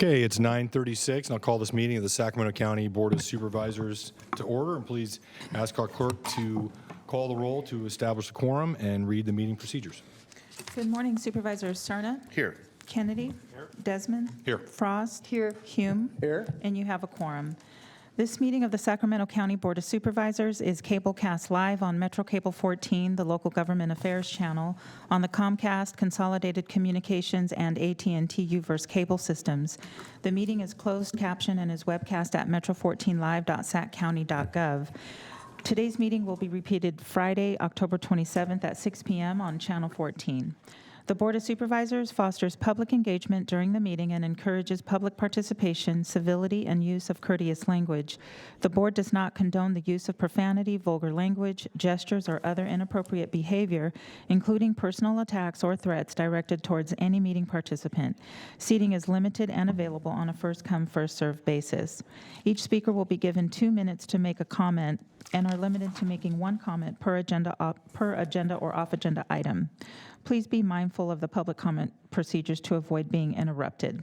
Okay, it's 9:36, and I'll call this meeting of the Sacramento County Board of Supervisors to order. And please ask our clerk to call the roll to establish a quorum and read the meeting procedures. Good morning, Supervisors Cerna. Here. Kennedy. Here. Desmond. Here. Frost. Here. Hume. Here. And you have a quorum. This meeting of the Sacramento County Board of Supervisors is cablecast live on Metro Cable 14, the local government affairs channel, on the Comcast, Consolidated Communications, and AT&T UVerse cable systems. The meeting is closed caption and is webcast at metro14live.saccounty.gov. Today's meeting will be repeated Friday, October 27th at 6 p.m. on Channel 14. The Board of Supervisors fosters public engagement during the meeting and encourages public participation, civility, and use of courteous language. The Board does not condone the use of profanity, vulgar language, gestures, or other inappropriate behavior, including personal attacks or threats directed towards any meeting participant. Seating is limited and available on a first-come, first-served basis. Each speaker will be given 2 minutes to make a comment and are limited to making one comment per agenda or off-agenda item. Please be mindful of the public comment procedures to avoid being interrupted.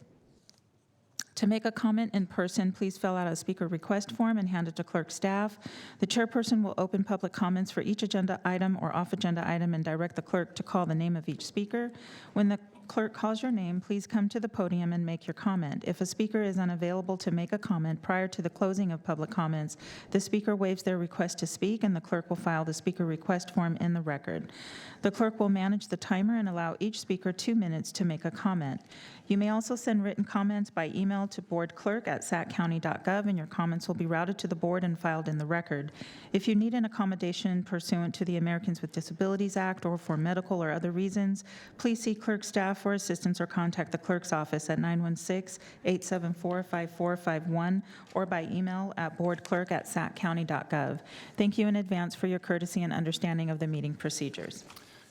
To make a comment in person, please fill out a speaker request form and hand it to clerk staff. The chairperson will open public comments for each agenda item or off-agenda item and direct the clerk to call the name of each speaker. When the clerk calls your name, please come to the podium and make your comment. If a speaker is unavailable to make a comment prior to the closing of public comments, the speaker waives their request to speak, and the clerk will file the speaker request form in the record. The clerk will manage the timer and allow each speaker 2 minutes to make a comment. You may also send written comments by email to boardclerk@saccounty.gov, and your comments will be routed to the board and filed in the record. If you need an accommodation pursuant to the Americans with Disabilities Act or for medical or other reasons, please see clerk staff for assistance or contact the clerk's office at 916-874-5451 or by email at boardclerk@saccounty.gov. Thank you in advance for your courtesy and understanding of the meeting procedures.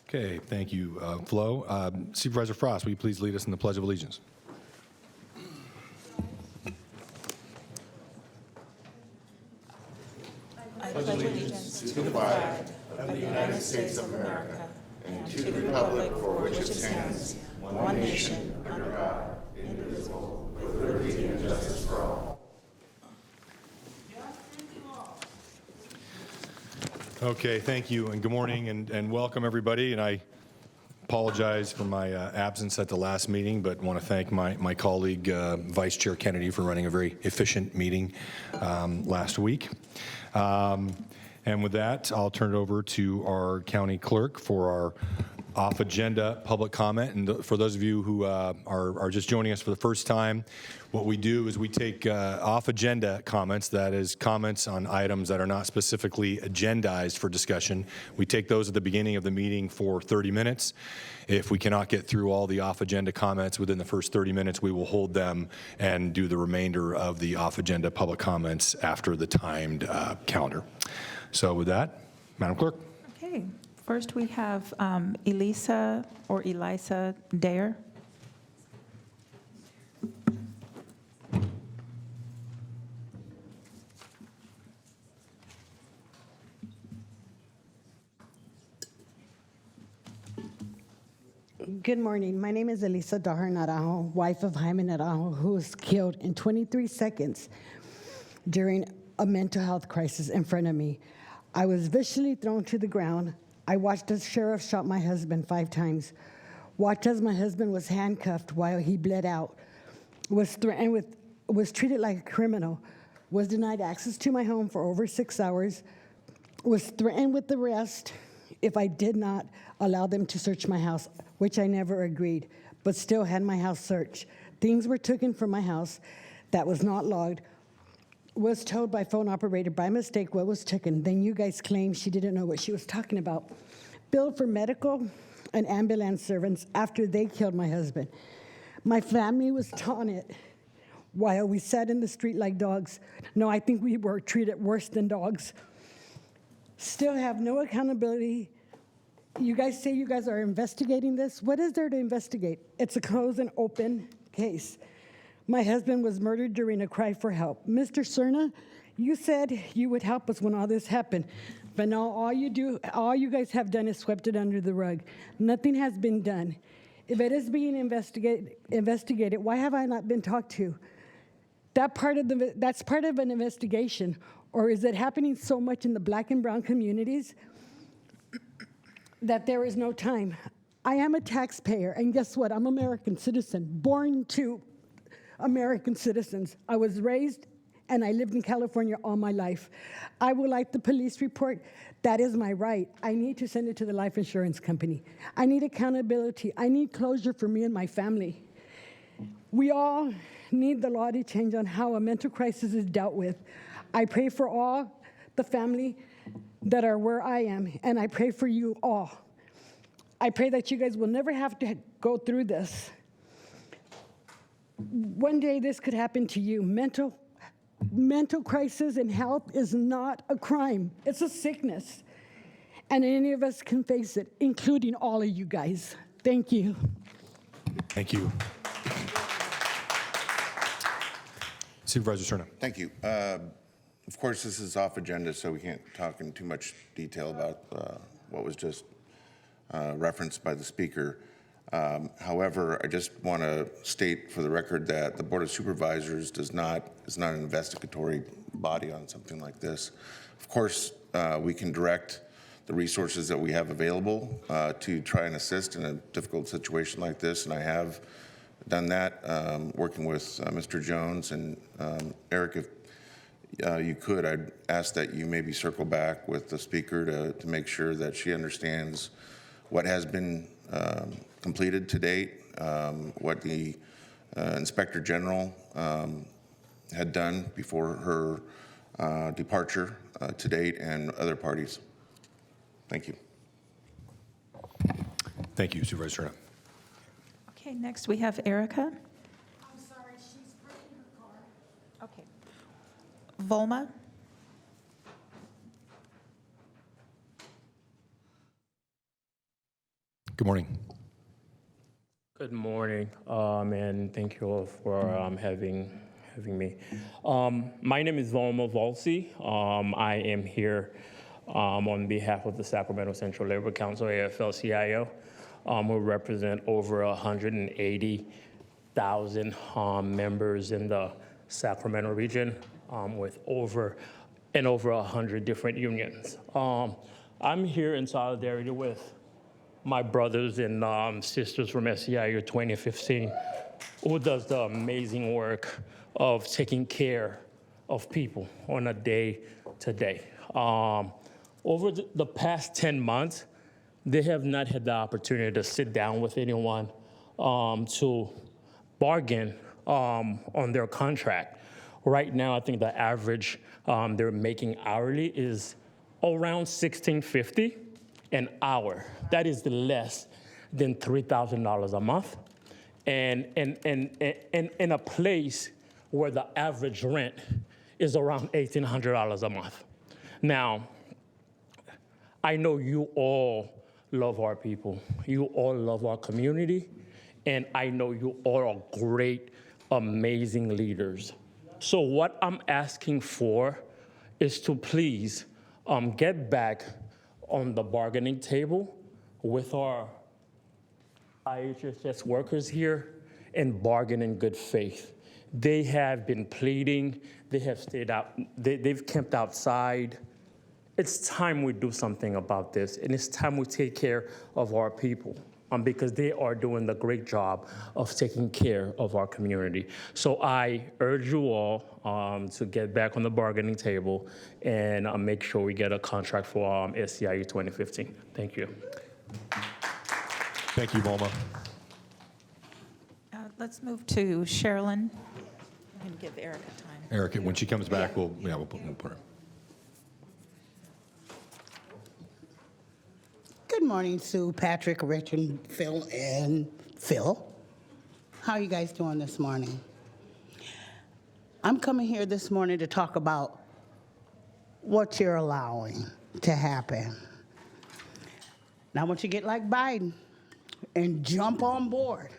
Okay, thank you, Flo. Supervisor Frost, will you please lead us in the Pledge of Allegiance? I pledge allegiance to the flag of the United States of America and to the republic for which it stands, one nation, under God, indivisible, with liberty and justice for all. Okay, thank you, and good morning, and welcome, everybody. And I apologize for my absence at the last meeting, but want to thank my colleague, Vice Chair Kennedy, for running a very efficient meeting last week. And with that, I'll turn it over to our county clerk for our off-agenda public comment. And for those of you who are just joining us for the first time, what we do is we take off-agenda comments, that is comments on items that are not specifically agendized for discussion. We take those at the beginning of the meeting for 30 minutes. If we cannot get through all the off-agenda comments within the first 30 minutes, we will hold them and do the remainder of the off-agenda public comments after the timed calendar. So with that, Madam Clerk. Okay. First, we have Elisa Dare. Good morning. My name is Elisa Daher Naranjo, wife of Jaime Naranjo, who was killed in 23 seconds during a mental health crisis in front of me. I was viciously thrown to the ground. I watched the sheriff shot my husband 5 times, watched as my husband was handcuffed while he bled out, was threatened with, was treated like a criminal, was denied access to my home for over 6 hours, was threatened with arrest if I did not allow them to search my house, which I never agreed, but still had my house searched. Things were taken from my house that was not logged, was told by phone operator by mistake what was taken. Then you guys claim she didn't know what she was talking about. Billed for medical and ambulance servants after they killed my husband. My family was taunted while we sat in the street like dogs. No, I think we were treated worse than dogs. Still have no accountability. You guys say you guys are investigating this. What is there to investigate? It's a closed and open case. My husband was murdered during a cry for help. Mr. Cerna, you said you would help us when all this happened, but now all you guys have done is swept it under the rug. Nothing has been done. If it is being investigated, why have I not been talked to? That's part of an investigation. Or is it happening so much in the black and brown communities that there is no time? I am a taxpayer, and guess what? I'm an American citizen, born to American citizens. I was raised and I lived in California all my life. I would like the police report. That is my right. I need to send it to the life insurance company. I need accountability. I need closure for me and my family. We all need the law to change on how a mental crisis is dealt with. I pray for all the family that are where I am, and I pray for you all. I pray that you guys will never have to go through this. One day this could happen to you. Mental crisis and health is not a crime. It's a sickness. And any of us can face it, including all of you guys. Thank you. Thank you. Supervisor Cerna. Thank you. Of course, this is off agenda, so we can't talk in too much detail about what was just referenced by the speaker. However, I just want to state for the record that the Board of Supervisors is not an investigatory body on something like this. Of course, we can direct the resources that we have available to try and assist in a difficult situation like this, and I have done that, working with Mr. Jones. And Eric, if you could, I'd ask that you maybe circle back with the speaker to make sure that she understands what has been completed to date, what the Inspector General had done before her departure to date, and other parties. Thank you. Thank you, Supervisor Cerna. Okay, next we have Erica. I'm sorry, she's parking her car. Okay. Volma. Good morning. Good morning, and thank you all for having me. My name is Volma Volsi. I am here on behalf of the Sacramento Central Labor Council, AFL-CIO. We represent over 180,000 members in the Sacramento region, with over 100 different unions. I'm here in solidarity with my brothers and sisters from SEIU 2015, who does the amazing work of taking care of people on a day-to-day. Over the past 10 months, they have not had the opportunity to sit down with anyone to bargain on their contract. Right now, I think the average they're making hourly is around $16.50 an hour. That is less than $3,000 a month. And in a place where the average rent is around $1,800 a month. Now, I know you all love our people. You all love our community. And I know you all are great, amazing leaders. So what I'm asking for is to please get back on the bargaining table with our IHSS workers here and bargain in good faith. They have been pleading, they have stayed out, they've camped outside. It's time we do something about this, and it's time we take care of our people, because they are doing the great job of taking care of our community. So I urge you all to get back on the bargaining table and make sure we get a contract for SEIU 2015. Thank you. Thank you, Volma. Let's move to Sherilyn. I'm going to give Erica time. Erica, when she comes back, we'll put her. Good morning, Sue, Patrick, Richard, Phil, and Phil. How are you guys doing this morning? I'm coming here this morning to talk about what you're allowing to happen. Now, I want you to get like Biden and jump on board.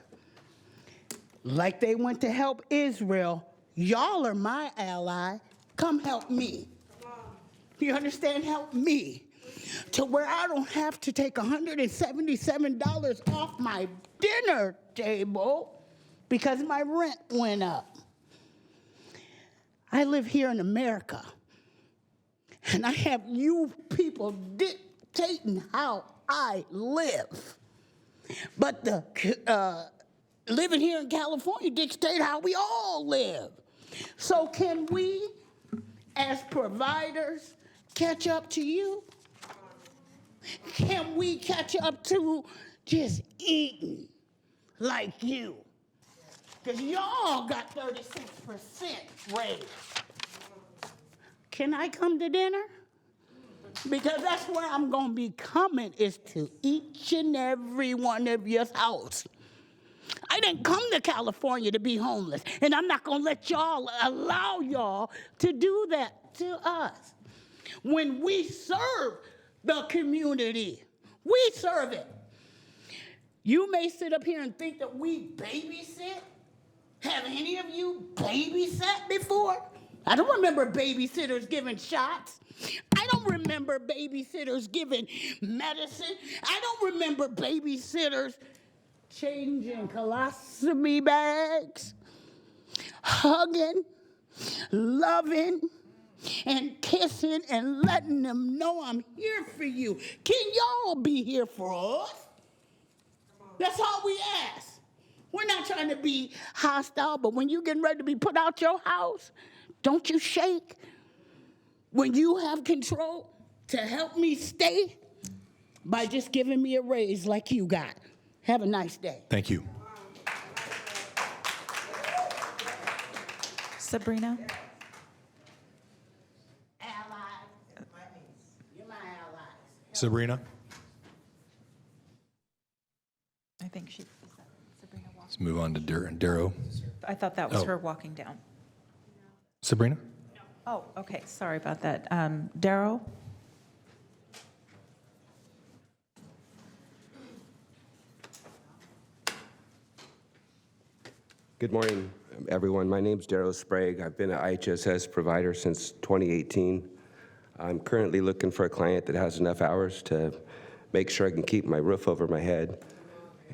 Like they went to help Israel, y'all are my ally. Come help me. You understand? Help me. to where I don't have to take $177 off my dinner table because my rent went up. I live here in America, and I have you people dictating how I live. But the living here in California dictate how we all live. So can we, as providers, catch up to you? Can we catch up to just eating like you? Because y'all got 36% raise. Can I come to dinner? Because that's where I'm going to be coming, is to each and every one of your house. I didn't come to California to be homeless, and I'm not going to allow y'all to do that to us. When we serve the community, we serve it. You may sit up here and think that we babysit. Have any of you babysat before? I don't remember babysitters giving shots. I don't remember babysitters giving medicine. I don't remember babysitters changing colostomy bags, hugging, loving, and kissing and letting them know I'm here for you. Can y'all be here for us? That's all we ask. We're not trying to be hostile, but when you're getting ready to be put out your house, don't you shake. When you have control to help me stay by just giving me a raise like you got. Have a nice day. Thank you. Sabrina? Allies. You're my allies. Sabrina? I think she, is that Sabrina walking? Let's move on to Darrow. I thought that was Oh. her walking down. Sabrina? Oh, okay, sorry about that. Darrow? Good morning, everyone. My name's Darrow Sprague. I've been an IHSS provider since 2018. I'm currently looking for a client that has enough hours to make sure I can keep my roof over my head.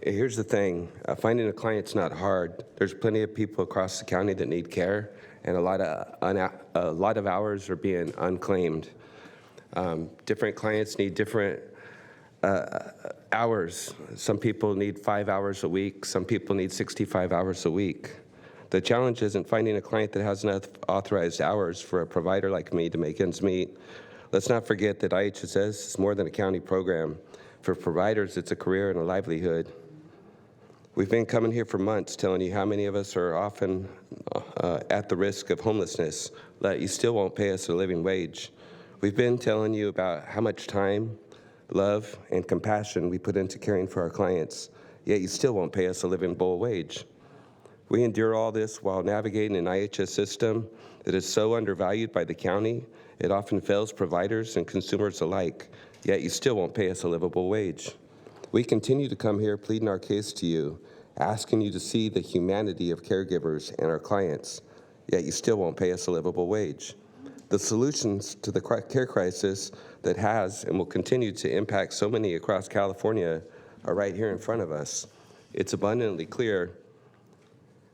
Here's the thing, finding a client's not hard. There's plenty of people across the county that need care, and a lot of hours are being unclaimed. Different clients need different hours. Some people need 5 hours a week. Some people need 65 hours a week. The challenge isn't finding a client that has enough authorized hours for a provider like me to make ends meet. Let's not forget that IHSS is more than a county program. For providers, it's a career and a livelihood. We've been coming here for months telling you how many of us are often at the risk of homelessness, that you still won't pay us a living wage. We've been telling you about how much time, love, and compassion we put into caring for our clients, yet you still won't pay us a living wage. We endure all this while navigating an IHS system that is so undervalued by the county, it often fails providers and consumers alike, yet you still won't pay us a livable wage. We continue to come here pleading our case to you, asking you to see the humanity of caregivers and our clients, yet you still won't pay us a livable wage. The solutions to the care crisis that has and will continue to impact so many across California are right here in front of us. It's abundantly clear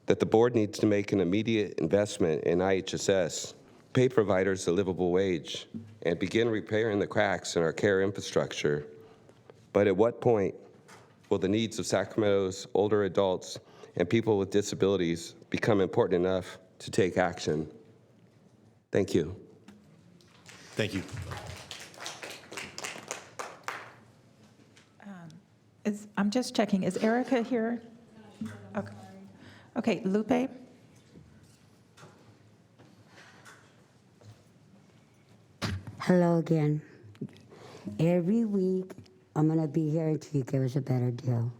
that the board needs to make an immediate investment in IHSS, pay providers a livable wage, and begin repairing the cracks in our care infrastructure. But at what point will the needs of Sacramento's older adults and people with disabilities become important enough to take action? Thank you. Thank you. I'm just checking, is Erica here? Okay. Okay, Lupe? Hello again. Every week, I'm going to be here until you give us a better deal.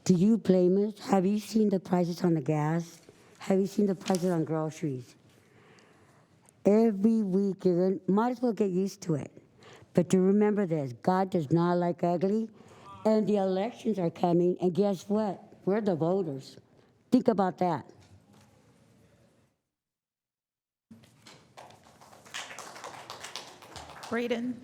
Do you blame us? Have you seen the prices on the gas? Have you seen the prices on groceries? Every week, might as well get used to it. But to remember this, God does not like ugly, and the elections are coming, and guess what? We're the voters. Think about that. Braden?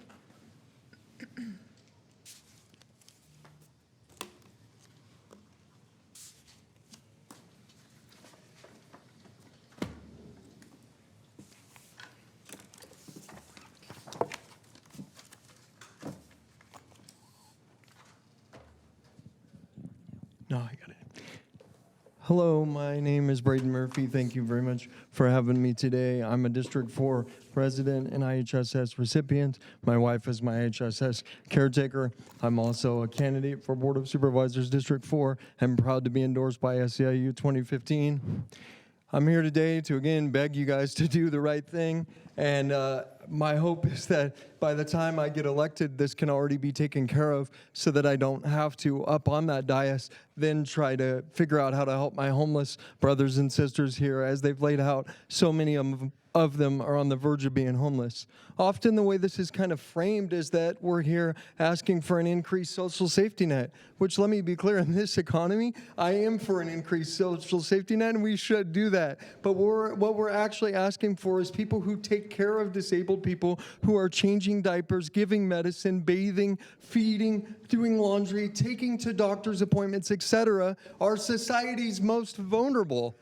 Hello, my name is Braden Murphy. Thank you very much for having me today. I'm a District 4 resident and IHSS recipient. My wife is my IHSS caretaker. I'm also a candidate for Board of Supervisors District 4 and proud to be endorsed by SEIU 2015. I'm here today to again beg you guys to do the right thing, and my hope is that by the time I get elected, this can already be taken care of so that I don't have to, up on that dais, then try to figure out how to help my homeless brothers and sisters here. As they've laid out, so many of them are on the verge of being homeless. Often the way this is kind of framed is that we're here asking for an increased social safety net, which, let me be clear, in this economy, I am for an increased social safety net, and we should do that. But what we're actually asking for is people who take care of disabled people, who are changing diapers, giving medicine, bathing, feeding, doing laundry, taking to doctor's appointments, etc., are society's most vulnerable.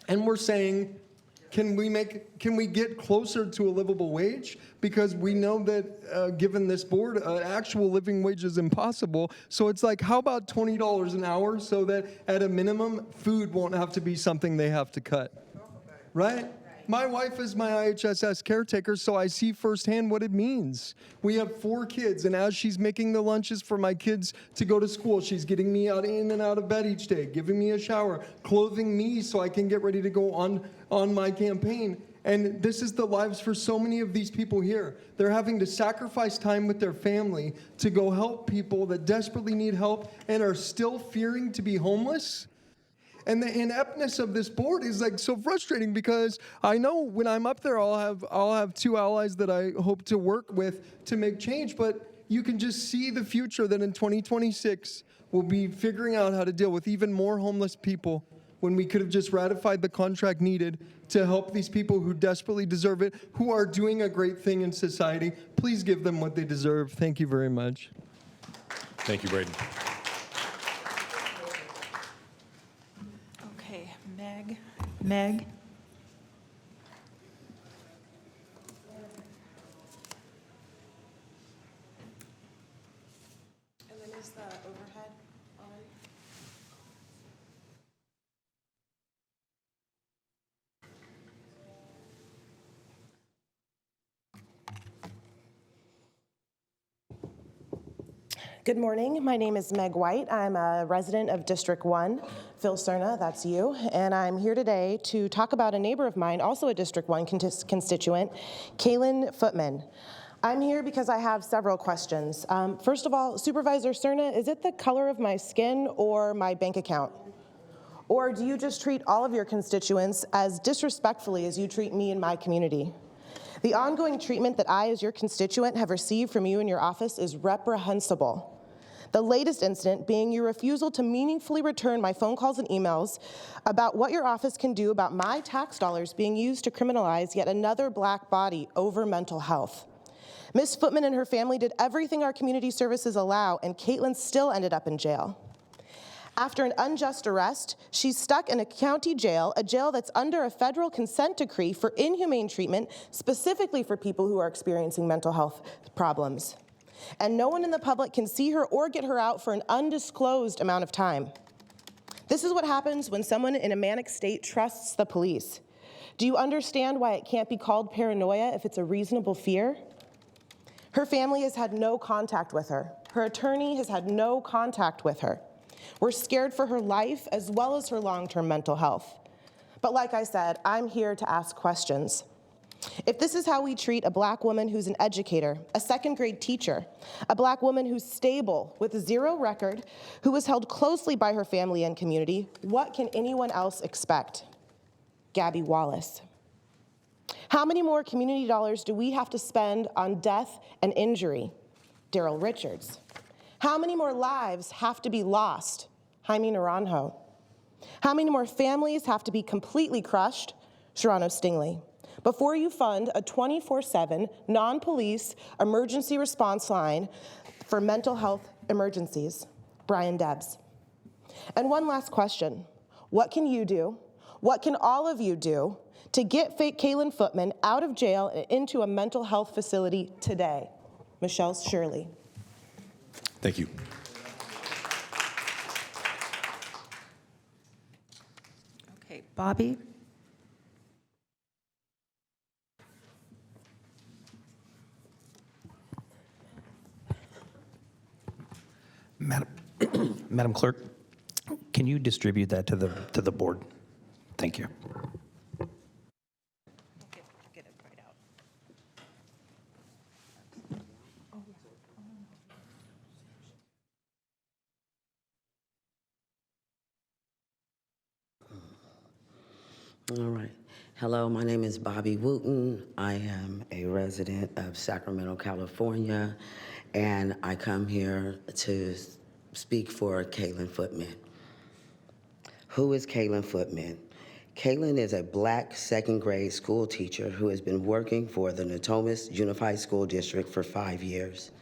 And we're saying, can we get closer to a livable wage? Because we know that given this board, an actual living wage is impossible. So it's like, how about $20 an hour so that at a minimum, food won't have to be something they have to cut, right? My wife is my IHSS caretaker, so I see firsthand what it means. We have 4 kids, and as she's making the lunches for my kids to go to school, she's getting me in and out of bed each day, giving me a shower, clothing me so I can get ready to go on my campaign. And this is the lives for so many of these people here. They're having to sacrifice time with their family to go help people that desperately need help and are still fearing to be homeless. And the ineptness of this board is like so frustrating, because I know when I'm up there, I'll have 2 allies that I hope to work with to make change. But you can just see the future that in 2026 we'll be figuring out how to deal with even more homeless people, when we could have just ratified the contract needed to help these people who desperately deserve it, who are doing a great thing in society. Please give them what they deserve. Thank you very much. Thank you, Braden. Okay, Meg. And then is the overhead on? Good morning. My name is Meg White. I'm a resident of District 1. Phil Cerna, that's you. And I'm here today to talk about a neighbor of mine, also a District 1 constituent, Kaylin Footman. I'm here because I have several questions. First of all, Supervisor Cerna, is it the color of my skin or my bank account? Or do you just treat all of your constituents as disrespectfully as you treat me and my community? The ongoing treatment that I, as your constituent, have received from you in your office is reprehensible. The latest incident being your refusal to meaningfully return my phone calls and emails about what your office can do about my tax dollars being used to criminalize yet another Black body over mental health. Ms. Footman and her family did everything our community services allow, and Caitlin still ended up in jail. After an unjust arrest, she's stuck in a county jail, a jail that's under a federal consent decree for inhumane treatment, specifically for people who are experiencing mental health problems. And no one in the public can see her or get her out for an undisclosed amount of time. This is what happens when someone in a manic state trusts the police. Do you understand why it can't be called paranoia if it's a reasonable fear? Her family has had no contact with her. Her attorney has had no contact with her. We're scared for her life as well as her long-term mental health. But like I said, I'm here to ask questions. If this is how we treat a Black woman who's an educator, a second-grade teacher, a Black woman who's stable with 0 record, who was held closely by her family and community, what can anyone else expect? Gabby Wallace. How many more community dollars do we have to spend on death and injury? Daryl Richards. How many more lives have to be lost? Jaime Naranjo. How many more families have to be completely crushed? Sharano Stingley. Before you fund a 24/7 non-police emergency response line for mental health emergencies? Brian Debs. And one last question. What can you do? What can all of you do to get Kaylin Footman out of jail and into a mental health facility today? Michelle Shirley. Thank you. Okay, Bobby? Madam Clerk, can you distribute that to the board? Thank you. Get it right out. All right. Hello, my name is Bobby Wooten. I am a resident of Sacramento, California, and I come here to speak for Kaylin Footman. Who is Kaylin Footman? Kaylin is a Black second grade school teacher who has been working for the Natomas Unified School District for 5 years.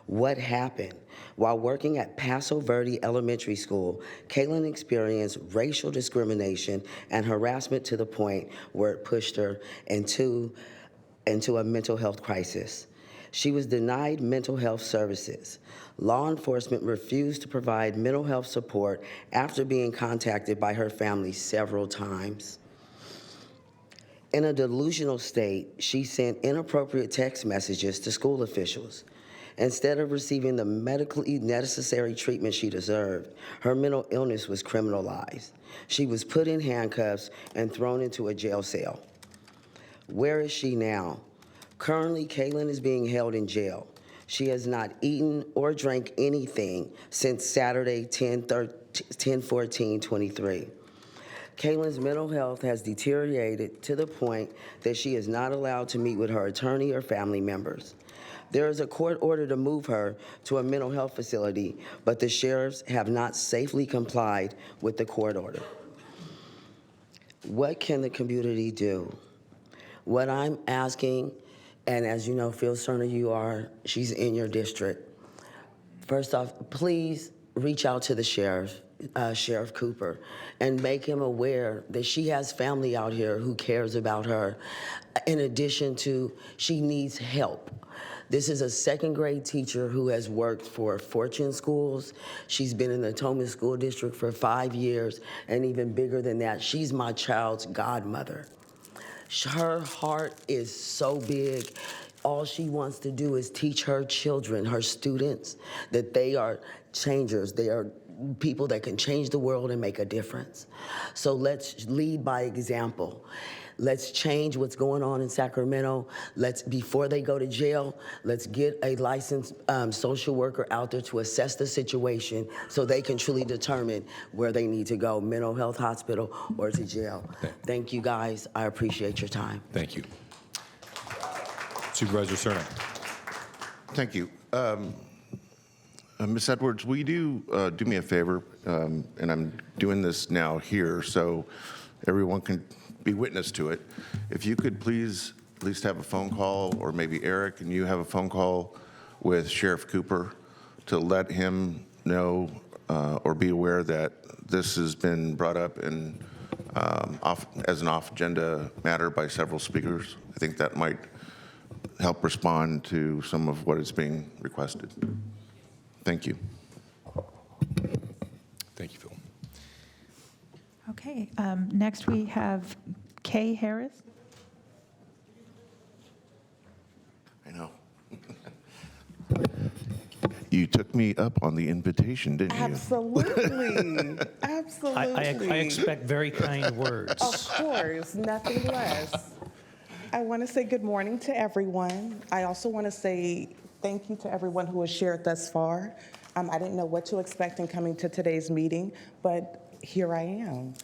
What happened? While working at Paso Verde Elementary School, Kaylin experienced racial discrimination and harassment to the point where it pushed her into a mental health crisis. She was denied mental health services. Law enforcement refused to provide mental health support after being contacted by her family several times. In a delusional state, she sent inappropriate text messages to school officials. Instead of receiving the medically necessary treatment she deserved, her mental illness was criminalized. She was put in handcuffs and thrown into a jail cell. Where is she now? Currently, Kaylin is being held in jail. She has not eaten or drank anything since Saturday, 10/14/23. Kaylin's mental health has deteriorated to the point that she is not allowed to meet with her attorney or family members. There is a court order to move her to a mental health facility, but the sheriffs have not safely complied with the court order. What can the community do? What I'm asking, and as you know, Phil Cerner, she's in your district. First off, please reach out to the sheriff, Sheriff Cooper, and make him aware that she has family out here who cares about her. In addition to, she needs help. This is a second grade teacher who has worked for Fortune Schools. She's been in the Natomas School District for 5 years, and even bigger than that, she's my child's godmother. Her heart is so big. All she wants to do is teach her children, her students, that they are changers. They are people that can change the world and make a difference. So let's lead by example. Let's change what's going on in Sacramento. Before they go to jail, let's get a licensed social worker out there to assess the situation so they can truly determine where they need to go, mental health hospital or to jail. Thank you, guys. I appreciate your time. Thank you. Supervisor Cerna. Thank you. Ms. Edwards, will you do me a favor? And I'm doing this now here so everyone can be witness to it. If you could please at least have a phone call, or maybe Eric and you have a phone call with Sheriff Cooper to let him know or be aware that this has been brought up in, as an off-agenda matter by several speakers. I think that might help respond to some of what is being requested. Thank you. Thank you, Phil. Okay, next we have Kay Harris. I know. You took me up on the invitation, didn't you? Absolutely. Absolutely. I expect very kind words. Of course, nothing less. I want to say good morning to everyone. I also want to say thank you to everyone who has shared thus far. I didn't know what to expect in coming to today's meeting, but here I am.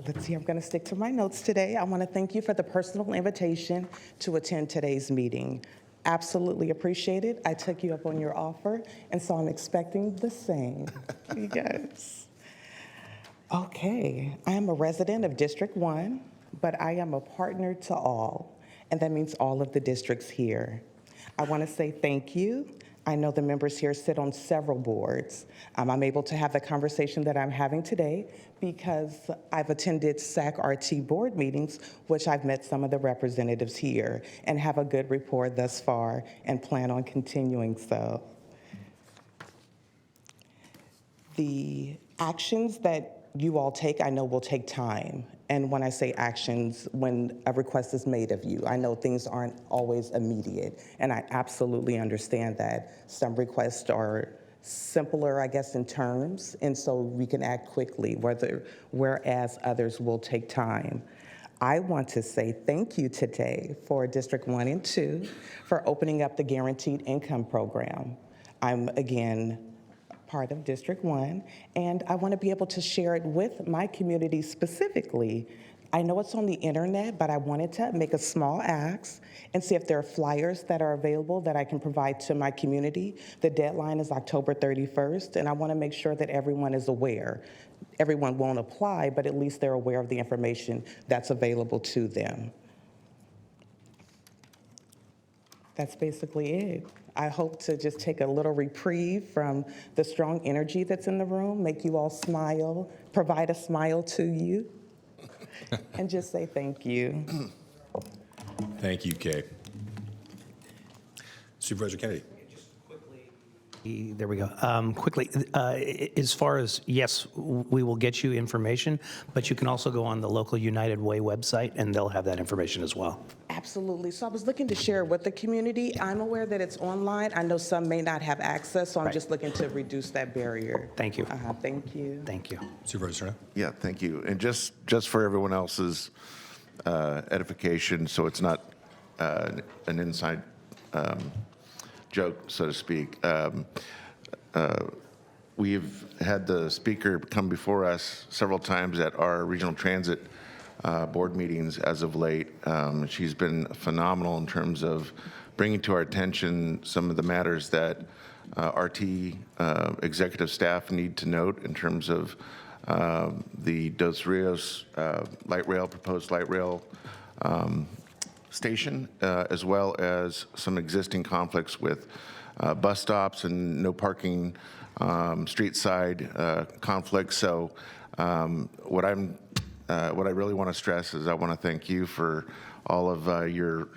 Let's see, I'm going to stick to my notes today. I want to thank you for the personal invitation to attend today's meeting. Absolutely appreciate it. I took you up on your offer, and so I'm expecting the same. Yes. Okay, I am a resident of District 1, but I am a partner to all, and that means all of the districts here. I want to say thank you. I know the members here sit on several boards. I'm able to have the conversation that I'm having today because I've attended SAC-RT board meetings, which I've met some of the representatives here and have a good rapport thus far and plan on continuing so. The actions that you all take, I know will take time. And when I say actions, when a request is made of you, I know things aren't always immediate, and I absolutely understand that. Some requests are simpler, I guess, in terms, and so we can act quickly, whereas others will take time. I want to say thank you today for District 1 and 2 for opening up the Guaranteed Income Program. I'm, again, part of District 1, and I want to be able to share it with my community specifically. I know it's on the internet, but I wanted to make a small ask and see if there are flyers that are available that I can provide to my community. The deadline is October 31st, and I want to make sure that everyone is aware. Everyone won't apply, but at least they're aware of the information that's available to them. That's basically it. I hope to just take a little reprieve from the strong energy that's in the room, make you all smile, provide a smile to you, and just say thank you. Thank you, Kay. Supervisor Kennedy. There we go. Quickly, as far as, yes, we will get you information, but you can also go on the local United Way website, and they'll have that information as well. Absolutely. So I was looking to share it with the community. I'm aware that it's online. I know some may not have access, so I'm just looking to reduce that barrier. Thank you. Thank you. Thank you. Supervisor Serna. Yeah, thank you. And just for everyone else's edification, so it's not an inside joke, so to speak. We've had the speaker come before us several times at our regional transit board meetings as of late. She's been phenomenal in terms of bringing to our attention some of the matters that RT executive staff need to note in terms of the Dos Rios light rail, proposed light rail station, as well as some existing conflicts with bus stops and no parking street side conflicts. So what I really want to stress is I want to thank you for all of your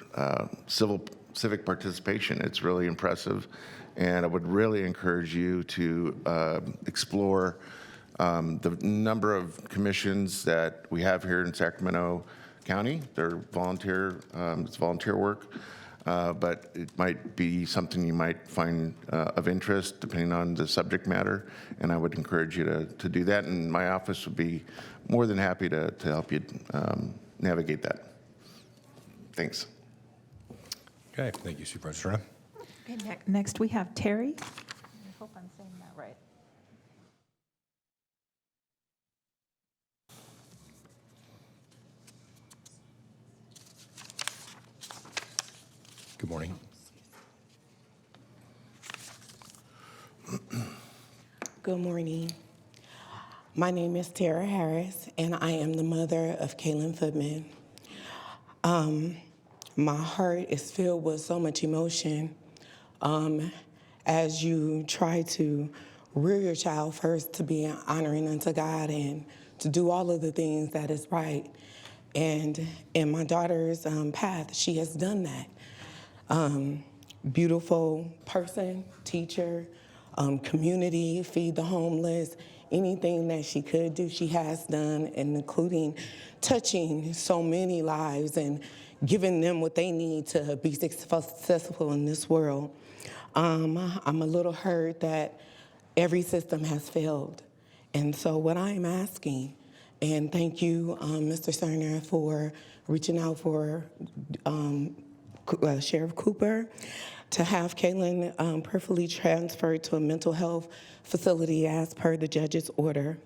civic participation. It's really impressive, and I would really encourage you to explore the number of commissions that we have here in Sacramento County. They're volunteer, it's volunteer work, but it might be something you might find of interest depending on the subject matter, and I would encourage you to do that, and my office would be more than happy to help you navigate that. Thanks. Okay, thank you, Supervisor Serna. Okay, next we have Terry. I hope I'm saying that right. Good morning. Good morning. My name is Tara Harris, and I am the mother of Kaylin Footman. My heart is filled with so much emotion as you try to rear your child first to be honoring unto God and to do all of the things that is right. And in my daughter's path, she has done that. Beautiful person, teacher, community, feed the homeless, anything that she could do, she has done, and including touching so many lives and giving them what they need to be successful in this world. I'm a little hurt that every system has failed. And so what I'm asking, and thank you, Mr. Cerner, for reaching out for Sheriff Cooper, to have Kaylin perfectly transferred to a mental health facility as per the judge's order,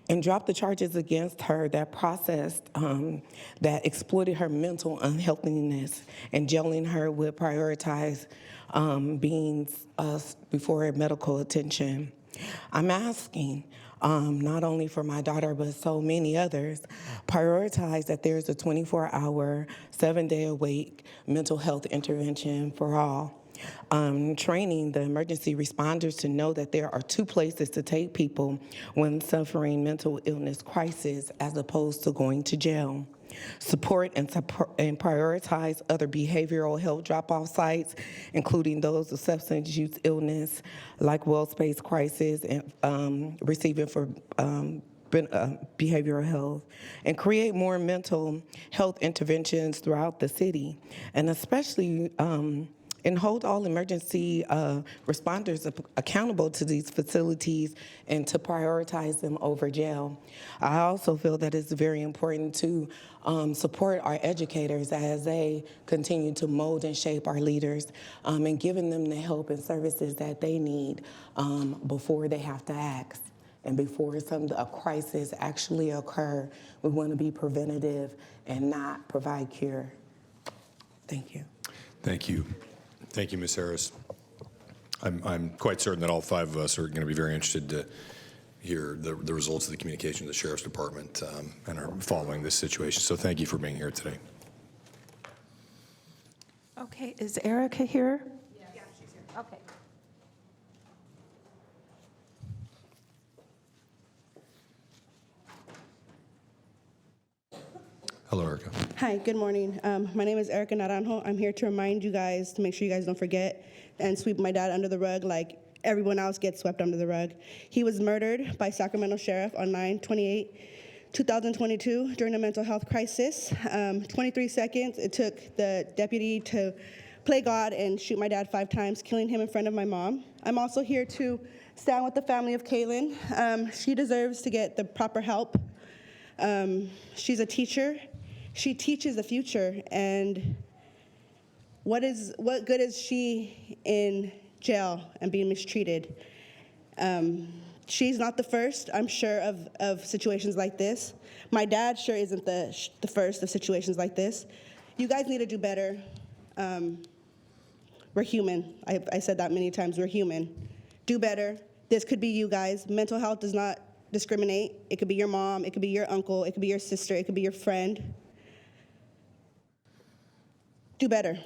and drop the charges against her that processed, that exploited her mental unhealthiness, and jailing her would prioritize being before medical attention. I'm asking, not only for my daughter, but so many others, prioritize that there's a 24-hour, 7-day-a-week mental health intervention for all. Training the emergency responders to know that there are 2 places to take people when suffering mental illness crisis as opposed to going to jail. Support and prioritize other behavioral health drop-off sites, including those of substance use illness, like Well Space Crisis, and receiving for behavioral health, and create more mental health interventions throughout the city, and especially and hold all emergency responders accountable to these facilities and to prioritize them over jail. I also feel that it's very important to support our educators as they continue to mold and shape our leaders, and giving them the help and services that they need before they have to act. And before a crisis actually occur, we want to be preventative and not provide cure. Thank you. Thank you. Thank you, Ms. Harris. I'm quite certain that all five of us are going to be very interested to hear the results of the communication of the Sheriff's Department and are following this situation. So thank you for being here today. Okay, is Erica here? Yeah, she's here. Okay. Hello, Erica. Hi, good morning. My name is Erica Naranjo. I'm here to remind you guys to make sure you guys don't forget and sweep my dad under the rug like everyone else gets swept under the rug. He was murdered by Sacramento Sheriff on 9/28/2022 during a mental health crisis. 23 seconds it took the deputy to play God and shoot my dad 5 times, killing him in front of my mom. I'm also here to stand with the family of Kaylin. She deserves to get the proper help. She's a teacher. She teaches the future, and what good is she in jail and being mistreated? She's not the first, I'm sure, of situations like this. My dad sure isn't the first of situations like this. You guys need to do better. We're human. I said that many times. We're human. Do better. This could be you guys. Mental health does not discriminate. It could be your mom. It could be your uncle. It could be your sister. It could be your friend. Do better.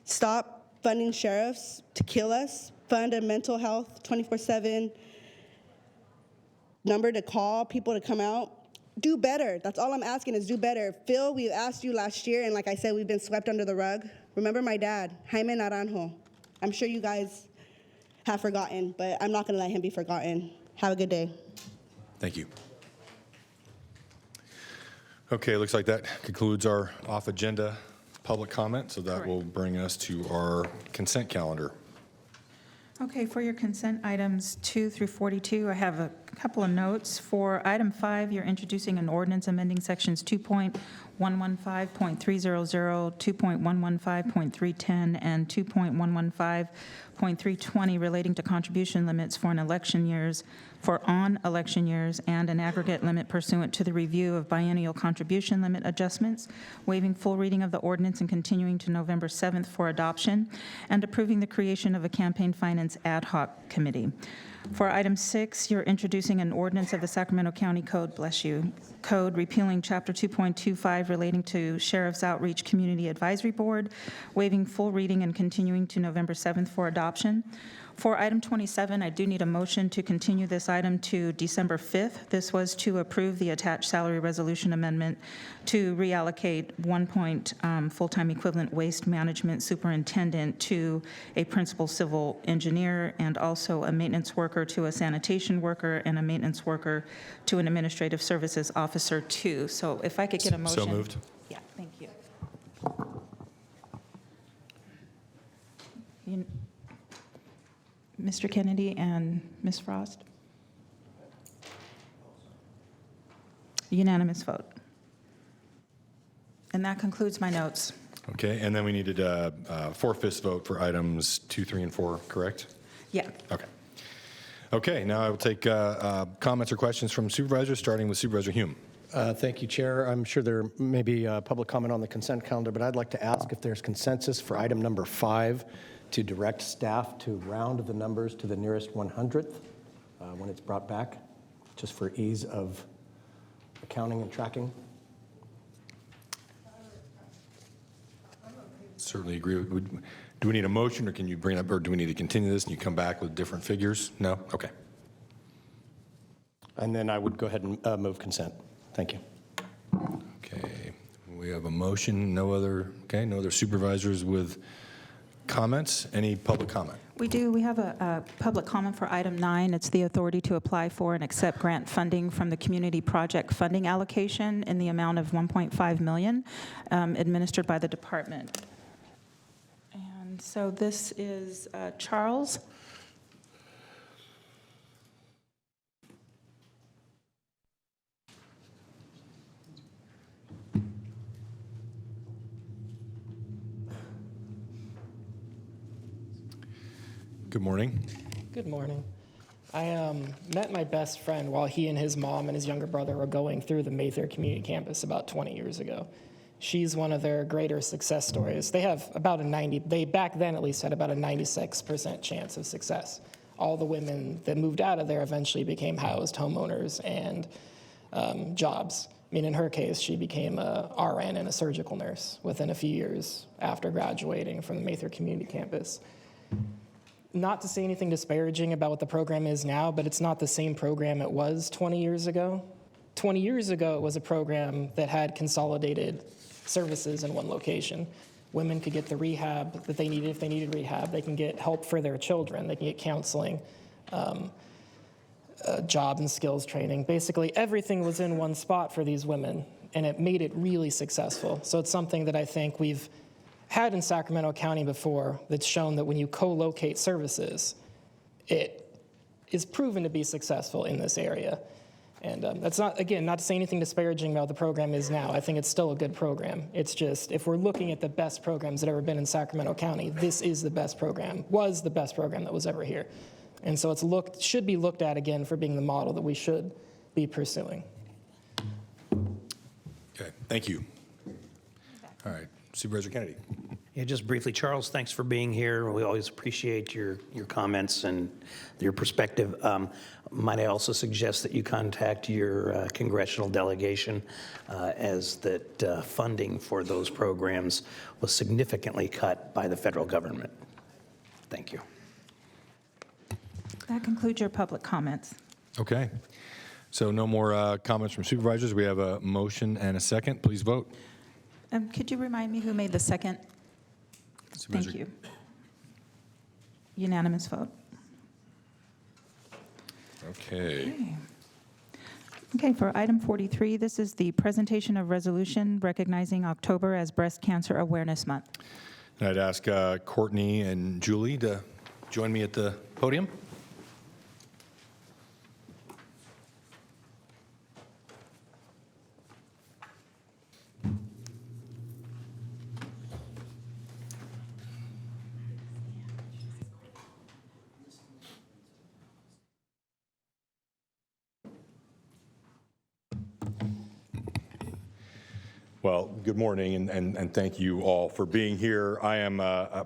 Stop funding sheriffs to kill us. Fund a mental health 24/7 number to call people to come out. Do better. That's all I'm asking is do better. Phil, we asked you last year, and like I said, we've been swept under the rug. Remember my dad, Jaime Naranjo. I'm sure you guys have forgotten, but I'm not going to let him be forgotten. Have a good day. Thank you. Okay, looks like that concludes our off-agenda public comment, so that will bring us to our consent calendar. Okay, for your consent items 2 through 42, I have a couple of notes. For item 5, you're introducing an ordinance amending sections 2.115.300, 2.115.310, and 2.115.320 relating to contribution limits for on-election years, and an aggregate limit pursuant to the review of biennial contribution limit adjustments, waiving full reading of the ordinance and continuing to November 7th for adoption, and approving the creation of a campaign finance ad hoc committee. For item 6, you're introducing an ordinance of the Sacramento County Code, Code repealing Chapter 2.25 relating to Sheriff's Outreach Community Advisory Board, waiving full reading and continuing to November 7th for adoption. For item 27, I do need a motion to continue this item to December 5th. This was to approve the attached salary resolution amendment to reallocate 1 full-time equivalent waste management superintendent to a principal civil engineer, and also a maintenance worker to a sanitation worker, and a maintenance worker to an administrative services officer 2. So if I could get a motion. So moved. Yeah, thank you. Mr. Kennedy and Ms. Frost? Unanimous vote. And that concludes my notes. Okay, and then we needed a 4/5 vote for items 2, 3, and 4, correct? Yeah. Okay. Okay, now I will take comments or questions from supervisors, starting with Supervisor Hume. Thank you, Chair. I'm sure there may be public comment on the consent calendar, but I'd like to ask if there's consensus for item number 5 to direct staff to round the numbers to the nearest 100th when it's brought back, just for ease of accounting and tracking. Certainly agree. Do we need a motion, or can you bring up, or do we need to continue this and you come back with different figures? No? Okay. And then I would go ahead and move consent. Thank you. Okay. We have a motion. No other supervisors with comments? Any public comment? We do. We have a public comment for item 9. It's the authority to apply for and accept grant funding from the community project funding allocation in the amount of $1.5 million administered by the department. And so this is Charles. Good morning. Good morning. I met my best friend while he and his mom and his younger brother were going through the Mayfair Community Campus about 20 years ago. She's one of their greater success stories. They have about they back then at least had about a 96% chance of success. All the women that moved out of there eventually became housed homeowners and jobs. I mean, in her case, she became a RN and a surgical nurse within a few years after graduating from the Mayfair Community Campus. Not to say anything disparaging about what the program is now, but it's not the same program it was 20 years ago. 20 years ago, it was a program that had consolidated services in one location. Women could get the rehab that they needed if they needed rehab. They can get help for their children. They can get counseling, job and skills training. Basically, everything was in one spot for these women, and it made it really successful. So it's something that I think we've had in Sacramento County before that's shown that when you co-locate services, it is proven to be successful in this area. And that's not, again, not to say anything disparaging about the program is now. I think it's still a good program. It's just, if we're looking at the best programs that ever been in Sacramento County, this is the best program, was the best program that was ever here. And so should be looked at again for being the model that we should be pursuing. Okay, thank you. All right, Supervisor Kennedy. Yeah, just briefly, Charles, thanks for being here. We always appreciate your comments and your perspective. Might I also suggest that you contact your congressional delegation as that funding for those programs was significantly cut by the federal government. Thank you. That concludes your public comments. Okay, so no more comments from supervisors. We have a motion and a second. Please vote. Could you remind me who made the second? Thank you. Unanimous vote. Okay. Okay, for item 43, this is the presentation of resolution recognizing October as Breast Cancer Awareness Month. And I'd ask Courtney and Julie to join me at the podium. Well, good morning, and thank you all for being here. I am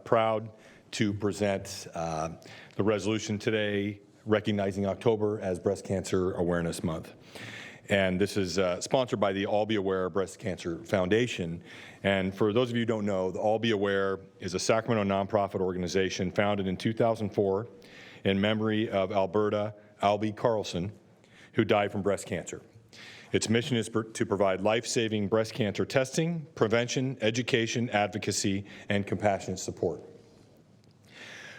proud to present the resolution today recognizing October as Breast Cancer Awareness Month. And this is sponsored by the All Be Aware Breast Cancer Foundation. And for those of you who don't know, the All Be Aware is a Sacramento nonprofit organization founded in 2004 in memory of Alberta Albie Carlson, who died from breast cancer. Its mission is to provide life-saving breast cancer testing, prevention, education, advocacy, and compassionate support.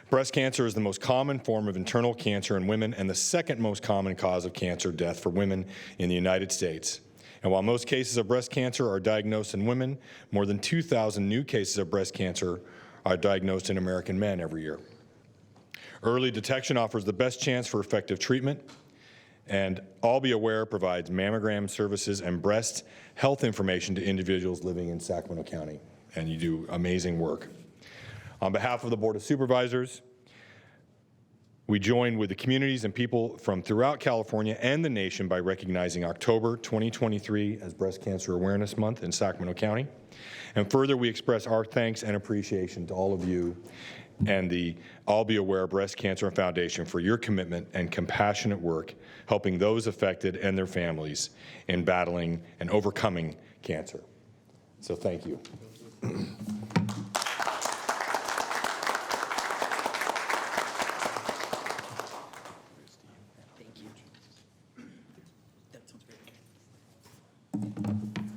Breast cancer is the most common form of internal cancer in women and the second most common cause of cancer death for women in the United States. And while most cases of breast cancer are diagnosed in women, more than 2,000 new cases of breast cancer are diagnosed in American men every year. Early detection offers the best chance for effective treatment. And All Be Aware provides mammogram services and breast health information to individuals living in Sacramento County. And you do amazing work. On behalf of the Board of Supervisors, we join with the communities and people from throughout California and the nation by recognizing October 2023 as Breast Cancer Awareness Month in Sacramento County. And further, we express our thanks and appreciation to all of you and the All Be Aware Breast Cancer Foundation for your commitment and compassionate work helping those affected and their families in battling and overcoming cancer. So thank you.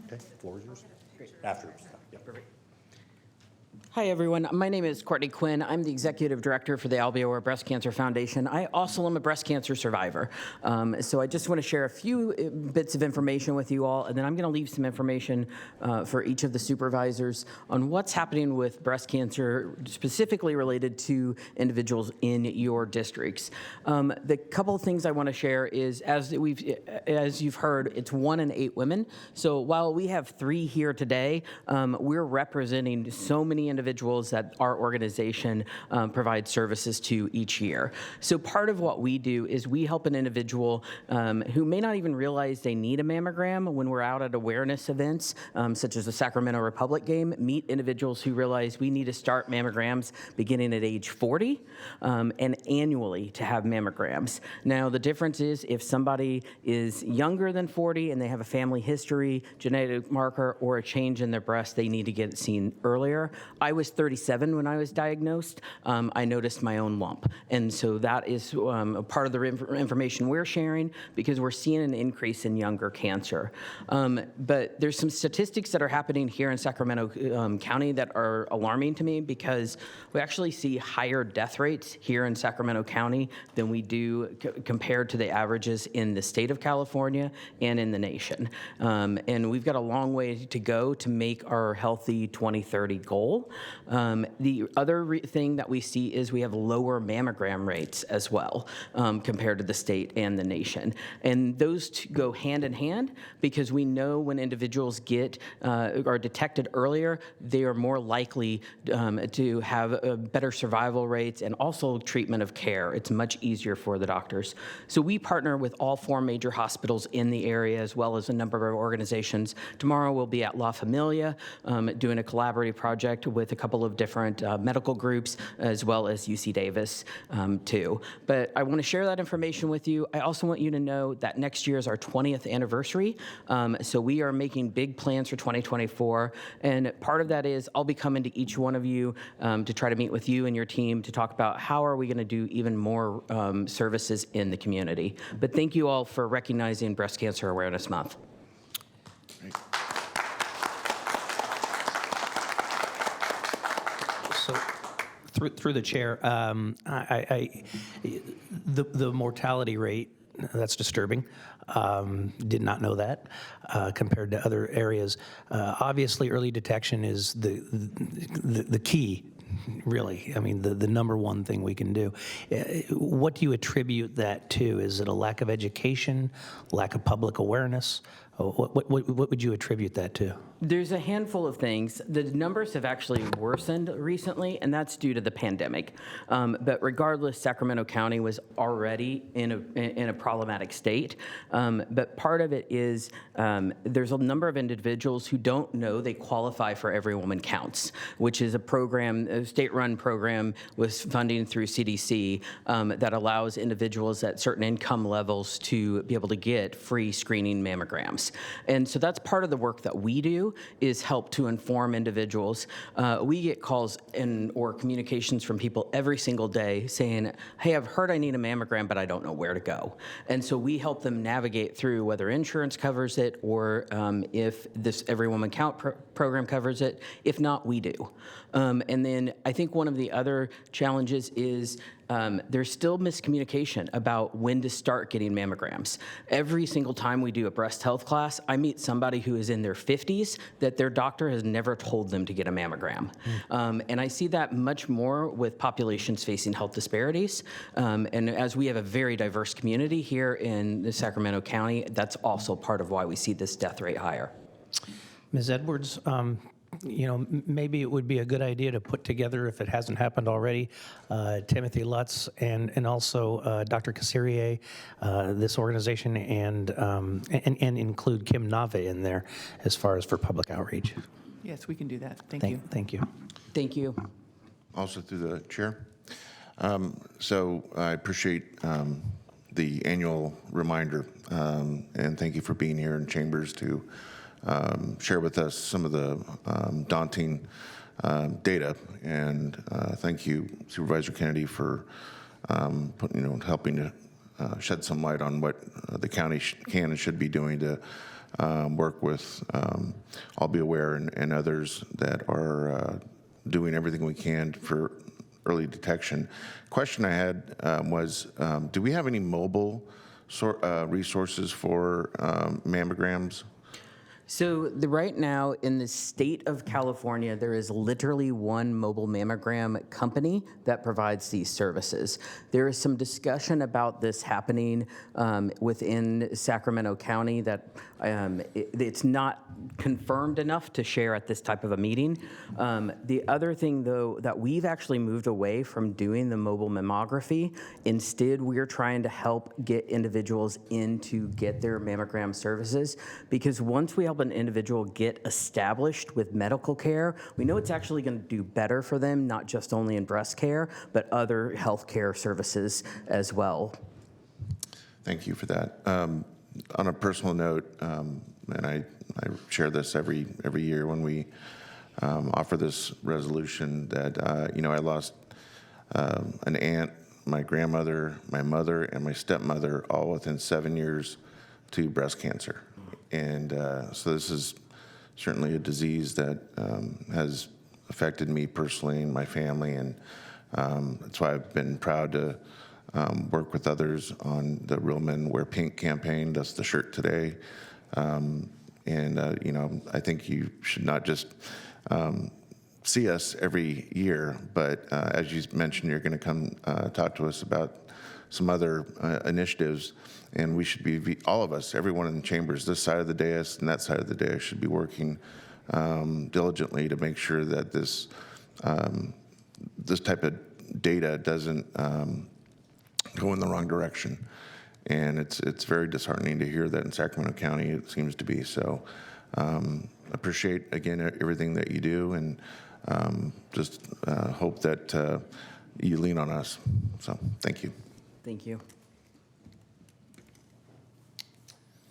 Okay, floor is yours. Great. After. Yeah. Perfect. Hi, everyone. My name is Courtney Quinn. I'm the Executive Director for the Alveolar Breast Cancer Foundation. I also am a breast cancer survivor. So I just want to share a few bits of information with you all, and then I'm going to leave some information for each of the supervisors on what's happening with breast cancer, specifically related to individuals in your districts. The couple of things I want to share is, as you've heard, it's 1 in 8 women. So while we have 3 here today, we're representing so many individuals that our organization provides services to each year. So part of what we do is we help an individual who may not even realize they need a mammogram when we're out at awareness events, such as the Sacramento Republic game, meet individuals who realize we need to start mammograms beginning at age 40 and annually to have mammograms. Now, the difference is if somebody is younger than 40 and they have a family history, genetic marker, or a change in their breast, they need to get it seen earlier. I was 37 when I was diagnosed. I noticed my own lump. And so that is a part of the information we're sharing because we're seeing an increase in younger cancer. But there's some statistics that are happening here in Sacramento County that are alarming to me because we actually see higher death rates here in Sacramento County than we do compared to the averages in the state of California and in the nation. And we've got a long way to go to make our healthy 2030 goal. The other thing that we see is we have lower mammogram rates as well compared to the state and the nation. And those two go hand in hand because we know when individuals are detected earlier, they are more likely to have better survival rates and also treatment of care. It's much easier for the doctors. So we partner with all 4 major hospitals in the area as well as a number of organizations. Tomorrow we'll be at La Familia doing a collaborative project with a couple of different medical groups as well as UC Davis too. But I want to share that information with you. I also want you to know that next year is our 20th anniversary. So we are making big plans for 2024. And part of that is I'll be coming to each one of you to try to meet with you and your team to talk about how are we going to do even more services in the community. But thank you all for recognizing Breast Cancer Awareness Month. So, through the chair, the mortality rate, that's disturbing. Did not know that compared to other areas. Obviously, early detection is the key. Really, I mean, the number one thing we can do. What do you attribute that to? Is it a lack of education, lack of public awareness? What would you attribute that to? There's a handful of things. The numbers have actually worsened recently, and that's due to the pandemic. But regardless, Sacramento County was already in a problematic state. But part of it is there's a number of individuals who don't know they qualify for Every Woman Counts, which is a program, a state-run program with funding through CDC that allows individuals at certain income levels to be able to get free screening mammograms. And so that's part of the work that we do is help to inform individuals. We get calls or communications from people every single day saying, hey, I've heard I need a mammogram, but I don't know where to go. And so we help them navigate through whether insurance covers it or if this Every Woman Count program covers it. If not, we do. And then I think one of the other challenges is there's still miscommunication about when to start getting mammograms. Every single time we do a breast health class, I meet somebody who is in their 50s that their doctor has never told them to get a mammogram. And I see that much more with populations facing health disparities. And as we have a very diverse community here in the Sacramento County, that's also part of why we see this death rate higher. Ms. Edwards, you know, maybe it would be a good idea to put together, if it hasn't happened already, Timothy Lutz and also Dr. Casserier, this organization, and include Kim Nave in there as far as for public outreach. Yes, we can do that. Thank you. Thank you. Thank you. Also through the chair. So I appreciate the annual reminder, and thank you for being here in Chambers to share with us some of the daunting data. And thank you, Supervisor Kennedy, for helping to shed some light on what the county can and should be doing to work with I'll Be Aware and others that are doing everything we can for early detection. Question I had was, do we have any mobile resources for mammograms? So right now in the state of California, there is literally one mobile mammogram company that provides these services. There is some discussion about this happening within Sacramento County that it's not confirmed enough to share at this type of a meeting. The other thing, though, that we've actually moved away from doing the mobile mammography. Instead, we're trying to help get individuals in to get their mammogram services, because once we help an individual get established with medical care, we know it's actually going to do better for them, not just only in breast care, but other health care services as well. Thank you for that. On a personal note, and I share this every year when we offer this resolution, that I lost an aunt, my grandmother, my mother, and my stepmother all within 7 years to breast cancer. And so this is certainly a disease that has affected me personally and my family, and that's why I've been proud to work with others on the Real Men Wear Pink campaign. That's the shirt today. I think you should not just see us every year, but as you mentioned, you're going to come talk to us about some other initiatives, and we should be, all of us, everyone in the chambers, this side of the dais and that side of the dais, should be working diligently to make sure that this type of data doesn't go in the wrong direction. And it's very disheartening to hear that in Sacramento County it seems to be. So appreciate, again, everything that you do, and just hope that you lean on us. So thank you. Thank you.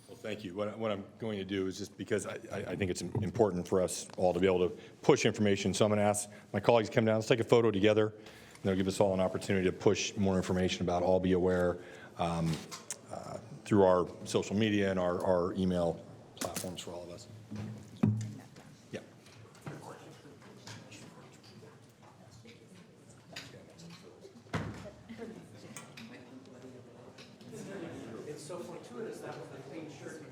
Well, thank you. What I'm going to do is, just because I think it's important for us all to be able to push information, so I'm going to ask my colleagues to come down. Let's take a photo together, and they'll give us all an opportunity to push more information about All Be Aware through our social media and our email platforms for all of us. Yeah. It's so fortuitous that was the clean shirt.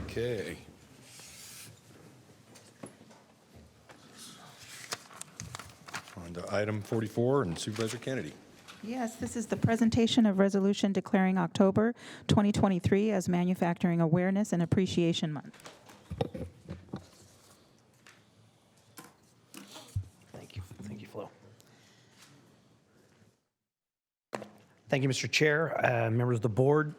Okay. On to item 44, and Supervisor Kennedy. Yes, this is the presentation of resolution declaring October 2023 as Manufacturing Awareness and Appreciation Month. Thank you. Thank you, Flo. Thank you, Mr. Chair, members of the board.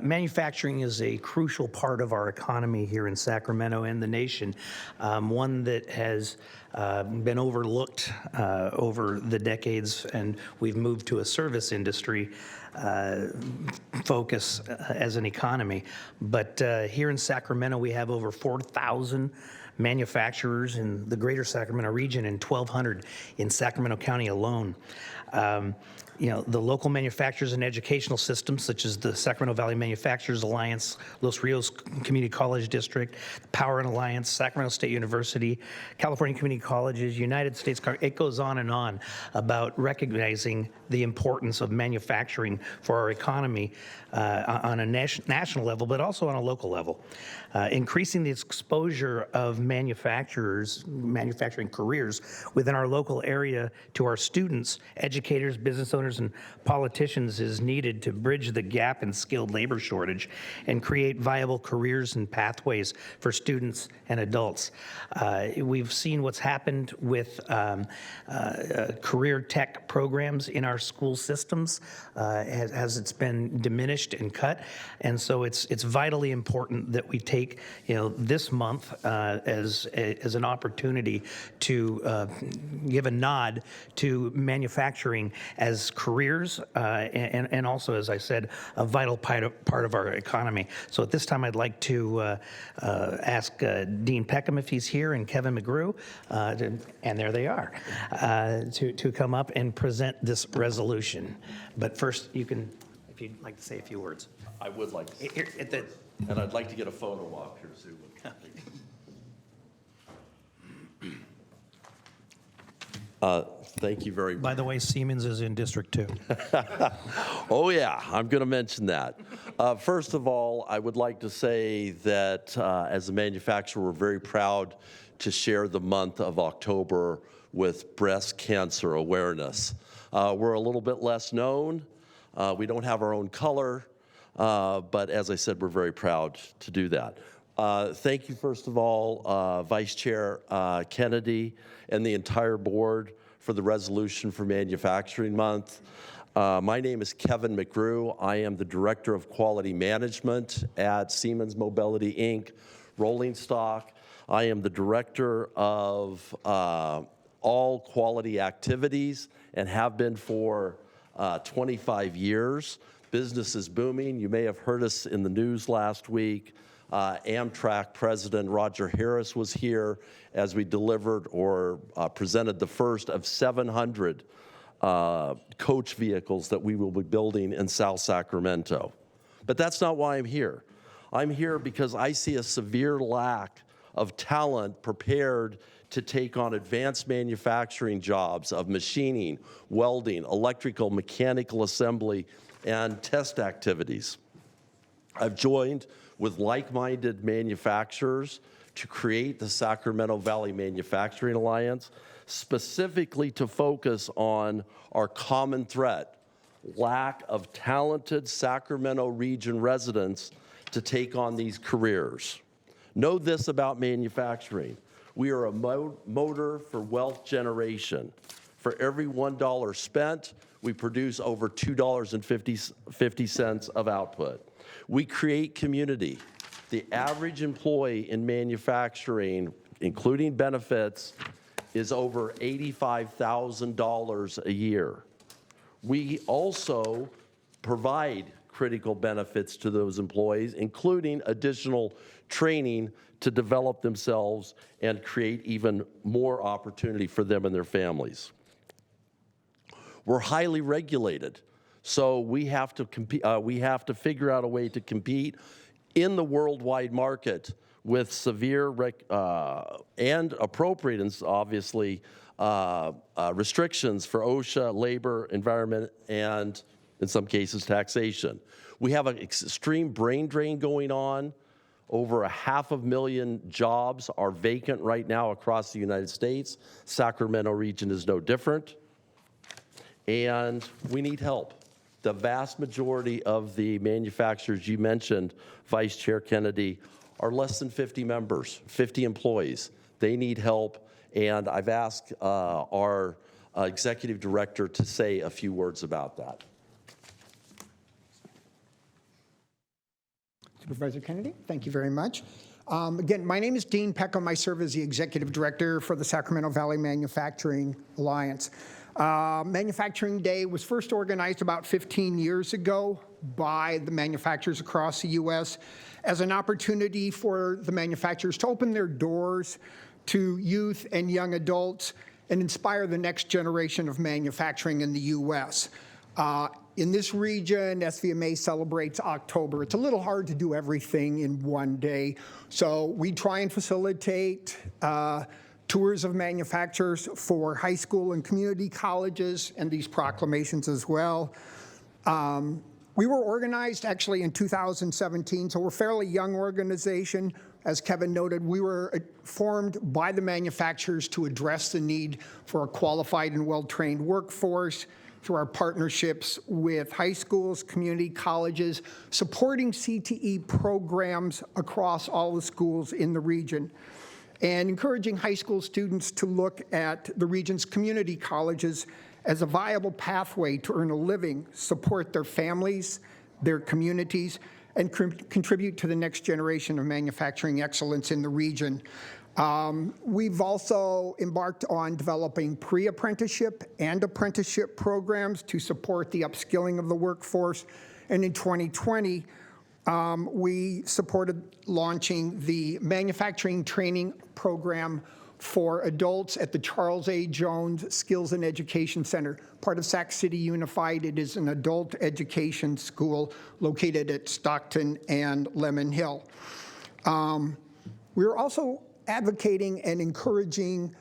Manufacturing is a crucial part of our economy here in Sacramento and the nation, one that has been overlooked over the decades, and we've moved to a service industry focus as an economy. But here in Sacramento, we have over 4,000 manufacturers in the greater Sacramento region and 1,200 in Sacramento County alone. the local manufacturers and educational systems, such as the Sacramento Valley Manufacturers Alliance, Los Rios Community College District, Power and Alliance, Sacramento State University, California Community Colleges, United States, it goes on and on about recognizing the importance of manufacturing for our economy on a national level, but also on a local level. Increasing the exposure of manufacturing careers within our local area to our students, educators, business owners, and politicians is needed to bridge the gap in skilled labor shortage and create viable careers and pathways for students and adults. We've seen what's happened with career tech programs in our school systems as it's been diminished and cut, and so it's vitally important that we take this month as an opportunity to give a nod to manufacturing as careers and also, as I said, a vital part of our economy. So at this time, I'd like to ask Dean Peckham if he's here and Kevin McGrew, and there they are, to come up and present this resolution. But first, you can, if you'd like to say a few words. I would like to. Here, and I'd like to get a photo op here, Sue. Thank you very much. By the way, Siemens is in District 2. Oh, yeah, I'm going to mention that. First of all, I would like to say that as a manufacturer, we're very proud to share the month of October with breast cancer awareness. We're a little bit less known. We don't have our own color, but as I said, we're very proud to do that. Thank you, first of all, Vice Chair Kennedy and the entire board for the resolution for Manufacturing Month. My name is Kevin McGrew. I am the Director of Quality Management at Siemens Mobility, Inc., Rolling Stock. I am the Director of all quality activities and have been for 25 years. Business is booming. You may have heard us in the news last week. Amtrak President Roger Harris was here as we delivered or presented the first of 700 coach vehicles that we will be building in South Sacramento. But that's not why I'm here. I'm here because I see a severe lack of talent prepared to take on advanced manufacturing jobs of machining, welding, electrical, mechanical assembly, and test activities. I've joined with like-minded manufacturers to create the Sacramento Valley Manufacturing Alliance, specifically to focus on our common threat, lack of talented Sacramento region residents to take on these careers. Know this about manufacturing. We are a motor for wealth generation. For every $1 spent, we produce over $2.50 of output. We create community. The average employee in manufacturing, including benefits, is over $85,000 a year. We also provide critical benefits to those employees, including additional training to develop themselves and create even more opportunity for them and their families. We're highly regulated, so we have to figure out a way to compete in the worldwide market with severe and appropriate, and obviously, restrictions for OSHA, labor, environment, and in some cases, taxation. We have an extreme brain drain going on. Over 500,000 jobs are vacant right now across the United States. Sacramento region is no different. And we need help. The vast majority of the manufacturers you mentioned, Vice Chair Kennedy, are less than 50 members, 50 employees. They need help, and I've asked our executive director to say a few words about that. Supervisor Kennedy, thank you very much. Again, my name is Dean Peckham. I serve as the executive director for the Sacramento Valley Manufacturing Alliance. Manufacturing Day was first organized about 15 years ago by the manufacturers across the U.S. as an opportunity for the manufacturers to open their doors to youth and young adults and inspire the next generation of manufacturing in the U.S. In this region, SVMA celebrates October. It's a little hard to do everything in one day, so we try and facilitate tours of manufacturers for high school and community colleges and these proclamations as well. We were organized actually in 2017, so we're a fairly young organization. As Kevin noted, we were formed by the manufacturers to address the need for a qualified and well-trained workforce through our partnerships with high schools, community colleges, supporting CTE programs across all the schools in the region, and encouraging high school students to look at the region's community colleges as a viable pathway to earn a living, support their families, their communities, and contribute to the next generation of manufacturing excellence in the region. We've also embarked on developing pre-apprenticeship and apprenticeship programs to support the upskilling of the workforce. And in 2020, we supported launching the manufacturing training program for adults at the Charles A. Jones Skills and Education Center, part of Sac City Unified. It is an adult education school located at Stockton and Lemon Hill. We're also advocating and encouraging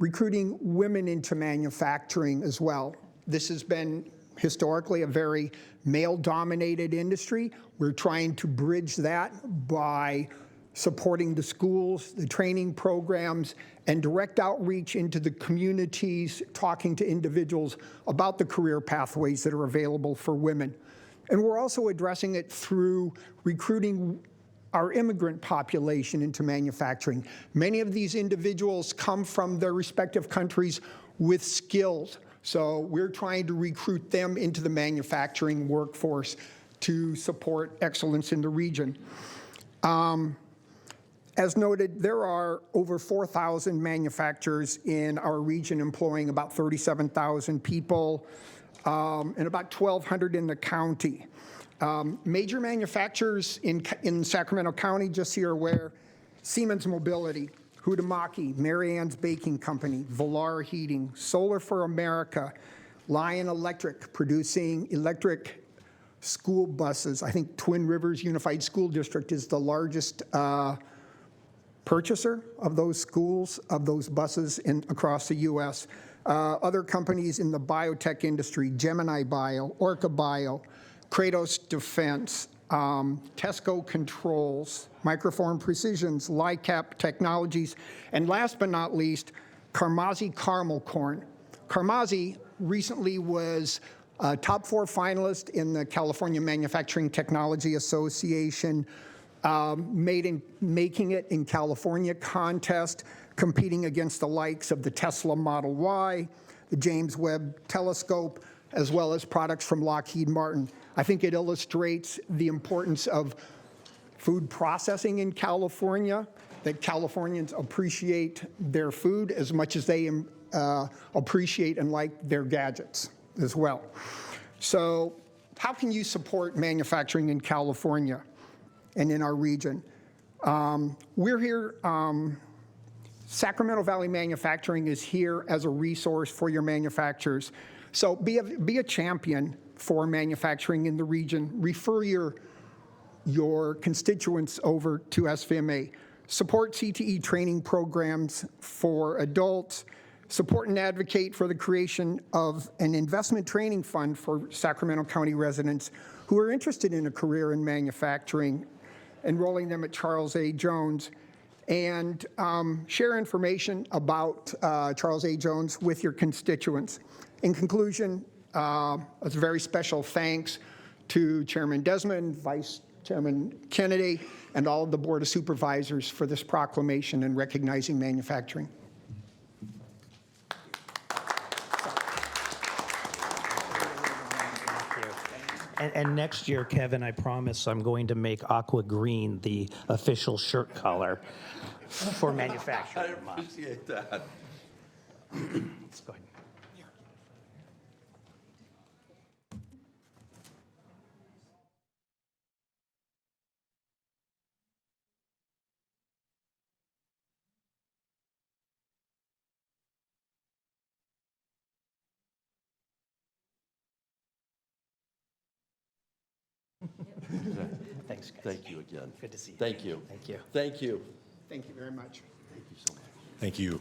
recruiting women into manufacturing as well. This has been historically a very male-dominated industry. We're trying to bridge that by supporting the schools, the training programs, and direct outreach into the communities, talking to individuals about the career pathways that are available for women. And we're also addressing it through recruiting our immigrant population into manufacturing. Many of these individuals come from their respective countries with skills. So we're trying to recruit them into the manufacturing workforce to support excellence in the region. As noted, there are over 4,000 manufacturers in our region employing about 37,000 people and about 1,200 in the county. Major manufacturers in Sacramento County, just so you're aware, Siemens Mobility, Huhtamaki, Mary Ann's Baking Company, Villar Heating, Solar for America, Lion Electric, producing electric school buses. I think Twin Rivers Unified School District is the largest purchaser of those schools, of those buses across the U.S. Other companies in the biotech industry, Gemini Bio, Orca Bio, Kratos Defense, Tesco Controls, Microform Precisions, LICAP Technologies, and last but not least, Carmazzi Caramel Corn. Carmazzi recently was a top 4 finalist in the California Manufacturing Technology Association Making It in California contest, competing against the likes of the Tesla Model Y, the James Webb Telescope, as well as products from Lockheed Martin. I think it illustrates the importance of food processing in California, that Californians appreciate their food as much as they appreciate and like their gadgets as well. So how can you support manufacturing in California and in our region? We're here, Sacramento Valley Manufacturing is here as a resource for your manufacturers. So be a champion for manufacturing in the region. Refer your constituents over to SVMA. Support CTE training programs for adults. Support and advocate for the creation of an investment training fund for Sacramento County residents who are interested in a career in manufacturing, enrolling them at Charles A. Jones, and share information about Charles A. Jones with your constituents. In conclusion, a very special thanks to Chairman Desmond, Vice Chairman Kennedy, and all of the Board of Supervisors for this proclamation and recognizing manufacturing. And next year, Kevin, I promise I'm going to make aqua green the official shirt color for manufacturing. I appreciate that. Let's go ahead. Thanks, guys. Thank you again. Good to see you. Thank you. Thank you. Thank you. Thank you very much. Thank you so much. Thank you.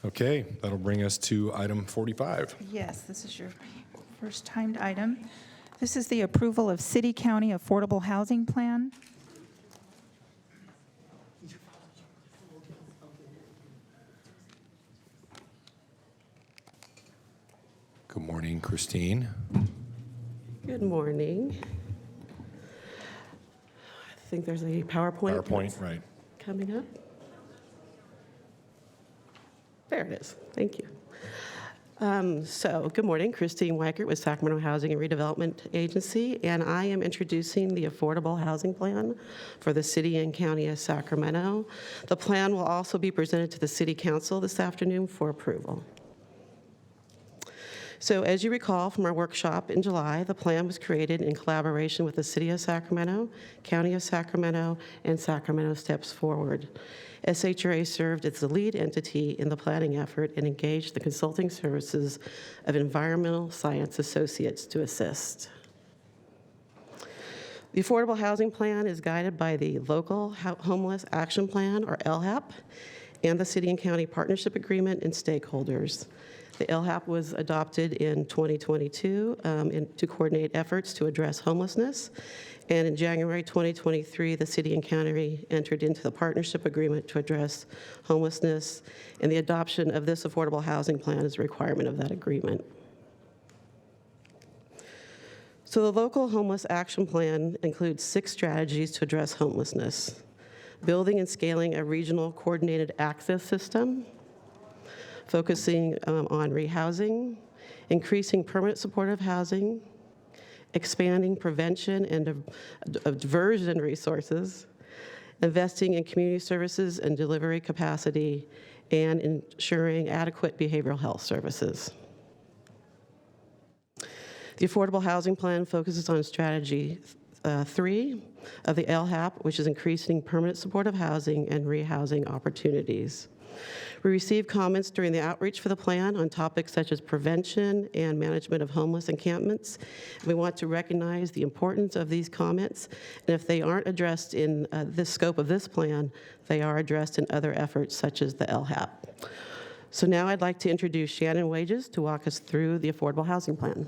Okay, that'll bring us to item 45. Yes, this is your first timed item. This is the approval of city-county affordable housing plan. Good morning, Christine. Good morning. I think there's a PowerPoint. PowerPoint, right. Coming up. There it is. Thank you. Good morning, Christine Weichert with Sacramento Housing and Redevelopment Agency, and I am introducing the Affordable Housing Plan for the City and County of Sacramento. The plan will also be presented to the City Council this afternoon for approval. So as you recall from our workshop in July, the plan was created in collaboration with the City of Sacramento, County of Sacramento, and Sacramento Steps Forward. SHRA served as the lead entity in the planning effort and engaged the consulting services of Environmental Science Associates to assist. The Affordable Housing Plan is guided by the Local Homeless Action Plan, or LHAP, and the City and County Partnership Agreement and stakeholders. The LHAP was adopted in 2022 to coordinate efforts to address homelessness. And in January 2023, the City and County entered into the partnership agreement to address homelessness. And the adoption of this affordable housing plan is a requirement of that agreement. So the local homeless action plan includes 6 strategies to address homelessness: building and scaling a regional coordinated access system, focusing on rehousing, increasing permanent supportive housing, expanding prevention and diversion resources, investing in community services and delivery capacity, and ensuring adequate behavioral health services. The Affordable Housing Plan focuses on strategy 3 of the LHAP, which is increasing permanent supportive housing and rehousing opportunities. We received comments during the outreach for the plan on topics such as prevention and management of homeless encampments. We want to recognize the importance of these comments, and if they aren't addressed in the scope of this plan, they are addressed in other efforts such as the LHAP. So now I'd like to introduce Shannon Wages to walk us through the Affordable Housing Plan.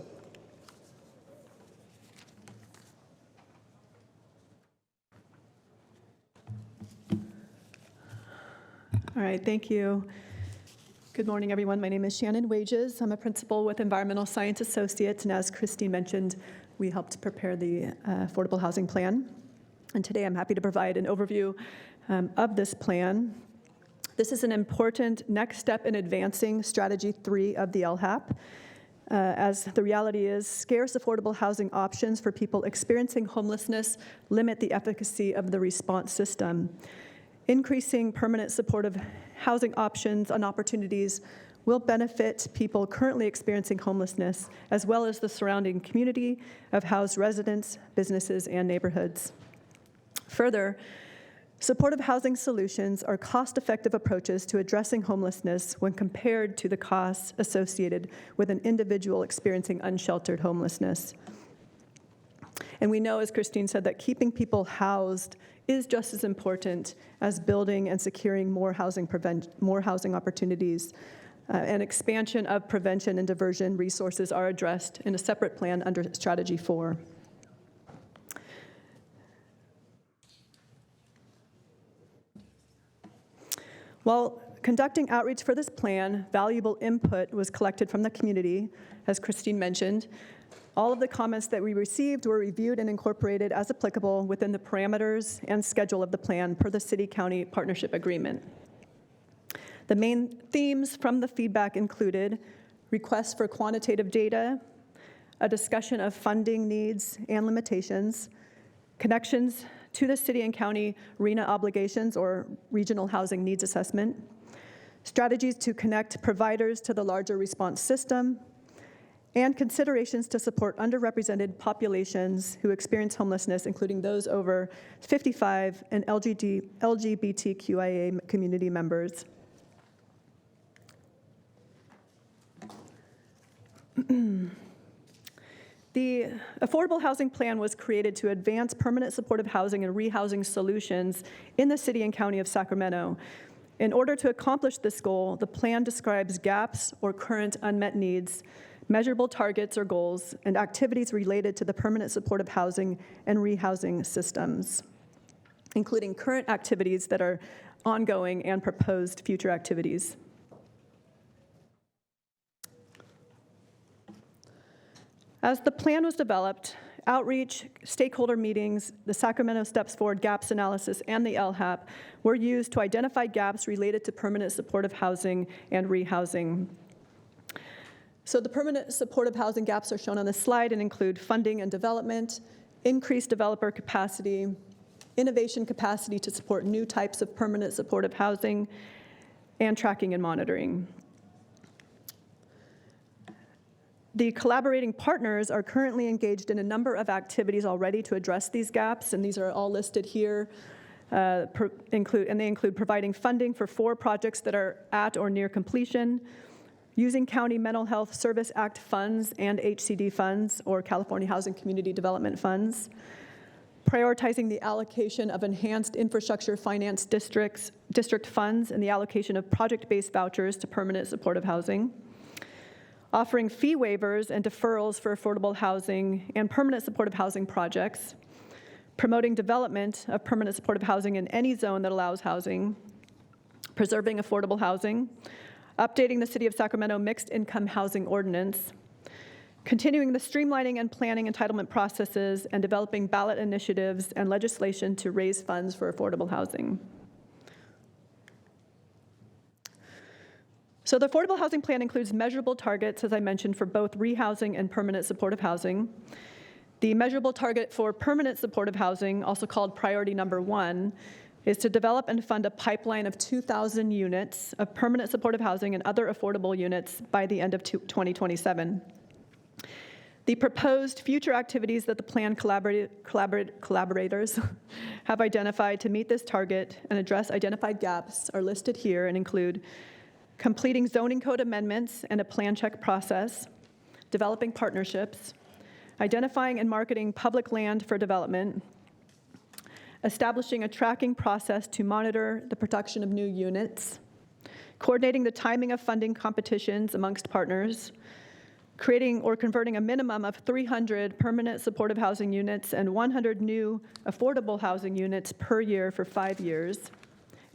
All right, thank you. Good morning, everyone. My name is Shannon Wages. I'm a principal with Environmental Science Associates, and as Christine mentioned, we helped prepare the Affordable Housing Plan. And today I'm happy to provide an overview of this plan. This is an important next step in advancing Strategy 3 of the LHAP. As the reality is, scarce affordable housing options for people experiencing homelessness limit the efficacy of the response system. Increasing permanent supportive housing options and opportunities will benefit people currently experiencing homelessness, as well as the surrounding community of housed residents, businesses, and neighborhoods. Further, supportive housing solutions are cost-effective approaches to addressing homelessness when compared to the costs associated with an individual experiencing unsheltered homelessness. And we know, as Christine said, that keeping people housed is just as important as building and securing more housing opportunities. And expansion of prevention and diversion resources are addressed in a separate plan under Strategy 4. While conducting outreach for this plan, valuable input was collected from the community, as Christine mentioned. All of the comments that we received were reviewed and incorporated as applicable within the parameters and schedule of the plan per the City-County Partnership Agreement. The main themes from the feedback included requests for quantitative data, a discussion of funding needs and limitations, connections to the city and county RHNA obligations or Regional Housing Needs Assessment, strategies to connect providers to the larger response system, and considerations to support underrepresented populations who experience homelessness, including those over 55 and LGBTQIA community members. The Affordable Housing Plan was created to advance permanent supportive housing and rehousing solutions in the city and county of Sacramento. In order to accomplish this goal, the plan describes gaps or current unmet needs, measurable targets or goals, and activities related to the permanent supportive housing and rehousing systems, including current activities that are ongoing and proposed future activities. As the plan was developed, outreach, stakeholder meetings, the Sacramento Steps Forward Gaps Analysis, and the LHAP were used to identify gaps related to permanent supportive housing and rehousing. So the permanent supportive housing gaps are shown on this slide and include funding and development, increased developer capacity, innovation capacity to support new types of permanent supportive housing, and tracking and monitoring. The collaborating partners are currently engaged in a number of activities already to address these gaps, and these are all listed here. They include providing funding for 4 projects that are at or near completion, using County Mental Health Service Act funds and HCD funds, or California Housing Community Development funds, prioritizing the allocation of enhanced infrastructure finance district funds and the allocation of project-based vouchers to permanent supportive housing, offering fee waivers and deferrals for affordable housing and permanent supportive housing projects, promoting development of permanent supportive housing in any zone that allows housing, preserving affordable housing, updating the City of Sacramento mixed income housing ordinance, continuing the streamlining and planning entitlement processes, and developing ballot initiatives and legislation to raise funds for affordable housing. So the Affordable Housing Plan includes measurable targets, as I mentioned, for both rehousing and permanent supportive housing. The measurable target for permanent supportive housing, also called priority number 1, is to develop and fund a pipeline of 2,000 units of permanent supportive housing and other affordable units by the end of 2027. The proposed future activities that the plan collaborators have identified to meet this target and address identified gaps are listed here and include completing zoning code amendments and a plan check process, developing partnerships, identifying and marketing public land for development, establishing a tracking process to monitor the production of new units, coordinating the timing of funding competitions amongst partners, creating or converting a minimum of 300 permanent supportive housing units and 100 new affordable housing units per year for 5 years.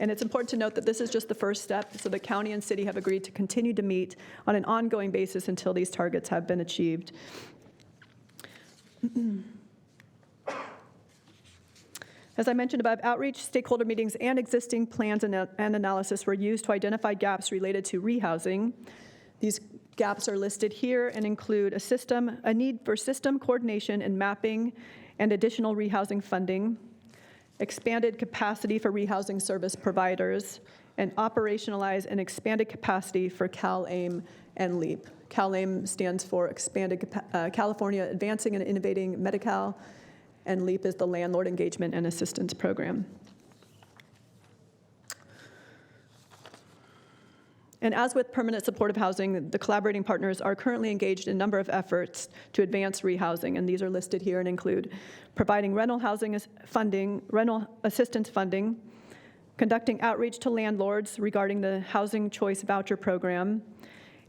And it's important to note that this is just the first step, so the county and city have agreed to continue to meet on an ongoing basis until these targets have been achieved. As I mentioned above, outreach, stakeholder meetings, and existing plans and analysis were used to identify gaps related to rehousing. These gaps are listed here and include a need for system coordination and mapping and additional rehousing funding, expanded capacity for rehousing service providers, and operationalize an expanded capacity for CalAIM and LEAP. CalAIM stands for California Advancing and Innovating Medi-Cal, and LEAP is the Landlord Engagement and Assistance Program. And as with permanent supportive housing, the collaborating partners are currently engaged in a number of efforts to advance rehousing, and these are listed here and include providing rental housing funding, rental assistance funding, conducting outreach to landlords regarding the Housing Choice Voucher Program,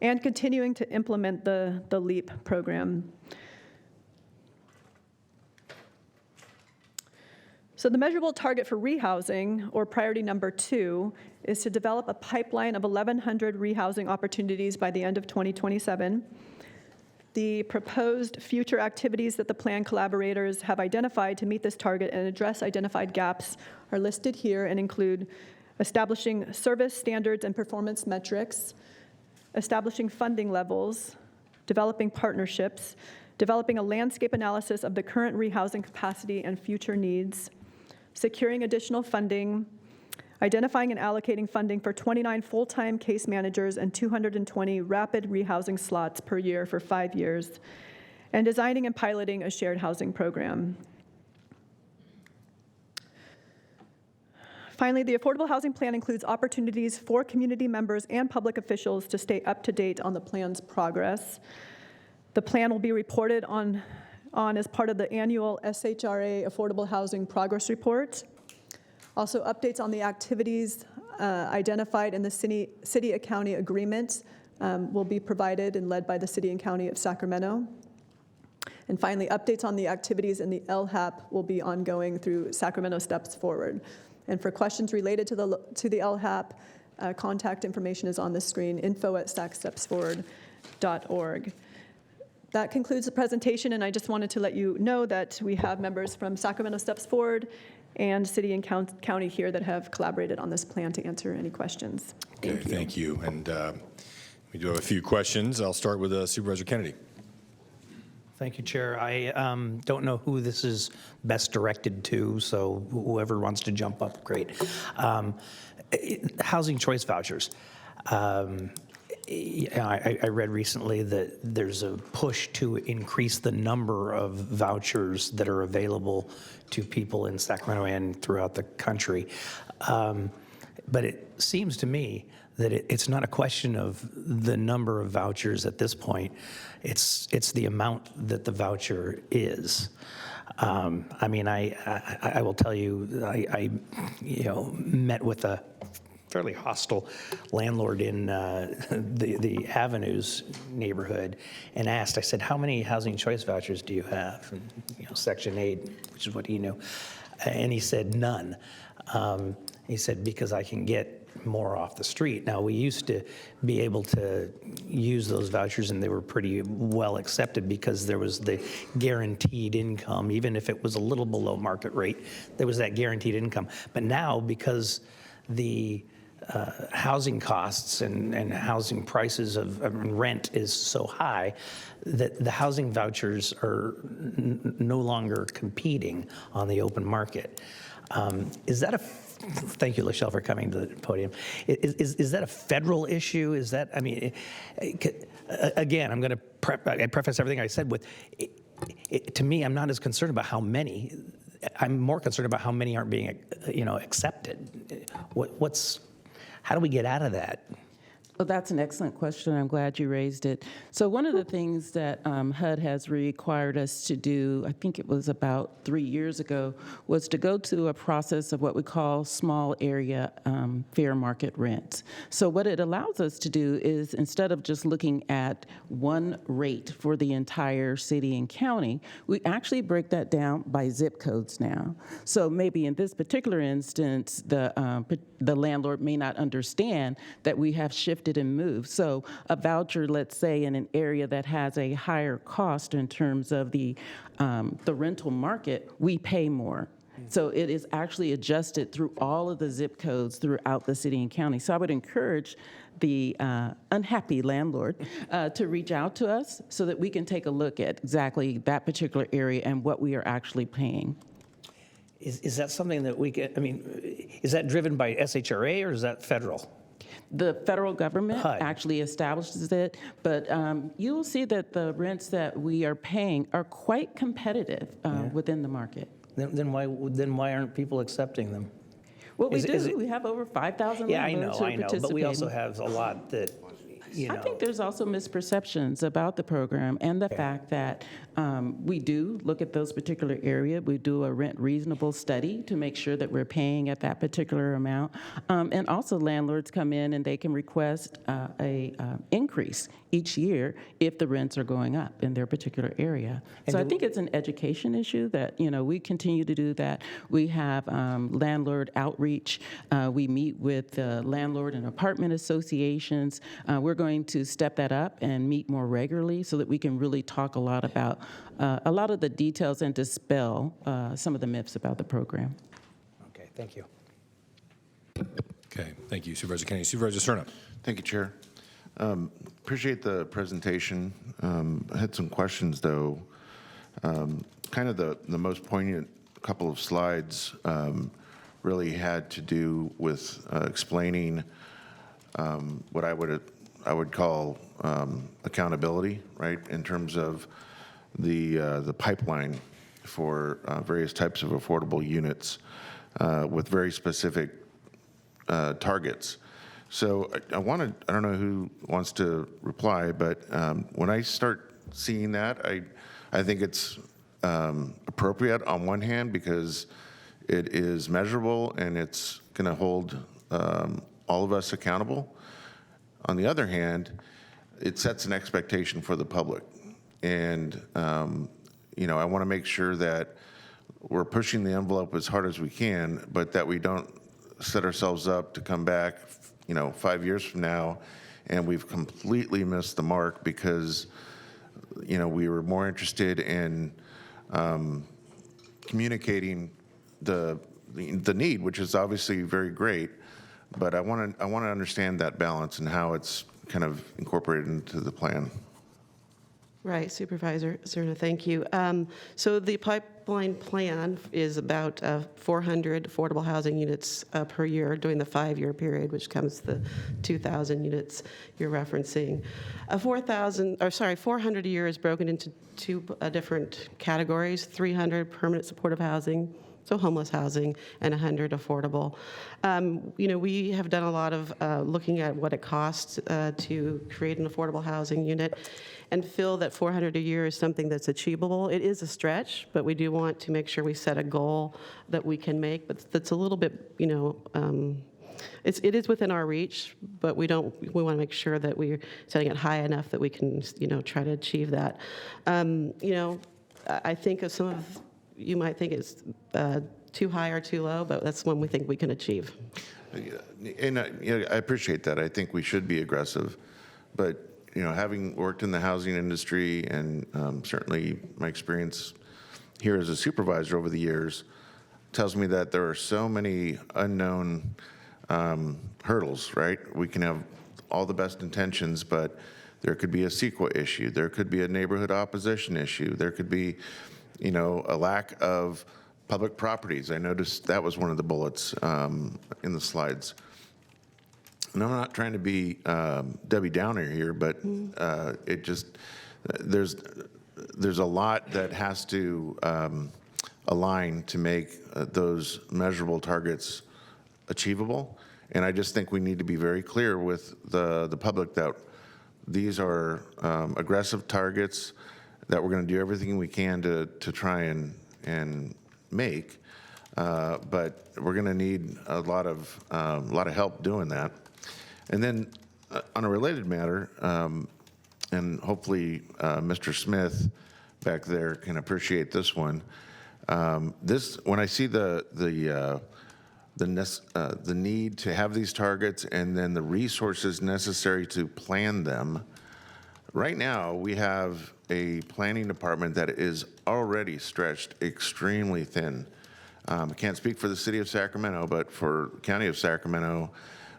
and continuing to implement the LEAP program. So the measurable target for rehousing, or priority number 2, is to develop a pipeline of 1,100 rehousing opportunities by the end of 2027. The proposed future activities that the plan collaborators have identified to meet this target and address identified gaps are listed here and include establishing service standards and performance metrics, establishing funding levels, developing partnerships, developing a landscape analysis of the current rehousing capacity and future needs, securing additional funding, identifying and allocating funding for 29 full-time case managers and 220 rapid rehousing slots per year for 5 years, and designing and piloting a shared housing program. Finally, the Affordable Housing Plan includes opportunities for community members and public officials to stay up to date on the plan's progress. The plan will be reported on as part of the annual SHRA Affordable Housing Progress Report. Also, updates on the activities identified in the city and county agreement will be provided and led by the City and County of Sacramento. And finally, updates on the activities in the LHAP will be ongoing through Sacramento Steps Forward. And for questions related to the LHAP, contact information is on the screen, info@sacstepsforward.org. That concludes the presentation, and I just wanted to let you know that we have members from Sacramento Steps Forward and City and County here that have collaborated on this plan to answer any questions. Okay, thank you. And we do have a few questions. I'll start with Supervisor Kennedy. Thank you, Chair. I don't know who this is best directed to, so whoever wants to jump up, great. Housing choice vouchers. I read recently that there's a push to increase the number of vouchers that are available to people in Sacramento and throughout the country. But it seems to me that it's not a question of the number of vouchers at this point. It's the amount that the voucher is. I mean, I will tell you, I met with a fairly hostile landlord in the Avenues neighborhood and asked, I said, how many housing choice vouchers do you have? And, Section 8, which is what he knew. And he said, none. He said, because I can get more off the street. Now, we used to be able to use those vouchers, and they were pretty well accepted because there was the guaranteed income. Even if it was a little below market rate, there was that guaranteed income. But now, because the housing costs and housing prices of rent is so high that the housing vouchers are no longer competing on the open market. Is that a thank you, Lachelle, for coming to the podium. Is that a federal issue? Is that, I mean, again, I'm going to preface everything I said with, to me, I'm not as concerned about how many. I'm more concerned about how many aren't being, accepted. How do we get out of that? Well, that's an excellent question. I'm glad you raised it. So one of the things that HUD has required us to do, I think it was about 3 years ago, was to go to a process of what we call small area fair market rents. So what it allows us to do is, instead of just looking at one rate for the entire city and county, we actually break that down by zip codes now. So maybe in this particular instance, the landlord may not understand that we have shifted and moved. So a voucher, let's say, in an area that has a higher cost in terms of the rental market, we pay more. So it is actually adjusted through all of the zip codes throughout the city and county. So I would encourage the unhappy landlord to reach out to us so that we can take a look at exactly that particular area and what we are actually paying. Is that something that we get, I mean, is that driven by SHRA or is that federal? The federal government HUD actually establishes it, but you'll see that the rents that we are paying are quite competitive within the market. Then why aren't people accepting them? Well, we do. We have over 5,000 landlords who are participating. But we also have a lot that, I think there's also misperceptions about the program and the fact that we do look at those particular areas. We do a rent reasonable study to make sure that we're paying at that particular amount. And also landlords come in and they can request a increase each year if the rents are going up in their particular area. So I think it's an education issue that, we continue to do that. We have landlord outreach. We meet with landlord and apartment associations. We're going to step that up and meet more regularly so that we can really talk a lot about a lot of the details and dispel some of the myths about the program. Okay, thank you. Okay, thank you, Supervisor Kennedy. Supervisor Cerna. Thank you, Chair. Appreciate the presentation. I had some questions, though. Kind of the most poignant couple of slides really had to do with explaining what I would call accountability, right, in terms of the pipeline for various types of affordable units with very specific targets. So I don't know who wants to reply, but when I start seeing that. I think it's appropriate on one hand because it is measurable and it's going to hold all of us accountable. On the other hand, it sets an expectation for the public. And, I want to make sure that we're pushing the envelope as hard as we can, but that we don't set ourselves up to come back, 5 years from now, and we've completely missed the mark because, we were more interested in communicating the need, which is obviously very great, but I want to understand that balance and how it's kind of incorporated into the plan. Right, Supervisor Cerna, thank you. So the pipeline plan is about 400 affordable housing units per year during the 5-year period, which comes to the 2,000 units you're referencing. 400 a year is broken into two different categories: 300 permanent supportive housing, so homeless housing, and 100 affordable. We have done a lot of looking at what it costs to create an affordable housing unit, and feel that 400 a year is something that's achievable. It is a stretch, but we do want to make sure we set a goal that we can make, but that's a little bit, it is within our reach, but we want to make sure that we're setting it high enough that we can, try to achieve that. I think of some of, you might think it's too high or too low, but that's one we think we can achieve. And I appreciate that. I think we should be aggressive, but having worked in the housing industry and certainly my experience here as a supervisor over the years tells me that there are so many unknown hurdles, right? We can have all the best intentions, but there could be a CEQA issue. There could be a neighborhood opposition issue. There could be, a lack of public properties. I noticed that was one of the bullets in the slides. And I'm not trying to be Debbie Downer here, but it just, there's a lot that has to align to make those measurable targets achievable. And I just think we need to be very clear with the public that these are aggressive targets that we're going to do everything we can to try and make, but we're going to need a lot of help doing that. And then on a related matter, and hopefully Mr. Smith back there can appreciate this one. When I see the need to have these targets and then the resources necessary to plan them, right now we have a planning department that is already stretched extremely thin. I can't speak for the city of Sacramento, but for the county of Sacramento,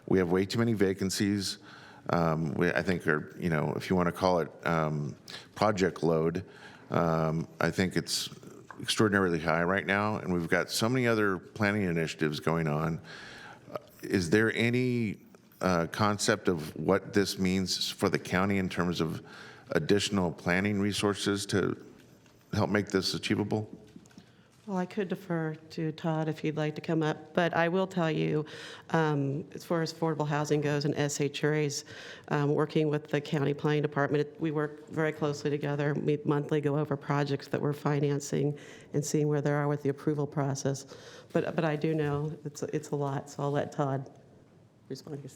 we have way too many vacancies. I think, if you want to call it project load, I think it's extraordinarily high right now, and we've got so many other planning initiatives going on. Is there any concept of what this means for the county in terms of additional planning resources to help make this achievable? Well, I could defer to Todd if he'd like to come up, but I will tell you, as far as affordable housing goes and SHRAs, working with the county planning department, we work very closely together. We monthly go over projects that we're financing and seeing where they are with the approval process. But I do know it's a lot, so I'll let Todd respond.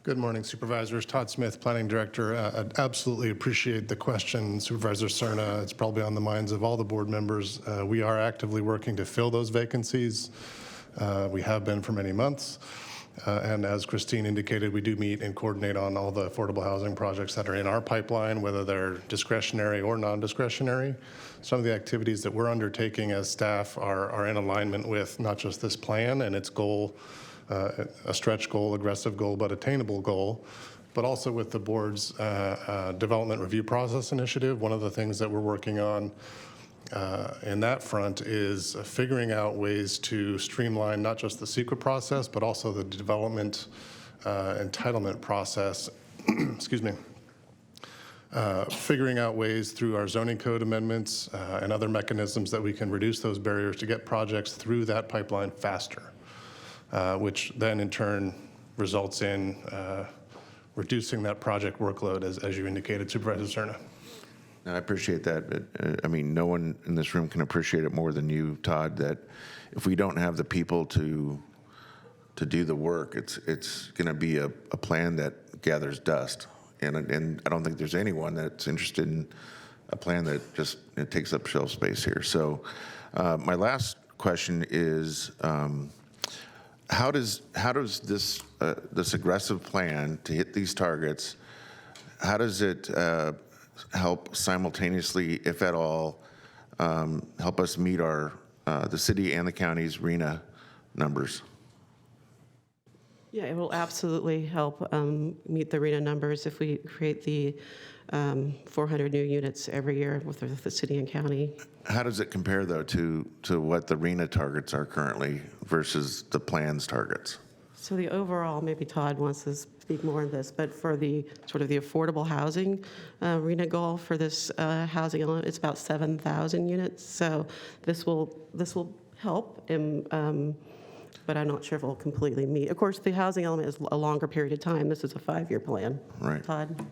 Good morning, Supervisors. Todd Smith, Planning Director. I absolutely appreciate the question, Supervisor Cerna. It's probably on the minds of all the board members. We are actively working to fill those vacancies. We have been for many months. And as Christine indicated, we do meet and coordinate on all the affordable housing projects that are in our pipeline, whether they're discretionary or non-discretionary. Some of the activities that we're undertaking as staff are in alignment with not just this plan and its goal, a stretch goal, aggressive goal, but attainable goal, but also with the board's development review process initiative. One of the things that we're working on in that front is figuring out ways to streamline not just the CEQA process, but also the development entitlement process, excuse me, figuring out ways through our zoning code amendments and other mechanisms that we can reduce those barriers to get projects through that pipeline faster. Which then in turn results in reducing that project workload, as you indicated, Supervisor Cerna. I appreciate that. I mean, no one in this room can appreciate it more than you, Todd, that if we don't have the people to do the work, it's going to be a plan that gathers dust. And I don't think there's anyone that's interested in a plan that just takes up shelf space here. So my last question is, how does this aggressive plan to hit these targets, how does it help simultaneously, if at all, help us meet the city and the county's RENA numbers? Yeah, it will absolutely help meet the RENA numbers if we create the 400 new units every year with the city and county. How does it compare, though, to what the RENA targets are currently versus the plan's targets? So the overall, maybe Todd wants to speak more on this, but for the sort of the affordable housing RENA goal for this housing element, it's about 7,000 units. So this will help, but I'm not sure if it will completely meet. Of course, the housing element is a longer period of time. This is a 5-year plan. Right. Todd?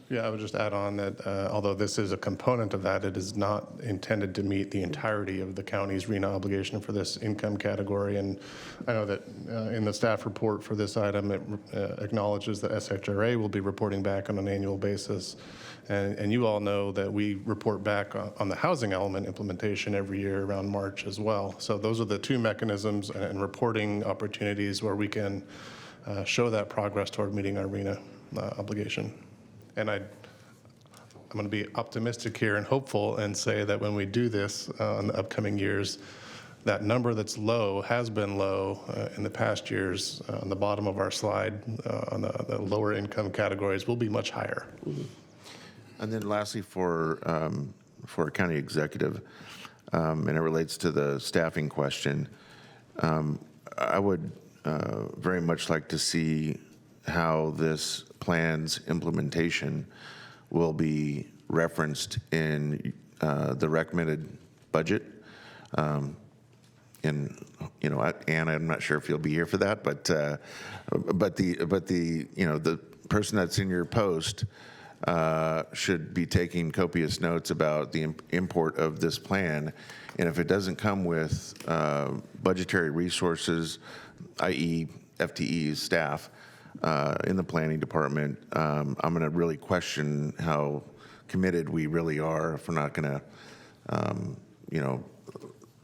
Yeah, I would just add on that although this is a component of that, it is not intended to meet the entirety of the county's RENA obligation for this income category. And I know that in the staff report for this item, it acknowledges that SHRA will be reporting back on an annual basis. And you all know that we report back on the housing element implementation every year around March as well. So those are the two mechanisms and reporting opportunities where we can show that progress toward meeting our RENA obligation. And I'm going to be optimistic here and hopeful and say that when we do this in the upcoming years, that number that's low has been low in the past years. On the bottom of our slide, on the lower income categories, will be much higher. Mm-hmm. And then lastly, for a county executive, and it relates to the staffing question, I would very much like to see how this plan's implementation will be referenced in the recommended budget. And Ann, I'm not sure if you'll be here for that, but the person that's in your post should be taking copious notes about the import of this plan. And if it doesn't come with budgetary resources, i.e. FTEs, staff, in the planning department, I'm going to really question how committed we really are if we're not going to,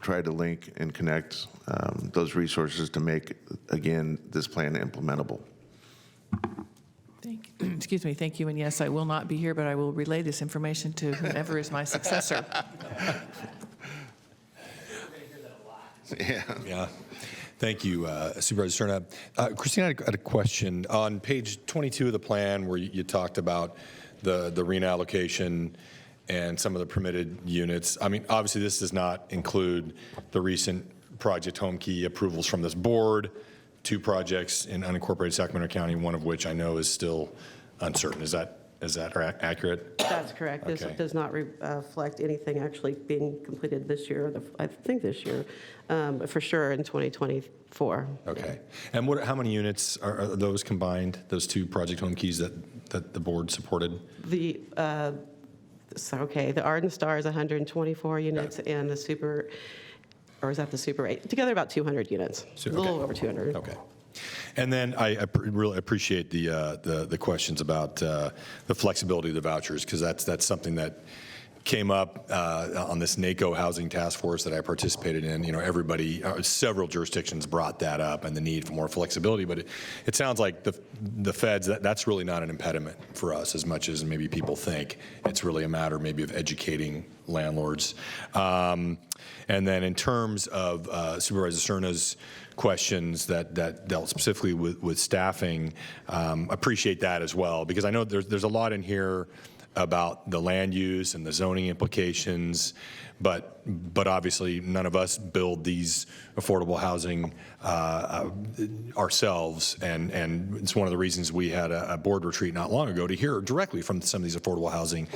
try to link and connect those resources to make, again, this plan implementable. Excuse me, thank you. And yes, I will not be here, but I will relay this information to whoever is my successor. Yeah. Thank you, Supervisor Cerna. Christine, I had a question. On page 22 of the plan where you talked about the RENA allocation and some of the permitted units, I mean, obviously this does not include the recent Project Home Key approvals from this board, 2 projects in unincorporated Sacramento County, one of which I know is still uncertain. Is that accurate? That's correct. This does not reflect anything actually being completed this year, I think this year, but for sure in 2024. Okay. And how many units are those combined, those 2 Project Home Keys that the board supported? The Arden Star is 124 units, and the Super, or is that the Super 8? Together about 200 units, a little over 200. Okay. And then I really appreciate the questions about the flexibility of the vouchers, because that's something that came up on this NACO housing task force that I participated in. Everybody, several jurisdictions brought that up and the need for more flexibility, but it sounds like the feds, that's really not an impediment for us as much as maybe people think. It's really a matter maybe of educating landlords. And then in terms of Supervisor Cerna's questions that dealt specifically with staffing, appreciate that as well, because I know there's a lot in here about the land use and the zoning implications, but obviously none of us build these affordable housing ourselves, and it's one of the reasons we had a board retreat not long ago to hear directly from some of these affordable housing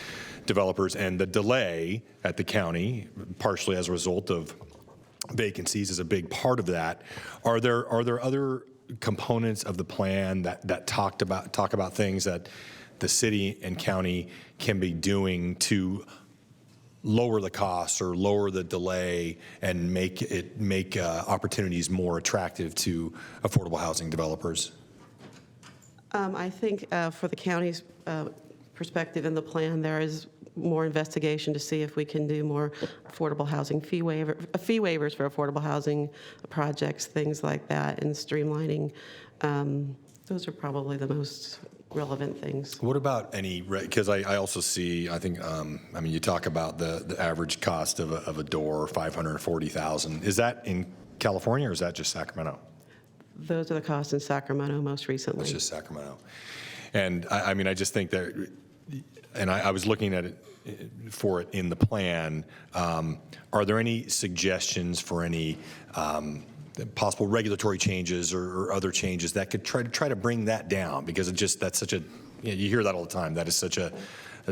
developers, and the delay at the county, partially as a result of vacancies, is a big part of that. Are there other components of the plan that talk about things that the city and county can be doing to lower the costs or lower the delay and make opportunities more attractive to affordable housing developers? I think for the county's perspective in the plan, there is more investigation to see if we can do more affordable housing fee waivers for affordable housing projects, things like that, and streamlining. Those are probably the most relevant things. What about any, because I also see, I think, I mean, you talk about the average cost of a door, $540,000. Is that in California or is that just Sacramento? Those are the costs in Sacramento most recently. It's just Sacramento. And I mean, I just think that, and I was looking at it for it in the plan. Are there any suggestions for any possible regulatory changes or other changes that could try to bring that down? Because it just, that's such a, you hear that all the time. That is such a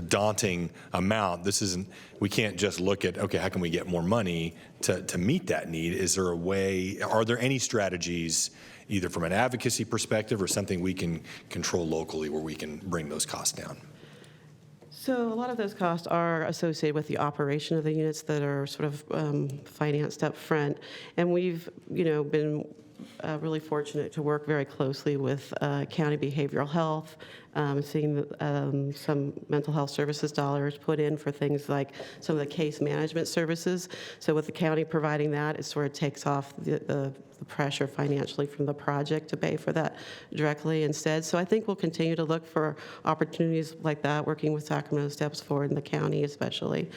daunting amount. This isn't, we can't just look at, okay, how can we get more money to meet that need? Is there a way, are there any strategies either from an advocacy perspective or something we can control locally where we can bring those costs down? So a lot of those costs are associated with the operation of the units that are sort of financed up front. And we've, been really fortunate to work very closely with county behavioral health, seeing some mental health services dollars put in for things like some of the case management services. So with the county providing that, it sort of takes off the pressure financially from the project to pay for that directly instead. So I think we'll continue to look for opportunities like that, working with Sacramento Steps Forward in the county especially.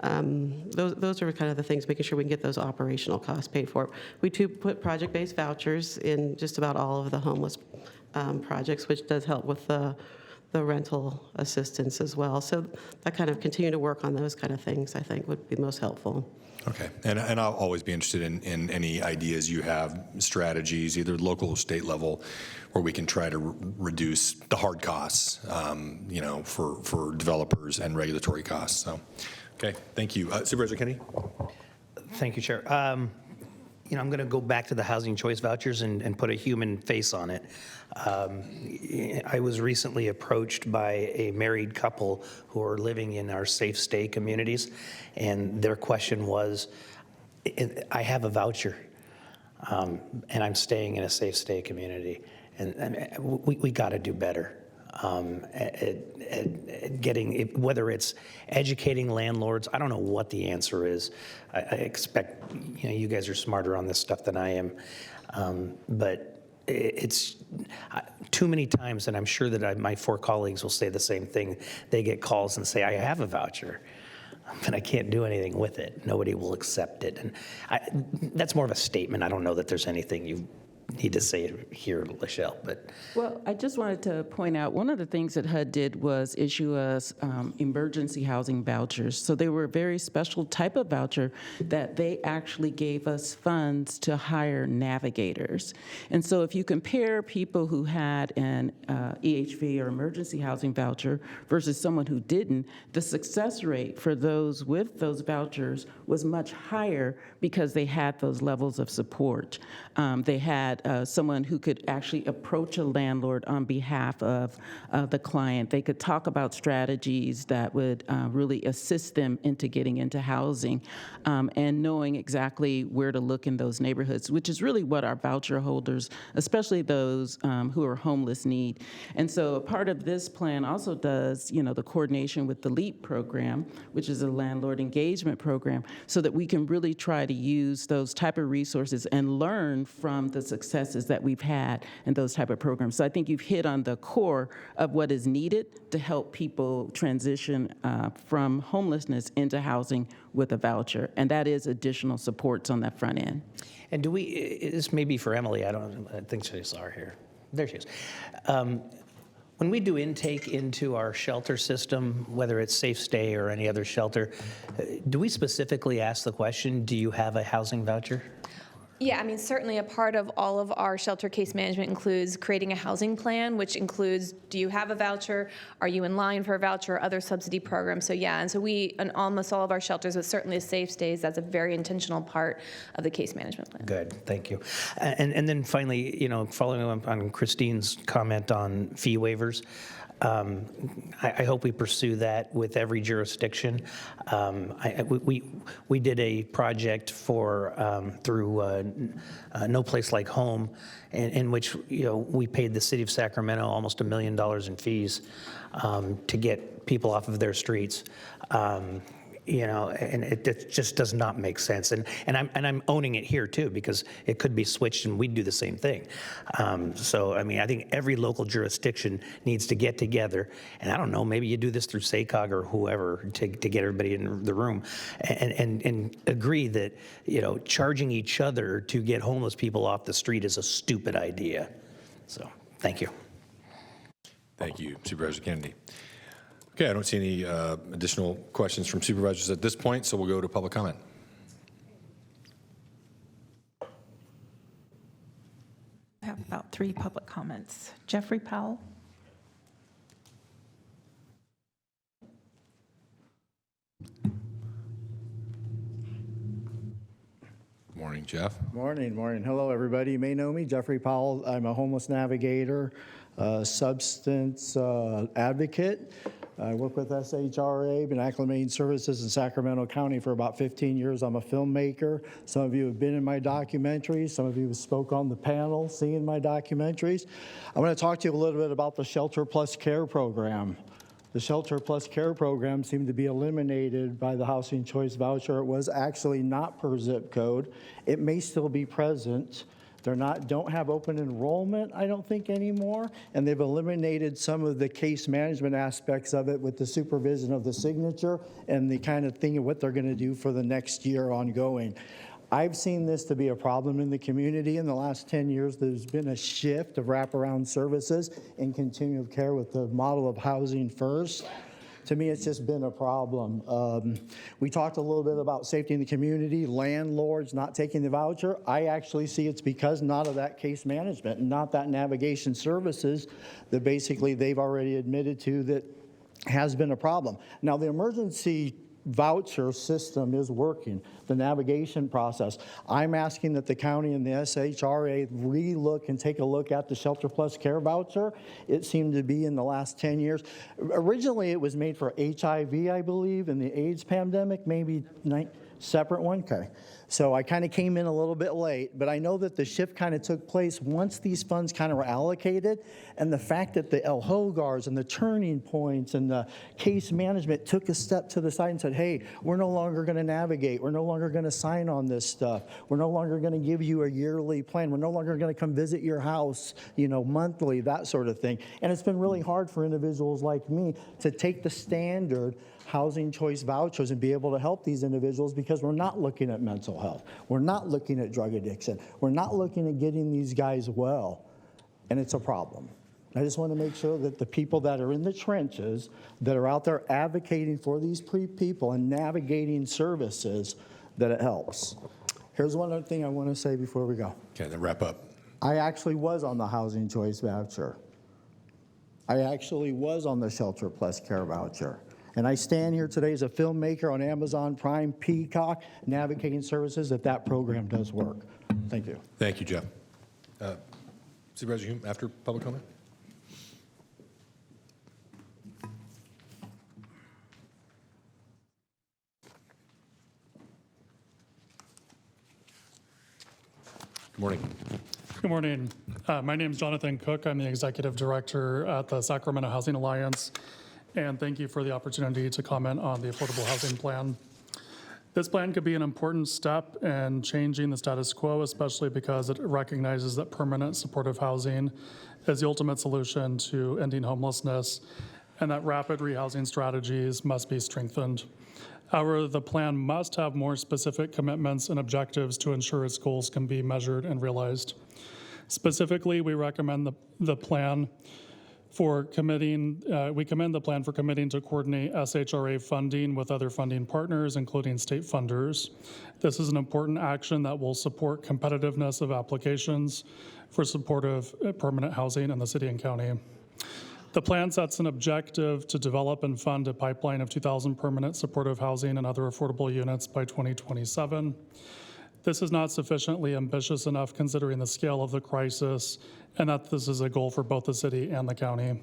Those are kind of the things, making sure we can get those operational costs paid for. We do put project-based vouchers in just about all of the homeless projects, which does help with the rental assistance as well. So that kind of continue to work on those kind of things, I think, would be most helpful. Okay, and I'll always be interested in any ideas you have, strategies, either local or state level, where we can try to reduce the hard costs, for developers and regulatory costs. So, okay, thank you. Supervisor Kennedy? Thank you, Chair. I'm going to go back to the housing choice vouchers and put a human face on it. I was recently approached by a married couple who are living in our safe stay communities, and their question was, I have a voucher, and I'm staying in a safe stay community, and we got to do better. At getting, whether it's educating landlords, I don't know what the answer is. I expect you guys are smarter on this stuff than I am, but it's too many times, and I'm sure that my 4 colleagues will say the same thing. They get calls and say, I have a voucher, but I can't do anything with it. Nobody will accept it. And that's more of a statement. I don't know that there's anything you need to say here, Lachelle, but. Well, I just wanted to point out, one of the things that HUD did was issue us emergency housing vouchers. So they were a very special type of voucher that they actually gave us funds to hire navigators. And so if you compare people who had an EHV or emergency housing voucher versus someone who didn't, the success rate for those with those vouchers was much higher because they had those levels of support. They had someone who could actually approach a landlord on behalf of the client. They could talk about strategies that would really assist them into getting into housing and knowing exactly where to look in those neighborhoods, which is really what our voucher holders, especially those who are homeless, need. And so a part of this plan also does, the coordination with the LEAP program, which is a landlord engagement program, so that we can really try to use those type of resources and learn from the successes that we've had in those type of programs. So I think you've hit on the core of what is needed to help people transition from homelessness into housing with a voucher, and that is additional supports on that front end. And do we, this may be for Emily, I think she's here. There she is. When we do intake into our shelter system, whether it's Safe Stay or any other shelter, do we specifically ask the question, do you have a housing voucher? Yeah, I mean, certainly a part of all of our shelter case management includes creating a housing plan, which includes, do you have a voucher? Are you in line for a voucher or other subsidy programs? So yeah, and so we, in almost all of our shelters, but certainly Safe Stays, that's a very intentional part of the case management plan. Good, thank you. And then finally, you know, following up on Christine's comment on fee waivers, I hope we pursue that with every jurisdiction. We did a project for through No Place Like Home, in which, you know, we paid the city of Sacramento almost $1 million in fees to get people off of their streets. You know, and it just does not make sense. And I'm owning it here too, because it could be switched and we'd do the same thing. So I mean, I think every local jurisdiction needs to get together, and I don't know, maybe you do this through SACOG or whoever to get everybody in the room and agree that, you know, charging each other to get homeless people off the street is a stupid idea. So thank you. Thank you, Supervisor Kennedy. Okay, I don't see any additional questions from supervisors at this point, so we'll go to public comment. I have about 3 public comments. Jeffrey Powell. Morning, Jeff. Morning. Hello, everybody. You may know me, Jeffrey Powell. I'm a homeless navigator, substance advocate. I work with SHRA, been acclimating services in Sacramento County for about 15 years. I'm a filmmaker. Some of you have been in my documentaries. Some of you have spoke on the panel, seeing my documentaries. I want to talk to you a little bit about the Shelter Plus Care program. The Shelter Plus Care program seemed to be eliminated by the Housing Choice Voucher. It was actually not per zip code. It may still be present. Don't have open enrollment, I don't think, anymore, and they've eliminated some of the case management aspects of it with the supervision of the signature and the kind of thing of what they're going to do for the next year ongoing. I've seen this to be a problem in the community. In the last 10 years, there's been a shift of wraparound services and continuum of care with the model of housing first. To me, it's just been a problem. We talked a little bit about safety in the community, landlords not taking the voucher. I actually see it's because not of that case management, not that navigation services that basically they've already admitted to that has been a problem. Now, the emergency voucher system is working, the navigation process. I'm asking that the county and the SHRA relook and take a look at the Shelter Plus Care voucher. It seemed to be in the last 10 years. Originally, it was made for HIV, I believe, and the AIDS pandemic, maybe separate one, okay. So I kind of came in a little bit late, but I know that the shift kind of took place once these funds kind of were allocated, and the fact that the El Hogars and the turning points and the case management took a step to the side and said, hey, we're no longer going to navigate. We're no longer going to sign on this stuff. We're no longer going to give you a yearly plan. We're no longer going to come visit your house, you know, monthly, that sort of thing. And it's been really hard for individuals like me to take the standard housing choice vouchers and be able to help these individuals because we're not looking at mental health. We're not looking at drug addiction. We're not looking at getting these guys well, and it's a problem. I just want to make sure that the people that are in the trenches, that are out there advocating for these people and navigating services, that it helps. Here's one other thing I want to say before we go. Okay, then wrap up. I actually was on the housing choice voucher. I actually was on the Shelter Plus Care voucher. And I stand here today as a filmmaker on Amazon Prime, Peacock, navigating services, that program does work. Thank you. Thank you, Jeff. Supervisor Hume, after public comment? Good morning. Good morning. My name is Jonathan Cook. I'm the Executive Director at the Sacramento Housing Alliance, and thank you for the opportunity to comment on the Affordable Housing Plan. This plan could be an important step in changing the status quo, especially because it recognizes that permanent supportive housing is the ultimate solution to ending homelessness, and that rapid rehousing strategies must be strengthened. However, the plan must have more specific commitments and objectives to ensure its goals can be measured and realized. Specifically, we recommend the plan for committing, we commend the plan for committing to coordinate SHRA funding with other funding partners, including state funders. This is an important action that will support competitiveness of applications for supportive permanent housing in the city and county. The plan sets an objective to develop and fund a pipeline of 2,000 permanent supportive housing and other affordable units by 2027. This is not sufficiently ambitious enough considering the scale of the crisis and that this is a goal for both the city and the county.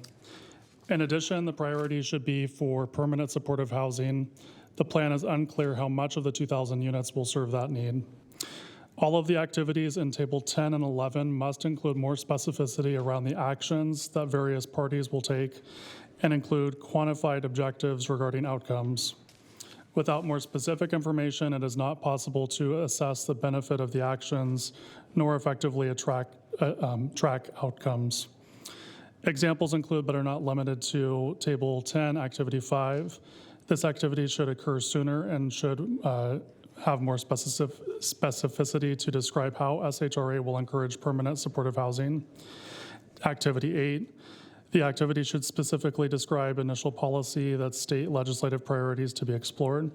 In addition, the priority should be for permanent supportive housing. The plan is unclear how much of the 2,000 units will serve that need. All of the activities in Table 10 and 11 must include more specificity around the actions that various parties will take and include quantified objectives regarding outcomes. Without more specific information, it is not possible to assess the benefit of the actions nor effectively track outcomes. Examples include, but are not limited to, Table 10, Activity 5. This activity should occur sooner and should have more specificity to describe how SHRA will encourage permanent supportive housing. Activity 8. The activity should specifically describe initial policy that's state legislative priorities to be explored.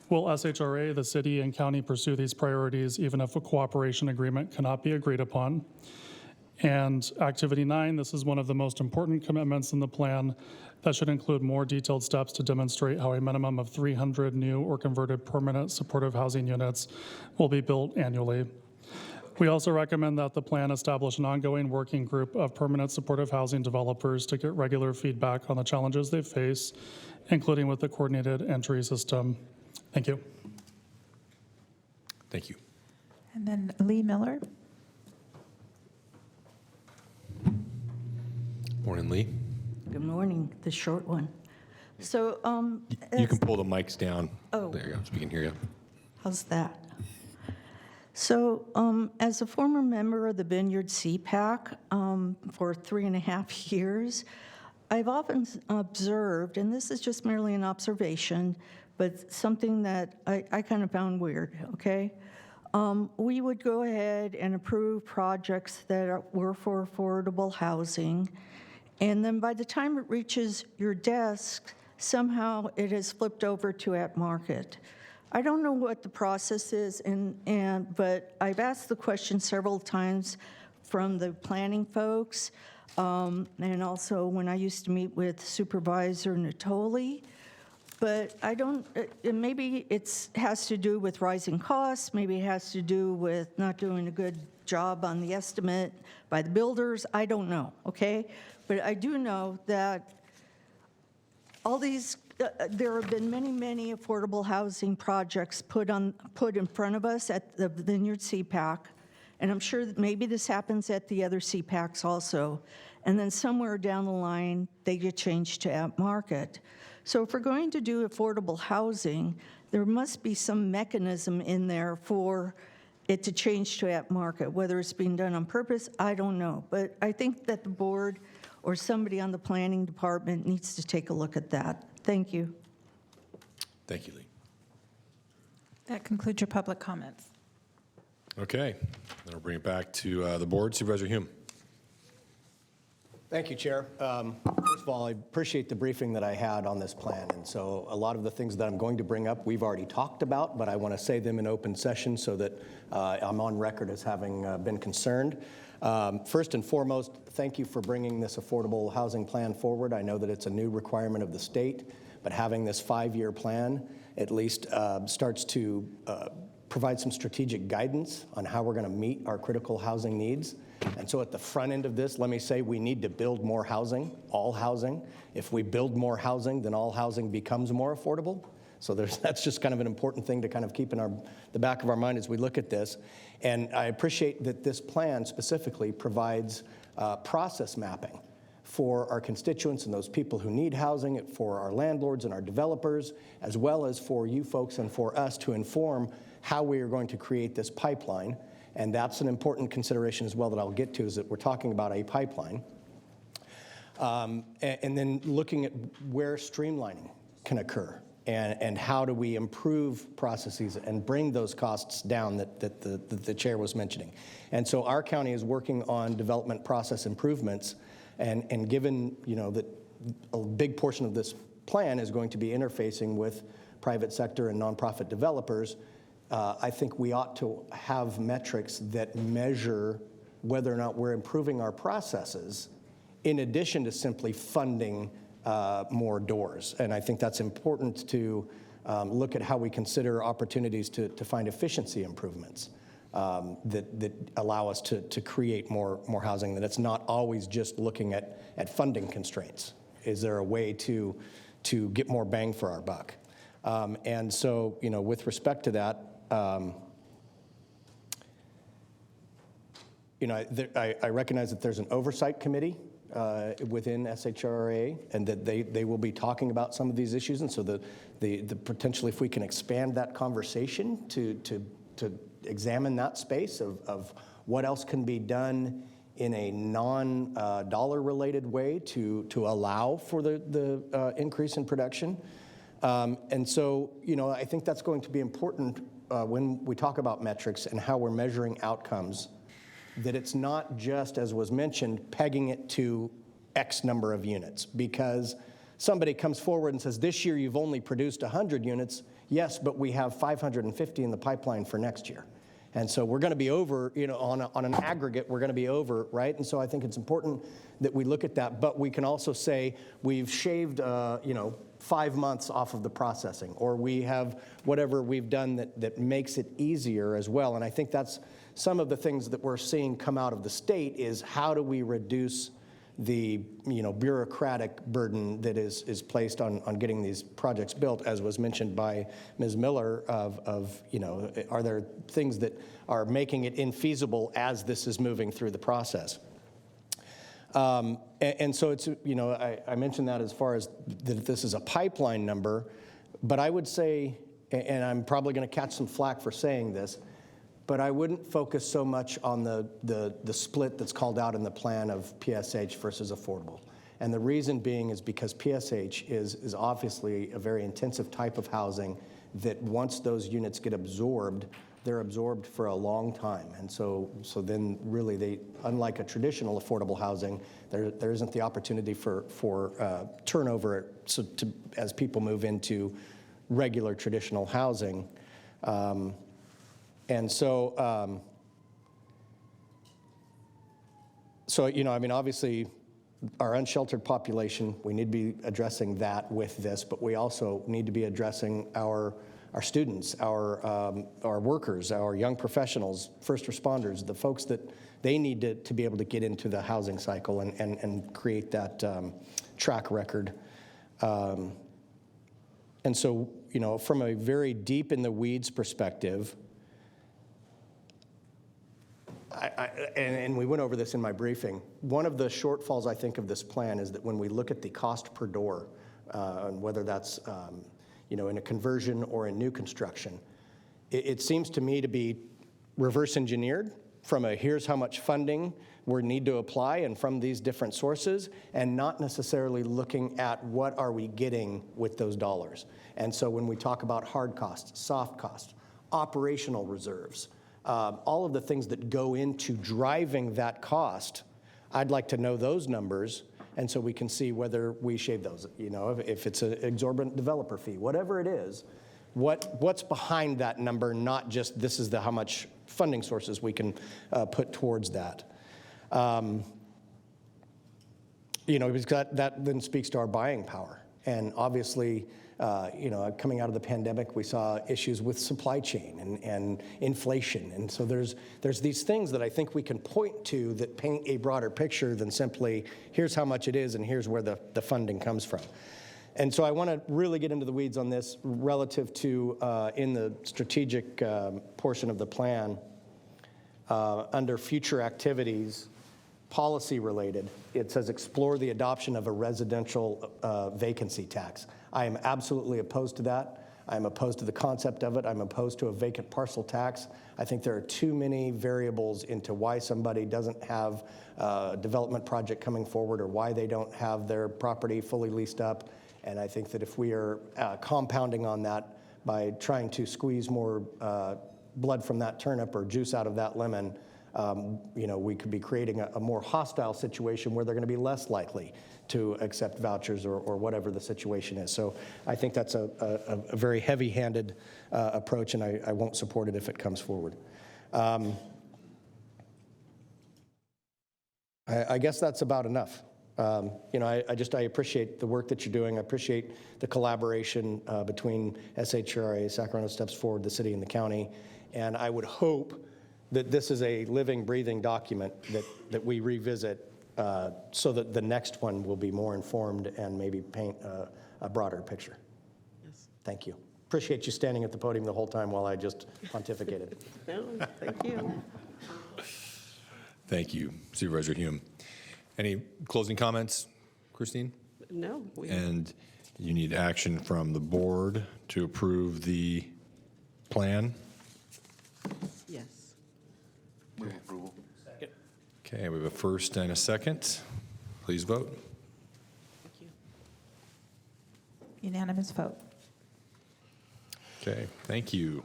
Will SHRA, the city, and county pursue these priorities even if a cooperation agreement cannot be agreed upon? And Activity 9, this is one of the most important commitments in the plan that should include more detailed steps to demonstrate how a minimum of 300 new or converted permanent supportive housing units will be built annually. We also recommend that the plan establish an ongoing working group of permanent supportive housing developers to get regular feedback on the challenges they face, including with the coordinated entry system. Thank you. Thank you. And then Lee Miller. Morning, Lee. Good morning, the short one. So, You can pull the mics down. Oh. There you go, so we can hear you. how's that? So, as a former member of the Vineyard CPAC for 3.5 years, I've often observed, and this is just merely an observation, but something that I kind of found weird, okay? We would go ahead and approve projects that were for affordable housing, and then by the time it reaches your desk, somehow it has flipped over to at market. I don't know what the process is, but I've asked the question several times from the planning folks, and also when I used to meet with Supervisor Natoli. But I don't, maybe it has to do with rising costs, maybe it has to do with not doing a good job on the estimate by the builders, I don't know, okay? But I do know that all these, there have been many, many affordable housing projects put in front of us at the Vineyard CPAC, and I'm sure that maybe this happens at the other CPACs also, and then somewhere down the line, they get changed to at market. So if we're going to do affordable housing, there must be some mechanism in there for it to change to at market. Whether it's being done on purpose, I don't know. But I think that the board or somebody on the planning department needs to take a look at that. Thank you. Thank you, Lee. That concludes your public comments. Okay, then I'll bring it back to the board. Supervisor Hume. Thank you, Chair. First of all, I appreciate the briefing that I had on this plan. And so a lot of the things that I'm going to bring up, we've already talked about, but I want to say them in open session so that I'm on record as having been concerned. First and foremost, thank you for bringing this affordable housing plan forward. I know that it's a new requirement of the state, but having this 5-year plan at least starts to provide some strategic guidance on how we're going to meet our critical housing needs. And so at the front end of this, let me say we need to build more housing, all housing. If we build more housing, then all housing becomes more affordable. So that's just kind of an important thing to kind of keep in the back of our mind as we look at this. And I appreciate that this plan specifically provides process mapping for our constituents and those people who need housing, for our landlords and our developers, as well as for you folks and for us to inform how we are going to create this pipeline. And that's an important consideration as well that I'll get to, is that we're talking about a pipeline. And then looking at where streamlining can occur and how do we improve processes and bring those costs down that the chair was mentioning. And so our county is working on development process improvements And given, that a big portion of this plan is going to be interfacing with private sector and nonprofit developers, I think we ought to have metrics that measure whether or not we're improving our processes in addition to simply funding more doors. And I think that's important to look at how we consider opportunities to find efficiency improvements that allow us to create more housing, that it's not always just looking at funding constraints. Is there a way to get more bang for our buck? And so, with respect to that, I recognize that there's an oversight committee within SHRA, and that they will be talking about some of these issues. And so the potentially, if we can expand that conversation to examine that space of what else can be done in a non-dollar related way to allow for the increase in production. And so, I think that's going to be important when we talk about metrics and how we're measuring outcomes, that it's not just, as was mentioned, pegging it to X number of units. Because somebody comes forward and says, this year you've only produced 100 units. Yes, but we have 550 in the pipeline for next year. And so we're going to be over, on an aggregate, we're going to be over, right? And so I think it's important that we look at that. But we can also say we've shaved, 5 months off of the processing, or we have whatever we've done that makes it easier as well. And I think that's some of the things that we're seeing come out of the state is how do we reduce the bureaucratic burden that is placed on getting these projects built, as was mentioned by Ms. Miller, are there things that are making it infeasible as this is moving through the process? And so it's, I mentioned that as far as that this is a pipeline number, but I would say, and I'm probably going to catch some flack for saying this, but I wouldn't focus so much on the split that's called out in the plan of PSH versus affordable. And the reason being is because PSH is obviously a very intensive type of housing that once those units get absorbed, they're absorbed for a long time. And so then really unlike a traditional affordable housing, there isn't the opportunity for turnover as people move into regular traditional housing. And so, obviously, our unsheltered population, we need to be addressing that with this, but we also need to be addressing our students, our workers, our young professionals, first responders, the folks that they need to be able to get into the housing cycle and create that track record. And so, from a very deep in the weeds perspective, and we went over this in my briefing, one of the shortfalls, I think, of this plan is that when we look at the cost per door, and whether that's in a conversion or in new construction, it seems to me to be reverse engineered from here's how much funding we need to apply and from these different sources, and not necessarily looking at what are we getting with those dollars. And so when we talk about hard costs, soft costs, operational reserves, all of the things that go into driving that cost, I'd like to know those numbers, and so we can see whether we shave those, if it's an exorbitant developer fee, whatever it is, what's behind that number, not just this is how much funding sources we can put towards that. Because that then speaks to our buying power. And obviously, coming out of the pandemic, we saw issues with supply chain and inflation. And so there's these things that I think we can point to that paint a broader picture than simply, here's how much it is and here's where the funding comes from. And so I want to really get into the weeds on this relative to, in the strategic portion of the plan, under future activities, policy related, it says explore the adoption of a residential vacancy tax. I am absolutely opposed to that. I'm opposed to the concept of it. I'm opposed to a vacant parcel tax. I think there are too many variables into why somebody doesn't have a development project coming forward or why they don't have their property fully leased up. And I think that if we are compounding on that by trying to squeeze more blood from that turnip or juice out of that lemon, we could be creating a more hostile situation where they're going to be less likely to accept vouchers or whatever the situation is. So I think that's a very heavy-handed approach, and I won't support it if it comes forward. I guess that's about enough. I appreciate the work that you're doing. I appreciate the collaboration between SHRA, Sacramento Steps Forward, the city, and the county. And I would hope that this is a living, breathing document that we revisit so that the next one will be more informed and maybe paint a broader picture. Yes. Thank you. Appreciate you standing at the podium the whole time while I just pontificated. No, thank you. Thank you, Supervisor Hume. Any closing comments, Christine? No. And you need action from the board to approve the plan? Yes. Move approval. Okay, we have a first and a second. Please vote. Thank you. Unanimous vote. Okay, thank you.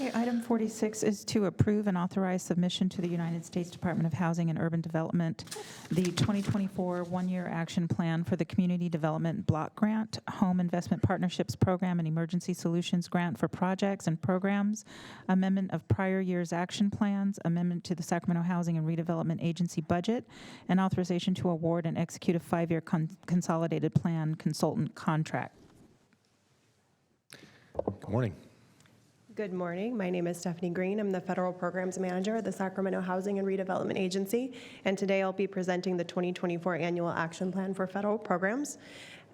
Okay, item 46 is to approve and authorize submission to the United States Department of Housing and Urban Development the 2024 one-year action plan for the Community Development Block Grant, Home Investment Partnerships Program, and Emergency Solutions Grant for projects and programs, amendment of prior year's action plans, amendment to the Sacramento Housing and Redevelopment Agency budget, and authorization to award and execute a 5-year consolidated plan consultant contract. Good morning. Good morning. My name is Stephanie Green. I'm the Federal Programs Manager at the Sacramento Housing and Redevelopment Agency, and today I'll be presenting the 2024 Annual Action Plan for Federal Programs.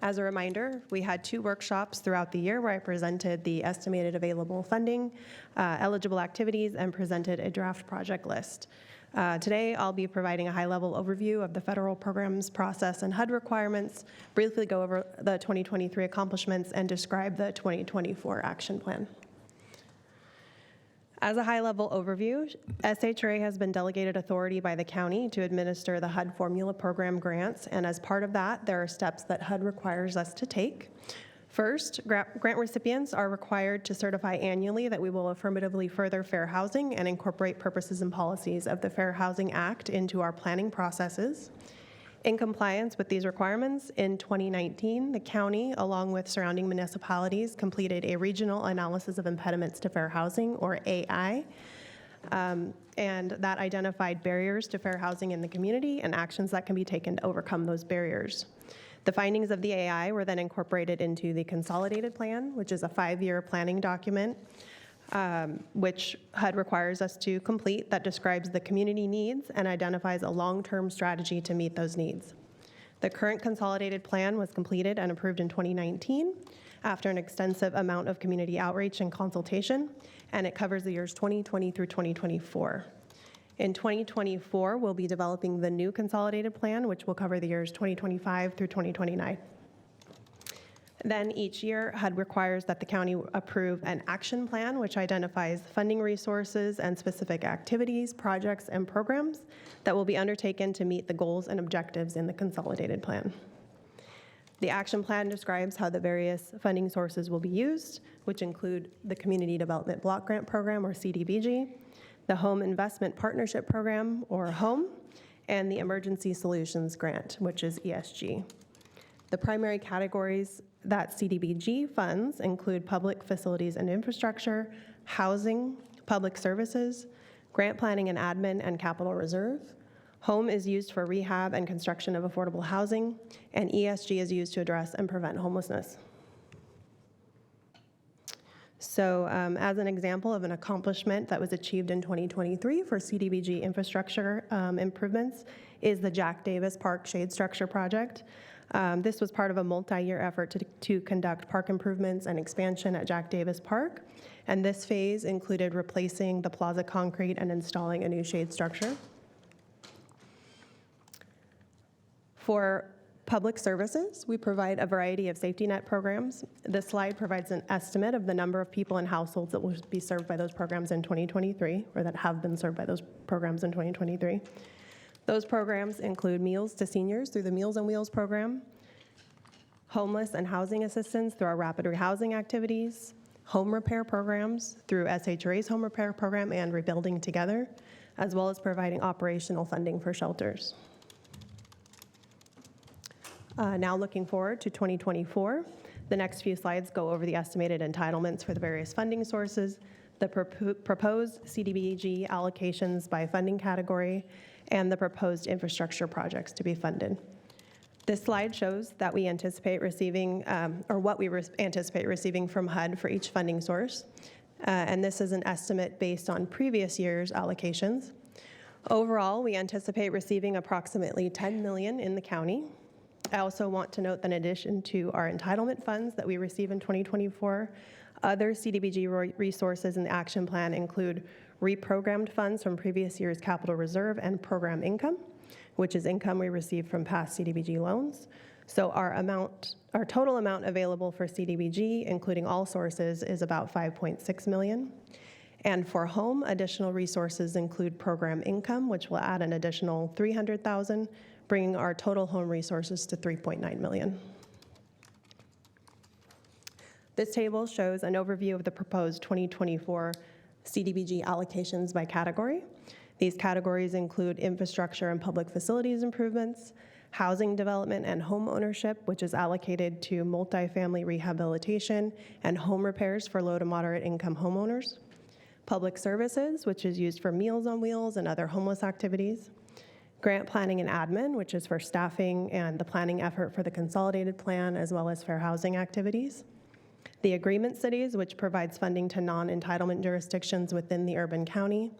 As a reminder, we had 2 workshops throughout the year where I presented the estimated available funding, eligible activities, and presented a draft project list. Today, I'll be providing a high-level overview of the federal programs process and HUD requirements, briefly go over the 2023 accomplishments, and describe the 2024 action plan. As a high-level overview, SHRA has been delegated authority by the county to administer the HUD formula program grants, and as part of that, there are steps that HUD requires us to take. First, grant recipients are required to certify annually that we will affirmatively further fair housing and incorporate purposes and policies of the Fair Housing Act into our planning processes. In compliance with these requirements, in 2019, the county, along with surrounding municipalities, completed a regional analysis of impediments to fair housing, or AI, and that identified barriers to fair housing in the community and actions that can be taken to overcome those barriers. The findings of the AI were then incorporated into the consolidated plan, which is a 5-year planning document, which HUD requires us to complete, that describes the community needs and identifies a long-term strategy to meet those needs. The current consolidated plan was completed and approved in 2019 after an extensive amount of community outreach and consultation, and it covers the years 2020 through 2024. In 2024, we'll be developing the new consolidated plan, which will cover the years 2025 through 2029. Then each year, HUD requires that the county approve an action plan, which identifies funding resources and specific activities, projects, and programs that will be undertaken to meet the goals and objectives in the consolidated plan. The action plan describes how the various funding sources will be used, which include the Community Development Block Grant Program, or CDBG, the Home Investment Partnership Program, or HOME, and the Emergency Solutions Grant, which is ESG. The primary categories that CDBG funds include public facilities and infrastructure, housing, public services, grant planning and admin, and capital reserve. HOME is used for rehab and construction of affordable housing, and ESG is used to address and prevent homelessness. So as an example of an accomplishment that was achieved in 2023 for CDBG infrastructure improvements is the Jack Davis Park Shade Structure Project. This was part of a multi-year effort to conduct park improvements and expansion at Jack Davis Park, and this phase included replacing the plaza concrete and installing a new shade structure. For public services, we provide a variety of safety net programs. This slide provides an estimate of the number of people and households that will be served by those programs in 2023, or that have been served by those programs in 2023. Those programs include meals to seniors through the Meals on Wheels program, homeless and housing assistance through our rapid rehousing activities, home repair programs through SHRA's home repair program and Rebuilding Together, as well as providing operational funding for shelters. Now looking forward to 2024, the next few slides go over the estimated entitlements for the various funding sources, the proposed CDBG allocations by funding category, and the proposed infrastructure projects to be funded. This slide shows that we anticipate receiving, or what we anticipate receiving from HUD for each funding source. And this is an estimate based on previous year's allocations. Overall, we anticipate receiving approximately $10 million in the county. I also want to note that in addition to our entitlement funds that we receive in 2024, other CDBG resources in the action plan include reprogrammed funds from previous year's capital reserve and program income, which is income we received from past CDBG loans. So our total amount available for CDBG, including all sources, is about $5.6 million. And for home, additional resources include program income, which will add an additional $300,000, bringing our total home resources to $3.9 million. This table shows an overview of the proposed 2024 CDBG allocations by category. These categories include infrastructure and public facilities improvements, housing development and home ownership, which is allocated to multifamily rehabilitation and home repairs for low to moderate income homeowners, public services, which is used for Meals on Wheels and other homeless activities, grant planning and admin, which is for staffing and the planning effort for the consolidated plan, as well as fair housing activities, the agreement cities, which provides funding to non-entitlement jurisdictions within the urban county,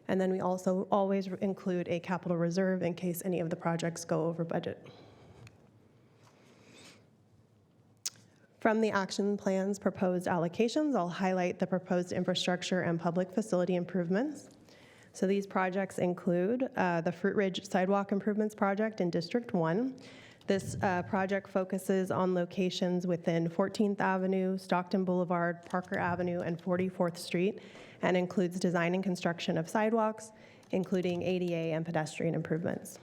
and then we also always include a capital reserve in case any of the projects go over budget. From the action plan's proposed allocations, I'll highlight the proposed infrastructure and public facility improvements. So these projects include the Fruit Ridge Sidewalk Improvements Project in District 1. This project focuses on locations within 14th Avenue, Stockton Boulevard, Parker Avenue, and 44th Street, and includes design and construction of sidewalks, including ADA and pedestrian improvements.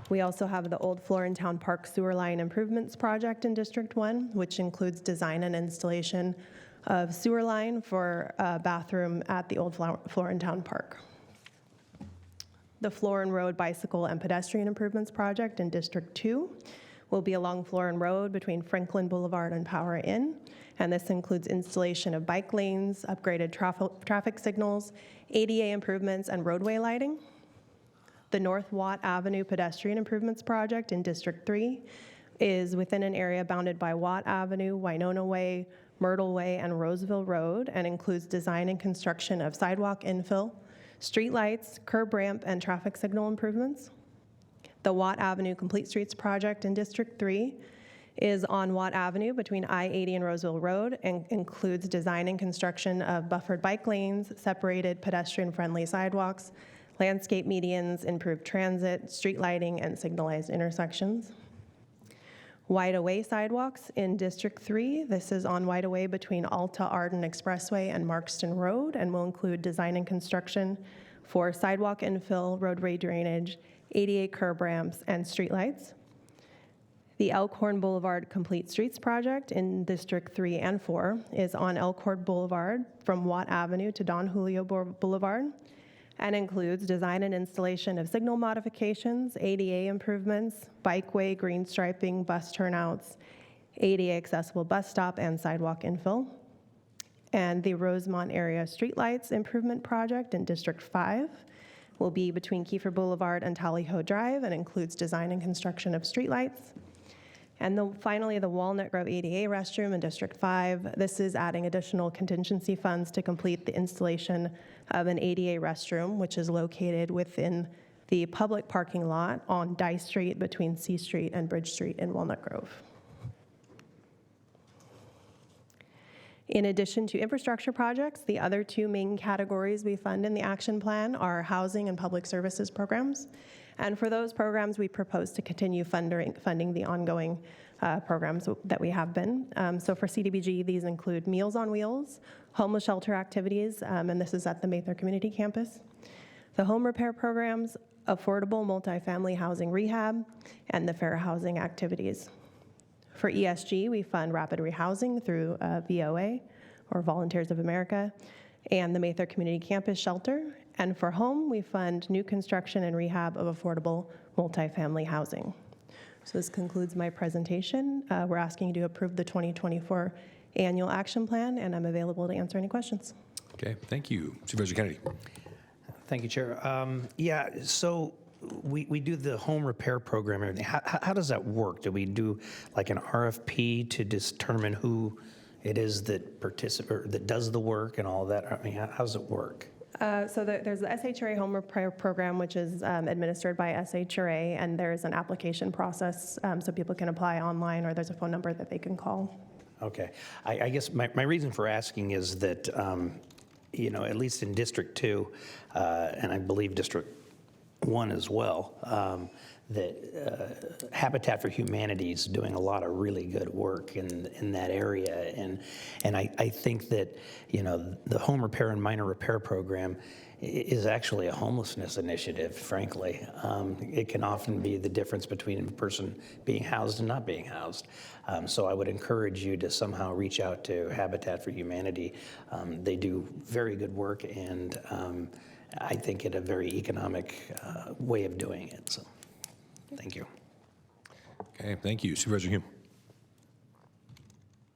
We also have the Old Florentown Park Sewer Line Improvements Project in District 1, which includes design and installation of sewer line for a bathroom at the Old Florentown Park. The Florin Road Bicycle and Pedestrian Improvements Project in District 2 will be along Florin Road between Franklin Boulevard and Power Inn, and this includes installation of bike lanes, upgraded traffic signals, ADA improvements, and roadway lighting. The North Watt Avenue Pedestrian Improvements Project in District 3 is within an area bounded by Watt Avenue, Winona Way, Myrtle Way, and Roseville Road, and includes design and construction of sidewalk infill, street lights, curb ramp, and traffic signal improvements. The Watt Avenue Complete Streets Project in District 3 is on Watt Avenue between I-80 and Roseville Road and includes design and construction of buffered bike lanes, separated pedestrian-friendly sidewalks, landscape medians, improved transit, street lighting, and signalized intersections. Wide Away sidewalks in District 3. This is on Wide Away between Alta-Arden Expressway and Markston Road and will include design and construction for sidewalk infill, roadway drainage, ADA curb ramps, and streetlights. The Elkhorn Boulevard Complete Streets Project in District 3 and 4 is on Elkhorn Boulevard from Watt Avenue to Don Julio Boulevard and includes design and installation of signal modifications, ADA improvements, bikeway, green striping, bus turnouts, ADA accessible bus stop, and sidewalk infill. And the Rosemont Area Streetlights Improvement Project in District 5 will be between Kiefer Boulevard and Tally-Ho Drive and includes design and construction of streetlights. And finally, the Walnut Grove ADA restroom in District 5. This is adding additional contingency funds to complete the installation of an ADA restroom, which is located within the public parking lot on Dice Street between C Street and Bridge Street in Walnut Grove. In addition to infrastructure projects, the other two main categories we fund in the action plan are housing and public services programs. And for those programs, we propose to continue funding the ongoing programs that we have been. So for CDBG, these include Meals on Wheels, homeless shelter activities, and this is at the Mather Community Campus, the home repair programs, affordable multifamily housing rehab, and the fair housing activities. For ESG, we fund rapid rehousing through VOA, or Volunteers of America, and the Mather Community Campus Shelter. And for home, we fund new construction and rehab of affordable multifamily housing. So this concludes my presentation. We're asking you to approve the 2024 annual action plan, and I'm available to answer any questions. Okay, thank you. Supervisor Kennedy. Thank you, Chair. Yeah, so we do the home repair program and everything. How does that work? Do we do like an RFP to determine who it is that that does the work and all of that? I mean, how does it work? So there's the SHRA Home Repair Program, which is administered by SHRA, and there's an application process so people can apply online, or there's a phone number that they can call. Okay. I guess my reason for asking is that, at least in District 2, and I believe District 1 as well, that Habitat for Humanity is doing a lot of really good work in that area. And I think that, the home repair and minor repair program is actually a homelessness initiative, frankly. It can often be the difference between a person being housed and not being housed. So I would encourage you to somehow reach out to Habitat for Humanity. They do very good work, and I think it a very economic way of doing it. So thank you. Okay, thank you. Supervisor Hume.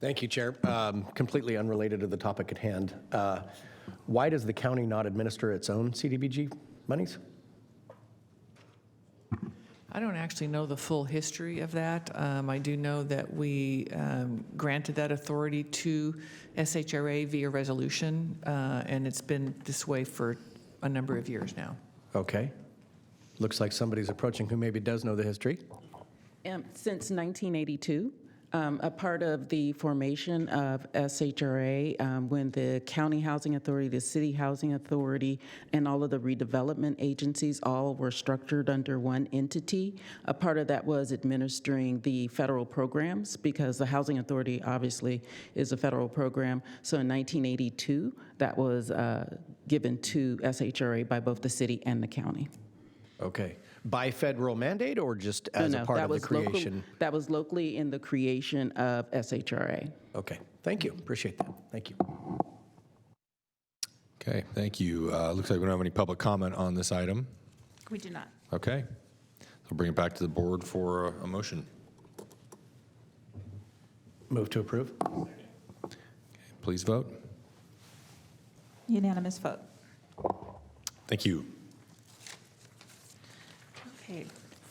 Thank you, Chair. Completely unrelated to the topic at hand. Why does the county not administer its own CDBG monies? I don't actually know the full history of that. I do know that we granted that authority to SHRA via resolution, and it's been this way for a number of years now. Okay. Looks like somebody's approaching who maybe does know the history. Since 1982, a part of the formation of SHRA, when the County Housing Authority, the City Housing Authority, and all of the redevelopment agencies all were structured under one entity. A part of that was administering the federal programs, because the Housing Authority obviously is a federal program. So in 1982, that was given to SHRA by both the city and the county. Okay. By federal mandate or just as a part of the creation? That was locally in the creation of SHRA. Okay. Thank you. Appreciate that. Thank you. Okay, thank you. Looks like we don't have any public comment on this item. We do not. Okay. So bring it back to the board for a motion. Move to approve. Okay, please vote. Unanimous vote. Thank you. Okay.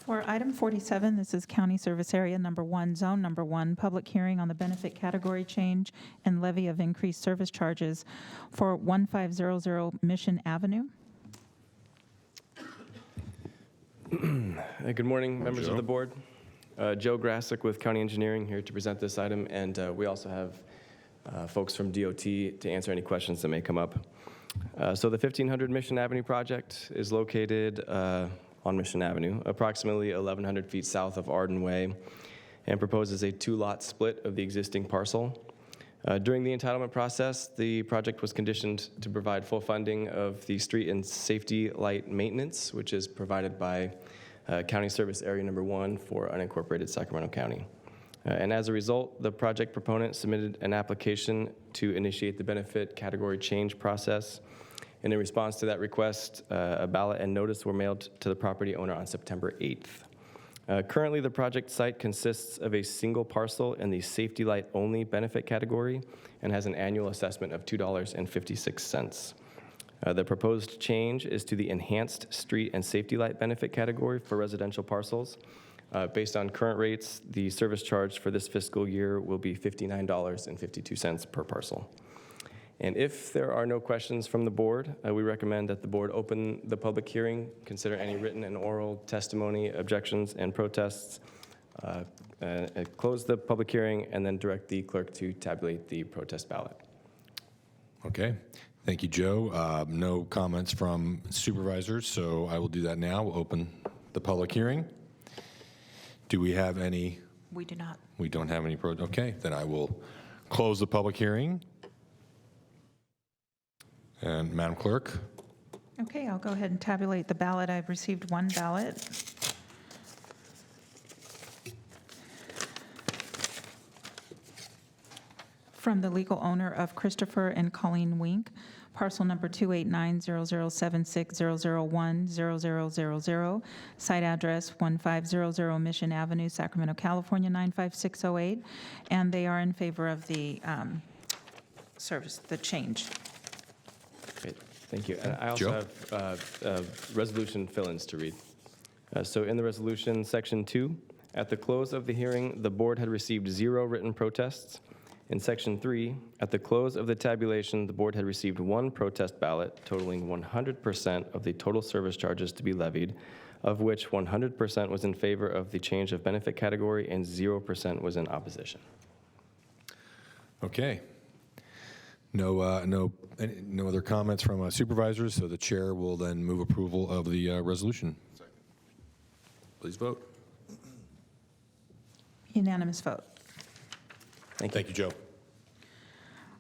For item 47, this is County Service Area Number 1, Zone Number 1, public hearing on the benefit category change and levy of increased service charges for 1500 Mission Avenue. Good morning, members of the board. Joe Grassick with County Engineering here to present this item, and we also have folks from DOT to answer any questions that may come up. So the 1500 Mission Avenue project is located on Mission Avenue, approximately 1,100 feet south of Arden Way, and proposes a two-lot split of the existing parcel. During the entitlement process, the project was conditioned to provide full funding of the street and safety light maintenance, which is provided by County Service Area Number 1 for unincorporated Sacramento County. And as a result, the project proponent submitted an application to initiate the benefit category change process. And in response to that request, a ballot and notice were mailed to the property owner on September 8th. Currently, the project site consists of a single parcel in the safety light only benefit category and has an annual assessment of $2.56. The proposed change is to the enhanced street and safety light benefit category for residential parcels. Based on current rates, the service charge for this fiscal year will be $59.52 per parcel. And if there are no questions from the board, we recommend that the board open the public hearing, consider any written and oral testimony, objections, and protests, close the public hearing, and then direct the clerk to tabulate the protest ballot. Okay. Thank you, Joe. No comments from supervisors, so I will do that now. We'll open the public hearing. Do we have any? We do not. We don't have any. Okay, then I will close the public hearing. And Madam Clerk? Okay, I'll go ahead and tabulate the ballot. I've received one ballot. from the legal owner of Christopher and Colleen Wink, parcel number 289-0076-001-0000, site address 1500 Mission Avenue, Sacramento, California 95608, and they are in favor of the service, the change. Great, thank you. And I also have resolution fill-ins to read. So in the resolution, section 2, at the close of the hearing, the board had received 0 written protests. In section 3, at the close of the tabulation, the board had received 1 protest ballot totaling 100% of the total service charges to be levied, of which 100% was in favor of the change of benefit category and 0% was in opposition. Okay. No other comments from supervisors, so the chair will then move approval of the resolution. Please vote. Unanimous vote. Thank you, Joe.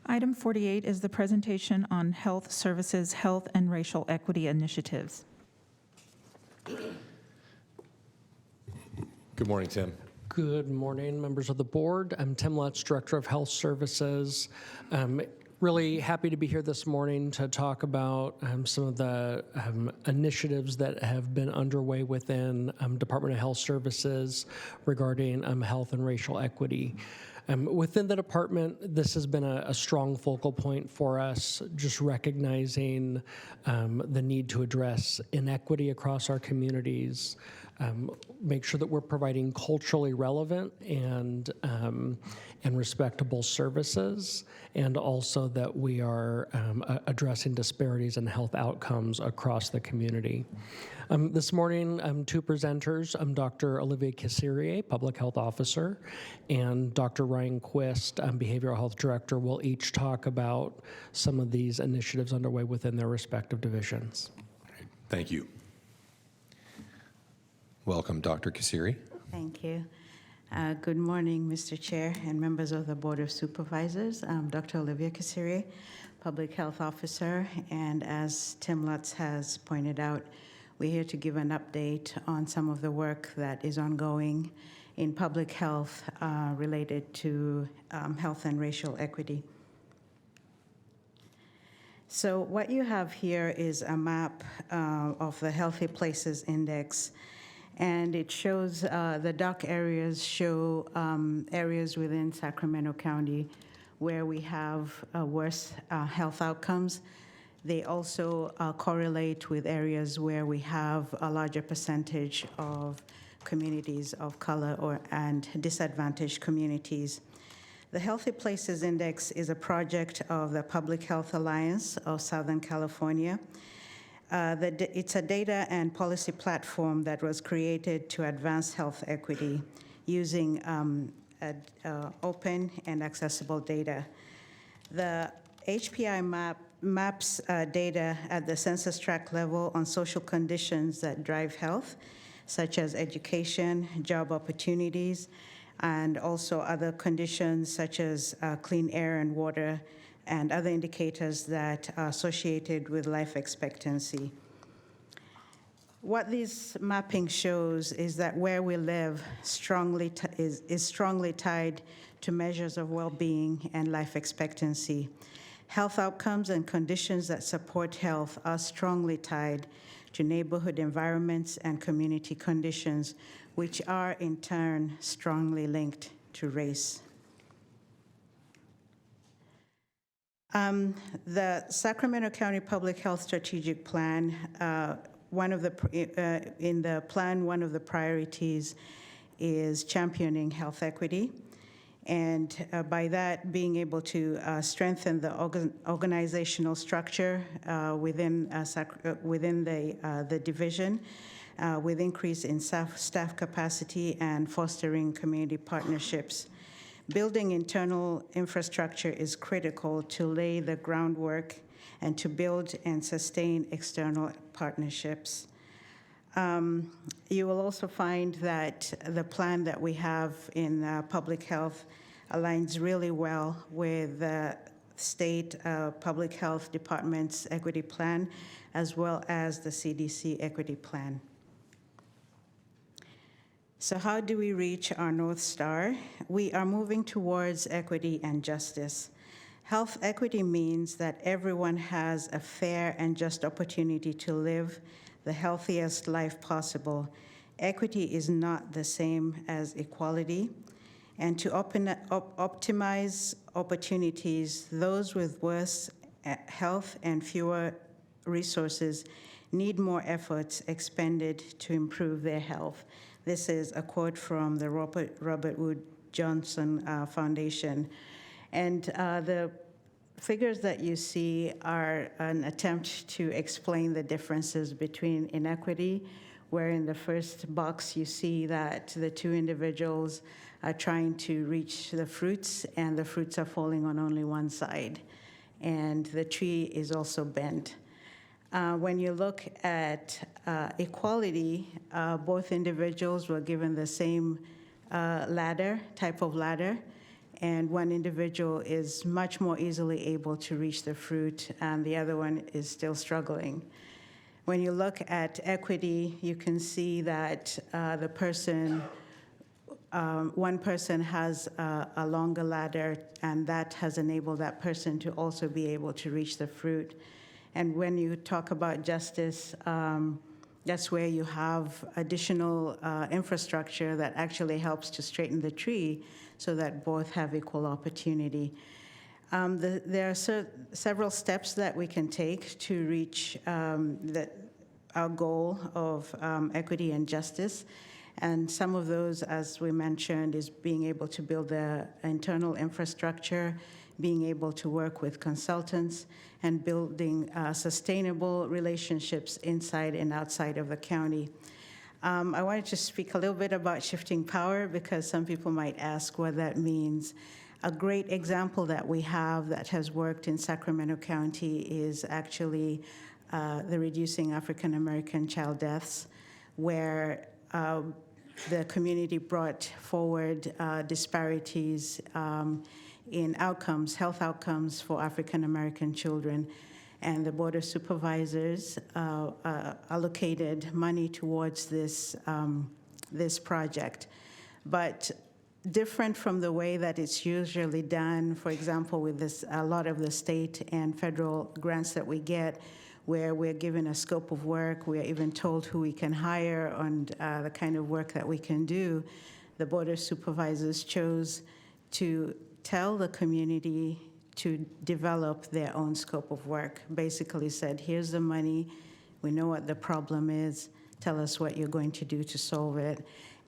Item 48 is the presentation on health services, health and racial equity initiatives. Good morning, Tim. Good morning, members of the board. I'm Tim Lutz, Director of Health Services. Really happy to be here this morning to talk about some of the initiatives that have been underway within Department of Health Services regarding health and racial equity. Within the department, this has been a strong focal point for us, just recognizing the need to address inequity across our communities, make sure that we're providing culturally relevant and respectable services, and also that we are addressing disparities in health outcomes across the community. This morning, 2 presenters, Dr. Olivia Cassirier, Public Health Officer, and Dr. Ryan Quist, Behavioral Health Director, will each talk about some of these initiatives underway within their respective divisions. Thank you. Welcome, Dr. Cassiri. Thank you. Good morning, Mr. Chair and members of the Board of Supervisors. I'm Dr. Olivia Cassiri, Public Health Officer, and as Tim Lutz has pointed out, we're here to give an update on some of the work that is ongoing in public health related to health and racial equity. So what you have here is a map of the Healthy Places Index, and it shows the dark areas show areas within Sacramento County where we have worse health outcomes. They also correlate with areas where we have a larger percentage of communities of color and disadvantaged communities. The Healthy Places Index is a project of the Public Health Alliance of Southern California. It's a data and policy platform that was created to advance health equity using open and accessible data. The HPI maps data at the census tract level on social conditions that drive health, such as education, job opportunities, and also other conditions such as clean air and water, and other indicators that are associated with life expectancy. What this mapping shows is that where we live is strongly tied to measures of well-being and life expectancy. Health outcomes and conditions that support health are strongly tied to neighborhood environments and community conditions, which are in turn strongly linked to race. The Sacramento County Public Health Strategic Plan, one of the priorities is championing health equity, and by that being able to strengthen the organizational structure within the division, with increase in staff capacity and fostering community partnerships. Building internal infrastructure is critical to lay the groundwork and to build and sustain external partnerships. You will also find that the plan that we have in public health aligns really well with the state public health department's equity plan, as well as the CDC equity plan. So how do we reach our North Star? We are moving towards equity and justice. Health equity means that everyone has a fair and just opportunity to live the healthiest life possible. Equity is not the same as equality. And to optimize opportunities, those with worse health and fewer resources need more efforts expended to improve their health. This is a quote from the Robert Wood Johnson Foundation. And the figures that you see are an attempt to explain the differences between inequity, where in the first box you see that the two individuals are trying to reach the fruits, and the fruits are falling on only one side. And the tree is also bent. When you look at equality, both individuals were given the same type of ladder, and one individual is much more easily able to reach the fruit, and the other one is still struggling. When you look at equity, you can see that one person has a longer ladder, and that has enabled that person to also be able to reach the fruit. And when you talk about justice, that's where you have additional infrastructure that actually helps to straighten the tree so that both have equal opportunity. There are several steps that we can take to reach our goal of equity and justice. And some of those, as we mentioned, is being able to build the internal infrastructure, being able to work with consultants, and building sustainable relationships inside and outside of the county. I wanted to speak a little bit about shifting power because some people might ask what that means. A great example that we have that has worked in Sacramento County is actually the Reducing African American Child Deaths, where the community brought forward disparities in outcomes, health outcomes for African American children. And the Board of Supervisors allocated money towards this project. But different from the way that it's usually done, for example, with a lot of the state and federal grants that we get, where we're given a scope of work, we're even told who we can hire and the kind of work that we can do, the Board of Supervisors chose to tell the community to develop their own scope of work. Basically said, here's the money, we know what the problem is, tell us what you're going to do to solve it.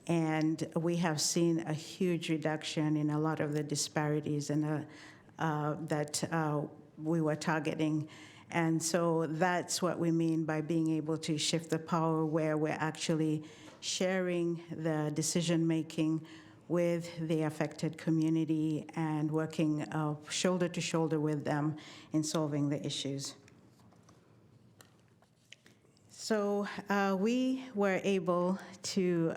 And we have seen a huge reduction in a lot of the disparities that we were targeting. And so that's what we mean by being able to shift the power, where we're actually sharing the decision-making with the affected community and working shoulder to shoulder with them in solving the issues. So we were able to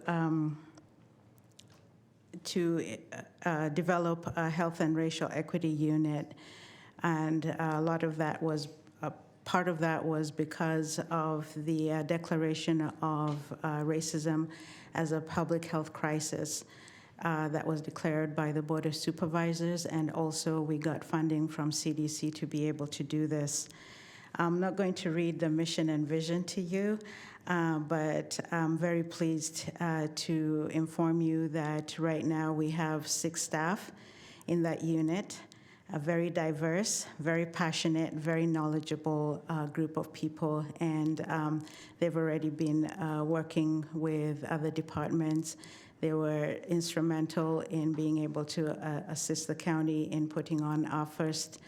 develop a health and racial equity unit, and a lot of that was part of that was because of the declaration of racism as a public health crisis that was declared by the Board of Supervisors, and also we got funding from CDC to be able to do this. I'm not going to read the mission and vision to you, but I'm very pleased to inform you that right now we have 6 staff in that unit, a very diverse, very passionate, very knowledgeable group of people, and they've already been working with other departments. They were instrumental in being able to assist the county in putting on our first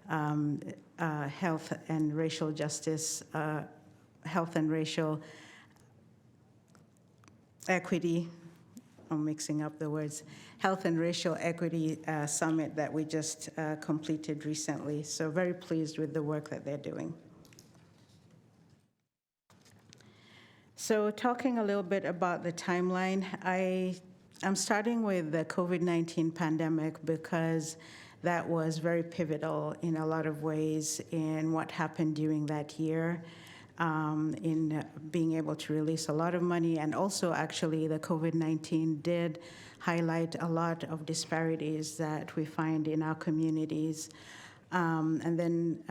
health and racial justice, health and racial equity, I'm mixing up the words, Health and Racial Equity Summit that we just completed recently. So very pleased with the work that they're doing. So talking a little bit about the timeline, I'm starting with the COVID-19 pandemic because that was very pivotal in a lot of ways in what happened during that year. In being able to release a lot of money, and also actually the COVID-19 did highlight a lot of disparities that we find in our communities. And then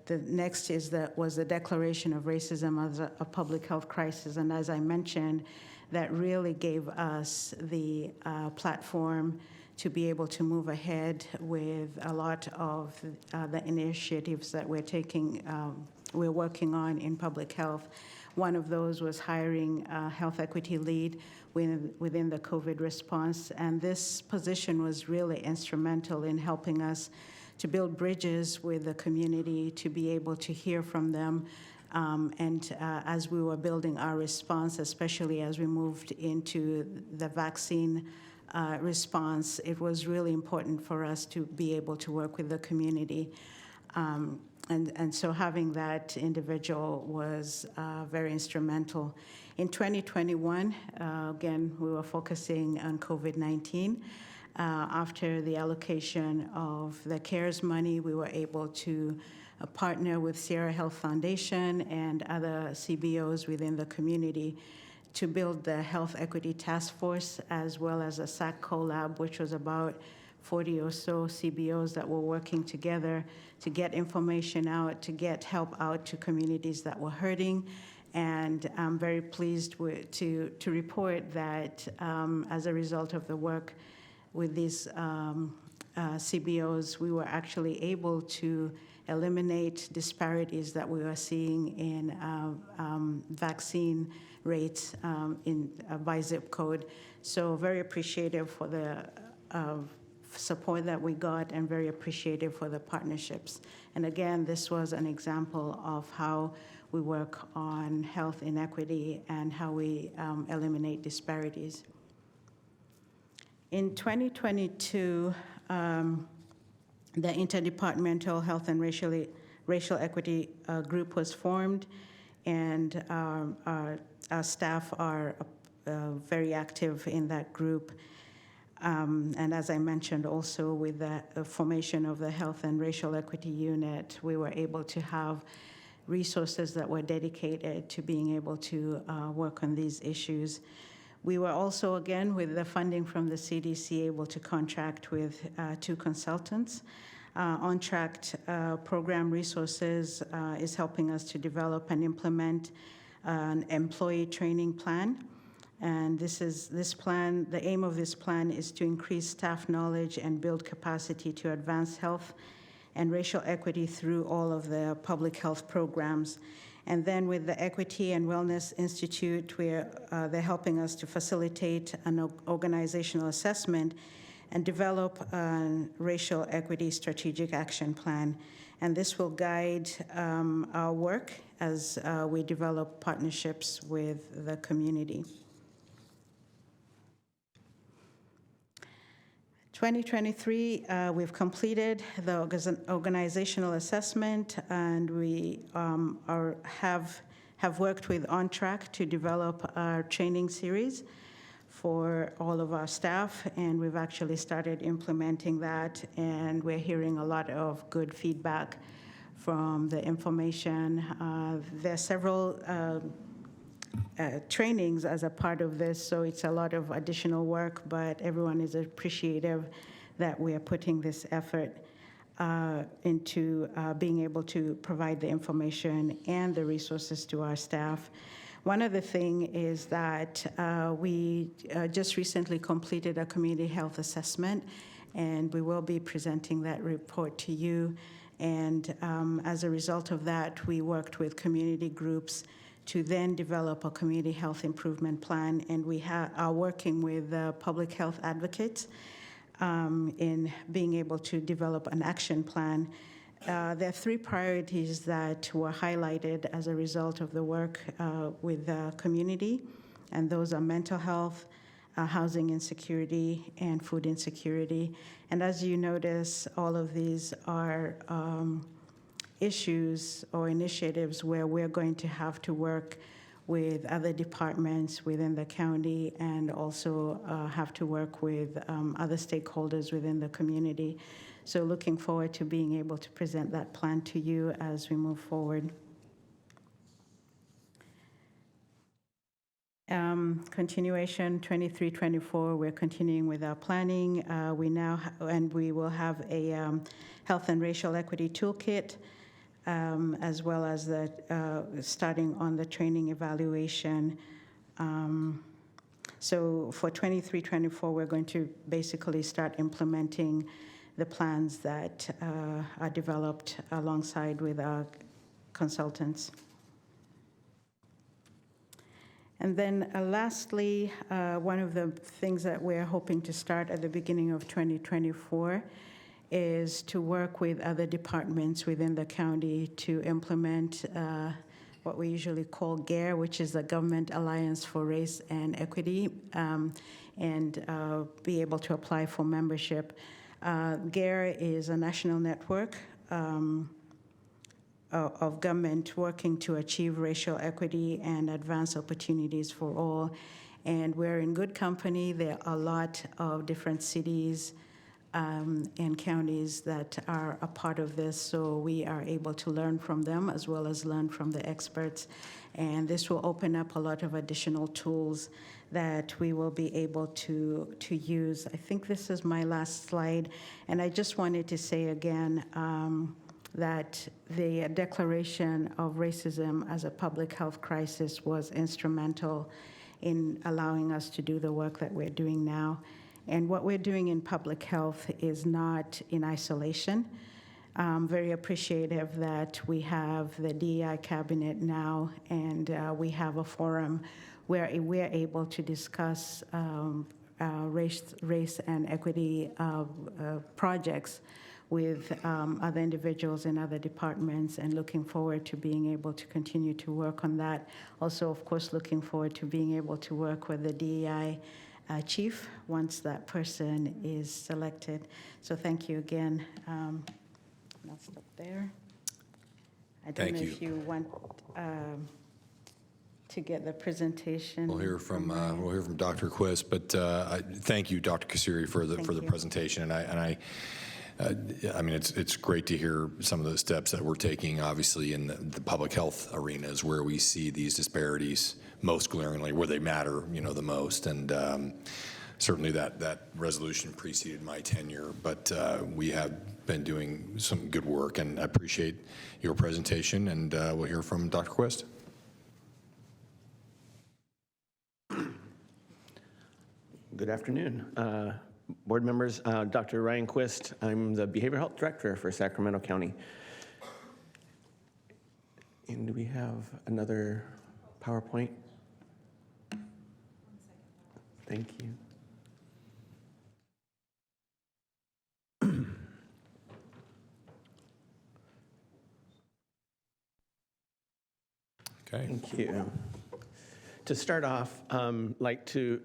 the next was the declaration of racism as a public health crisis. And as I mentioned, that really gave us the platform to be able to move ahead with a lot of the initiatives that we're working on in public health. One of those was hiring a health equity lead within the COVID response. And this position was really instrumental in helping us to build bridges with the community, to be able to hear from them. As we were building our response, especially as we moved into the vaccine response, it was really important for us to be able to work with the community. And so having that individual was very instrumental. In 2021, again, we were focusing on COVID-19. After the allocation of the CARES money, we were able to partner with Sierra Health Foundation and other CBOs within the community to build the Health Equity Task Force, as well as a SAC collab, which was about 40 or so CBOs that were working together to get information out, to get help out to communities that were hurting. And I'm very pleased to report that as a result of the work with these CBOs, we were actually able to eliminate disparities that we were seeing in vaccine rates by zip code. So very appreciative for the support that we got, and very appreciative for the partnerships. And again, this was an example of how we work on health inequity and how we eliminate disparities. In 2022, the Interdepartmental Health and Racial Equity Group was formed, and our staff are very active in that group. And as I mentioned also, with the formation of the Health and Racial Equity Unit, we were able to have resources that were dedicated to being able to work on these issues. We were also, again, with the funding from the CDC, able to contract with 2 consultants. On-track program resources is helping us to develop and implement an employee training plan. And this plan, the aim of this plan is to increase staff knowledge and build capacity to advance health and racial equity through all of the public health programs. And then with the Equity and Wellness Institute, they're helping us to facilitate an organizational assessment and develop a racial equity strategic action plan. And this will guide our work as we develop partnerships with the community. 2023, we've completed the organizational assessment, and we have worked with On Track to develop our training series for all of our staff, and we've actually started implementing that, and we're hearing a lot of good feedback from the information. There are several trainings as a part of this, so it's a lot of additional work, but everyone is appreciative that we are putting this effort into being able to provide the information and the resources to our staff. One other thing is that we just recently completed a community health assessment, and we will be presenting that report to you. And as a result of that, we worked with community groups to then develop a community health improvement plan, and we are working with public health advocates in being able to develop an action plan. There are 3 priorities that were highlighted as a result of the work with the community, and those are mental health, housing insecurity, and food insecurity. And as you notice, all of these are issues or initiatives where we're going to have to work with other departments within the county, and also have to work with other stakeholders within the community. So looking forward to being able to present that plan to you as we move forward. Continuation 23-24, we're continuing with our planning. We will have a health and racial equity toolkit, as well as starting on the training evaluation. So for 23-24, we're going to basically start implementing the plans that are developed alongside with our consultants. And then lastly, one of the things that we're hoping to start at the beginning of 2024 is to work with other departments within the county to implement what we usually call GARE, which is the Government Alliance for Race and Equity, and be able to apply for membership. GARE is a national network of government working to achieve racial equity and advance opportunities for all. And we're in good company. There are a lot of different cities and counties that are a part of this, so we are able to learn from them as well as learn from the experts. And this will open up a lot of additional tools that we will be able to use. I think this is my last slide, and I just wanted to say again that the declaration of racism as a public health crisis was instrumental in allowing us to do the work that we're doing now. And what we're doing in public health is not in isolation. I'm very appreciative that we have the DEI cabinet now, and we have a forum where we're able to discuss race and equity projects with other individuals in other departments, and looking forward to being able to continue to work on that. Also, of course, looking forward to being able to work with the DEI chief once that person is selected. So thank you again. I'll stop there. I don't know if you want to get the presentation. We'll hear from Dr. Quist, but thank you, Dr. Kasiri, for the presentation. I mean, it's great to hear some of the steps that we're taking, obviously, in the public health arenas where we see these disparities most glaringly, where they matter, the most. And certainly that resolution preceded my tenure, but we have been doing some good work, and I appreciate your presentation, and we'll hear from Dr. Quist. Good afternoon. Board members, Dr. Ryan Quist. I'm the Behavioral Health Director for Sacramento County. And do we have another PowerPoint? Thank you. Okay. Thank you. To start off, like to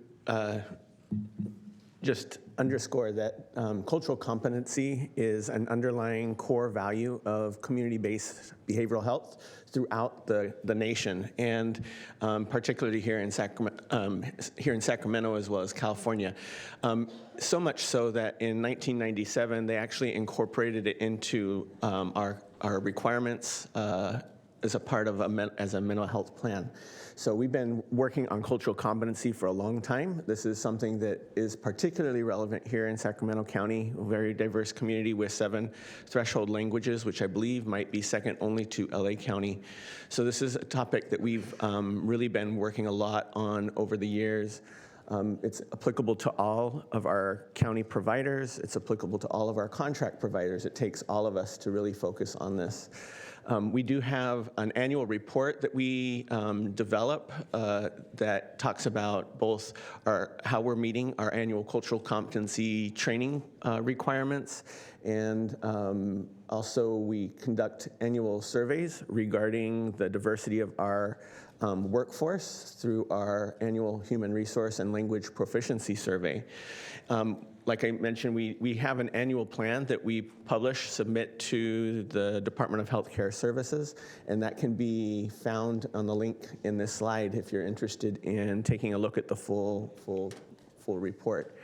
just underscore that cultural competency is an underlying core value of community-based behavioral health throughout the nation, and particularly here in Sacramento as well as California. So much so that in 1997 they actually incorporated it into our requirements as a part of a mental health plan. So we've been working on cultural competency for a long time. This is something that is particularly relevant here in Sacramento County, a very diverse community with 7 threshold languages, which I believe might be second only to LA County. So this is a topic that we've really been working a lot on over the years. It's applicable to all of our county providers. It's applicable to all of our contract providers. It takes all of us to really focus on this. We do have an annual report that we develop that talks about both how we're meeting our annual cultural competency training requirements, and also we conduct annual surveys regarding the diversity of our workforce through our annual Human Resource and Language Proficiency Survey. Like I mentioned, we have an annual plan that we publish, submit to the Department of Healthcare Services, and that can be found on the link in this slide if you're interested in taking a look at the full report.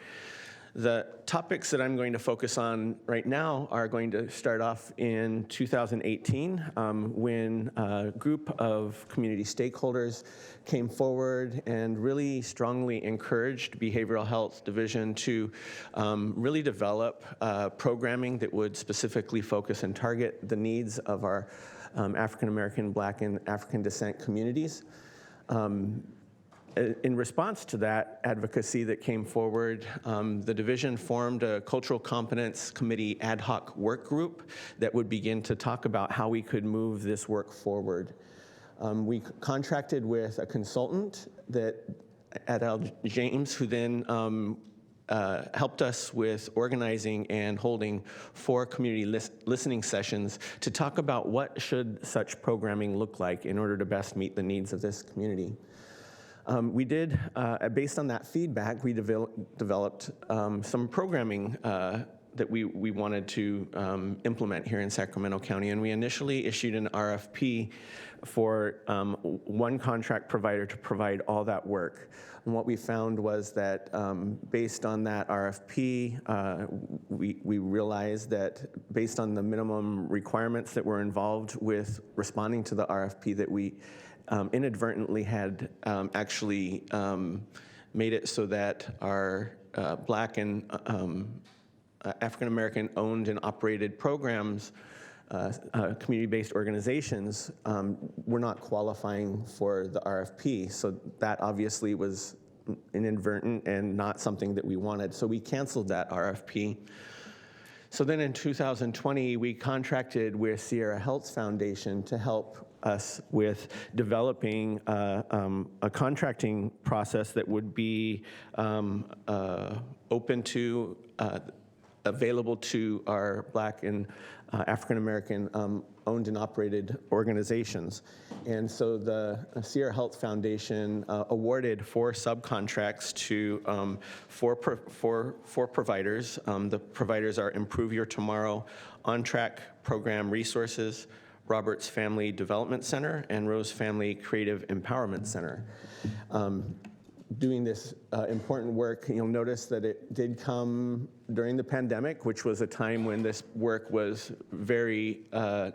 The topics that I'm going to focus on right now are going to start off in 2018 when a group of community stakeholders came forward and really strongly encouraged Behavioral Health Division to really develop programming that would specifically focus and target the needs of our African American, Black, and African descent communities. In response to that advocacy that came forward, the division formed a Cultural Competence Committee ad hoc work group that would begin to talk about how we could move this work forward. We contracted with a consultant at Al James, who then helped us with organizing and holding 4 community listening sessions to talk about what should such programming look like in order to best meet the needs of this community. We did, based on that feedback, we developed some programming that we wanted to implement here in Sacramento County, and we initially issued an RFP for one contract provider to provide all that work. And what we found was that based on that RFP, we realized that based on the minimum requirements that were involved with responding to the RFP, that we inadvertently had actually made it so that our Black and African American owned and operated programs, community-based organizations, were not qualifying for the RFP. So that obviously was inadvertent and not something that we wanted. So we canceled that RFP. So then in 2020, we contracted with Sierra Health Foundation to help us with developing a contracting process that would be open to, available to our Black and African American owned and operated organizations. And so the Sierra Health Foundation awarded 4 subcontracts to 4 providers. The providers are Improve Your Tomorrow, On Track Program Resources, Roberts Family Development Center, and Rose Family Creative Empowerment Center. Doing this important work, you'll notice that it did come during the pandemic, which was a time when this work was very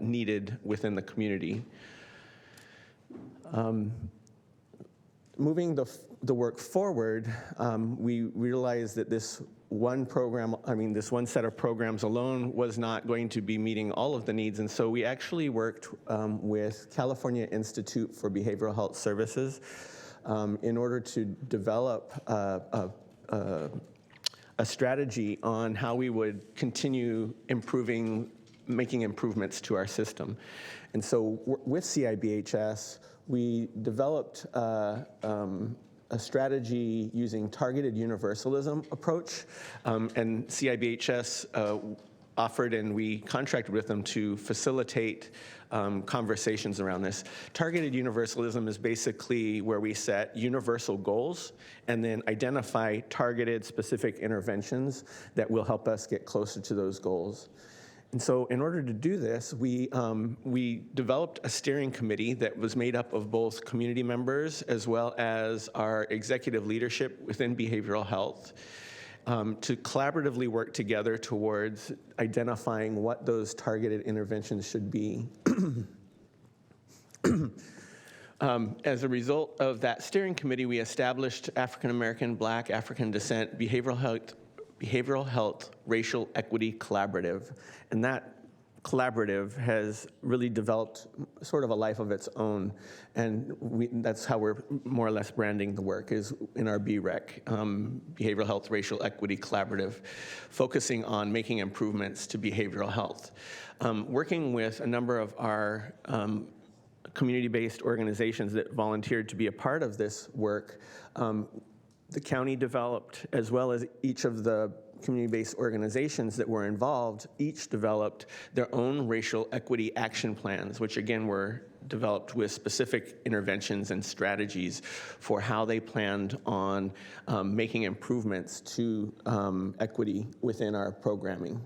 needed within the community. Moving the work forward, we realized that this one program, this one set of programs alone was not going to be meeting all of the needs, and so we actually worked with California Institute for Behavioral Health Services in order to develop a strategy on how we would continue making improvements to our system. And so with CIBHS, we developed a strategy using targeted universalism approach, and CIBHS offered, and we contracted with them to facilitate conversations around this. Targeted universalism is basically where we set universal goals and then identify targeted specific interventions that will help us get closer to those goals. And so in order to do this, we developed a steering committee that was made up of both community members as well as our executive leadership within behavioral health to collaboratively work together towards identifying what those targeted interventions should be. As a result of that steering committee, we established African American, Black, African descent, behavioral health, racial equity collaborative. And that collaborative has really developed sort of a life of its own. And that's how we're more or less branding the work, is in our BREC, Behavioral Health Racial Equity Collaborative, focusing on making improvements to behavioral health. Working with a number of our community-based organizations that volunteered to be a part of this work, the county developed, as well as each of the community-based organizations that were involved, each developed their own racial equity action plans, which again were developed with specific interventions and strategies for how they planned on making improvements to equity within our programming.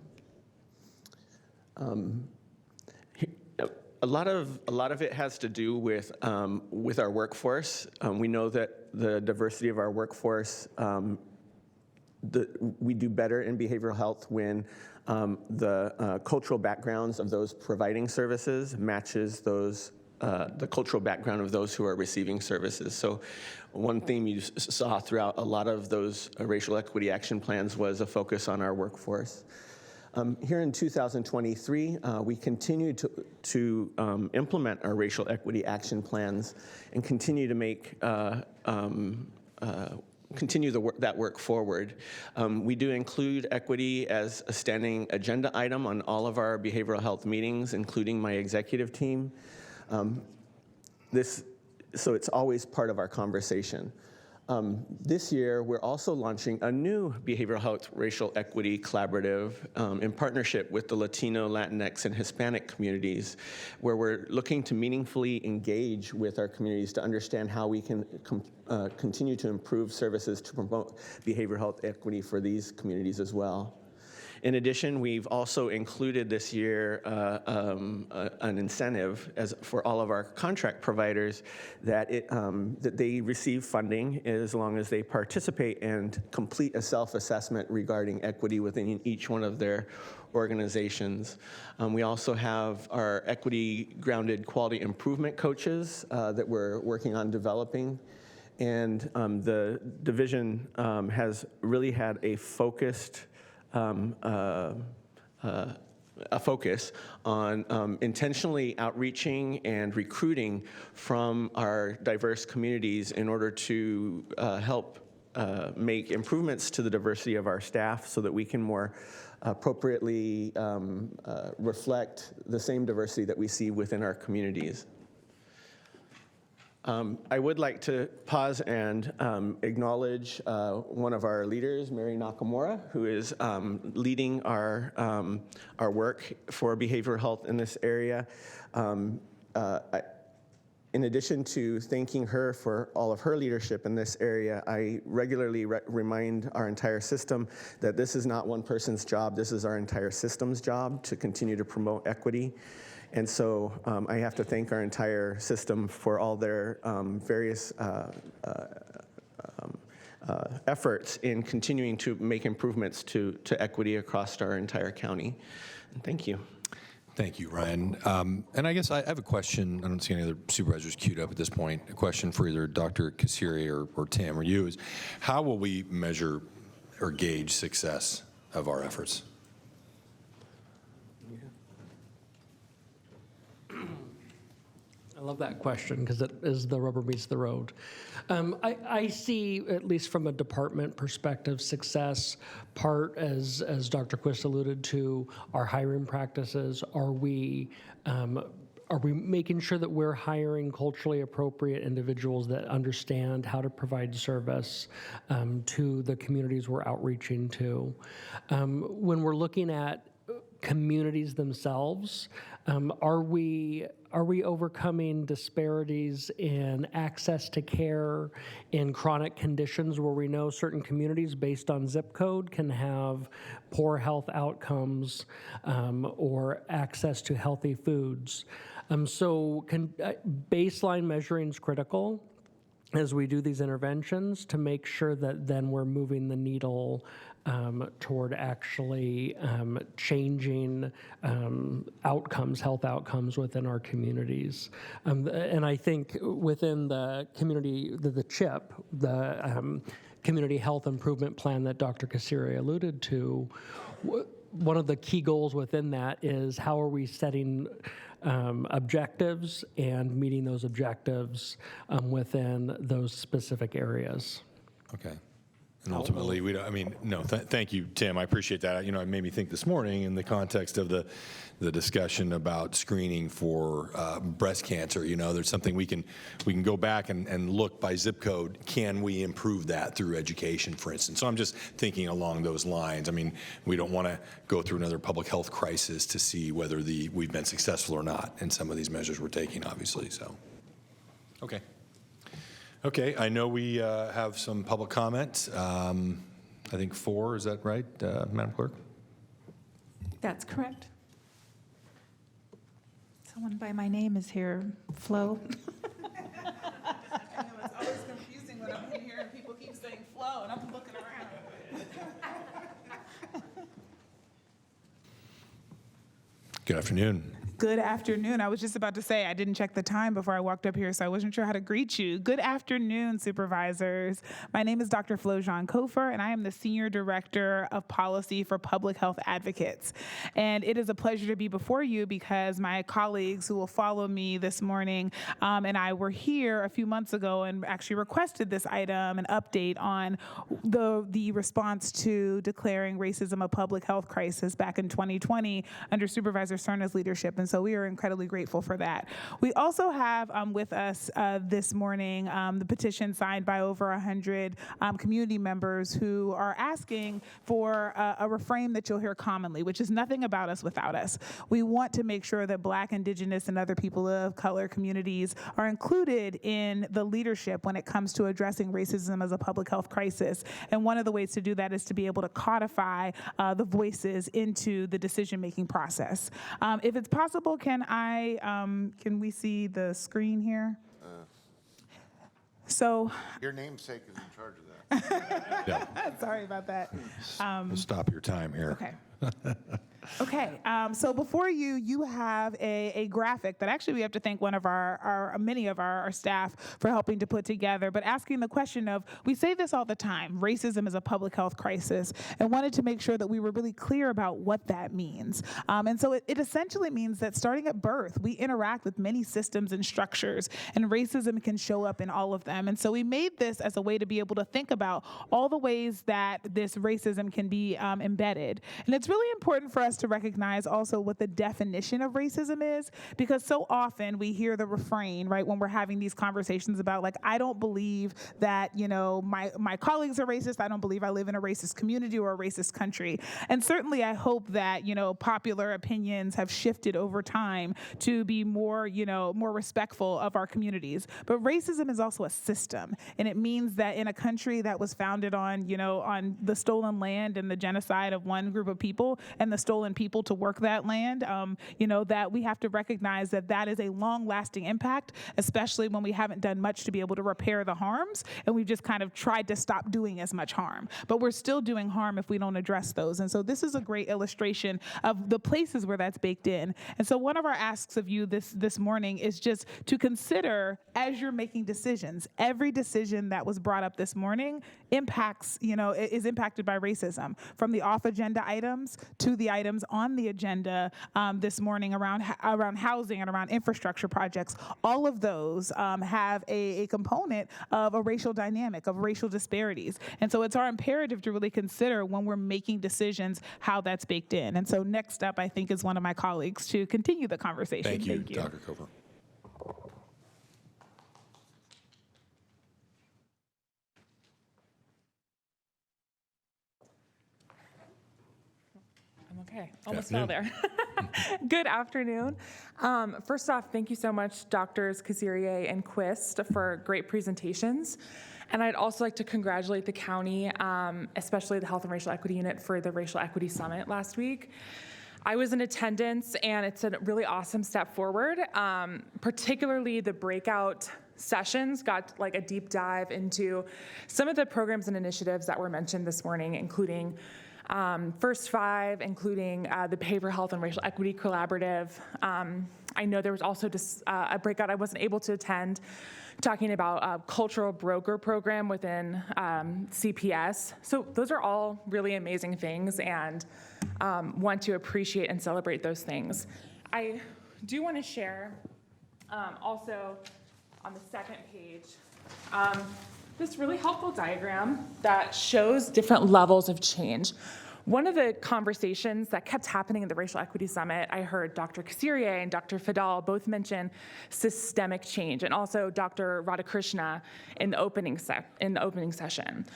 A lot of it has to do with our workforce. We know that the diversity of our workforce we do better in behavioral health when the cultural backgrounds of those providing services matches those the cultural background of those who are receiving services. So one theme you saw throughout a lot of those racial equity action plans was a focus on our workforce. Here in 2023, we continue to implement our racial equity action plans and continue to make continue that work forward. We do include equity as a standing agenda item on all of our behavioral health meetings, including my executive team. So it's always part of our conversation. This year, we're also launching a new behavioral health racial equity collaborative in partnership with the Latino, Latinx, and Hispanic communities, where we're looking to meaningfully engage with our communities to understand how we can continue to improve services to promote behavioral health equity for these communities as well. In addition, we've also included this year an incentive for all of our contract providers that they receive funding as long as they participate and complete a self-assessment regarding equity within each one of their organizations. We also have our equity-grounded quality improvement coaches that we're working on developing. And the division has really had a focused a focus on intentionally outreaching and recruiting from our diverse communities in order to help make improvements to the diversity of our staff so that we can more appropriately reflect the same diversity that we see within our communities. I would like to pause and acknowledge one of our leaders, Mary Nakamura, who is leading our work for behavioral health in this area. In addition to thanking her for all of her leadership in this area, I regularly remind our entire system that this is not one person's job, this is our entire system's job to continue to promote equity. And so I have to thank our entire system for all their various efforts in continuing to make improvements to equity across our entire county. And thank you. Thank you, Ryan. And I guess I have a question. I don't see any other supervisors queued up at this point. A question for either Dr. Kasiri or Tim or you is, how will we measure or gauge success of our efforts? I love that question because it is the rubber meets the road. I see, at least from a department perspective, success part, as Dr. Quist alluded to, our hiring practices. Are we making sure that we're hiring culturally appropriate individuals that understand how to provide service to the communities we're outreaching to? When we're looking at communities themselves, are we overcoming disparities in access to care in chronic conditions where we know certain communities based on zip code can have poor health outcomes or access to healthy foods? Baseline measuring is critical as we do these interventions to make sure that then we're moving the needle toward actually changing outcomes, health outcomes within our communities. And I think within the community, the CHIP, the Community Health Improvement Plan that Dr. Kasiri alluded to, one of the key goals within that is how are we setting objectives and meeting those objectives within those specific areas. Okay. And ultimately, we don't, I mean, no, thank you, Tim. I appreciate that. You know, it made me think this morning in the context of the discussion about screening for breast cancer. You know, there's something we can go back and look by zip code. Can we improve that through education, for instance? So I'm just thinking along those lines. I mean, we don't want to go through another public health crisis to see whether we've been successful or not in some of these measures we're taking, obviously. So, okay. Okay, I know we have some public comment. I think 4, is that right, Madam Clerk? That's correct. Someone by my name is here. Flo. I know, it's always confusing when I'm in here and people keep saying Flo, and I'm looking around. Good afternoon. Good afternoon. I was just about to say, I didn't check the time before I walked up here, so I wasn't sure how to greet you. Good afternoon, supervisors. My name is Dr. Flojean Kofer, and I am the Senior Director of Policy for Public Health Advocates. And it is a pleasure to be before you because my colleagues who will follow me this morning and I were here a few months ago and actually requested this item, an update on the response to declaring racism a public health crisis back in 2020 under Supervisor Serna's leadership. And so we are incredibly grateful for that. We also have with us this morning the petition signed by over 100 community members who are asking for a refrain that you'll hear commonly, which is nothing about us without us. We want to make sure that Black, Indigenous, and other people of color communities are included in the leadership when it comes to addressing racism as a public health crisis. And one of the ways to do that is to be able to codify the voices into the decision-making process. If it's possible, can we see the screen here? So your namesake is in charge of that. Yeah. Sorry about that. We'll stop your time here. Okay. Okay, so before you have a graphic that actually we have to thank one of many of our staff for helping to put together, but asking the question of, we say this all the time, racism is a public health crisis, and wanted to make sure that we were really clear about what that means. And so it essentially means that starting at birth, we interact with many systems and structures, and racism can show up in all of them. And so we made this as a way to be able to think about all the ways that this racism can be embedded. And it's really important for us to recognize also what the definition of racism is, because so often we hear the refrain, right, when we're having these conversations about, like, I don't believe that, my colleagues are racist. I don't believe I live in a racist community or a racist country. And certainly I hope that, popular opinions have shifted over time to be more, more respectful of our communities. But racism is also a system. And it means that in a country that was founded on, on the stolen land and the genocide of one group of people and the stolen people to work that land, that we have to recognize that that is a long-lasting impact, especially when we haven't done much to be able to repair the harms, and we've just kind of tried to stop doing as much harm. But we're still doing harm if we don't address those. And so this is a great illustration of the places where that's baked in. And so one of our asks of you this morning is just to consider, as you're making decisions, every decision that was brought up this morning impacts, is impacted by racism, from the off-agenda items to the items on the agenda this morning around housing and around infrastructure projects. All of those have a component of a racial dynamic, of racial disparities. And so it's our imperative to really consider when we're making decisions how that's baked in. And so next up, I think, is one of my colleagues to continue the conversation. Thank you, Dr. Kofer. Okay, almost fell there. Good afternoon. First off, thank you so much, Drs. Kazirier and Quist, for great presentations. And I'd also like to congratulate the county, especially the Health and Racial Equity Unit, for the Racial Equity Summit last week. I was in attendance, and it's a really awesome step forward. Particularly the breakout sessions got like a deep dive into some of the programs and initiatives that were mentioned this morning, including First Five, including the Behavioral Health and Racial Equity Collaborative. I know there was also just a breakout I wasn't able to attend, talking about a cultural broker program within CPS. So those are all really amazing things, and want to appreciate and celebrate those things. I do want to share also on the second page this really helpful diagram that shows different levels of change. One of the conversations that kept happening at the Racial Equity Summit, I heard Dr. Kazirier and Dr. Fadal both mention systemic change, and also Dr. Radhakrishna in the opening session.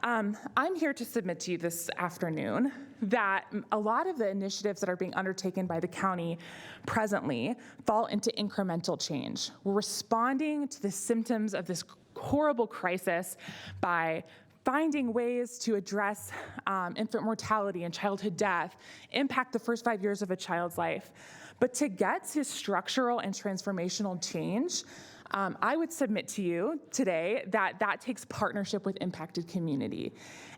I'm here to submit to you this afternoon that a lot of the initiatives that are being undertaken by the county presently fall into incremental change. We're responding to the symptoms of this horrible crisis by finding ways to address infant mortality and childhood death, impact the first 5 years of a child's life. But to get to structural and transformational change, I would submit to you today that that takes partnership with impacted community,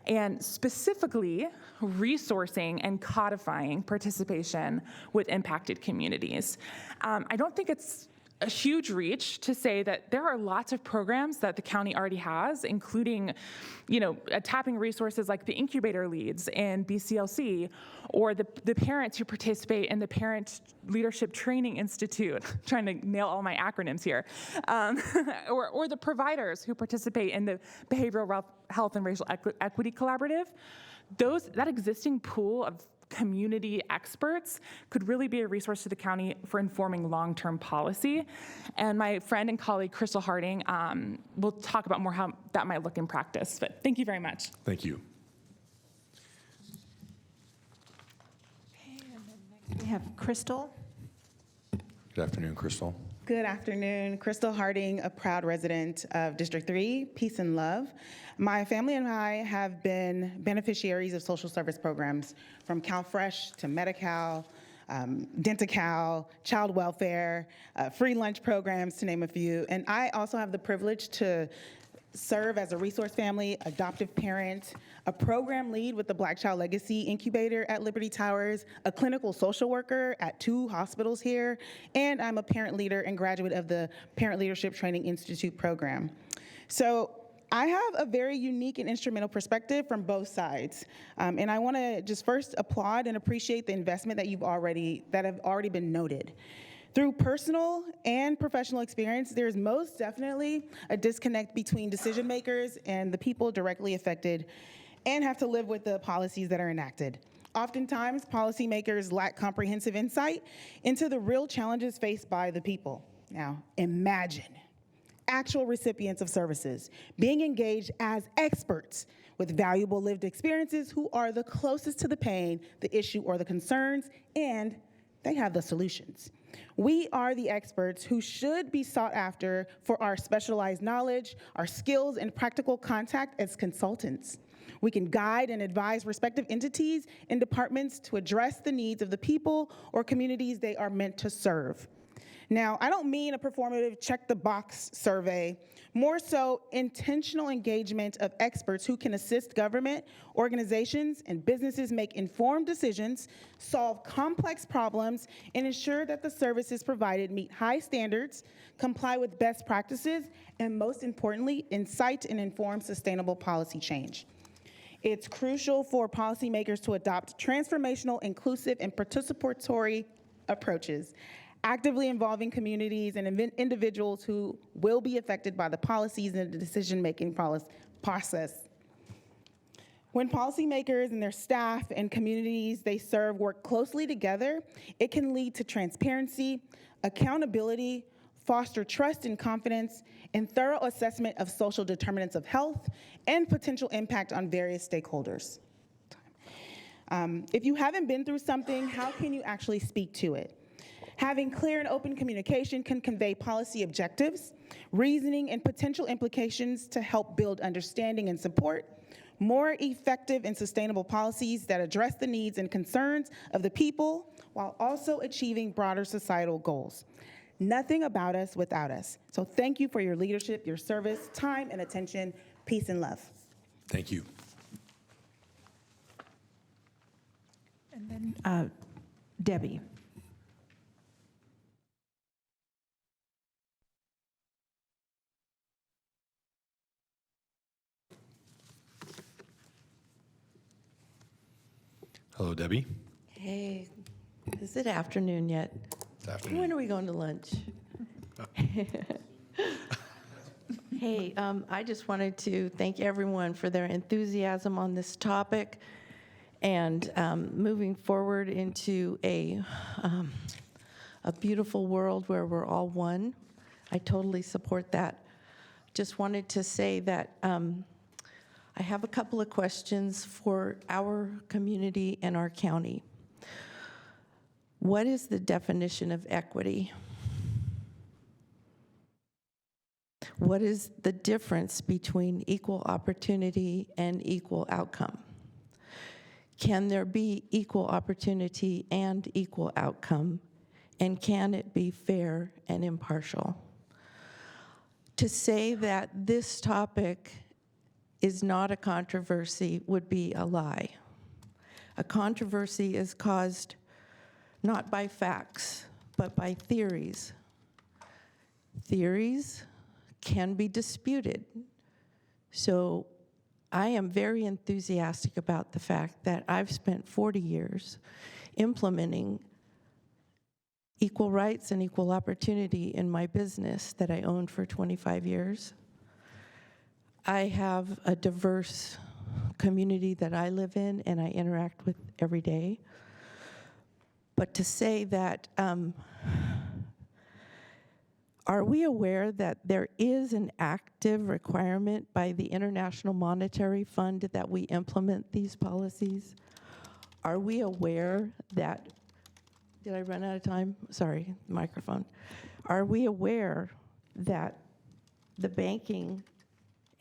and specifically resourcing and codifying participation with impacted communities. I don't think it's a huge reach to say that there are lots of programs that the county already has, including, tapping resources like the incubator leads in BCLC, or the parents who participate in the Parent Leadership Training Institute, trying to nail all my acronyms here, or the providers who participate in the Behavioral Health and Racial Equity Collaborative. That existing pool of community experts could really be a resource to the county for informing long-term policy. And my friend and colleague, Crystal Harding, will talk about more how that might look in practice. But thank you very much. Thank you. We have Crystal. Good afternoon, Crystal. Good afternoon. Crystal Harding, a proud resident of District 3, Peace and Love. My family and I have been beneficiaries of social service programs from CalFresh to Medi-Cal, Dent-A-Cal, child welfare, free lunch programs, to name a few. And I also have the privilege to serve as a resource family, adoptive parent, a program lead with the Black Child Legacy Incubator at Liberty Towers, a clinical social worker at 2 hospitals here, and I'm a parent leader and graduate of the Parent Leadership Training Institute program. So I have a very unique and instrumental perspective from both sides. And I want to just first applaud and appreciate the investment that have already been noted. Through personal and professional experience, there is most definitely a disconnect between decision makers and the people directly affected and have to live with the policies that are enacted. Oftentimes, policymakers lack comprehensive insight into the real challenges faced by the people. Now, imagine actual recipients of services being engaged as experts with valuable lived experiences who are the closest to the pain, the issue, or the concerns, and they have the solutions. We are the experts who should be sought after for our specialized knowledge, our skills, and practical contact as consultants. We can guide and advise respective entities and departments to address the needs of the people or communities they are meant to serve. Now, I don't mean a performative check-the-box survey, more so intentional engagement of experts who can assist government, organizations, and businesses make informed decisions, solve complex problems, and ensure that the services provided meet high standards, comply with best practices, and most importantly, incite and inform sustainable policy change. It's crucial for policymakers to adopt transformational, inclusive, and participatory approaches, actively involving communities and individuals who will be affected by the policies and the decision-making process. When policymakers and their staff and communities they serve work closely together, it can lead to transparency, accountability, foster trust and confidence, and thorough assessment of social determinants of health and potential impact on various stakeholders. If you haven't been through something, how can you actually speak to it? Having clear and open communication can convey policy objectives, reasoning, and potential implications to help build understanding and support more effective and sustainable policies that address the needs and concerns of the people while also achieving broader societal goals. Nothing about us without us. So thank you for your leadership, your service, time, and attention. Peace and love. Thank you. And then Debbie. Hello, Debbie. Hey, is it afternoon yet? It's afternoon. When are we going to lunch? Hey, I just wanted to thank everyone for their enthusiasm on this topic and moving forward into a beautiful world where we're all one. I totally support that. Just wanted to say that I have a couple of questions for our community and our county. What is the definition of equity? What is the difference between equal opportunity and equal outcome? Can there be equal opportunity and equal outcome? And can it be fair and impartial? To say that this topic is not a controversy would be a lie. A controversy is caused not by facts, but by theories. Theories can be disputed. So I am very enthusiastic about the fact that I've spent 40 years implementing equal rights and equal opportunity in my business that I owned for 25 years. I have a diverse community that I live in and I interact with every day. But to say that, are we aware that there is an active requirement by the International Monetary Fund that we implement these policies? Are we aware that, did I run out of time? Sorry, microphone. Are we aware that the banking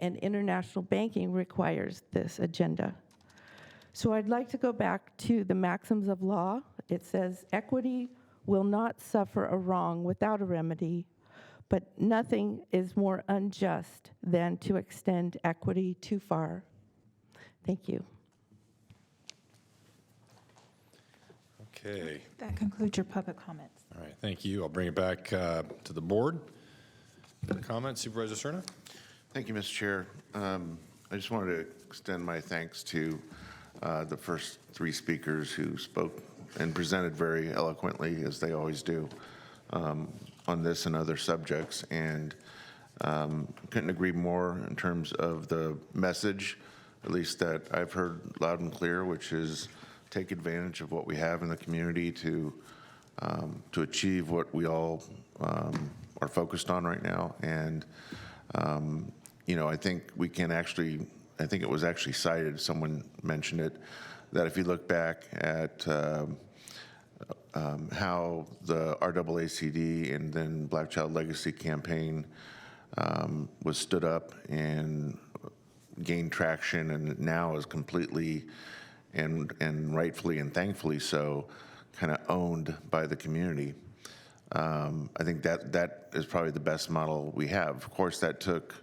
and international banking requires this agenda? So I'd like to go back to the maxims of law. It says, equity will not suffer a wrong without a remedy, but nothing is more unjust than to extend equity too far. Thank you. Okay. That concludes your public comments. All right, thank you. I'll bring it back to the board. Comments, Supervisor Cerna? Thank you, Mr. Chair. I just wanted to extend my thanks to the first three speakers who spoke and presented very eloquently, as they always do, on this and other subjects. And couldn't agree more in terms of the message, at least that I've heard loud and clear, which is take advantage of what we have in the community to achieve what we all are focused on right now. And you know, I think we can actually, I think it was actually cited, someone mentioned it, that if you look back at how the RAACD and then Black Child Legacy campaign was stood up and gained traction, and now is completely and rightfully and thankfully so kind of owned by the community. I think that is probably the best model we have. Of course, that took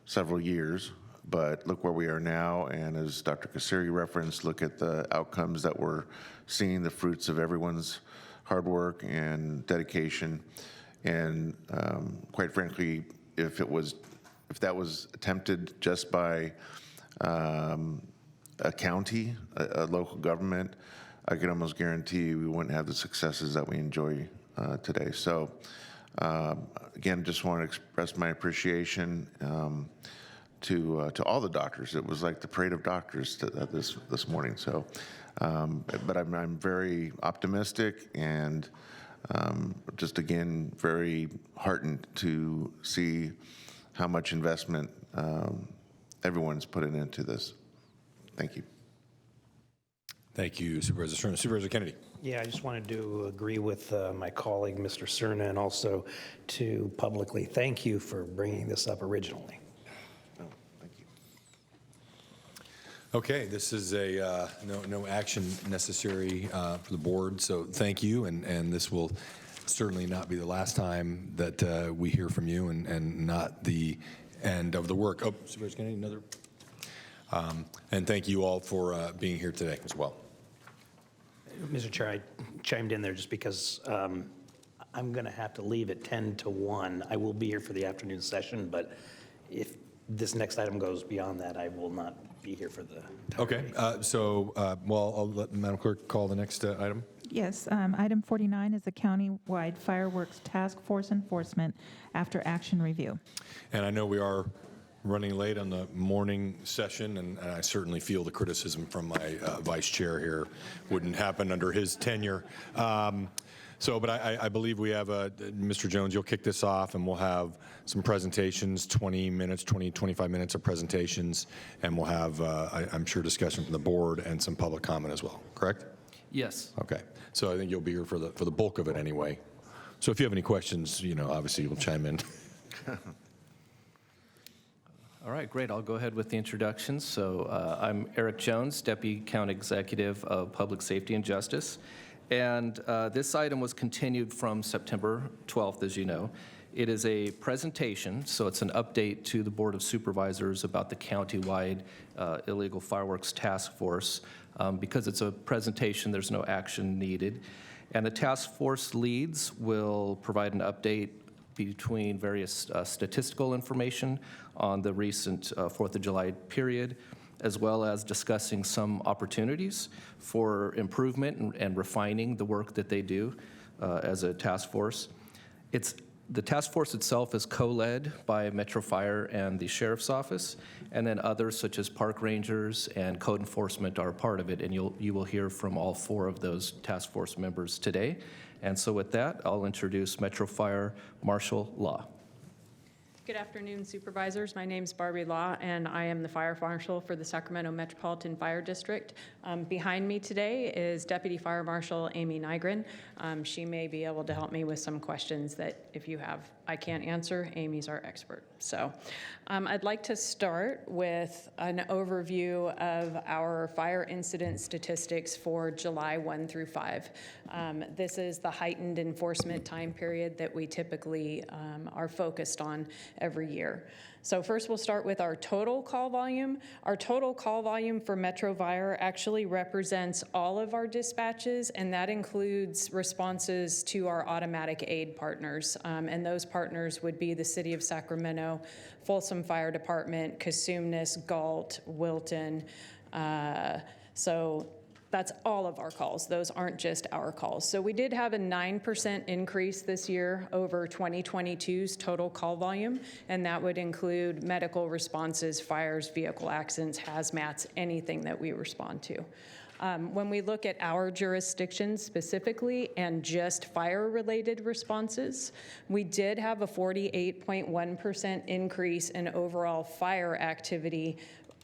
several years, but look where we are now, and as Dr. Kasiri referenced, look at the outcomes that we're seeing, the fruits of everyone's hard work and dedication. And quite frankly, if that was attempted just by a county, a local government, I can almost guarantee we wouldn't have the successes that we enjoy today. So again, just want to express my appreciation to all the doctors. It was like the parade of doctors this morning. So, but I'm very optimistic and just again very heartened to see how much investment everyone's putting into this. Thank you. Thank you, Supervisor Cerna. Supervisor Kennedy. Yeah, I just wanted to agree with my colleague, Mr. Cerna, and also to publicly thank you for bringing this up originally. Oh, thank you. Okay, this is a no action necessary for the board, so thank you, and this will certainly not be the last time that we hear from you, and not the end of the work. Oh, Supervisor Kennedy, another. And thank you all for being here today as well. Mr. Chair, I chimed in there just because I'm going to have to leave at 10 to 1. I will be here for the afternoon session, but if this next item goes beyond that, I will not be here for the Okay, so, well, I'll let Madam Clerk call the next item. Yes, item 49 is the countywide fireworks task force enforcement after action review. And I know we are running late on the morning session, and I certainly feel the criticism from my vice chair here wouldn't happen under his tenure. But I believe we have, Mr. Jones, you'll kick this off, and we'll have some presentations, 25 minutes of presentations, and we'll have, I'm sure, discussion from the board and some public comment as well, correct? Yes. Okay, so I think you'll be here for the bulk of it anyway. So if you have any questions, you know, obviously you'll chime in. All right, great. I'll go ahead with the introductions. So I'm Eric Jones, Deputy County Executive of Public Safety and Justice. And this item was continued from September 12th, as you know. It is a presentation, so it's an update to the Board of Supervisors about the countywide illegal fireworks task force. Because it's a presentation, there's no action needed. And the task force leads will provide an update between various statistical information on the recent 4th of July period, as well as discussing some opportunities for improvement and refining the work that they do as a task force. The task force itself is co-led by Metro Fire and the Sheriff's Office, and then others such as park rangers and code enforcement are part of it, and you will hear from all 4 of those task force members today. And so with that, I'll introduce Metro Fire Marshal Law. Good afternoon, Supervisors. My name is Barbie Law, and I am the Fire Marshal for the Sacramento Metropolitan Fire District. Behind me today is Deputy Fire Marshal Amy Nygren. She may be able to help me with some questions that, if you have, I can't answer. Amy's our expert. So I'd like to start with an overview of our fire incident statistics for July 1 through 5. This is the heightened enforcement time period that we typically are focused on every year. So first we'll start with our total call volume. Our total call volume for Metro Fire actually represents all of our dispatches, and that includes responses to our automatic aid partners. And those partners would be the City of Sacramento, Folsom Fire Department, Cosumnes, Galt, Wilton. So that's all of our calls. Those aren't just our calls. So we did have a 9% increase this year over 2022's total call volume, and that would include medical responses, fires, vehicle accidents, hazmats, anything that we respond to. When we look at our jurisdiction specifically and just fire-related responses, we did have a 48.1% increase in overall fire activity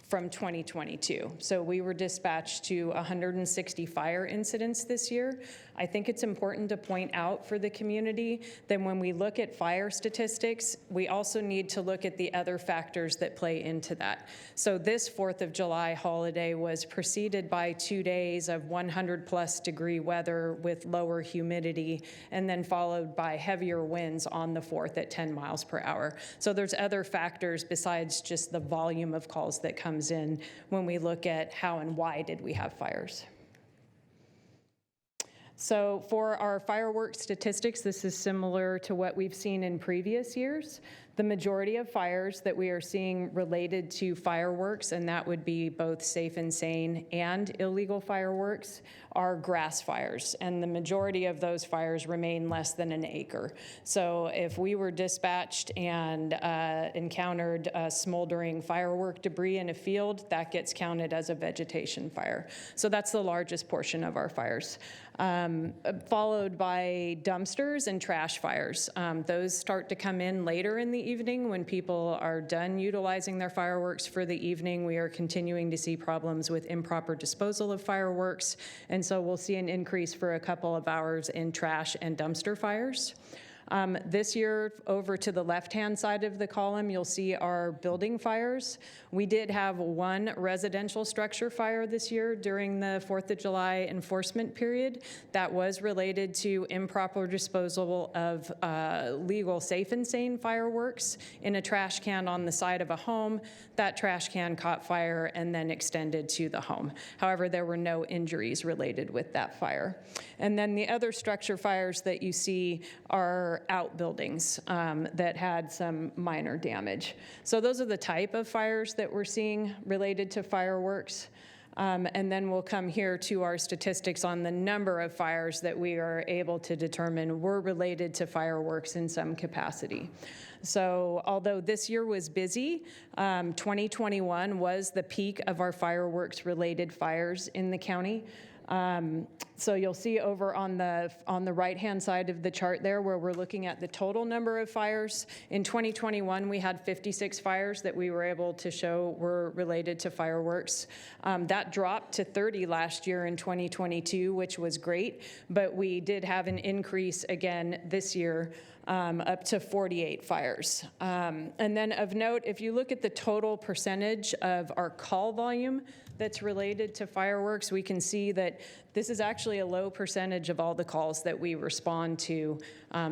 from 2022. So we were dispatched to 160 fire incidents this year. I think it's important to point out for the community that when we look at fire statistics, we also need to look at the other factors that play into that. So this 4th of July holiday was preceded by 2 days of 100+ degree weather with lower humidity, and then followed by heavier winds on the 4th at 10 miles per hour. So there's other factors besides just the volume of calls that comes in when we look at how and why did we have fires. So for our fireworks statistics, this is similar to what we've seen in previous years. The majority of fires that we are seeing related to fireworks, and that would be both safe and sane and illegal fireworks, are grass fires. And the majority of those fires remain less than an acre. So if we were dispatched and encountered smoldering firework debris in a field, that gets counted as a vegetation fire. So that's the largest portion of our fires. Followed by dumpsters and trash fires. Those start to come in later in the evening when people are done utilizing their fireworks for the evening. We are continuing to see problems with improper disposal of fireworks, and so we'll see an increase for a couple of hours in trash and dumpster fires. This year, over to the left-hand side of the column, you'll see our building fires. We did have 1 residential structure fire this year during the 4th of July enforcement period. That was related to improper disposal of legal safe and sane fireworks in a trash can on the side of a home. That trash can caught fire and then extended to the home. However, there were no injuries related with that fire. And then the other structure fires that you see are outbuildings that had some minor damage. So those are the type of fires that we're seeing related to fireworks. And then we'll come here to our statistics on the number of fires that we are able to determine were related to fireworks in some capacity. So although this year was busy, 2021 was the peak of our fireworks-related fires in the county. So you'll see over on the right-hand side of the chart there where we're looking at the total number of fires. In 2021, we had 56 fires that we were able to show were related to fireworks. That dropped to 30 last year in 2022, which was great, but we did have an increase again this year, up to 48 fires. And then of note, if you look at the total percentage of our call volume that's related to fireworks, we can see that this is actually actually a low percentage of all the calls that we respond to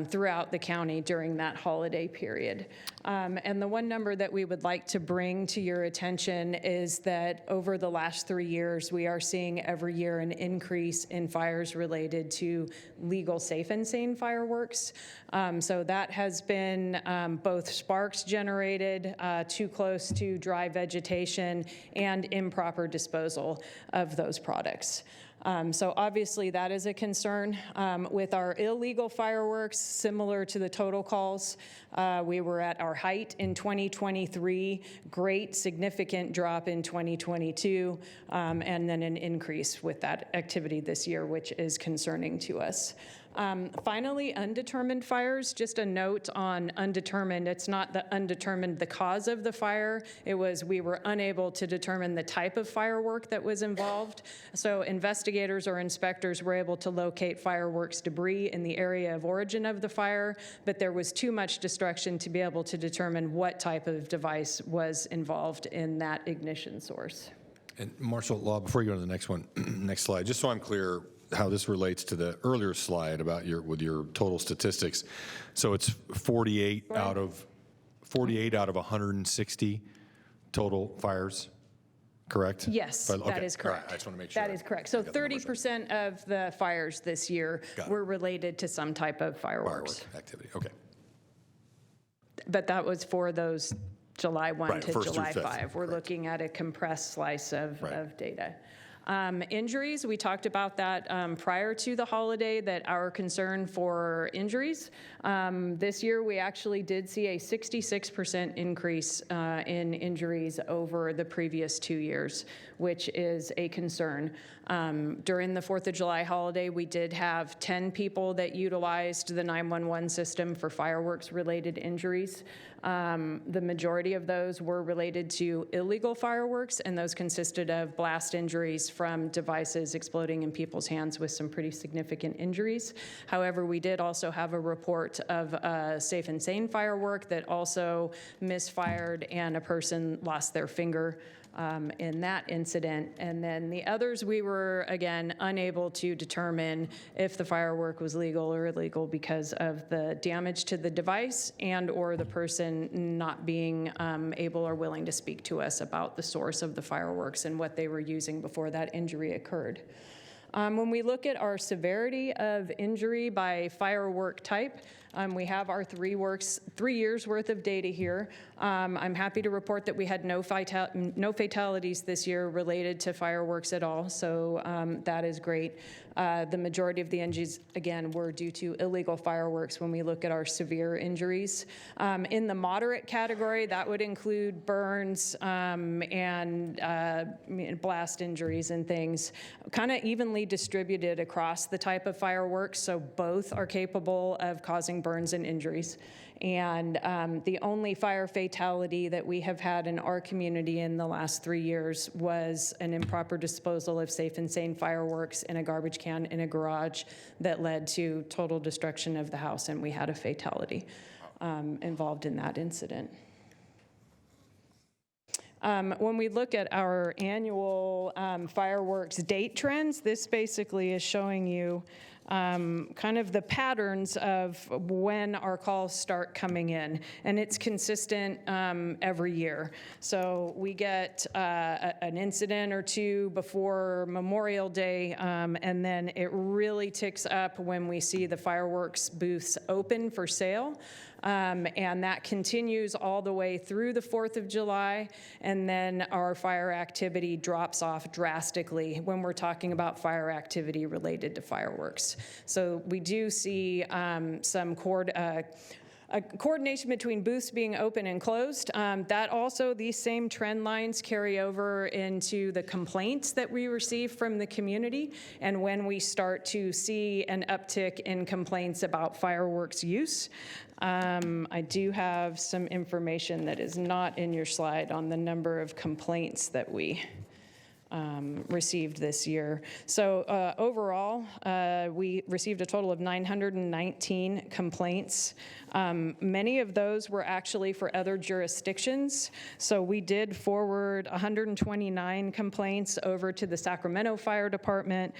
throughout the county during that holiday period. And the one number that we would like to bring to your attention is that over the last 3 years, we are seeing every year an increase in fires related to legal, safe, and sane fireworks. So that has been both sparks generated, too close to dry vegetation, and improper disposal of those products. So obviously that is a concern. With our illegal fireworks, similar to the total calls, we were at our height in 2023, great significant drop in 2022, and then an increase with that activity this year, which is concerning to us. Finally, undetermined fires, just a note on undetermined. It's not the undetermined the cause of the fire. It was we were unable to determine the type of firework that was involved. So investigators or inspectors were able to locate fireworks debris in the area of origin of the fire, but there was too much destruction to be able to determine what type of device was involved in that ignition source. And Marshall Law, before you go to the next one, next slide, just so I'm clear how this relates to the earlier slide about with your total statistics. So it's 48 out of 160 total fires, correct? Yes, Okay. that is correct. All right. I just want to make sure. That is correct. So 30% of the fires this year were related to some type of fireworks. Firework activity, okay. But that was for those July 1 Right, to 1st through July 5th, 5. We're looking at a compressed slice of data. Injuries, we talked about that prior to the holiday, that our concern for injuries. This year, we actually did see a 66% increase in injuries over the previous 2 years, which is a concern. During the 4th of July holiday, we did have 10 people that utilized the 911 system for fireworks-related injuries. The majority of those were related to illegal fireworks, and those consisted of blast injuries from devices exploding in people's hands with some pretty significant injuries. However, we did also have a report of a safe and sane firework that also misfired, and a person lost their finger in that incident. And then the others, we were, again, unable to determine if the firework was legal or illegal because of the damage to the device and or the person not being able or willing to speak to us about the source of the fireworks and what they were using before that injury occurred. When we look at our severity of injury by firework type, we have our 3 years worth of data here. I'm happy to report that we had no fatalities this year related to fireworks at all, so that is great. The majority of the injuries, again, were due to illegal fireworks when we look at our severe injuries. In the moderate category, that would include burns and blast injuries and things, kind of evenly distributed across the type of fireworks, so both are capable of causing burns and injuries. And the only fire fatality that we have had in our community in the last 3 years was an improper disposal of safe and sane fireworks in a garbage can in a garage that led to total destruction of the house, and we had a fatality involved in that incident. When we look at our annual fireworks date trends, this basically is showing you kind of the patterns of when our calls start coming in, and it's consistent every year. So we get an incident or two before Memorial Day, and then it really ticks up when we see the fireworks booths open for sale. And that continues all the way through the 4th of July, and then our fire activity drops off drastically when we're talking about fire activity related to fireworks. So we do see some coordination between booths being open and closed. That also, these same trend lines carry over into the complaints that we receive from the community, and when we start to see an uptick in complaints about fireworks use. I do have some information that is not in your slide on the number of complaints that we received this year. So overall, we received a total of 919 complaints. Many of those were actually for other jurisdictions. So we did forward 129 complaints over to the Sacramento Fire Department.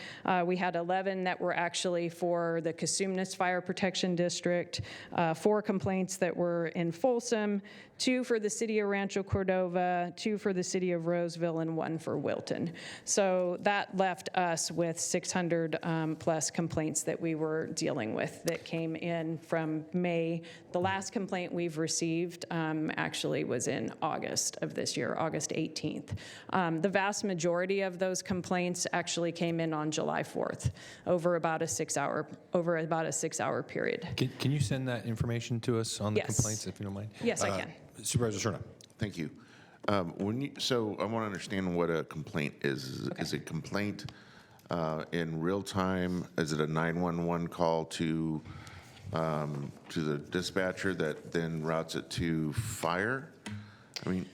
We had 11 that were actually for the Cosumnes Fire Protection District, 4 complaints that were in Folsom, 2 for the city of Rancho Cordova, 2 for the city of Roseville, and 1 for Wilton. So that left us with 600 plus complaints that we were dealing with that came in from May. The last complaint we've received actually was in August of this year, August 18th. The vast majority of those complaints actually came in on July 4th, over about a 6-hour period. Can you send that information to us on the Yes. complaints, if you don't mind? Yes, I can. Supervisor Cerna. Thank you. So I want to understand what a complaint is. Is a complaint in real time? Is it a 911 call to the dispatcher that then routes it to fire? I mean,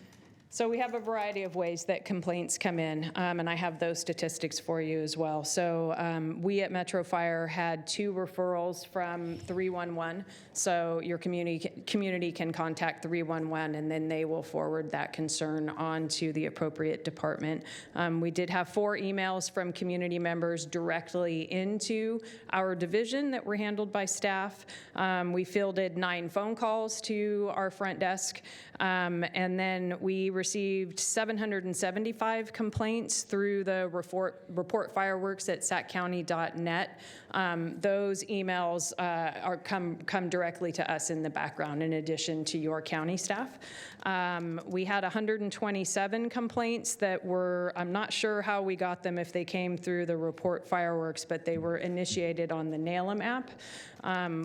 So we have a variety of ways that complaints come in, and I have those statistics for you as well. So we at Metro Fire had 2 referrals from 311. So your community can contact 311, and then they will forward that concern on to the appropriate department. We did have 4 emails from community members directly into our division that were handled by staff. We fielded 9 phone calls to our front desk, and then we received 775 complaints through the report fireworks at saccounty.net. Those emails come directly to us in the background in addition to your county staff. We had 127 complaints that were, I'm not sure how we got them, if they came through the report fireworks, but they were initiated on the NALM app.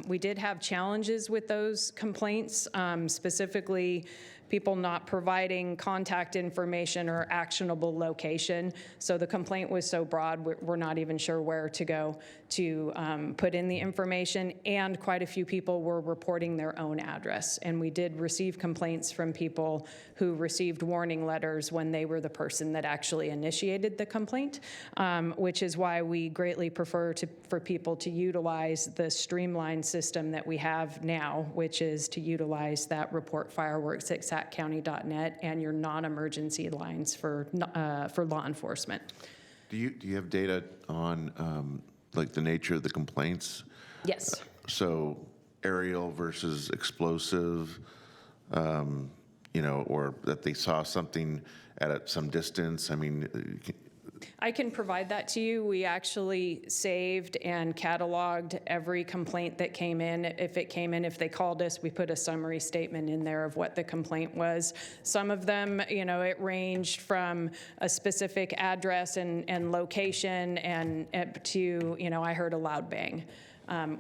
We did have challenges with those complaints, specifically people not providing contact information or actionable location. So the complaint was so broad, we're not even sure where to go to put in the information, and quite a few people were reporting their own address. And we did receive complaints from people who received warning letters when they were the person that actually initiated the complaint, which is why we greatly prefer for people to utilize the streamlined system that we have now, which is to utilize that report fireworks at saccounty.net and your non-emergency lines for law enforcement. do you have data on like the nature of the complaints? Yes. So aerial versus explosive, or that they saw something at some distance? I mean, I can provide that to you. We actually saved and cataloged every complaint that came in. If they called us, we put a summary statement in there of what the complaint was. Some of them, it ranged from a specific address and location and to, I heard a loud bang.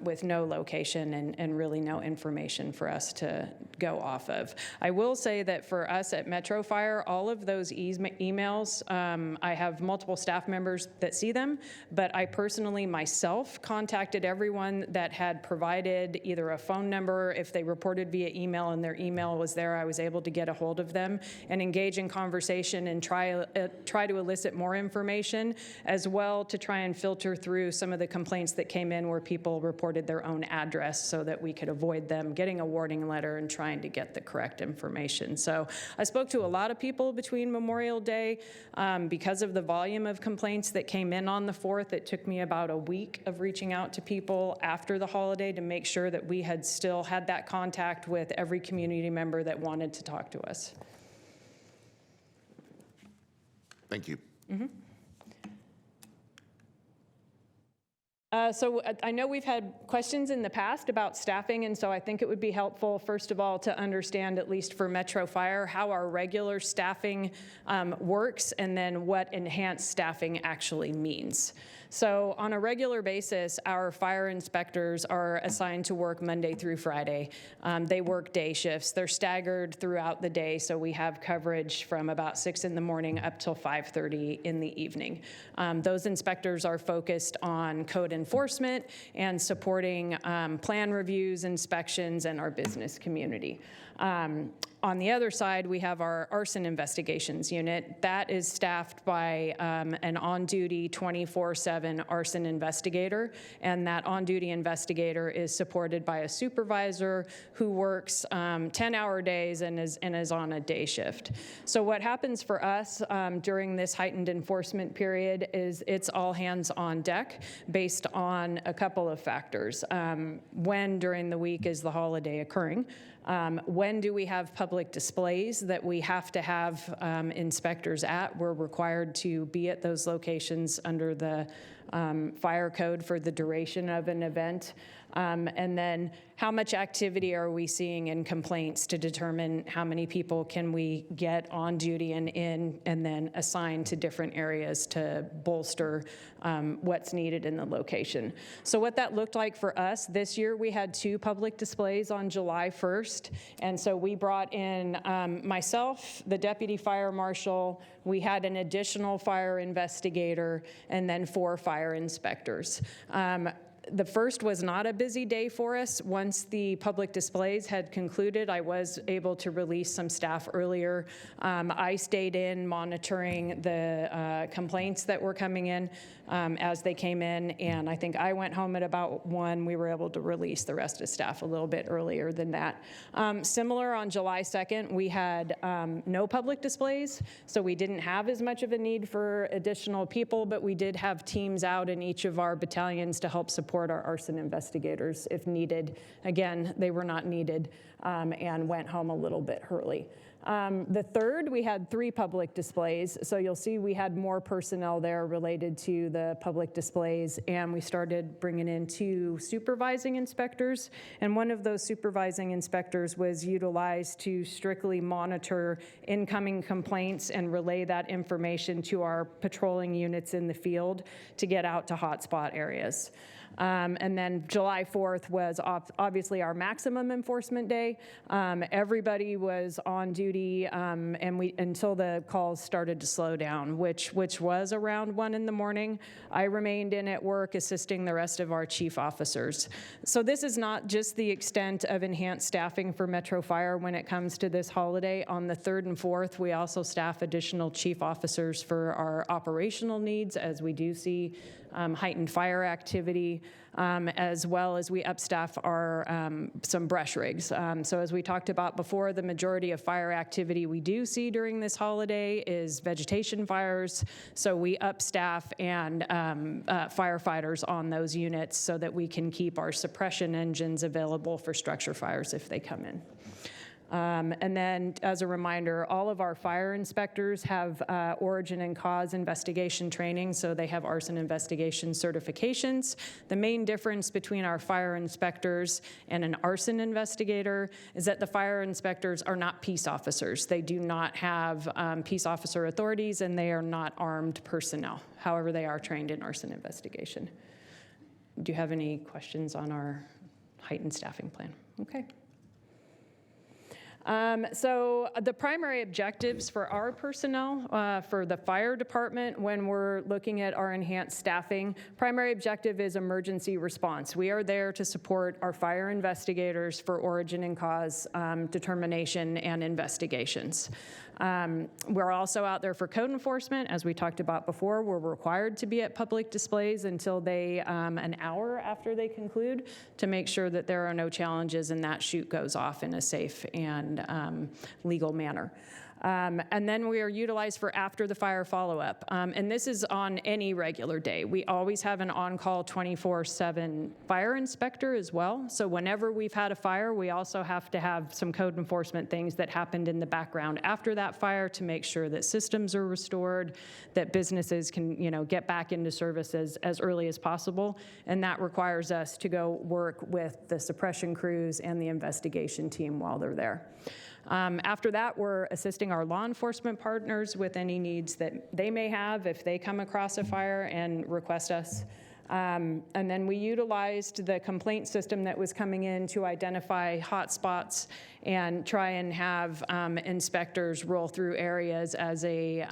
With no location and really no information for us to go off of. I will say that for us at Metro Fire, all of those emails, I have multiple staff members that see them, but I personally myself contacted everyone that had provided either a phone number. If they reported via email and their email was there, I was able to get a hold of them and engage in conversation and try to elicit more information, as well to try and filter through some of the complaints that came in where people reported their own address so that we could avoid them getting a warning letter and trying to get the correct information. So I spoke to a lot of people between Memorial Day. Because of the volume of complaints that came in on the 4th, it took me about a week of reaching out to people after the holiday to make sure that we had still had that contact with every community member that wanted to talk to us. thank you. Mm-hmm. So I know we've had questions in the past about staffing, and so I think it would be helpful, first of all, to understand, at least for Metro Fire, how our regular staffing works and then what enhanced staffing actually means. So on a regular basis, our fire inspectors are assigned to work Monday through Friday. They work day shifts. They're staggered throughout the day, so we have coverage from about 6 in the morning up till 5:30 in the evening. Those inspectors are focused on code enforcement and supporting plan reviews, inspections, and our business community. On the other side, we have our arson investigations unit. That is staffed by an on-duty 24/7 arson investigator, and that on-duty investigator is supported by a supervisor who works 10-hour days and is on a day shift. So what happens for us during this heightened enforcement period is it's all hands on deck based on a couple of factors. When during the week is the holiday occurring? When do we have public displays that we have to have inspectors at? We're required to be at those locations under the fire code for the duration of an event. And then how much activity are we seeing in complaints to determine how many people can we get on duty and in, and then assign to different areas to bolster what's needed in the location. So what that looked like for us this year, we had 2 public displays on July 1st. And so we brought in myself, the deputy fire marshal, we had an additional fire investigator, and then 4 fire inspectors. The first was not a busy day for us. Once the public displays had concluded, I was able to release some staff earlier. I stayed in monitoring the complaints that were coming in as they came in, and I think I went home at about 1. We were able to release the rest of staff a little bit earlier than that. Similar on July 2nd, we had no public displays, so we didn't have as much of a need for additional people, but we did have teams out in each of our battalions to help support our arson investigators if needed. Again, they were not needed and went home a little bit early. The third, we had 3 public displays. So you'll see we had more personnel there related to the public displays, and we started bringing in 2 supervising inspectors. And one of those supervising inspectors was utilized to strictly monitor incoming complaints and relay that information to our patrolling units in the field to get out to hotspot areas. And then July 4th was obviously our maximum enforcement day. Everybody was on duty and until the calls started to slow down, which was around 1 in the morning. I remained in at work assisting the rest of our chief officers. So this is not just the extent of enhanced staffing for Metro Fire when it comes to this holiday. On the 3rd and 4th, we also staff additional chief officers for our operational needs as we do see heightened fire activity, as well as we upstaff our some brush rigs. So as we talked about before, the majority of fire activity we do see during this holiday is vegetation fires. So we upstaff and firefighters on those units so that we can keep our suppression engines available for structure fires if they come in. And then, as a reminder, all of our fire inspectors have origin and cause investigation training, so they have arson investigation certifications. The main difference between our fire inspectors and an arson investigator is that the fire inspectors are not peace officers. They do not have peace officer authorities, and they are not armed personnel. However, they are trained in arson investigation. Do you have any questions on our heightened staffing plan? Okay. So the primary objectives for our personnel, for the fire department, when we're looking at our enhanced staffing, primary objective is emergency response. We are there to support our fire investigators for origin and cause determination and investigations. We're also out there for code enforcement. As we talked about before, we're required to be at public displays until they, an hour after they conclude, to make sure that there are no challenges and that chute goes off in a safe and legal manner. And then we are utilized for after the fire follow-up. And this is on any regular day. We always have an on-call 24/7 fire inspector as well. So whenever we've had a fire, we also have to have some code enforcement things that happened in the background after that fire to make sure that systems are restored, that businesses can, get back into service as early as possible. And that requires us to go work with the suppression crews and the investigation team while they're there. After that, we're assisting our law enforcement partners with any needs that they may have if they come across a fire and request us. And then we utilized the complaint system that was coming in to identify hot spots and try and have inspectors roll through areas as a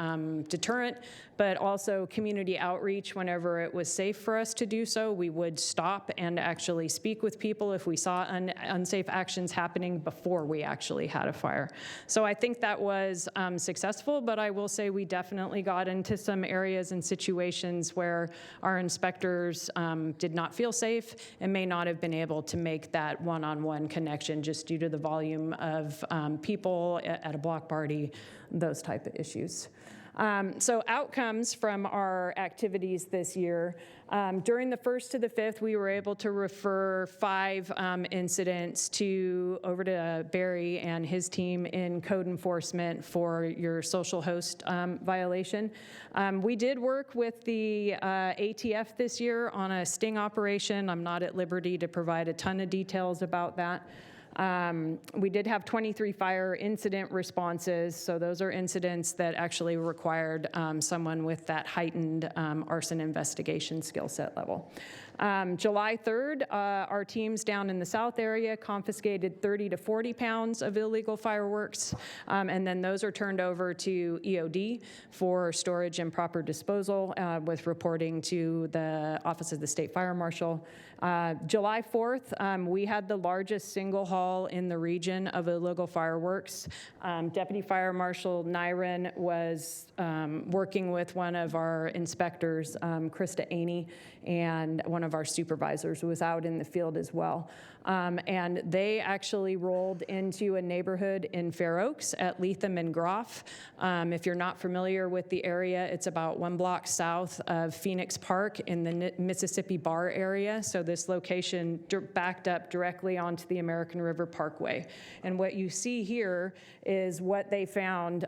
deterrent, but also community outreach. Whenever it was safe for us to do so, we would stop and actually speak with people if we saw unsafe actions happening before we actually had a fire. So I think that was successful, but I will say we definitely got into some areas and situations where our inspectors did not feel safe and may not have been able to make that one-on-one connection just due to the volume of people at a block party, those type of issues. So outcomes from our activities this year, during the 1st to the 5th, we were able to refer 5 incidents over to Barry and his team in code enforcement for your social host violation. We did work with the ATF this year on a sting operation. I'm not at liberty to provide a ton of details about that. We did have 23 fire incident responses, so those are incidents that actually required someone with that heightened arson investigation skill set level. July 3rd, our teams down in the south area confiscated 30 to 40 pounds of illegal fireworks, and then those are turned over to EOD for storage and proper disposal with reporting to the Office of the State Fire Marshal. July 4th, we had the largest single haul in the region of illegal fireworks. Deputy Fire Marshal Nyron was working with one of our inspectors, Krista Aney, and one of our supervisors was out in the field as well. And they actually rolled into a neighborhood in Fair Oaks at Leatham and Groff. If you're not familiar with the area, it's about 1 block south of Phoenix Park in the Mississippi Bar area. So this location backed up directly onto the American River Parkway. And what you see here is what they found,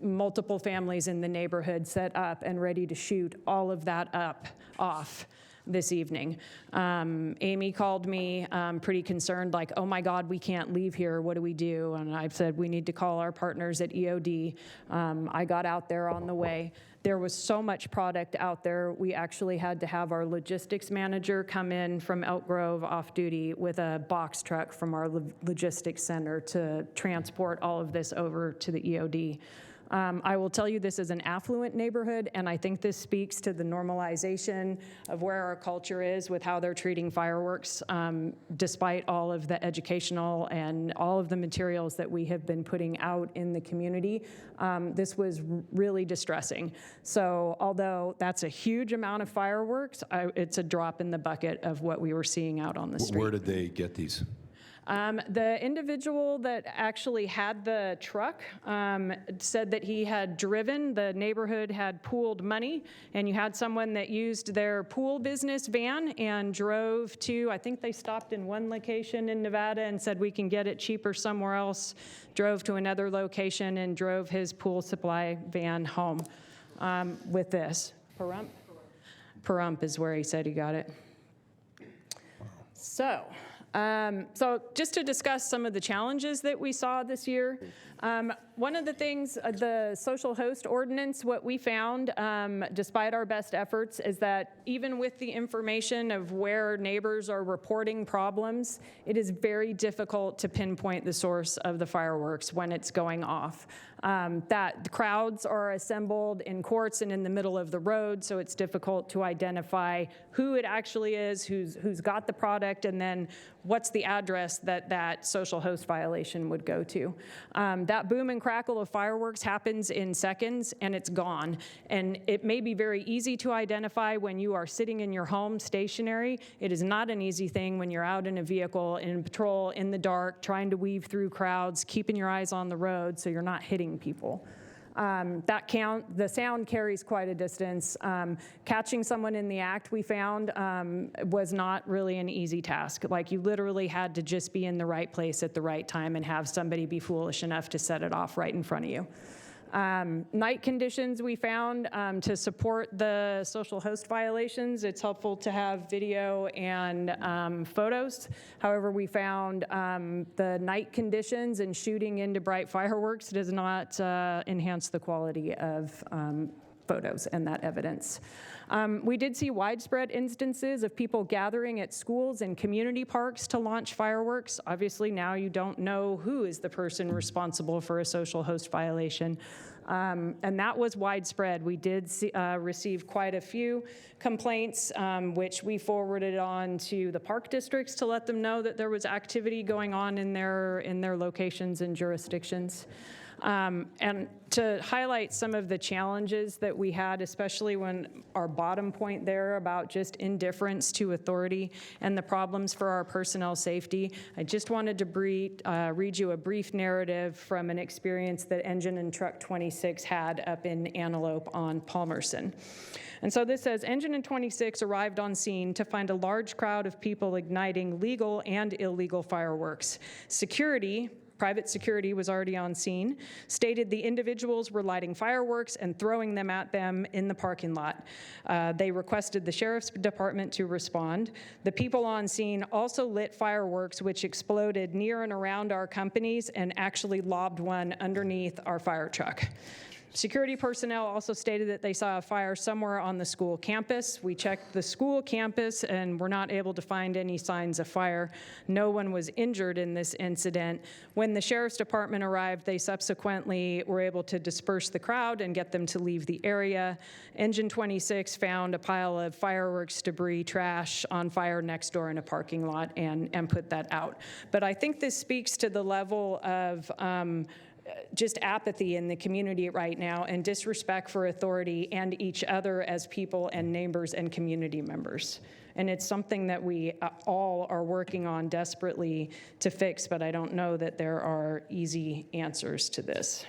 multiple families in the neighborhood set up and ready to shoot all of that off this evening. Amy called me pretty concerned, like, oh my God, we can't leave here, what do we do? And I said, we need to call our partners at EOD. I got out there on the way. There was so much product out there, we actually had to have our logistics manager come in from Elk Grove off duty with a box truck from our logistics center to transport all of this over to the EOD. I will tell you this is an affluent neighborhood, and I think this speaks to the normalization of where our culture is with how they're treating fireworks, despite all of the educational and all of the materials that we have been putting out in the community. This was really distressing. So although that's a huge amount of fireworks, it's a drop in the bucket of what we were seeing out on the street. Where did they get these? The individual that actually had the truck said that he had driven, the neighborhood had pooled money, and you had someone that used their pool business van and drove to, I think they stopped in one location in Nevada and said we can get it cheaper somewhere else, drove to another location and drove his pool supply van home with this. Pahrump is where he said he got it. So just to discuss some of the challenges that we saw this year, one of the things, the social host ordinance, what we found, despite our best efforts, is that even with the information of where neighbors are reporting problems, it is very difficult to pinpoint the source of the fireworks when it's going off. That the crowds are assembled in courts and in the middle of the road, so it's difficult to identify who it actually is, who's got the product, and then what's the address that social host violation would go to. That boom and crackle of fireworks happens in seconds, and it's gone. And it may be very easy to identify when you are sitting in your home stationary. It is not an easy thing when you're out in a vehicle, in patrol, in the dark, trying to weave through crowds, keeping your eyes on the road so you're not hitting people. The sound carries quite a distance. Catching someone in the act, we found, was not really an easy task. Like, you literally had to just be in the right place at the right time and have somebody be foolish enough to set it off right in front of you. Night conditions we found to support the social host violations. It's helpful to have video and photos. However, we found the night conditions and shooting into bright fireworks does not enhance the quality of photos and that evidence. We did see widespread instances of people gathering at schools and community parks to launch fireworks. Obviously, now you don't know who is the person responsible for a social host violation. And that was widespread. We did receive quite a few complaints, which we forwarded on to the park districts to let them know that there was activity going on in their locations and jurisdictions. And to highlight some of the challenges that we had, especially when our bottom point there about just indifference to authority and the problems for our personnel safety, I just wanted to read you a brief narrative from an experience that Engine and Truck 26 had up in Antelope on Palmerston. And so this says, Engine and 26 arrived on scene to find a large crowd of people igniting legal and illegal fireworks. Private security was already on scene, stated the individuals were lighting fireworks and throwing them at them in the parking lot. They requested the sheriff's department to respond. The people on scene also lit fireworks which exploded near and around our companies and actually lobbed one underneath our fire truck. Security personnel also stated that they saw a fire somewhere on the school campus. We checked the school campus and were not able to find any signs of fire. No one was injured in this incident. When the sheriff's department arrived, they subsequently were able to disperse the crowd and get them to leave the area. Engine 26 found a pile of fireworks debris, trash on fire next door in a parking lot and put that out. But I think this speaks to the level of just apathy in the community right now and disrespect for authority and each other as people and neighbors and community members. And it's something that we all are working on desperately to fix, but I don't know that there are easy answers to this.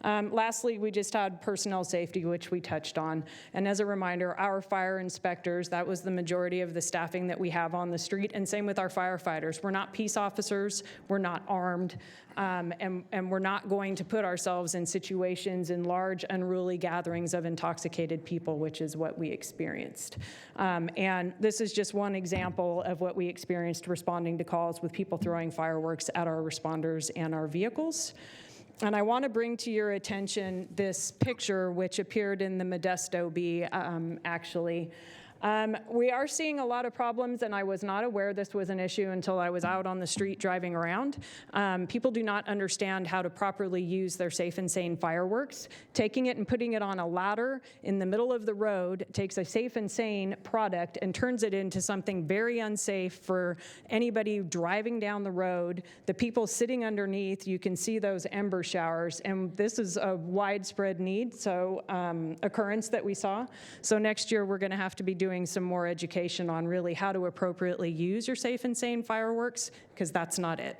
Lastly, we just had personnel safety, which we touched on. And as a reminder, our fire inspectors, that was the majority of the staffing that we have on the street, and same with our firefighters. We're not peace officers, we're not armed, and we're not going to put ourselves in situations in large, unruly gatherings of intoxicated people, which is what we experienced. And this is just one example of what we experienced responding to calls with people throwing fireworks at our responders and our vehicles. And I want to bring to your attention this picture, which appeared in the Modesto Bee, actually. We are seeing a lot of problems, and I was not aware this was an issue until I was out on the street driving around. People do not understand how to properly use their Safe and Sane fireworks. Taking it and putting it on a ladder in the middle of the road takes a Safe and Sane product and turns it into something very unsafe for anybody driving down the road. The people sitting underneath, you can see those ember showers, and this is a widespread need, so occurrence that we saw. So next year we're going to have to be doing some more education on really how to appropriately use your Safe and Sane fireworks, because that's not it.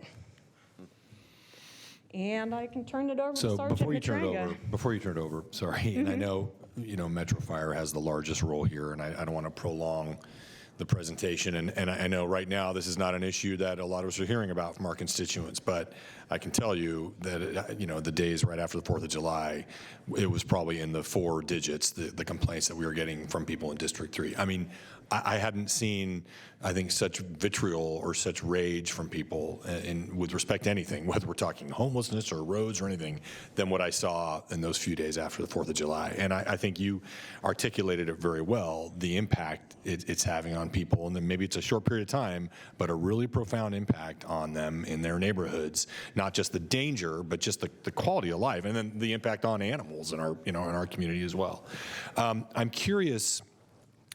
And I can turn it over to Sergeant before you turn it Matranga. over, sorry, and I know, Metro Fire has the largest role here, and I don't want to prolong the presentation, and I know right now this is not an issue that a lot of us are hearing about from our constituents, but I can tell you that, the days right after the 4th of July, it was probably in the 4 digits, the complaints that we were getting from people in District 3. I mean, I hadn't seen, I think, such vitriol or such rage from people with respect to anything, whether we're talking homelessness or roads or anything, than what I saw in those few days after the 4th of July. And I think you articulated it very well, the impact it's having on people, and then maybe it's a short period of time, but a really profound impact on them in their neighborhoods, not just the danger, but just the quality of life, and then the impact on animals in our, in our community as well. I'm curious,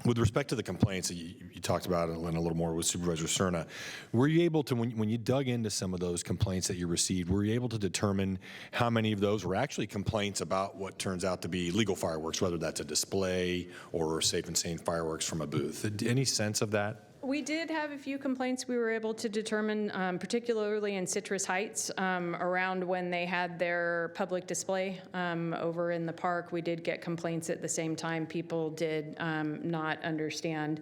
with respect to the complaints that you talked about and a little more with Supervisor Cerna, were you able to, when you dug into some of those complaints that you received, were you able to determine how many of those were actually complaints about what turns out to be legal fireworks, whether that's a display or Safe and Sane fireworks from a booth? Any sense of that? We did have a few complaints we were able to determine, particularly in Citrus Heights, around when they had their public display over in the park. We did get complaints at the same time. People did not understand,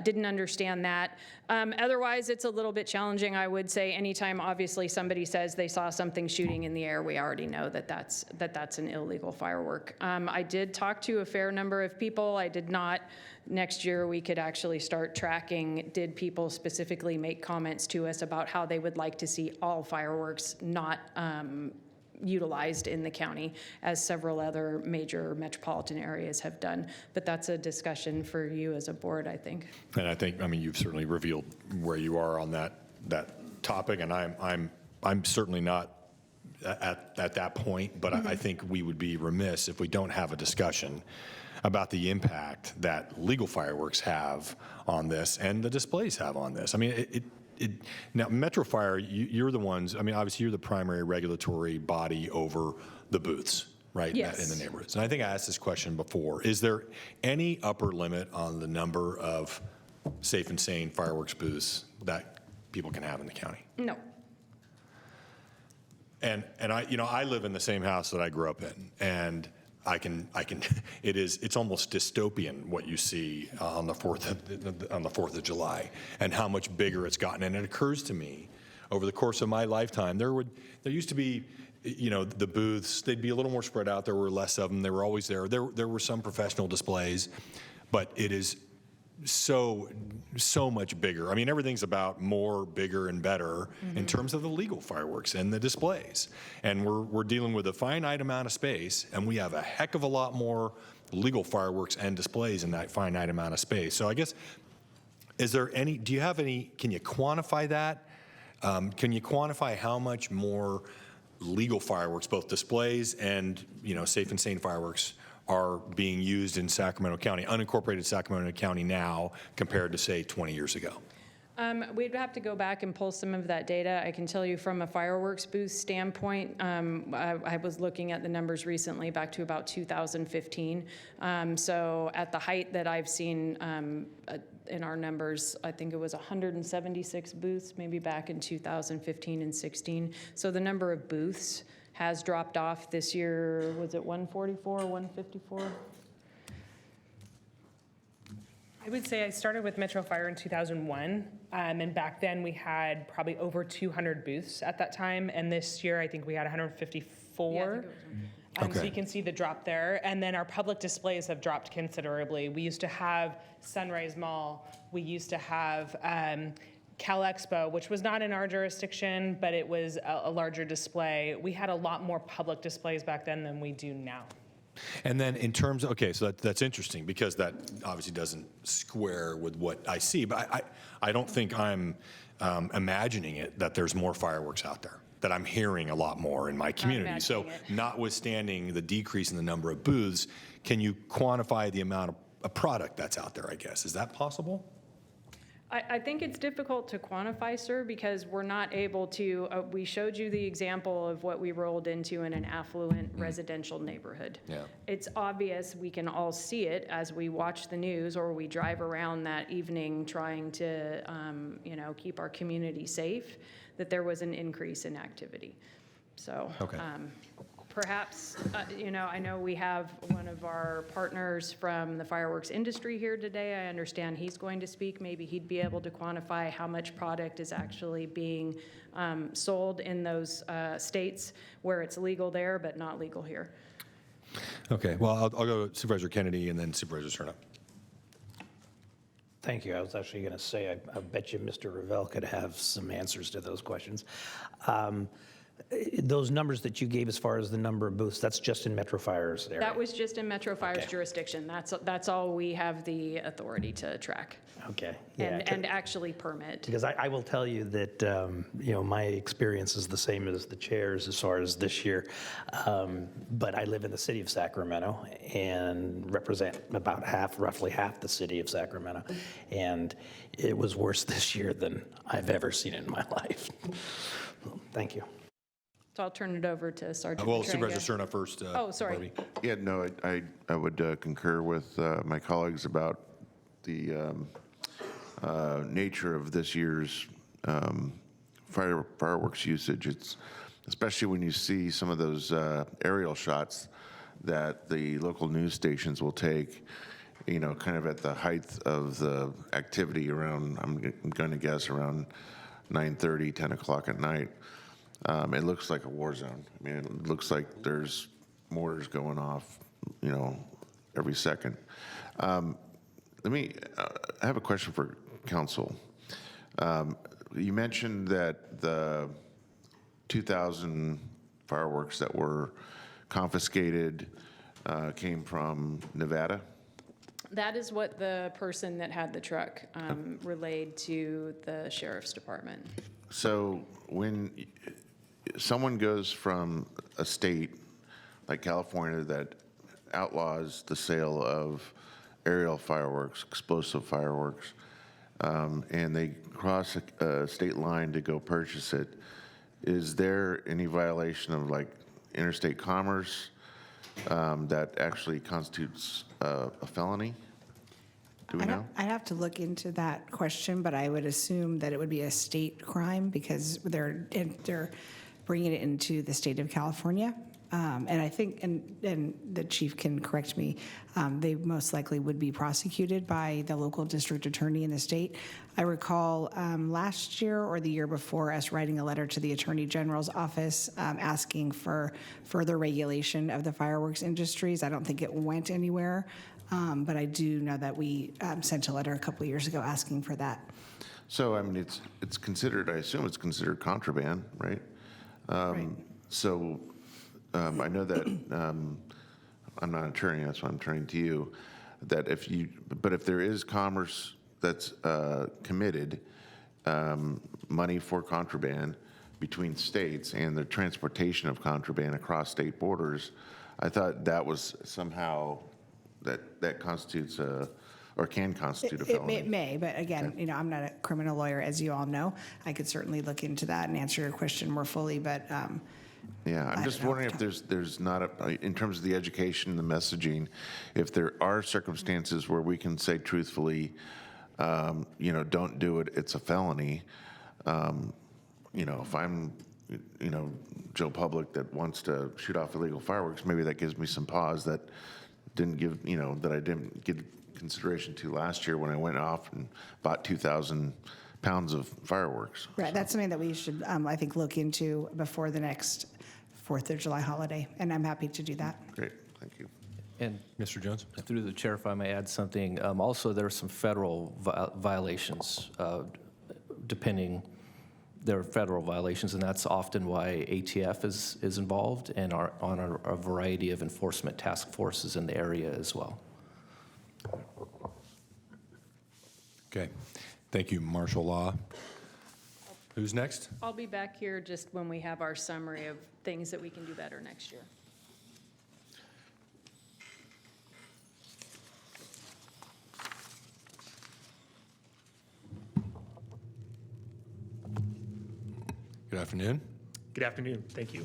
didn't understand that. Otherwise, it's a little bit challenging, I would say. Anytime, obviously, somebody says they saw something shooting in the air, we already know that that's an illegal firework. I did talk to a fair number of people. I did not. Next year, we could actually start tracking, did people specifically make comments to us about how they would like to see all fireworks not utilized in the county, as several other major metropolitan areas have done. But that's a discussion for you as a board, I think. And I think, I mean, you've certainly revealed where you are on that topic, and I'm certainly not at that point, but I think we would be remiss if we don't have a discussion about the impact that legal fireworks have on this and the displays have on this. I mean, now, Metro Fire, you're the ones, I mean, obviously you're the primary regulatory body over the booths, right? Yes. In the neighborhoods. And I think I asked this question before. Is there any upper limit on the number of safe and sane fireworks booths that people can have in the county? No. And I live in the same house that I grew up in, and it's almost dystopian what you see on the 4th of July and how much bigger it's gotten. And it occurs to me over the course of my lifetime, there used to be, the booths, they'd be a little more spread out. There were less of them. They were always there. There were some professional displays, but it is so much bigger. I mean, everything's about more, bigger, and better in terms of the legal fireworks and the displays. And we're dealing with a finite amount of space, and we have a heck of a lot more legal fireworks and displays in that finite amount of space. So I guess, can you quantify that? Can you quantify how much more legal fireworks, both displays and, safe and sane fireworks, are being used in Sacramento County, unincorporated Sacramento County now compared to, say, 20 years ago? We'd have to go back and pull some of that data. I can tell you from a fireworks booth standpoint, I was looking at the numbers recently back to about 2015. So at the height that I've seen in our numbers, I think it was 176 booths, maybe back in 2015 and 16. So the number of booths has dropped off this year. Was it 144, 154? I would say I started with Metro Fire in 2001, and back then we had probably over 200 booths at that time, and this year I think we had 154. Yeah, I think it was So you can see the drop there, and then our public displays have dropped considerably. We used to have Sunrise Mall, we used to have Cal Expo, which was not in our jurisdiction, but it was a larger display. We had a lot more public displays back then than we do now. And then in terms of, okay, so that's interesting because that obviously doesn't square with what I see, but I don't think I'm imagining it that there's more fireworks out there, that I'm hearing a lot more in my community. So notwithstanding the decrease in the number of booths, can you quantify the amount of product that's out there, I guess? Is that possible? I think it's difficult to quantify, sir, because we're not able to, we showed you the example of what we rolled into in an affluent residential neighborhood. Yeah. It's obvious, we can all see it as we watch the news or we drive around that evening trying to, keep our community safe, that there was an increase in activity. So. Okay. Perhaps, I know we have one of our partners from the fireworks industry here today. I understand he's going to speak. Maybe he'd be able to quantify how much product is actually being sold in those states where it's legal there but not legal here. Okay, well, I'll go Supervisor Kennedy and then Supervisor Cerna. Thank you. I was actually going to say, I bet you Mr. Revelle could have some answers to those questions. Those numbers that you gave as far as the number of booths, that's just in Metro Fire's area? That was just in Metro Fire's jurisdiction. That's all we have the authority to track. Okay. Yeah, and actually permit. Because I will tell you that, my experience is the same as the chairs as far as this year. But I live in the city of Sacramento and represent about roughly half the city of Sacramento. And it was worse this year than I've ever seen in my life. Thank you. So I'll turn it over to Sergeant Well, Matranga. Supervisor Cerna first. Oh, sorry. Barbie. Yeah, no, I would concur with my colleagues about the nature of this year's fireworks usage. It's especially when you see some of those aerial shots that the local news stations will take, kind of at the height of the activity around, I'm going to guess, around 9:30, 10 o'clock at night. It looks like a war zone. I mean, it looks like there's mortars going off, every second. I have a question for council. You mentioned that the 2000 fireworks that were confiscated came from Nevada? That is what the person that had the truck relayed to the sheriff's department. So when someone goes from a state like California that outlaws the sale of aerial fireworks, explosive fireworks, and they cross a state line to go purchase it, is there any violation of like interstate commerce that actually constitutes a felony? Do we know? I'd have to look into that question, but I would assume that it would be a state crime because they're bringing it into the state of California. And I think, and the chief can correct me, they most likely would be prosecuted by the local district attorney in the state. I recall last year or the year before us writing a letter to the Attorney General's office asking for further regulation of the fireworks industries. I don't think it went anywhere, but I do know that we sent a letter a couple of years ago asking for that. So, I mean, it's considered, I assume it's considered contraband, right? Right. So I know that, I'm not an attorney, that's why I'm turning to you, that if there is commerce that's committed, money for contraband between states and the transportation of contraband across state borders, I thought that was somehow, that constitutes or can constitute a felony. It may, but again, I'm not a criminal lawyer, as you all know. I could certainly look into that and answer your question more fully, but yeah, I'm just wondering if there's not in terms of the education, the messaging, if there are circumstances where we can say truthfully, don't do it, it's a felony. If I'm, Joe Public that wants to shoot off illegal fireworks, maybe that gives me some pause that that I didn't give consideration to last year when I went off and bought 2,000 pounds of fireworks. right, that's something that we should, I think, look into before the next 4th of July holiday, and I'm happy to do that. Great, thank you. And Mr. Jones? through the chair, if I may add something, also there are some federal violations, there are federal violations, and that's often why ATF is involved and are on a variety of enforcement task forces in the area as well. Okay. Thank you, martial law. Who's next? I'll be back here just when we have our summary of things that we can do better next year. Good afternoon. Good afternoon. Thank you.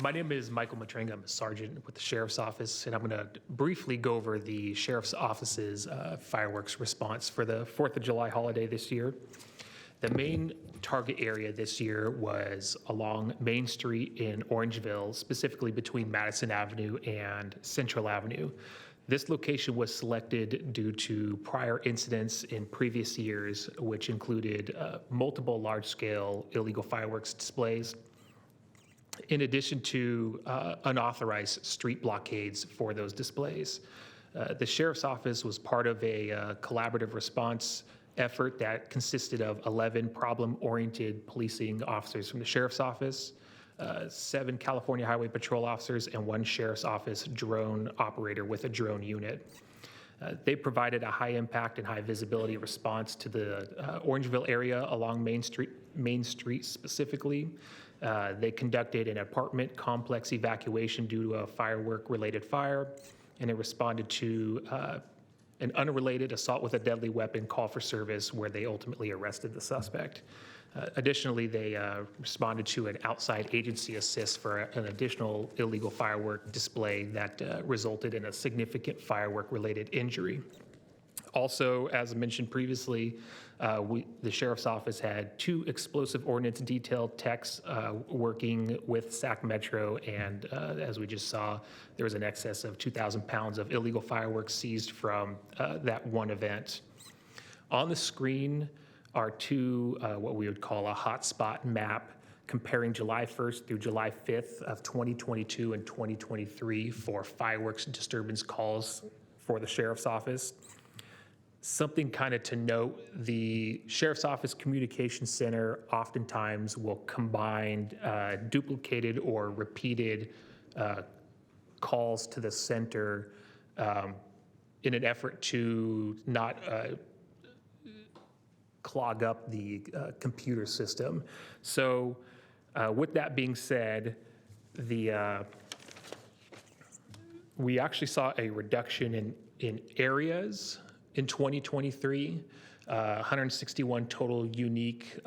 My name is Michael Matrenga. I'm a sergeant with the Sheriff's Office, and I'm going to briefly go over the Sheriff's Office's fireworks response for the 4th of July holiday this year. The main target area this year was along Main Street in Orangeville, specifically between Madison Avenue and Central Avenue. This location was selected due to prior incidents in previous years, which included multiple large-scale illegal fireworks displays, in addition to unauthorized street blockades for those displays. The Sheriff's Office was part of a collaborative response effort that consisted of 11 problem-oriented policing officers from the Sheriff's Office, 7 California Highway Patrol officers, and 1 Sheriff's Office drone operator with a drone unit. They provided a high-impact and high-visibility response to the Orangeville area along Main Street specifically. They conducted an apartment complex evacuation due to a firework-related fire, and they responded to an unrelated assault with a deadly weapon call for service where they ultimately arrested the suspect. Additionally, they responded to an outside agency assist for an additional illegal firework display that resulted in a significant firework-related injury. Also, as mentioned previously, the Sheriff's Office had 2 explosive ordnance detail techs working with Sac Metro, and as we just saw, there was an excess of 2,000 pounds of illegal fireworks seized from that one event. On the screen are 2 what we would call a hotspot map comparing July 1st through July 5th of 2022 and 2023 for fireworks disturbance calls for the Sheriff's Office. something kind of to note, the Sheriff's Office Communication Center oftentimes will combine duplicated or repeated calls to the center in an effort to not clog up the computer system. So with that being said, we actually saw a reduction in areas in 2023, 161 total unique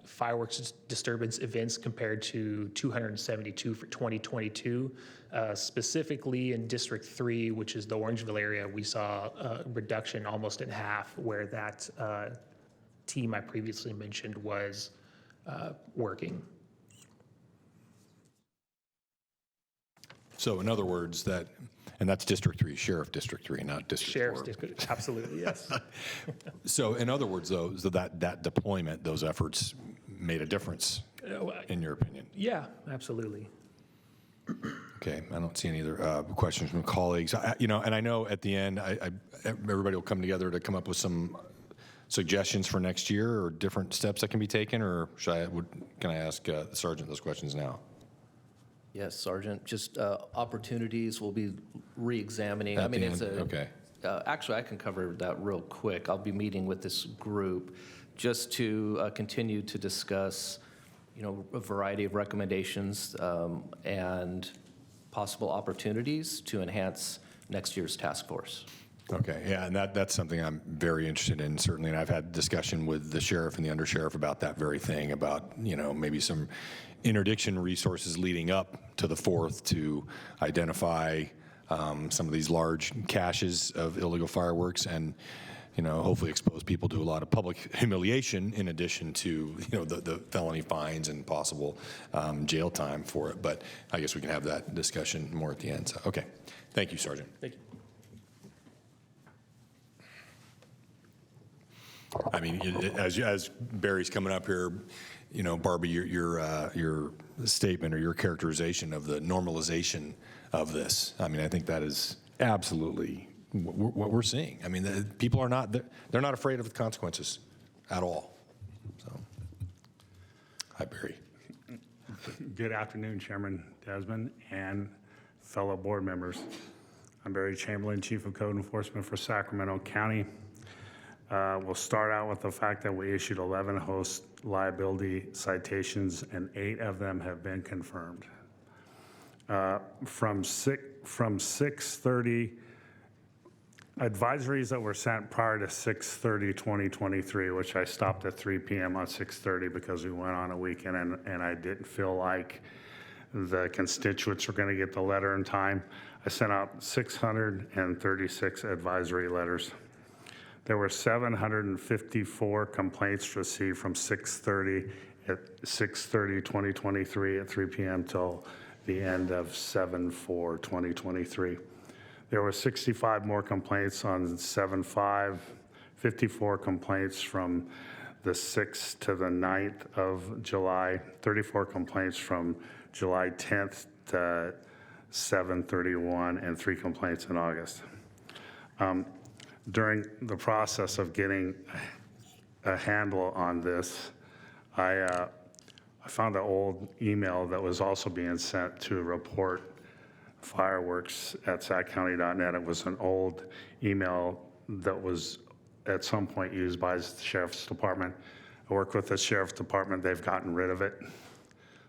fireworks disturbance events compared to 272 for 2022. Specifically in District 3, which is the Orangeville area, we saw a reduction almost in half, where that team I previously mentioned was working. So in other words, and that's District 3, Sheriff District 3, not District 4. Sheriff's District, absolutely, yes. So in other words, though, so that deployment, those efforts made a difference, in your opinion? Yeah, absolutely. Okay, I don't see any other questions from colleagues. And I know at the end, everybody will come together to come up with some suggestions for next year or different steps that can be taken, or can I ask the Sergeant those questions now? Yes, Sergeant, just opportunities we'll be re-examining. At the end? Okay. Actually, I can cover that real quick. I'll be meeting with this group just to continue to discuss, a variety of recommendations and possible opportunities to enhance next year's task force. Okay, yeah, and that's something I'm very interested in, certainly, and I've had discussion with the sheriff and the undersheriff about that very thing, about, maybe some interdiction resources leading up to the 4th to identify some of these large caches of illegal fireworks and, hopefully expose people to a lot of public humiliation in addition to, the felony fines and possible jail time for it. But I guess we can have that discussion more at the end. So, okay. Thank you, Sergeant. Thank you. I mean, as Barry's coming up here, Barbie, your statement or your characterization of the normalization of this, I mean, I think that is absolutely what we're seeing. I mean, people are they're not afraid of the consequences at all. So, hi, Barry. Good afternoon, Chairman Desmond and fellow board members. I'm Barry Chamberlain, Chief of Code Enforcement for Sacramento County. We'll start out with the fact that we issued 11 host liability citations, and 8 of them have been confirmed. From 6/30, advisories that were sent prior to 6/30/2023, which I stopped at 3 p.m. on 6/30 because we went on a weekend and I didn't feel like the constituents were going to get the letter in time. I sent out 636 advisory letters. There were 754 complaints received from 6/30/2023 at 3 p.m. till the end of 7/4/2023. There were 65 more complaints on 7/5, 54 complaints from the 6th to the 9th of July, 34 complaints from July 10th to 7/31, and 3 complaints in August. During the process of getting a handle on this, I found an old email that was also being sent to report fireworks at saccounty.net. It was an old email that was at some point used by the Sheriff's Department. I work with the Sheriff's Department. They've gotten rid of it,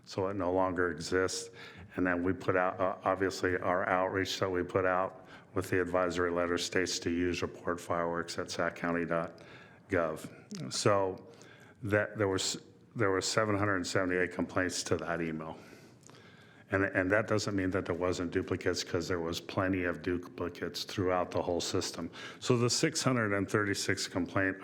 so it no longer exists. And then we put out, obviously, our outreach that we put out with the advisory letter states to use report fireworks at saccounty.gov. So that there were 778 complaints to that email. And that doesn't mean that there wasn't duplicates, because there was plenty of duplicates throughout the whole system. So the 636 complaints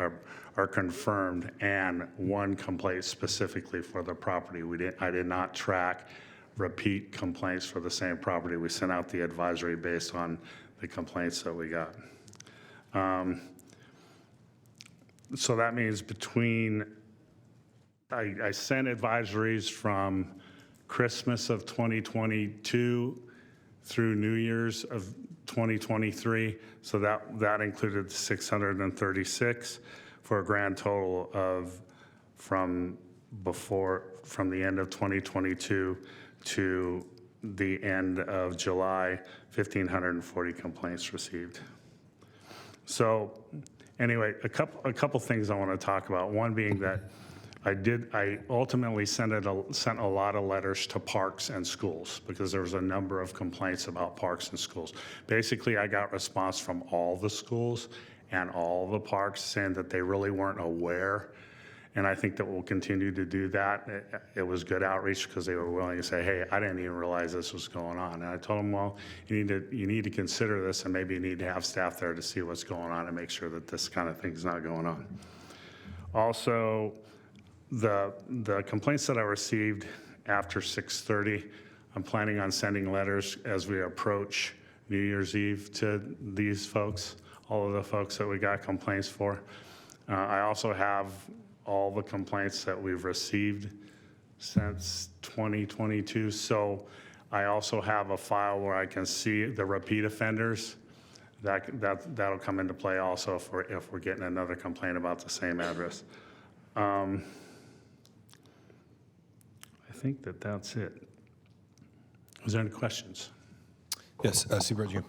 are confirmed, and 1 complaint specifically for the property. I did not track repeat complaints for the same property. We sent out the advisory based on the complaints that we got. So that means I sent advisories from Christmas of 2022 through New Year's of 2023. So that included 636 for a grand total of from the end of 2022 to the end of July, 1,540 complaints received. So anyway, a couple things I want to talk about. One being that I ultimately sent a lot of letters to parks and schools because there was a number of complaints about parks and schools. Basically, I got response from all the schools and all the parks saying that they really weren't aware. And I think that we'll continue to do that. It was good outreach because they were willing to say, hey, I didn't even realize this was going on. And I told them, well, you need to consider this, and maybe you need to have staff there to see what's going on and make sure that this kind of thing's not going on. Also, the complaints that I received after 6:30, I'm planning on sending letters as we approach New Year's Eve to these folks, all of the folks that we got complaints for. I also have all the complaints that we've received since 2022. So I also have a file where I can see the repeat offenders. That'll come into play also if we're getting another complaint about the same address. I think that's it. Is there any questions? Yes, Supervisor.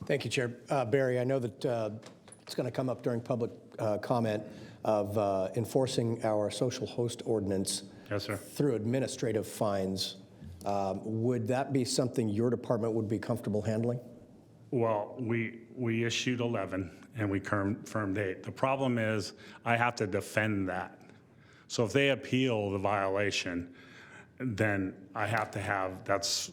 Thank you, Chair. Barry, I know that it's going to come up during public comment of enforcing our social host ordinance. Yes, sir. Through administrative fines. Would that be something your department would be comfortable handling? Well, we issued 11 and we confirmed 8. The problem is I have to defend that. So if they appeal the violation, then I have to have, that's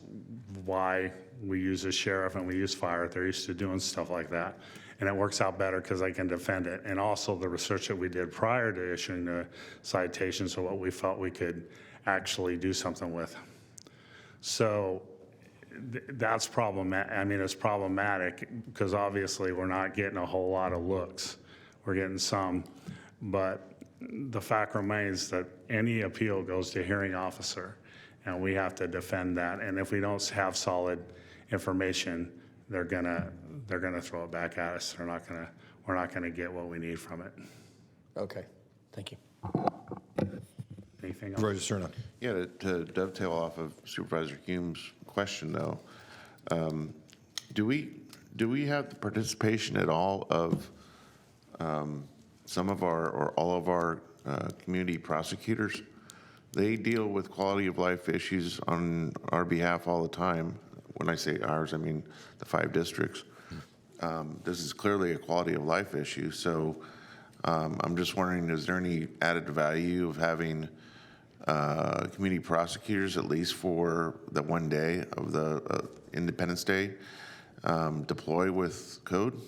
why we use a sheriff and we use fire. They're used to doing stuff like that. And it works out better because I can defend it. And also the research that we did prior to issuing the citations of what we felt we could actually do something with. So that's problematic. I mean, it's problematic because obviously we're not getting a whole lot of looks. We're getting some, but the fact remains that any appeal goes to hearing officer and we have to defend that. And if we don't have solid information, they're gonna throw it back at us. We're not gonna get what we need from it. Okay, thank you. Anything else? Supervisor Cerna. Yeah, to dovetail off of Supervisor Hume's question, though, do we have the participation at all of some of our or all of our community prosecutors? They deal with quality of life issues on our behalf all the time. When I say ours, I mean the 5 districts. This is clearly a quality of life issue, so I'm just wondering, is there any added value of having community prosecutors, at least for the one day of the Independence Day, deploy with code?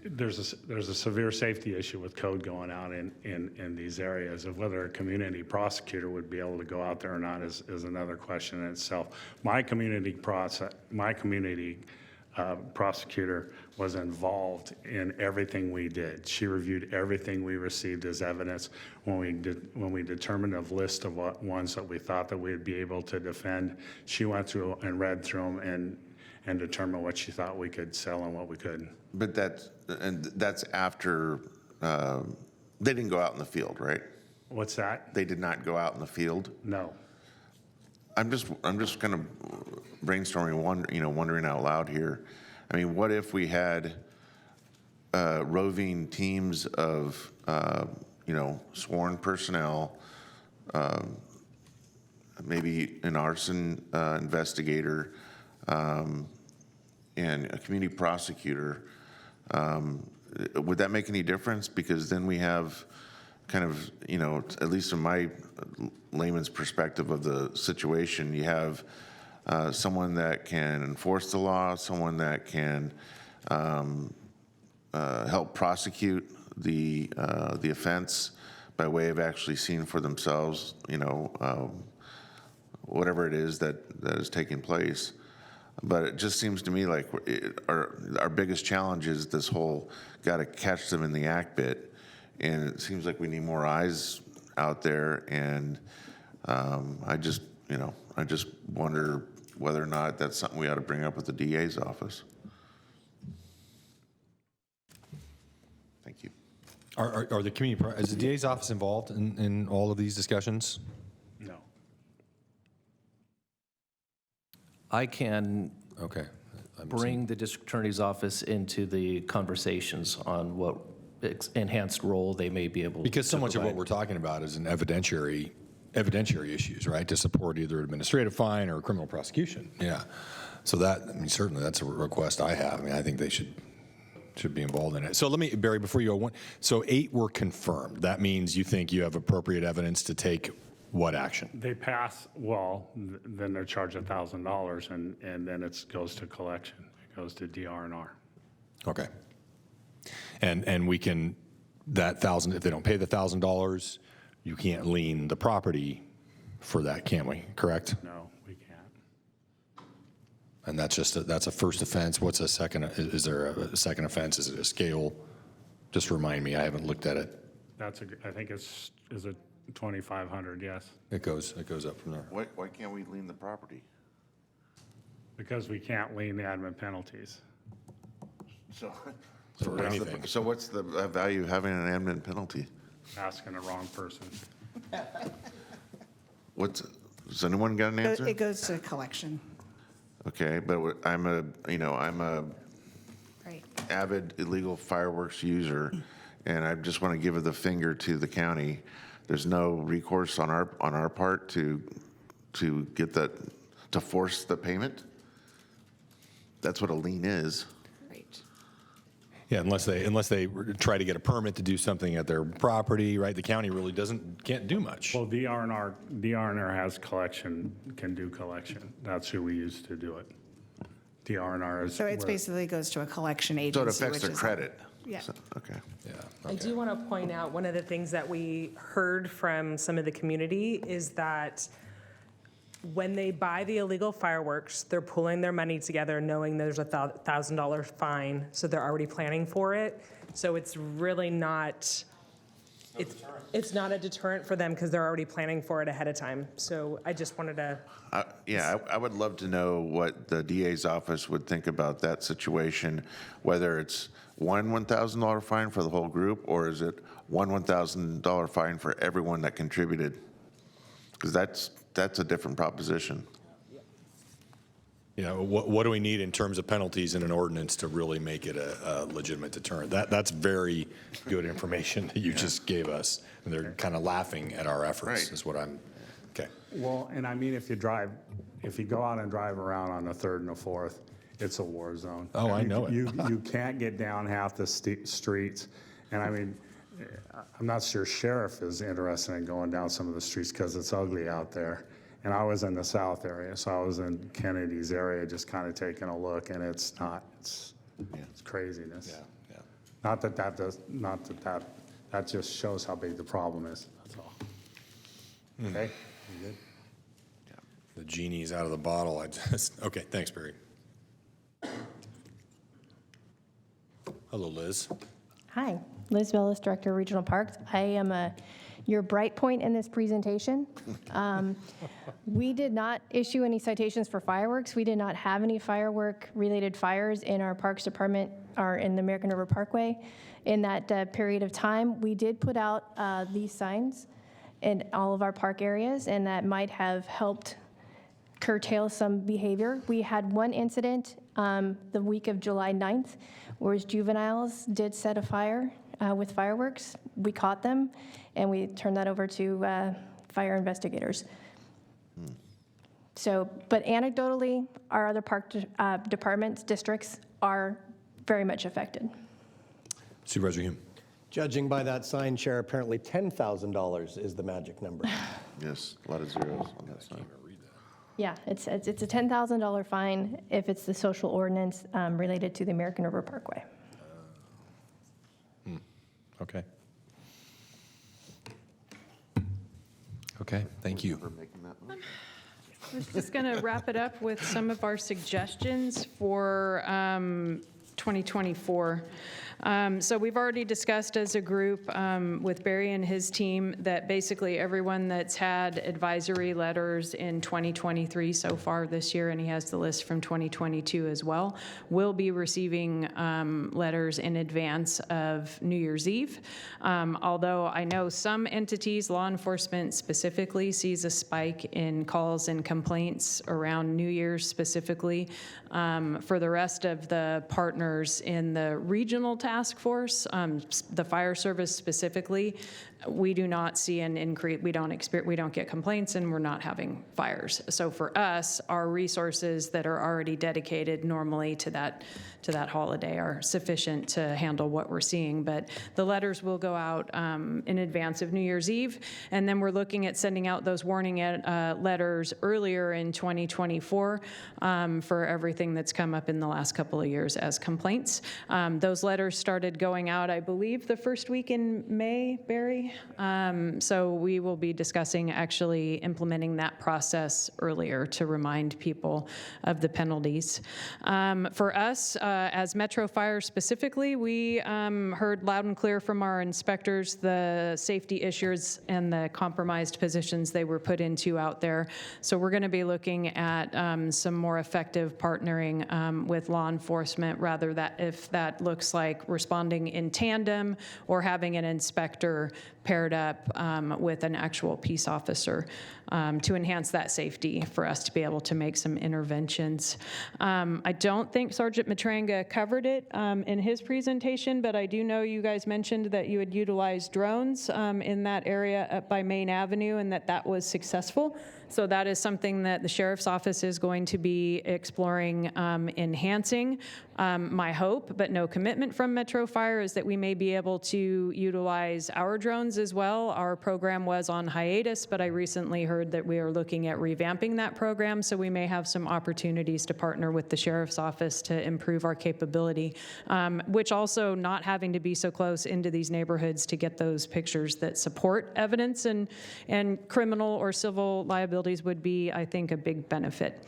There's a severe safety issue with code going out in these areas. Of whether a community prosecutor would be able to go out there or not is another question in itself. My community prosecutor was involved in everything we did. She reviewed everything we received as evidence when we determined a list of ones that we thought that we'd be able to defend. She went through and read through them and determined what she thought we could sell and what we couldn't. But that's after they didn't go out in the field, right? What's that? They did not go out in the field. No. I'm just kind of brainstorming, wondering out loud here. I mean, what if we had roving teams of sworn personnel, maybe an arson investigator, and a community prosecutor? Would that make any difference? Because then we have kind of, at least from my layman's perspective of the situation, you have someone that can enforce the law, someone that can help prosecute the offense by way of actually seeing for themselves, whatever it is that is taking place. But it just seems to me like our biggest challenge is this whole got to catch them in the act bit. And it seems like we need more eyes out there. And I just, I just wonder whether or not that's something we ought to bring up with the DA's office. Thank you. Are the community, is the DA's office involved in all of these discussions? No. I can Okay. bring the district attorney's office into the conversations on what enhanced role they may be able to Because so much of what provide. we're talking about is an evidentiary issues, right? To support either administrative fine or criminal prosecution. Yeah. So that, I mean, certainly that's a request I have. I mean, I think they should be involved in it. So let me, Barry, before you go, so 8 were confirmed. That means you think you have appropriate evidence to take what action? They pass, well, then they're charged $1,000, and then it goes to collection. It goes to DR&R. Okay. And we can, that $1,000, if they don't pay the $1,000, you can't lien the property for that, can we? Correct? No, we can't. And that's just, that's a first offense. What's a second, is there a second offense? Is it a scale? Just remind me, I haven't looked at it. I think is it 2,500, yes. It goes up from there. Why can't we lien the property? Because we can't lien the admin penalties. So, For anything. So what's the value of having an admin penalty? Asking the wrong person. Does anyone got an answer? It goes to collection. Okay, but I'm a Right. avid illegal fireworks user, and I just want to give the finger to the county. There's no recourse on our part to get that, to force the payment. That's what a lien is. Yeah, unless they try to get a permit to do something at their property, right? The county really can't do much. Well, DR&R has collection, can do collection. That's who we use to do it. DR&R is. So it basically goes to a collection agency. So it affects which their is- credit. Yeah. Okay. Yeah. I do want to point out, one of the things that we heard from some of the community is that when they buy the illegal fireworks, they're pulling their money together knowing there's a $1,000 fine, so they're already planning for it. So it's really not, it's not a deterrent for them because they're already planning for it ahead of time. So I just wanted to. I would love to know what the DA's office would think about that situation, whether it's one $1,000 fine for the whole group, or is it one $1,000 fine for everyone that contributed? Because that's a different proposition. You know, what do we need in terms of penalties in an ordinance to really make it a legitimate deterrent? That's very good information that you just gave us. And they're kind of laughing at our efforts, is what I'm, okay. Well, and I mean, if you go out and drive around on the 3rd and the 4th, it's a war zone. Oh, I know it. You can't get down half the streets. And I mean, I'm not sure sheriff is interested in going down some of the streets because it's ugly out there. And I was in the south area, so I was in Kennedy's area just kind of taking a look, and it's craziness. Yeah. Not that just shows how big the problem is, that's all. Okay? You good? The genie's out of the bottle. Okay, thanks, Barry. Hello, Liz. Hi, Liz Willis, Director of Regional Parks. I am your bright point in this presentation. We did not issue any citations for fireworks. We did not have any firework-related fires in our Parks Department or in the American River Parkway in that period of time. We did put out these signs in all of our park areas, and that might have helped curtail some behavior. We had one incident the week of July 9th, where juveniles did set a fire with fireworks. We caught them, and we turned that over to fire investigators. So, but anecdotally, our other park departments, districts, are very much affected. Supervisor Hume. Judging by that sign, Chair, apparently $10,000 is the magic number. Yes, a lot of zeros on that sign. Yeah, it's a $10,000 fine if it's the social ordinance related to the American River Parkway. Okay. Okay, thank you. I was just going to wrap it up with some of our suggestions for 2024. So we've already discussed as a group with Barry and his team that basically everyone that's had advisory letters in 2023 so far this year, and he has the list from 2022 as well, will be receiving letters in advance of New Year's Eve. Although I know some entities, law enforcement specifically, sees a spike in calls and complaints around New Year's specifically. For the rest of the partners in the regional task force, the fire service specifically, we do not see an increase. We don't get complaints, and we're not having fires. So for us, our resources that are already dedicated normally to that holiday are sufficient to handle what we're seeing. But the letters will go out in advance of New Year's Eve, and then we're looking at sending out those warning letters earlier in 2024 for everything that's come up in the last couple of years as complaints. Those letters started going out, I believe, the first week in May, Barry. So we will be discussing actually implementing that process earlier to remind people of the penalties. For us, as Metro Fire specifically, we heard loud and clear from our inspectors the safety issues and the compromised positions they were put into out there. So we're going to be looking at some more effective partnering with law enforcement, rather that if that looks like responding in tandem or having an inspector paired up with an actual peace officer to enhance that safety for us to be able to make some interventions. I don't think Sergeant Matranga covered it in his presentation, but I do know you guys mentioned that you had utilized drones in that area up by Main Avenue and that was successful. So that is something that the Sheriff's Office is going to be exploring enhancing. My hope, but no commitment from Metro Fire, is that we may be able to utilize our drones as well. Our program was on hiatus, but I recently heard that we are looking at revamping that program, so we may have some opportunities to partner with the Sheriff's Office to improve our capability, which also not having to be so close into these neighborhoods to get those pictures that support evidence and criminal or civil liabilities would be, I think, a big benefit.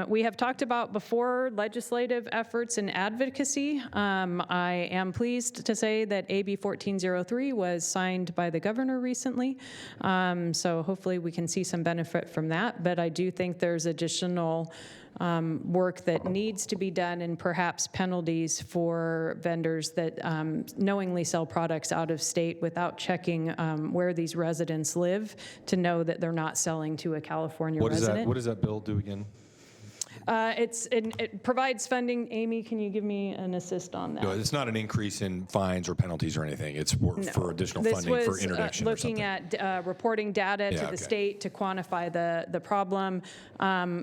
We have talked about before legislative efforts and advocacy. I am pleased to say that AB 1403 was signed by the governor recently, so hopefully we can see some benefit from that, but I do think there's additional work that needs to be done, and perhaps penalties for vendors that knowingly sell products out of state without checking where these residents live to know that they're not selling to a California resident. What does that bill do again? It provides funding. Amy, can you give me an assist on that? No, it's not an increase in fines or penalties or anything. It's for additional funding for interdiction or something. Looking at reporting data to the state to quantify the problem,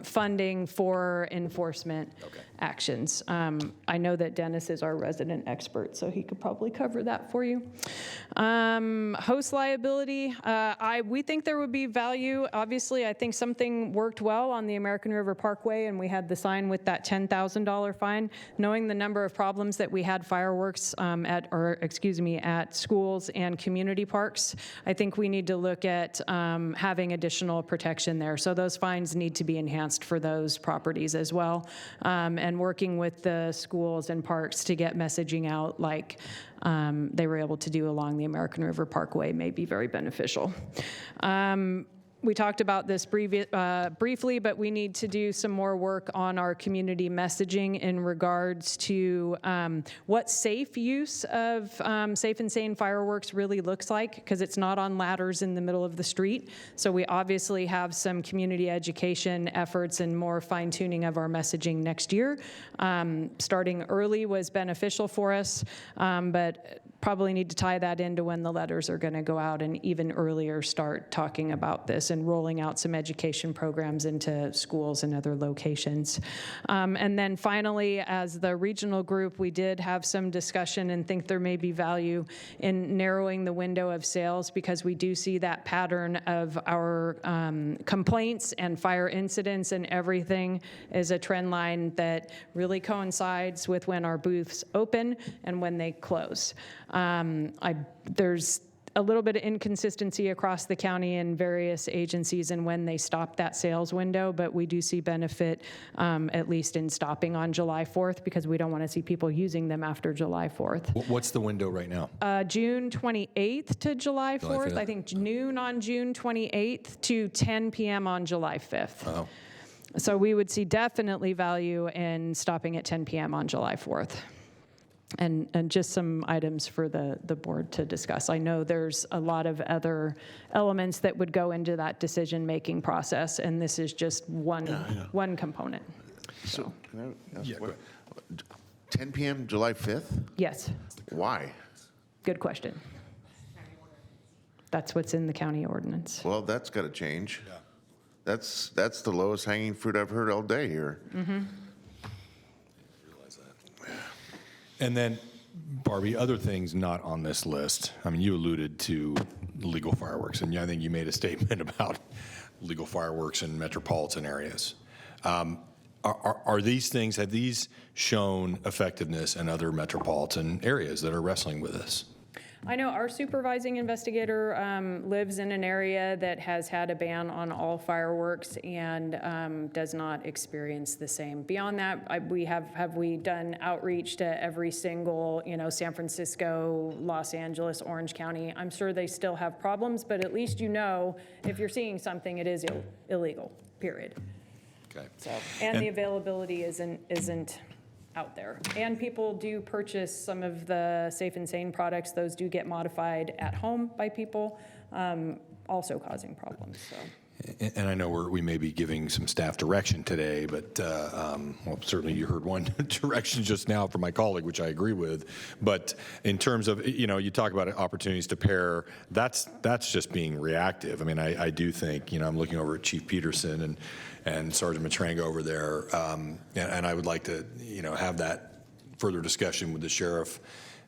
funding for enforcement actions. I know that Dennis is our resident expert, so he could probably cover that for you. Host liability, we think there would be value. Obviously, I think something worked well on the American River Parkway, and we had the sign with that $10,000 fine. Knowing the number of problems that we had fireworks at schools and community parks, I think we need to look at having additional protection there. So those fines need to be enhanced for those properties as well. And working with the schools and parks to get messaging out like they were able to do along the American River Parkway may be very beneficial. We talked about this briefly, but we need to do some more work on our community messaging in regards to what safe use of safe and sane fireworks really looks like, because it's not on ladders in the middle of the street. So we obviously have some community education efforts and more fine-tuning of our messaging next year. Starting early was beneficial for us, but probably need to tie that into when the letters are going to go out and even earlier start talking about this and rolling out some education programs into schools and other locations. And then finally, as the regional group, we did have some discussion and think there may be value in narrowing the window of sales, because we do see that pattern of our complaints and fire incidents and everything is a trend line that really coincides with when our booths open and when they close. There's a little bit of inconsistency across the county and various agencies and when they stop that sales window, but we do see benefit, at least in stopping on July 4th, because we don't want to see people using them after July 4th. What's the window right now? June 28th to July 4th. 5th. I think noon on June 28th to 10 p.m. on July 5th. Oh. So we would see definitely value in stopping at 10 p.m. on July 4th. And just some items for the board to discuss. I know there's a lot of other elements that would go into that decision-making process, and this is just one component. So, can I ask 10 p.m. July 5th? Yes, Why? good question. That's what's in the county ordinance. Well, that's got to change. That's the lowest hanging fruit I've heard all day here. And then, Barbie, other things not on this list. I mean, you alluded to legal fireworks, and I think you made a statement about legal fireworks in metropolitan areas. Are these things, have these shown effectiveness in other metropolitan areas that are wrestling with this? I know our supervising investigator lives in an area that has had a ban on all fireworks and does not experience the same. Beyond that, have we done outreach to every single, San Francisco, Los Angeles, Orange County? I'm sure they still have problems, but at least if you're seeing something, it is illegal, period. Okay. So, and the availability isn't out there. And people do purchase some of the Safe and Sane products. Those do get modified at home by people, also causing problems. So. And I know we may be giving some staff direction today, but well, certainly you heard one direction just now from my colleague, which I agree with. But in terms of, you talk about opportunities to pair, that's just being reactive. I mean, I do think, I'm looking over at Chief Peterson and Sergeant Matranga over there, and I would like to, have that further discussion with the sheriff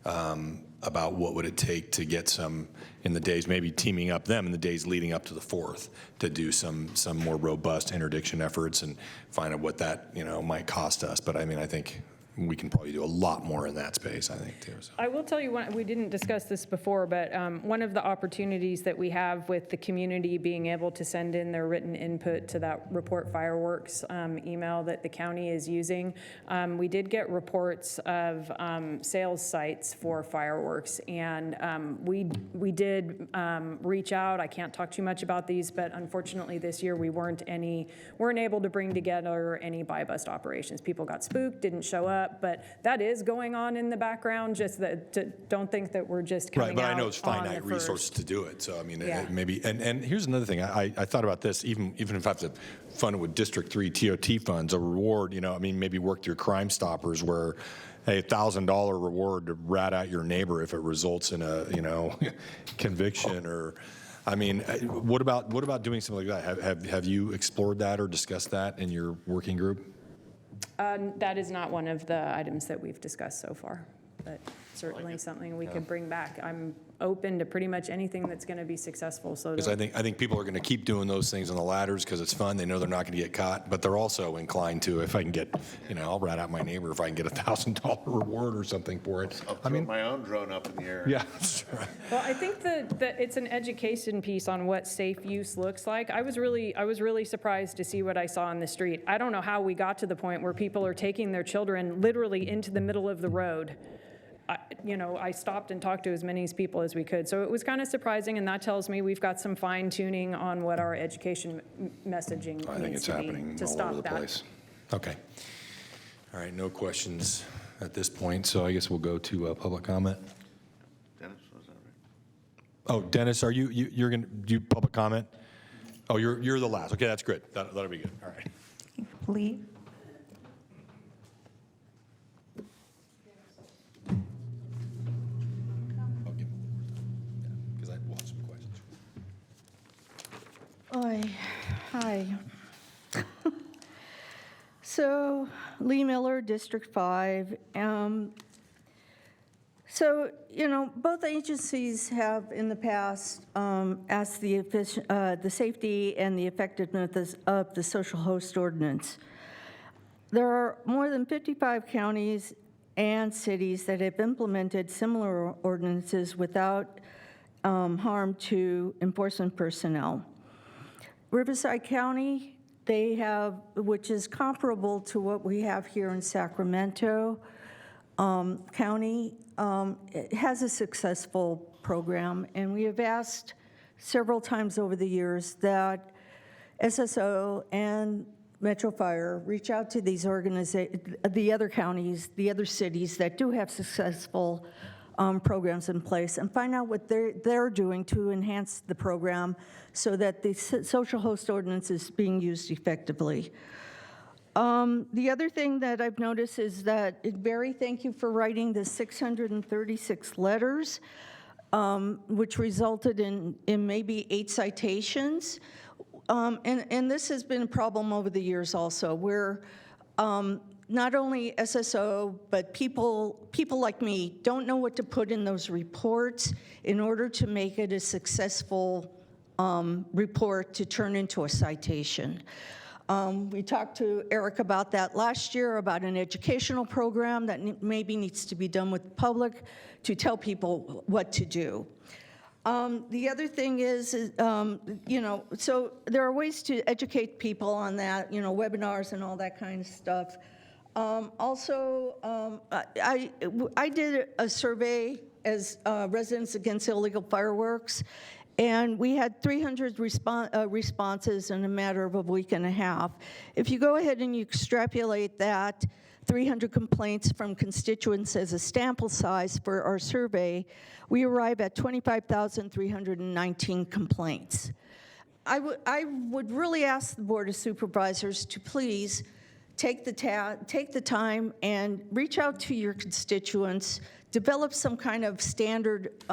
about what would it take to get some, in the days, maybe teaming up them in the days leading up to the 4th, to do some more robust interdiction efforts and find out what that, might cost us. But I mean, I think we can probably do a lot more in that space, I think, too. So. I will tell you, we didn't discuss this before, but one of the opportunities that we have with the community being able to send in their written input to that report fireworks email that the county is using, we did get reports of sales sites for fireworks, and we did reach out. I can't talk too much about these, but unfortunately this year we weren't able to bring together any buy-bust operations. People got spooked, didn't show up. But that is going on in the background. Just don't think that we're just coming right. But out I know it's on finite the resources first. to do it. So I mean, Yeah. maybe. And here's another thing. I thought about this. Even if I have to fund it with District 3 TOT funds, a reward. Maybe work through Crime Stoppers, where a $1,000 reward to rat out your neighbor if it results in a conviction or. I mean, what about doing something like that? Have you explored that or discussed that in your working group? That is not one of the items that we've discussed so far, but certainly something we could bring back. I'm open to pretty much anything that's going to be successful. So Because I think people are going to keep doing those things on the ladders because it's fun. They know they're not going to get caught, but they're also inclined to, if I can get, I'll rat out my neighbor if I can get a $1,000 reward or something for it. I'll throw my own drone up in the air. Yeah, that's right. Well, I think that it's an education piece on what safe use looks like. I was really surprised to see what I saw on the street. I don't know how we got to the point where people are taking their children literally into the middle of the road. I stopped and talked to as many people as we could. So it was kind of surprising, and that tells me we've got some fine tuning on what our education messaging I think needs it's to be happening to all stop over the that. place. Okay. All right, no questions at this point, so I guess we'll go to public comment. Dennis, was that right? Oh, Dennis, are you're going to do public comment? Oh, you're the last. Okay, that's good. That'll be good. All right. Lee? Because I will have some questions. Hi. So, Lee Miller, District 5. So, both agencies have in the past asked the safety and the effectiveness of the social host ordinance. There are more than 55 counties and cities that have implemented similar ordinances without harm to enforcement personnel. Riverside County, they have, which is comparable to what we have here in Sacramento County, it has a successful program, and we have asked several times over the years that SSO and Metro Fire reach out to these the other counties, the other cities that do have successful programs in place, and find out what they're doing to enhance the program so that the social host ordinance is being used effectively. The other thing that I've noticed is that, Barry, thank you for writing the 636 letters, which resulted in maybe 8 citations. And this has been a problem over the years also, where not only SSO, but people like me don't know what to put in those reports in order to make it a successful report to turn into a citation. We talked to Eric about that last year, about an educational program that maybe needs to be done with the public to tell people what to do. The other thing is, so there are ways to educate people on that, webinars and all that kind of stuff. Also, I did a survey as Residents Against Illegal Fireworks, and we had 300 responses in a matter of a week and a half. If you go ahead and you extrapolate that 300 complaints from constituents as a sample size for our survey, we arrive at 25,319 complaints. I would really ask the Board of Supervisors to please take the time and reach out to your constituents, develop some kind of standard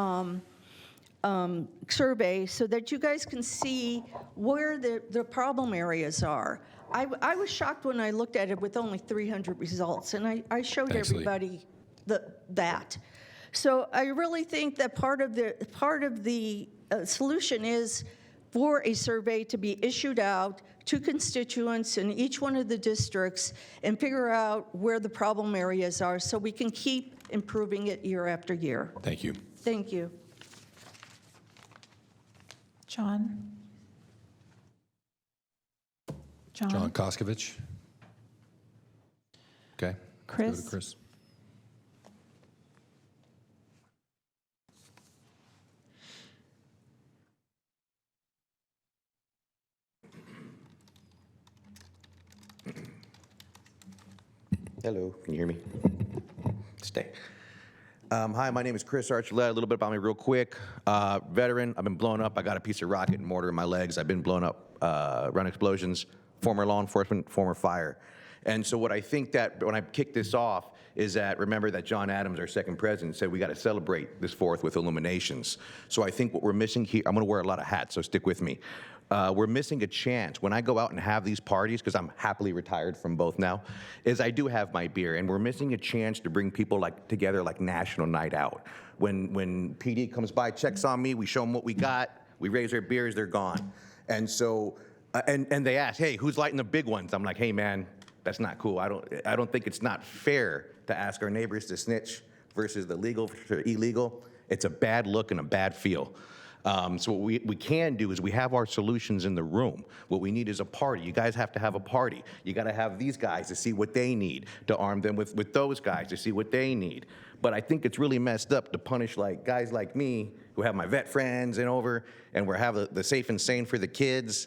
survey so that you guys can see where the problem areas are. I was shocked when I looked at it with only 300 results, and I showed everybody that. So I really think that part of the solution is for a survey to be issued out to constituents in each one of the districts and figure out where the problem areas are so we can keep improving it year after year. Thank you. Thank you. John? John Koskovich. Okay. Chris? Let's go to Chris. Hello, can you hear me? Stay. Hi, my name is Chris Archuleta. A little bit about me real quick. Veteran, I've been blown up. I got a piece of rocket and mortar in my legs. I've been blown up, run explosions, former law enforcement, former fire. And so what I think that when I kick this off is that, remember that John Adams, our second president, said we got to celebrate this 4th with illuminations. So I think what we're missing here, I'm going to wear a lot of hats, so stick with me. We're missing a chance. When I go out and have these parties, because I'm happily retired from both now, is I do have my beer, and we're missing a chance to bring people together like National Night Out. When PD comes by, checks on me, we show them what we got, we raise our beers, they're gone. And so, and they ask, hey, who's lighting the big ones? I'm like, hey man, that's not cool. I don't think it's not fair to ask our neighbors to snitch versus the legal for illegal. It's a bad look and a bad feel. So what we can do is we have our solutions in the room. What we need is a party. You guys have to have a party. You got to have these guys to see what they need, to arm them with those guys to see what they need. But I think it's really messed up to punish guys like me who have my vet friends and we have the safe and sane for the kids.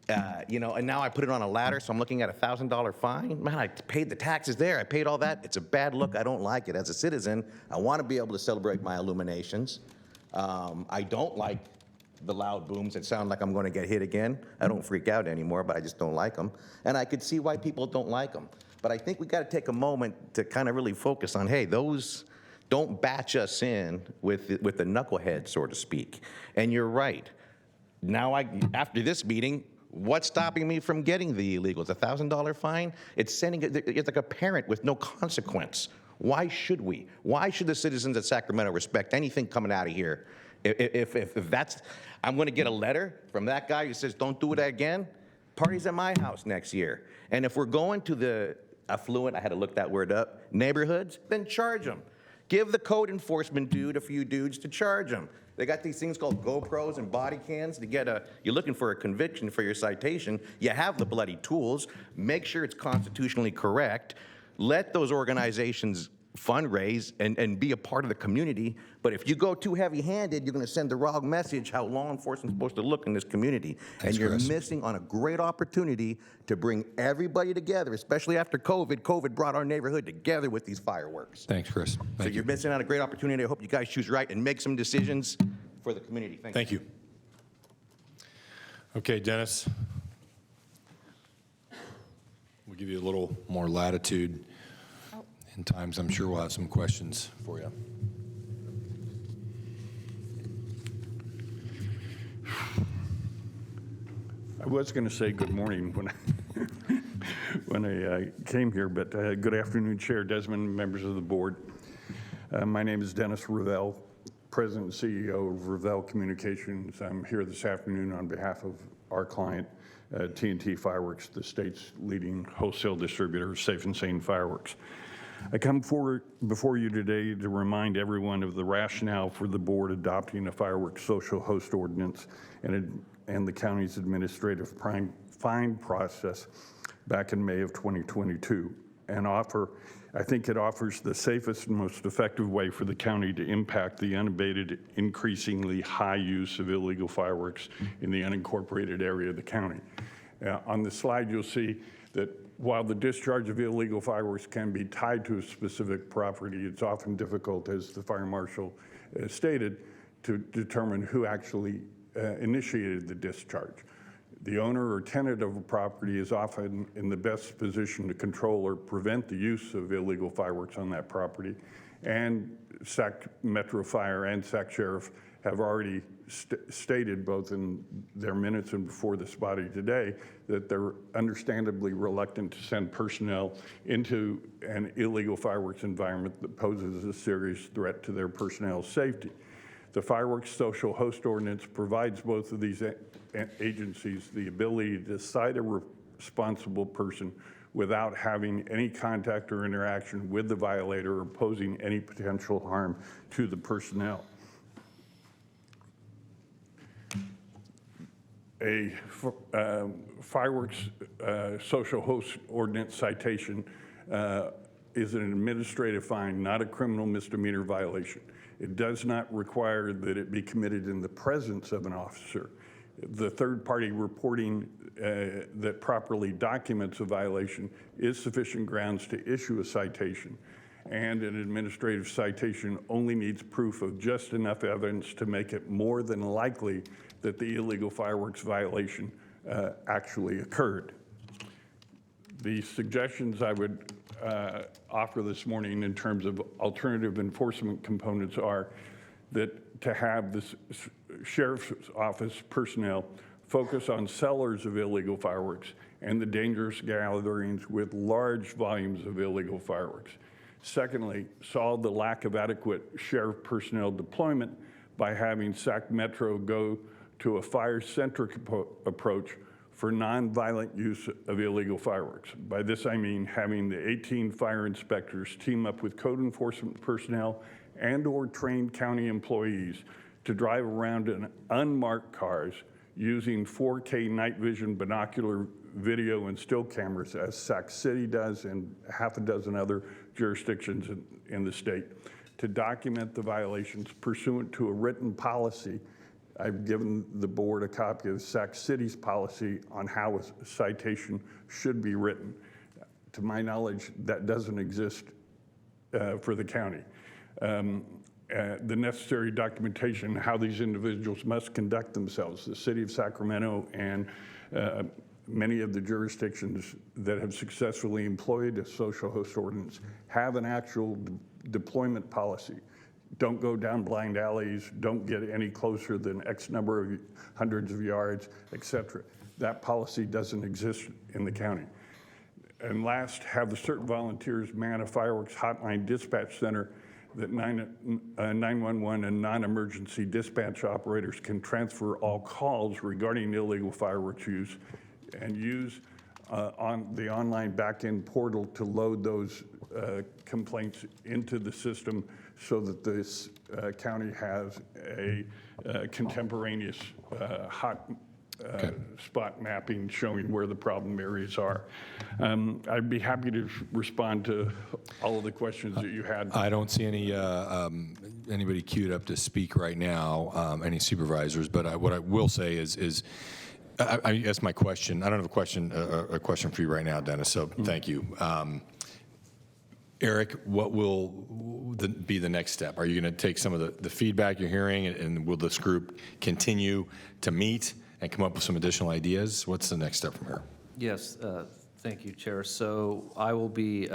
And now I put it on a ladder, so I'm looking at a $1,000 fine. Man, I paid the taxes there. I paid all that. It's a bad look. I don't like it. As a citizen, I want to be able to celebrate my illuminations. I don't like the loud booms that sound like I'm going to get hit again. I don't freak out anymore, but I just don't like them. And I could see why people don't like them. But I think we got to take a moment to kind of really focus on, hey, those don't batch us in with the knucklehead, so to speak. And you're right. Now, after this meeting, what's stopping me from getting the illegals? $1,000 fine? It's like a parent with no consequence. Why should we? Why should the citizens of Sacramento respect anything coming out of here? If that's, I'm going to get a letter from that guy who says, don't do it again. Parties at my house next year. And if we're going to the affluent, I had to look that word up, neighborhoods, then charge them. Give the code enforcement dude a few dudes to charge them. They got these things called GoPros and body cams to get you're looking for a conviction for your citation. You have the bloody tools. Make sure it's constitutionally correct. Let those organizations fundraise and be a part of the community. But if you go too heavy-handed, you're going to send the wrong message how law enforcement is supposed to look in this community. And you're missing on a great opportunity to bring everybody together, especially after COVID. COVID brought our neighborhood together with these fireworks. Thanks, Chris. So you're missing on a great opportunity. I hope you guys choose right and make some decisions for the community. Thank you. Okay, Dennis. We'll give you a little more latitude. In times, I'm sure we'll have some questions for you. I was going to say good morning when I came here, but good afternoon, Chair Desmond, members of the board. My name is Dennis Ravel, President and CEO of Ravel Communications. I'm here this afternoon on behalf of our client, TNT Fireworks, the state's leading wholesale distributor of safe and sane fireworks. I come forward before you today to remind everyone of the rationale for the board adopting a fireworks social host ordinance and the county's administrative fine process back in May of 2022, and I think it offers the safest and most effective way for the county to impact the unabated, increasingly high use of illegal fireworks in the unincorporated area of the county. On the slide, you'll see that while the discharge of illegal fireworks can be tied to a specific property, it's often difficult, as the fire marshal stated, to determine who actually initiated the discharge. The owner or tenant of a property is often in the best position to control or prevent the use of illegal fireworks on that property. And Sac Metro Fire and Sac Sheriff have already stated, both in their minutes and before this body today, that they're understandably reluctant to send personnel into an illegal fireworks environment that poses a serious threat to their personnel's safety. The Fireworks Social Host Ordinance provides both of these agencies the ability to cite a responsible person without having any contact or interaction with the violator or posing any potential harm to the personnel. A fireworks social host ordinance citation is an administrative fine, not a criminal misdemeanor violation. It does not require that it be committed in the presence of an officer. The third-party reporting that properly documents a violation is sufficient grounds to issue a citation, and an administrative citation only needs proof of just enough evidence to make it more than likely that the illegal fireworks violation actually occurred. The suggestions I would offer this morning in terms of alternative enforcement components are that to have the Sheriff's Office personnel focus on sellers of illegal fireworks and the dangerous gatherings with large volumes of illegal fireworks. Secondly, solve the lack of adequate sheriff personnel deployment by having Sac Metro go to a fire-centric approach for nonviolent use of illegal fireworks. By this I mean having the 18 fire inspectors team up with code enforcement personnel and/or trained county employees to drive around in unmarked cars using 4K night vision binocular video and still cameras, as Sac City does and half a dozen other jurisdictions in the state, to document the violations pursuant to a written policy. I've given the board a copy of Sac City's policy on how a citation should be written. To my knowledge, that doesn't exist for the county. The necessary documentation, how these individuals must conduct themselves. The city of Sacramento and many of the jurisdictions that have successfully employed a social host ordinance have an actual deployment policy. Don't go down blind alleys, don't get any closer than X number of hundreds of yards, etc. That policy doesn't exist in the county. And last, have the certain volunteers man a fireworks hotline dispatch center that 911 and non-emergency dispatch operators can transfer all calls regarding illegal fireworks use and use on the online back-end portal to load those complaints into the system so that this county has a contemporaneous hot spot mapping showing where the problem areas are. I'd be happy to respond to all of the questions that you had. I don't see any anybody queued up to speak right now, any supervisors, but what I will say is I guess my question, I don't have a question for you right now, Dennis, so thank you. Eric, what will be the next step? Are you going to take some of the feedback you're hearing, and will this group continue to meet and come up with some additional ideas? What's the next step from here? Yes, thank you, Chair. So I will be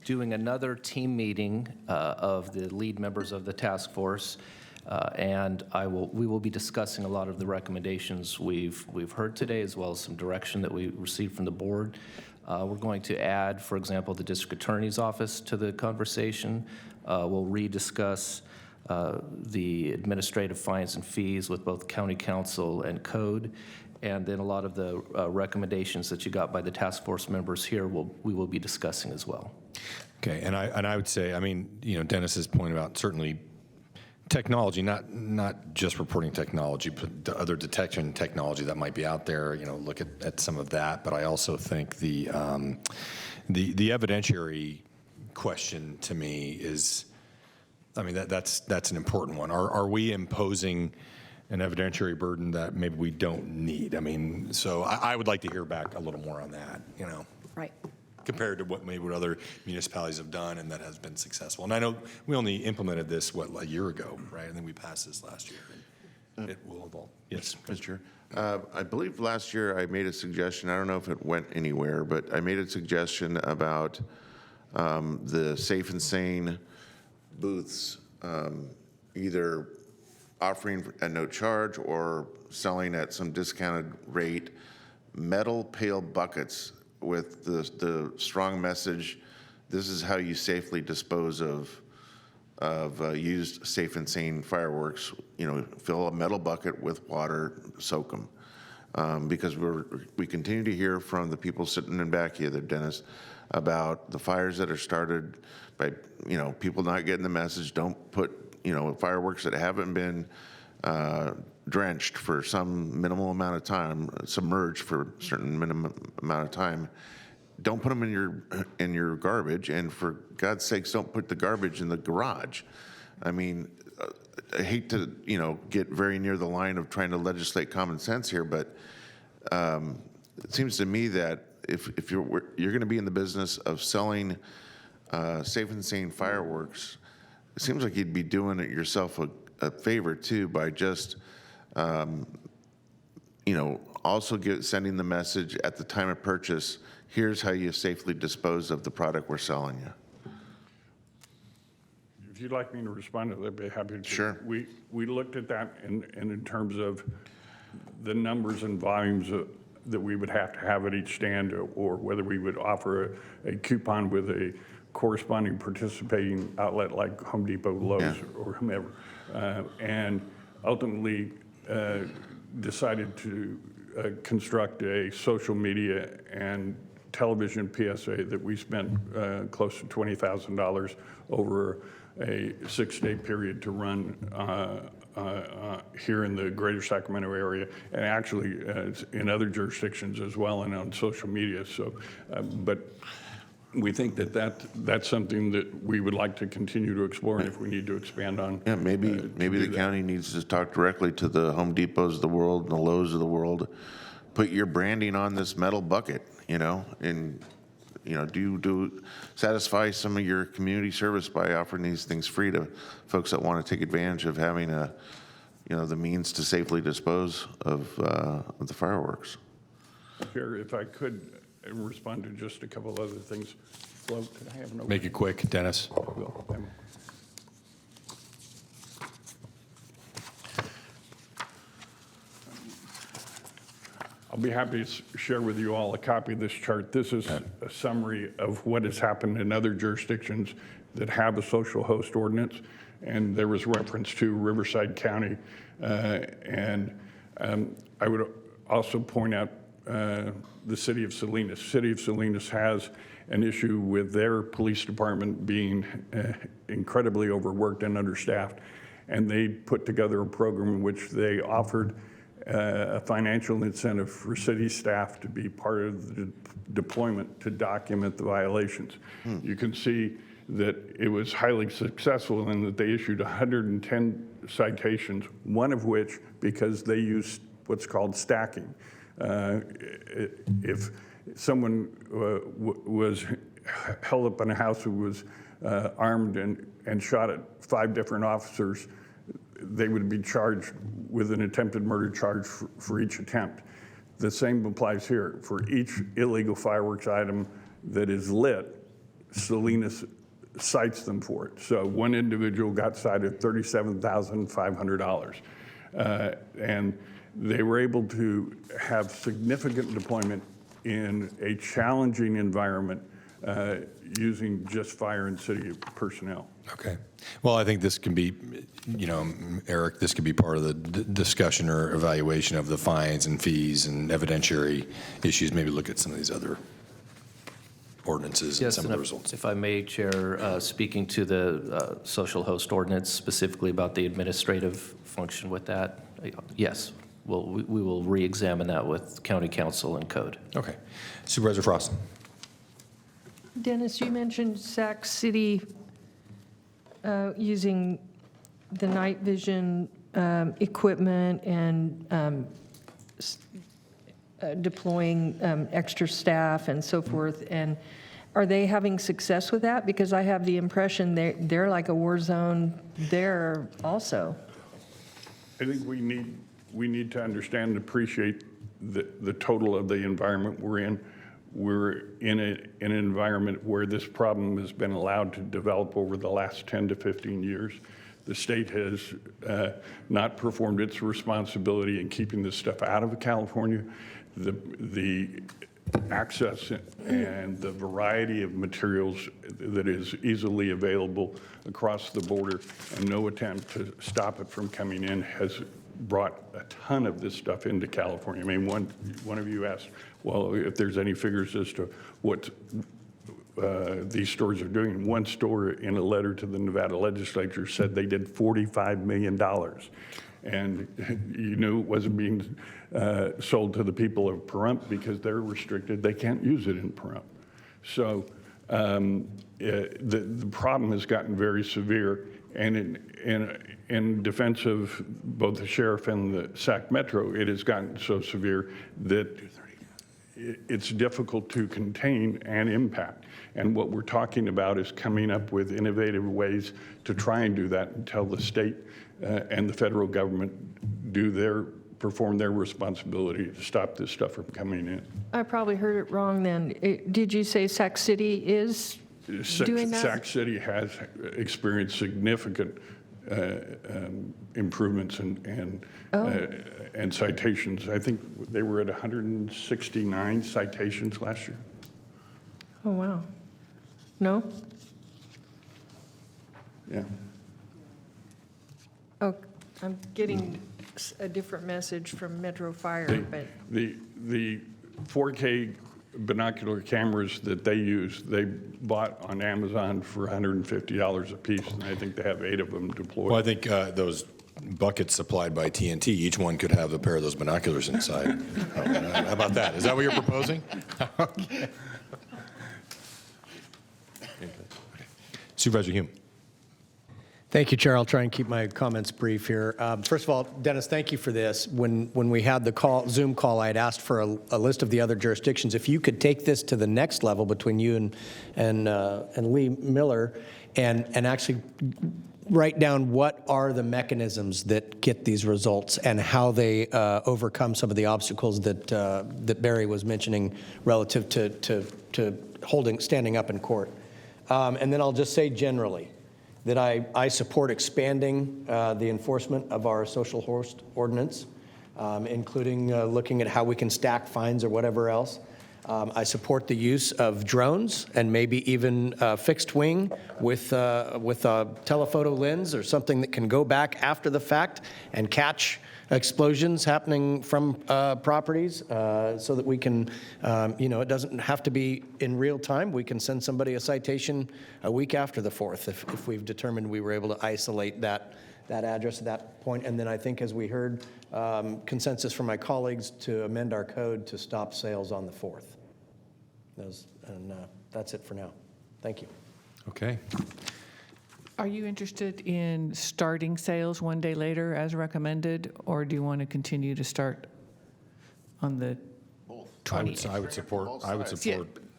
doing another team meeting of the lead members of the task force, and we will be discussing a lot of the recommendations we've heard today, as well as some direction that we received from the board. We're going to add, for example, the district attorney's office to the conversation. We'll rediscuss the administrative fines and fees with both county council and code. And then a lot of the recommendations that you got by the task force members here, we will be discussing as well. Okay, and I would say, I mean, Dennis's point about certainly technology, not just reporting technology, but the other detection technology that might be out there. Look at some of that. But I also think the evidentiary question to me is, I mean, that's an important one. Are we imposing an evidentiary burden that maybe we don't need? I mean, so I would like to hear back a little more on that. Right. Compared to what other municipalities have done, and that has been successful. And I know we only implemented this, a year ago, right? And then we passed this last year. And it will evolve. Yes, Mr. Chair. I believe last year I made a suggestion, I don't know if it went anywhere, but I made a suggestion about the Safe and Sane booths, either offering at no charge or selling at some discounted rate metal pail buckets with the strong message, this is how you safely dispose of used Safe and Sane fireworks. Fill a metal bucket with water, soak them. Because we continue to hear from the people sitting in back here, Dennis, about the fires that are started by people not getting the message. Don't put fireworks that haven't been drenched for some minimal amount of time, submerged for a certain minimum amount of time. Don't put them in your garbage, and for God's sakes, don't put the garbage in the garage. I mean, I hate to get very near the line of trying to legislate common sense here, but it seems to me that if you're going to be in the business of selling Safe and Sane fireworks, it seems like you'd be doing it yourself a favor too by just also sending the message at the time of purchase, here's how you safely dispose of the product we're selling you. If you'd like me to respond to that, I'd be happy to. Sure. We looked at that in terms of the numbers and volumes that we would have to have at each stand, or whether we would offer a coupon with a corresponding participating outlet like Home Depot, Lowe's, or whomever, and ultimately decided to construct a social media and television PSA that we spent close to $20,000 over a 6-day period to run here in the greater Sacramento area, and actually in other jurisdictions as well, and on social media. So, but we think that's something that we would like to continue to explore, and if we need to expand on. Yeah, maybe the county needs to talk directly to the Home Depots of the world and the Lowe's of the world. Put your branding on this metal bucket, and do satisfy some of your community service by offering these things free to folks that want to take advantage of having the means to safely dispose of the fireworks. Chair, if I could respond to just a couple other things. Flo, could I have an Make it quick, Dennis. I'll be happy to share with you all a copy of this chart. This is a summary of what has happened in other jurisdictions that have a social host ordinance, and there was reference to Riverside County. And I would also point out the city of Salinas. City of Salinas has an issue with their police department being incredibly overworked and understaffed. And they put together a program in which they offered a financial incentive for city staff to be part of the deployment to document the violations. You can see that it was highly successful in that they issued 110 citations, one of which because they used what's called stacking. If someone was held up in a house who was armed and shot at 5 different officers, they would be charged with an attempted murder charge for each attempt. The same applies here. For each illegal fireworks item that is lit, Salinas cites them for it. So one individual got cited $37,500. And they were able to have significant deployment in a challenging environment using just fire and city personnel. Okay. Well, I think this can be, Eric, this could be part of the discussion or evaluation of the fines and fees and evidentiary issues. Maybe look at some of these other ordinances and some of the results. If I may, Chair, speaking to the social host ordinance, specifically about the administrative function with that, yes, we will re-examine that with county council and code. Okay. Supervisor Frost. Dennis, you mentioned Sac City using the night vision equipment and deploying extra staff and so forth. And are they having success with that? Because I have the impression they're like a war zone there also. I think we need to understand and appreciate the total of the environment we're in. We're in an environment where this problem has been allowed to develop over the last 10 to 15 years. The state has not performed its responsibility in keeping this stuff out of California. The access and the variety of materials that is easily available across the border and no attempt to stop it from coming in has brought a ton of this stuff into California. I mean, one of you asked, well, if there's any figures as to what these stores are doing. One store in a letter to the Nevada legislature said they did $45 million. And you knew it wasn't being sold to the people of Pahrump because they're restricted. They can't use it in Pahrump. So the problem has gotten very severe. And in defense of both the sheriff and the Sac Metro, it has gotten so severe that it's difficult to contain and impact. And what we're talking about is coming up with innovative ways to try and do that until the state and the federal government perform their responsibility to stop this stuff from coming in. I probably heard it wrong then. Did you say Sac City is doing that? Sac City has experienced significant improvements and citations. I think they were at 169 citations last year. Oh, wow. No? Yeah. Oh, I'm getting a different message from Metro Fire, but. The 4K binocular cameras that they use, they bought on Amazon for $150 a piece, and I think they have 8 of them deployed. Well, I think those buckets supplied by TNT, each one could have a pair of those binoculars inside. How about that? Is that what you're proposing? Okay. Supervisor Hume. Thank you, Chair. I'll try and keep my comments brief here. First of all, Dennis, thank you for this. When we had the Zoom call, I had asked for a list of the other jurisdictions. If you could take this to the next level between you and Lee Miller and actually write down what are the mechanisms that get these results and how they overcome some of the obstacles that Barry was mentioning relative to standing up in court. And then I'll just say generally, that I support expanding the enforcement of our social host ordinance, including looking at how we can stack fines or whatever else. I support the use of drones and maybe even fixed wing with a telephoto lens or something that can go back after the fact and catch explosions happening from properties so that we can, it doesn't have to be in real time. We can send somebody a citation a week after the 4th if we've determined we were able to isolate that address at that point. And then I think, as we heard, consensus from my colleagues to amend our code to stop sales on the 4th. That's it for now. Thank you. Okay. Are you interested in starting sales one day later as recommended, or do you want to continue to start on the 20th? I would support.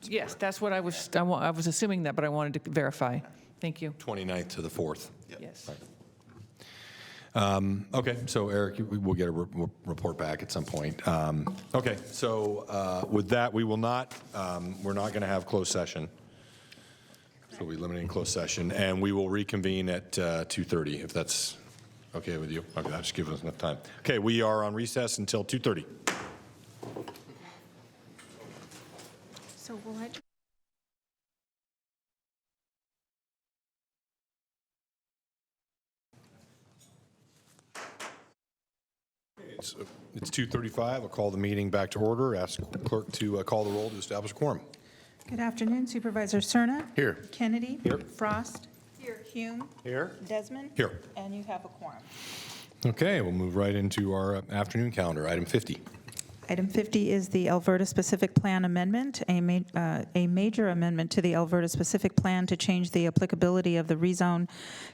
Yes, that's what I was assuming that, but I wanted to verify. Thank you. 29th to the 4th. Yes. Okay, so Eric, we'll get a report back at some point. Okay, so with that, we're not going to have closed session. So we'll be limiting closed session, and we will reconvene at 2:30, if that's okay with you. Okay, that just gives us enough time. Okay, we are on recess until 2:30. So will I? It's 2:35. I'll call the meeting back to order. Ask clerk to call the roll to establish a quorum. Good afternoon, Supervisor Cerna. Here. Kennedy. Here. Frost. Here. Hume. Here. Desmond. Here. And you have a quorum. Okay, we'll move right into our afternoon calendar. Item 50. Item 50 is the Alberta Specific Plan Amendment, a major amendment to the Alberta Specific Plan to change the applicability of the rezone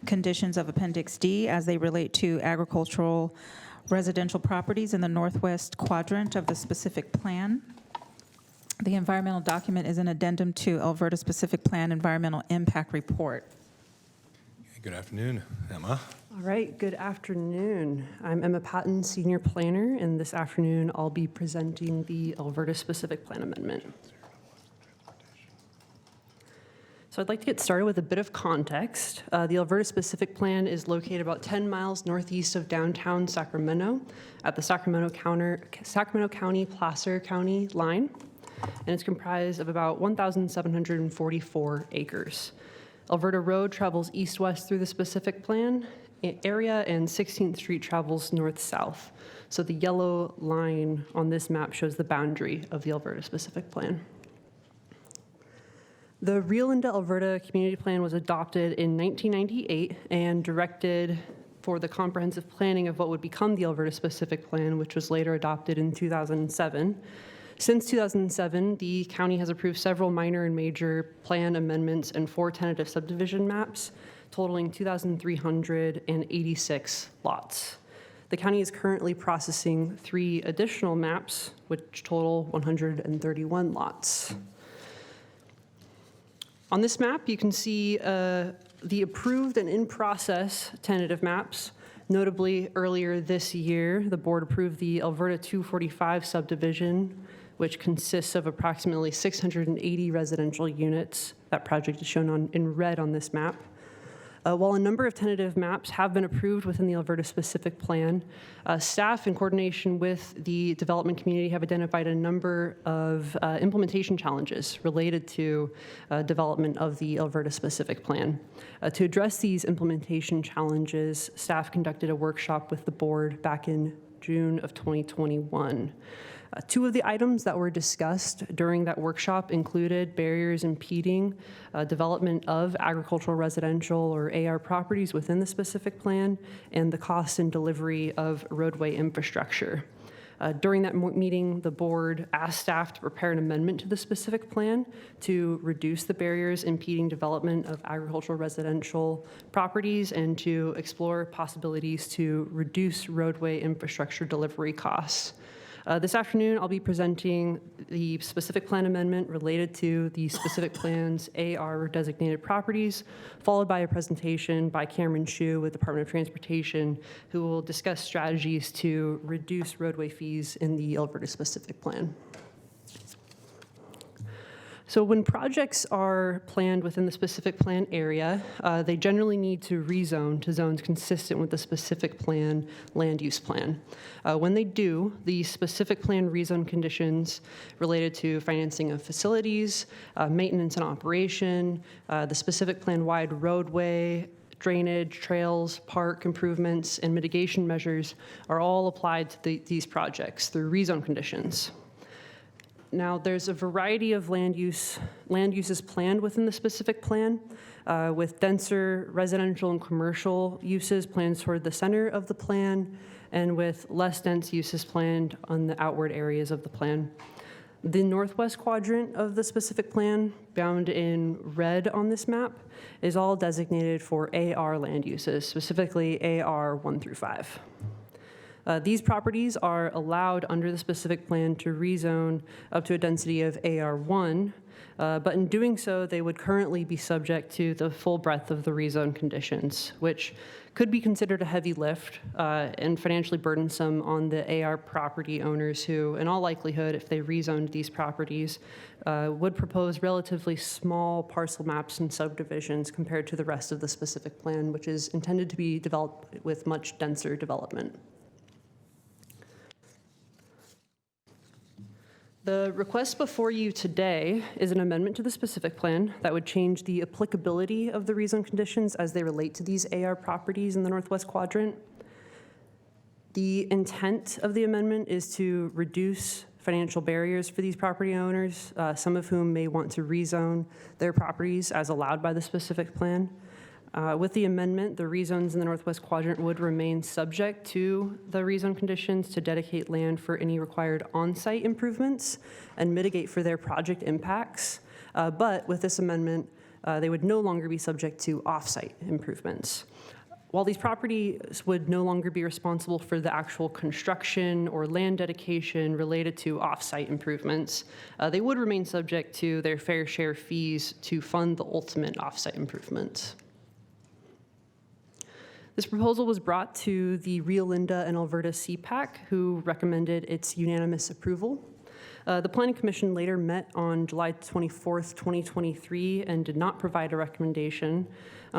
conditions of Appendix D as they relate to agricultural residential properties in the northwest quadrant of the specific plan. The environmental document is an addendum to Alberta Specific Plan Environmental Impact Report. Good afternoon, Emma. All right, good afternoon. I'm Emma Patton, Senior Planner, and this afternoon I'll be presenting the Alberta Specific Plan Amendment. So I'd like to get started with a bit of context. The Alberta Specific Plan is located about 10 miles northeast of downtown Sacramento at the Sacramento County-Placer County line, and it's comprised of about 1,744 acres. Alberta Road travels east-west through the specific plan area, and 16th Street travels north-south. So the yellow line on this map shows the boundary of the Alberta Specific Plan. The Rio Linda, Alberta Community Plan was adopted in 1998 and directed for the comprehensive planning of what would become the Alberta Specific Plan, which was later adopted in 2007. Since 2007, the county has approved several minor and major plan amendments and 4 tentative subdivision maps, totaling 2,386 lots. The county is currently processing 3 additional maps, which total 131 lots. On this map, you can see the approved and in-process tentative maps. Notably, earlier this year, the board approved the Alberta 245 subdivision, which consists of approximately 680 residential units. That project is shown in red on this map. While a number of tentative maps have been approved within the Alberta Specific Plan, staff in coordination with the development community have identified a number of implementation challenges related to development of the Alberta Specific Plan. To address these implementation challenges, staff conducted a workshop with the board back in June of 2021. 2 of the items that were discussed during that workshop included barriers impeding development of agricultural, residential, or AR properties within the specific plan, and the cost and delivery of roadway infrastructure. During that meeting, the board asked staff to prepare an amendment to the specific plan to reduce the barriers impeding development of agricultural residential properties and to explore possibilities to reduce roadway infrastructure delivery costs. This afternoon, I'll be presenting the specific plan amendment related to the specific plan's AR designated properties, followed by a presentation by Cameron Hsu with Department of Transportation, who will discuss strategies to reduce roadway fees in the Alberta Specific Plan. So when projects are planned within the specific plan area, they generally need to rezone to zones consistent with the specific plan land use plan. When they do, the specific plan rezone conditions related to financing of facilities, maintenance and operation, the specific plan wide roadway, drainage, trails, park improvements, and mitigation measures are all applied to these projects through rezone conditions. Now, there's a variety of land uses planned within the specific plan, with denser residential and commercial uses planned toward the center of the plan, and with less dense uses planned on the outward areas of the plan. The northwest quadrant of the specific plan, bound in red on this map, is all designated for AR land uses, specifically AR 1 through 5. These properties are allowed under the specific plan to rezone up to a density of AR1, but in doing so, they would currently be subject to the full breadth of the rezone conditions, which could be considered a heavy lift and financially burdensome on the AR property owners who, in all likelihood, if they rezoned these properties, would propose relatively small parcel maps and subdivisions compared to the rest of the specific plan, which is intended to be developed with much denser development. The request before you today is an amendment to the specific plan that would change the applicability of the rezone conditions as they relate to these AR properties in the northwest quadrant. The intent of the amendment is to reduce financial barriers for these property owners, some of whom may want to rezone their properties as allowed by the specific plan. With the amendment, the rezones in the northwest quadrant would remain subject to the rezone conditions to dedicate land for any required on-site improvements and mitigate for their project impacts. But with this amendment, they would no longer be subject to off-site improvements. While these properties would no longer be responsible for the actual construction or land dedication related to off-site improvements, they would remain subject to their fair share fees to fund the ultimate off-site improvements. This proposal was brought to the Rio Linda and Alberta CPAC, who recommended its unanimous approval. The Planning Commission later met on July 24th, 2023, and did not provide a recommendation.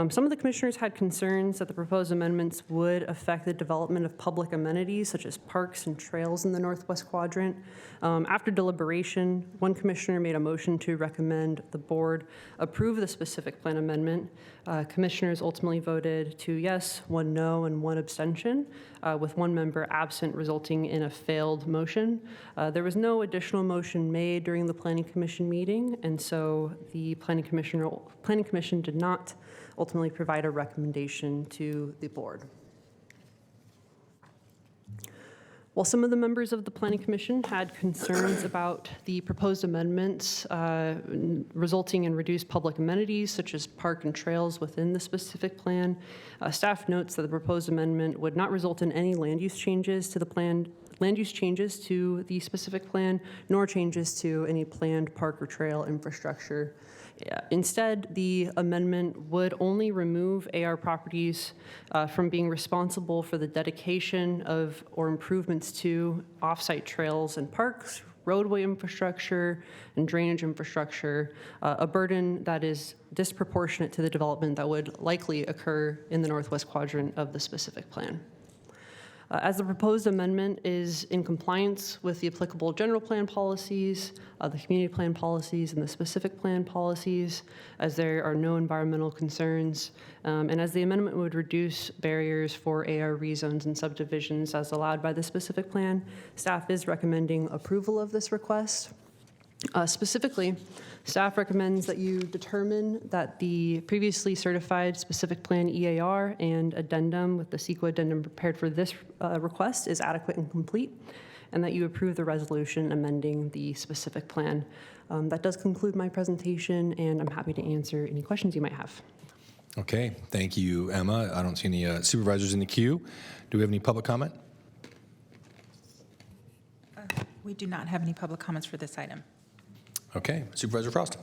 Some of the commissioners had concerns that the proposed amendments would affect the development of public amenities, such as parks and trails in the northwest quadrant. After deliberation, one commissioner made a motion to recommend the board approve the specific plan amendment. Commissioners ultimately voted 2 yes, 1 no, and 1 abstention, with 1 member absent, resulting in a failed motion. There was no additional motion made during the Planning Commission meeting, and so the Planning Commission did not ultimately provide a recommendation to the board. While some of the members of the Planning Commission had concerns about the proposed amendments resulting in reduced public amenities such as park and trails within the specific plan, staff notes that the proposed amendment would not result in any land use changes to the specific plan, nor changes to any planned park or trail infrastructure. Instead, the amendment would only remove AR properties from being responsible for the dedication of or improvements to off-site trails and parks, roadway infrastructure, and drainage infrastructure, a burden that is disproportionate to the development that would likely occur in the northwest quadrant of the specific plan. As the proposed amendment is in compliance with the applicable general plan policies, the community plan policies, and the specific plan policies, as there are no environmental concerns, and as the amendment would reduce barriers for AR rezones and subdivisions as allowed by the specific plan, staff is recommending approval of this request. Specifically, staff recommends that you determine that the previously certified specific plan EAR and addendum with the CEQA addendum prepared for this request is adequate and complete, and that you approve the resolution amending the specific plan. That does conclude my presentation, and I'm happy to answer any questions you might have. Okay, thank you, Emma. I don't see any supervisors in the queue. Do we have any public comment? We do not have any public comments for this item. Okay, Supervisor Frost.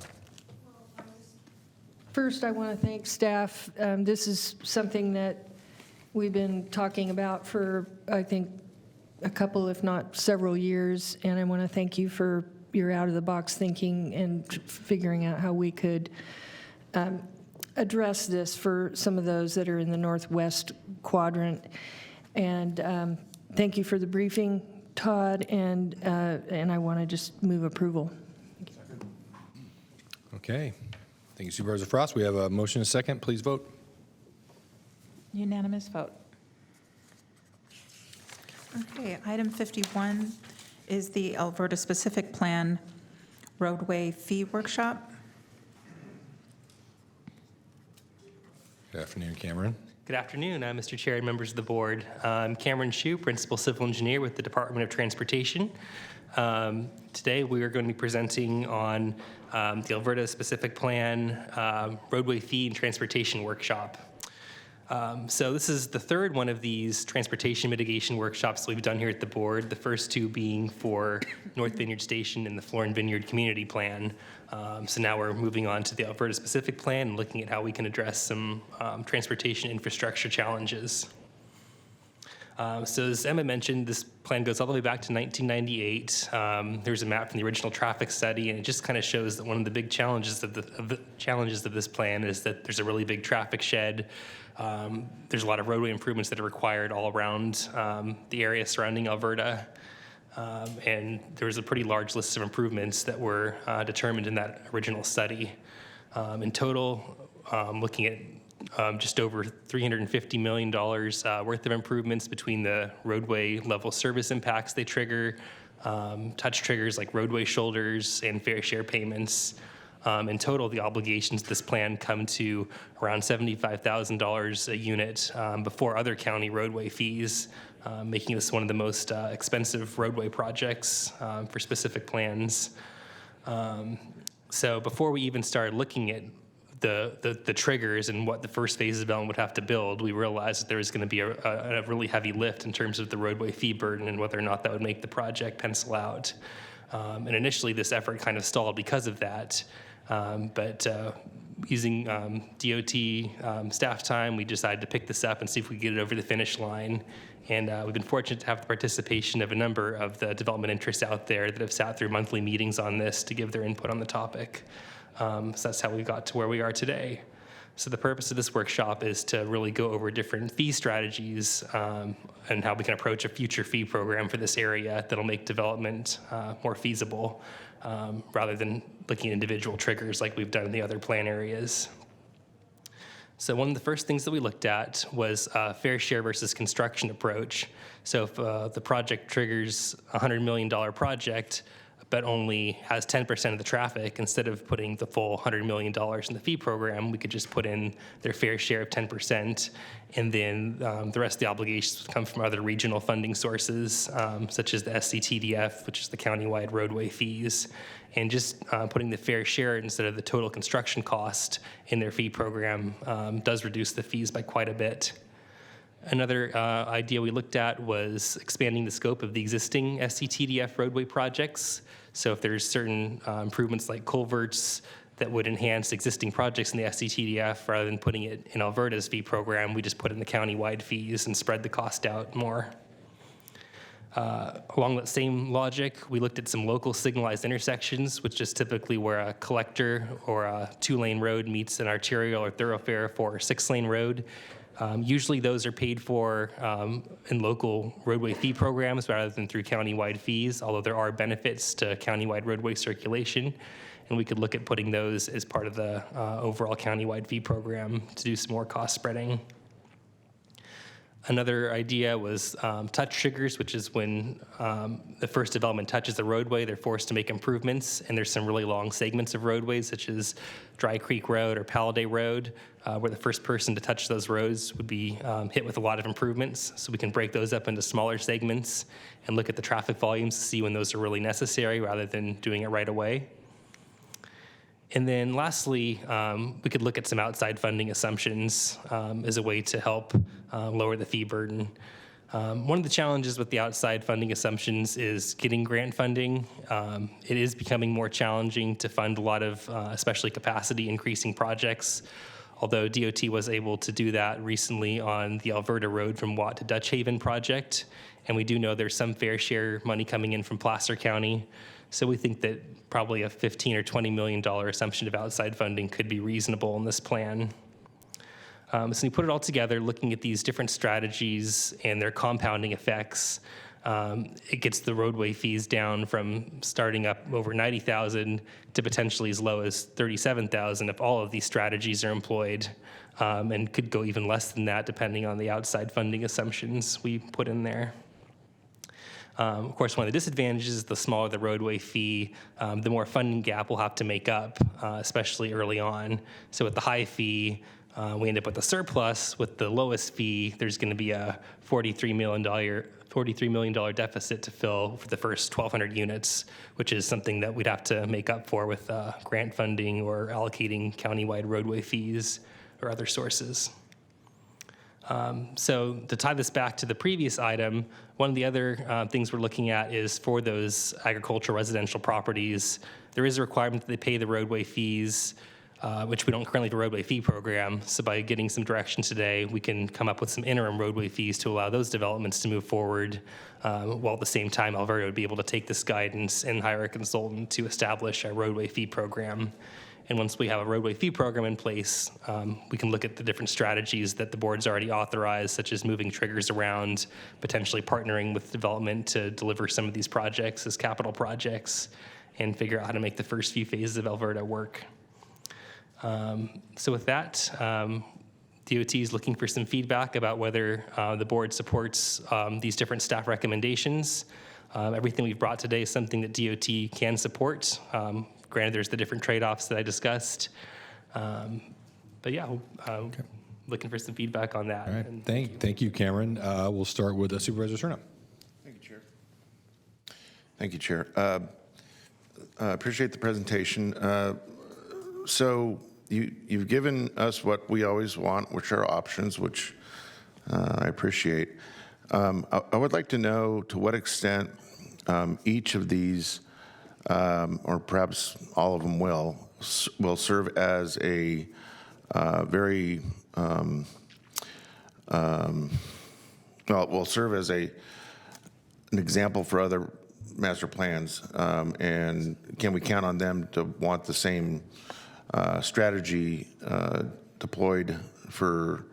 First, I want to thank staff. This is something that we've been talking about for, I think, a couple, if not several years, and I want to thank you for your out-of-the-box thinking and figuring out how we could address this for some of those that are in the northwest quadrant. And thank you for the briefing, Todd, and I want to just move approval. Okay. Thank you, Supervisor Frost. We have a motion and a second. Please vote. Unanimous vote. Okay, item 51 is the Alberta Specific Plan Roadway Fee Workshop. Good afternoon, Cameron. Good afternoon, Mr. Chair and members of the board. I'm Cameron Shue, Principal Civil Engineer with the Department of Transportation. Today we are going to be presenting on the Alberta Specific Plan Roadway Fee and Transportation Workshop. So this is the third one of these transportation mitigation workshops we've done here at the board, the first two being for North Vineyard Station and the Florin Vineyard Community Plan. So now we're moving on to the Alberta Specific Plan and looking at how we can address some transportation infrastructure challenges. So as Emma mentioned, this plan goes all the way back to 1998. There's a map from the original traffic study, and it just kind of shows that one of the big challenges of this plan is that there's a really big traffic shed. There's a lot of roadway improvements that are required all around the area surrounding Alberta. And there was a pretty large list of improvements that were determined in that original study. In total, looking at just over $350 million worth of improvements between the roadway level service impacts they trigger, touch triggers like roadway shoulders, and fair share payments. In total, the obligations of this plan come to around $75,000 a unit before other county roadway fees, making this one of the most expensive roadway projects for specific plans. So before we even started looking at the triggers and what the first phase of development would have to build, we realized that there was going to be a really heavy lift in terms of the roadway fee burden and whether or not that would make the project pencil out. And initially, this effort kind of stalled because of that. But using DOT staff time, we decided to pick this up and see if we could get it over the finish line. And we've been fortunate to have the participation of a number of the development interests out there that have sat through monthly meetings on this to give their input on the topic. So that's how we got to where we are today. So the purpose of this workshop is to really go over different fee strategies and how we can approach a future fee program for this area that'll make development more feasible rather than looking at individual triggers like we've done in the other plan areas. So one of the first things that we looked at was fair share versus construction approach. So if the project triggers a $100 million project, but only has 10% of the traffic, instead of putting the full $100 million in the fee program, we could just put in their fair share of 10%, and then the rest of the obligations would come from other regional funding sources, such as the SCTDF, which is the countywide roadway fees, and just putting the fair share instead of the total construction cost in their fee program does reduce the fees by quite a bit. Another idea we looked at was expanding the scope of the existing SCTDF roadway projects. So if there's certain improvements like culverts that would enhance existing projects in the SCTDF, rather than putting it in Alberta's fee program, we just put in the countywide fees and spread the cost out more. Along that same logic, we looked at some local signalized intersections, which is typically where a collector or a 2-lane road meets an arterial or thoroughfare for a 6-lane road. Usually those are paid for in local roadway fee programs rather than through countywide fees, although there are benefits to countywide roadway circulation. And we could look at putting those as part of the overall countywide fee program to do some more cost spreading. Another idea was touch triggers, which is when the first development touches the roadway, they're forced to make improvements, and there's some really long segments of roadways, such as Dry Creek Road or Palladay Road, where the first person to touch those roads would be hit with a lot of improvements. So we can break those up into smaller segments and look at the traffic volumes to see when those are really necessary rather than doing it right away. And then lastly, we could look at some outside funding assumptions as a way to help lower the fee burden. One of the challenges with the outside funding assumptions is getting grant funding. It is becoming more challenging to fund a lot of, especially capacity increasing projects. although DOT was able to do that recently on the Alberta Road from Watt to Dutch Haven project. And we do know there's some fair share money coming in from Placer County. So we think that probably a $15 or $20 million assumption of outside funding could be reasonable in this plan. So we put it all together, looking at these different strategies and their compounding effects. It gets the roadway fees down from starting up over $90,000 to potentially as low as $37,000 if all of these strategies are employed, and could go even less than that depending on the outside funding assumptions we put in there. Of course, one of the disadvantages is the smaller the roadway fee, the more funding gap we'll have to make up, especially early on. So with the high fee, we end up with a surplus. With the lowest fee, there's going to be a $43 million deficit to fill for the first 1,200 units, which is something that we'd have to make up for with grant funding or allocating countywide roadway fees or other sources. So to tie this back to the previous item, one of the other things we're looking at is for those agricultural residential properties, there is a requirement that they pay the roadway fees, which we don't currently have a roadway fee program. So by getting some direction today, we can come up with some interim roadway fees to allow those developments to move forward, while at the same time Alberta would be able to take this guidance and hire a consultant to establish a roadway fee program. And once we have a roadway fee program in place, we can look at the different strategies that the board's already authorized, such as moving triggers around, potentially partnering with development to deliver some of these projects as capital projects, and figure out how to make the first few phases of Alberta work. So with that, DOT is looking for some feedback about whether the board supports these different staff recommendations. Everything we've brought today is something that DOT can support. Granted, there's the different trade-offs that I discussed. But yeah, looking for some feedback on that. All right, thank you, Cameron. We'll start with Supervisor Cerna. Thank you, Chair. Thank you, Chair. Appreciate the presentation. So you've given us what we always want, which are options, which I appreciate. I would like to know to what extent each of these, or perhaps all of them will serve as a very, will serve as an example for other master plans, and can we count on them to want the same strategy deployed for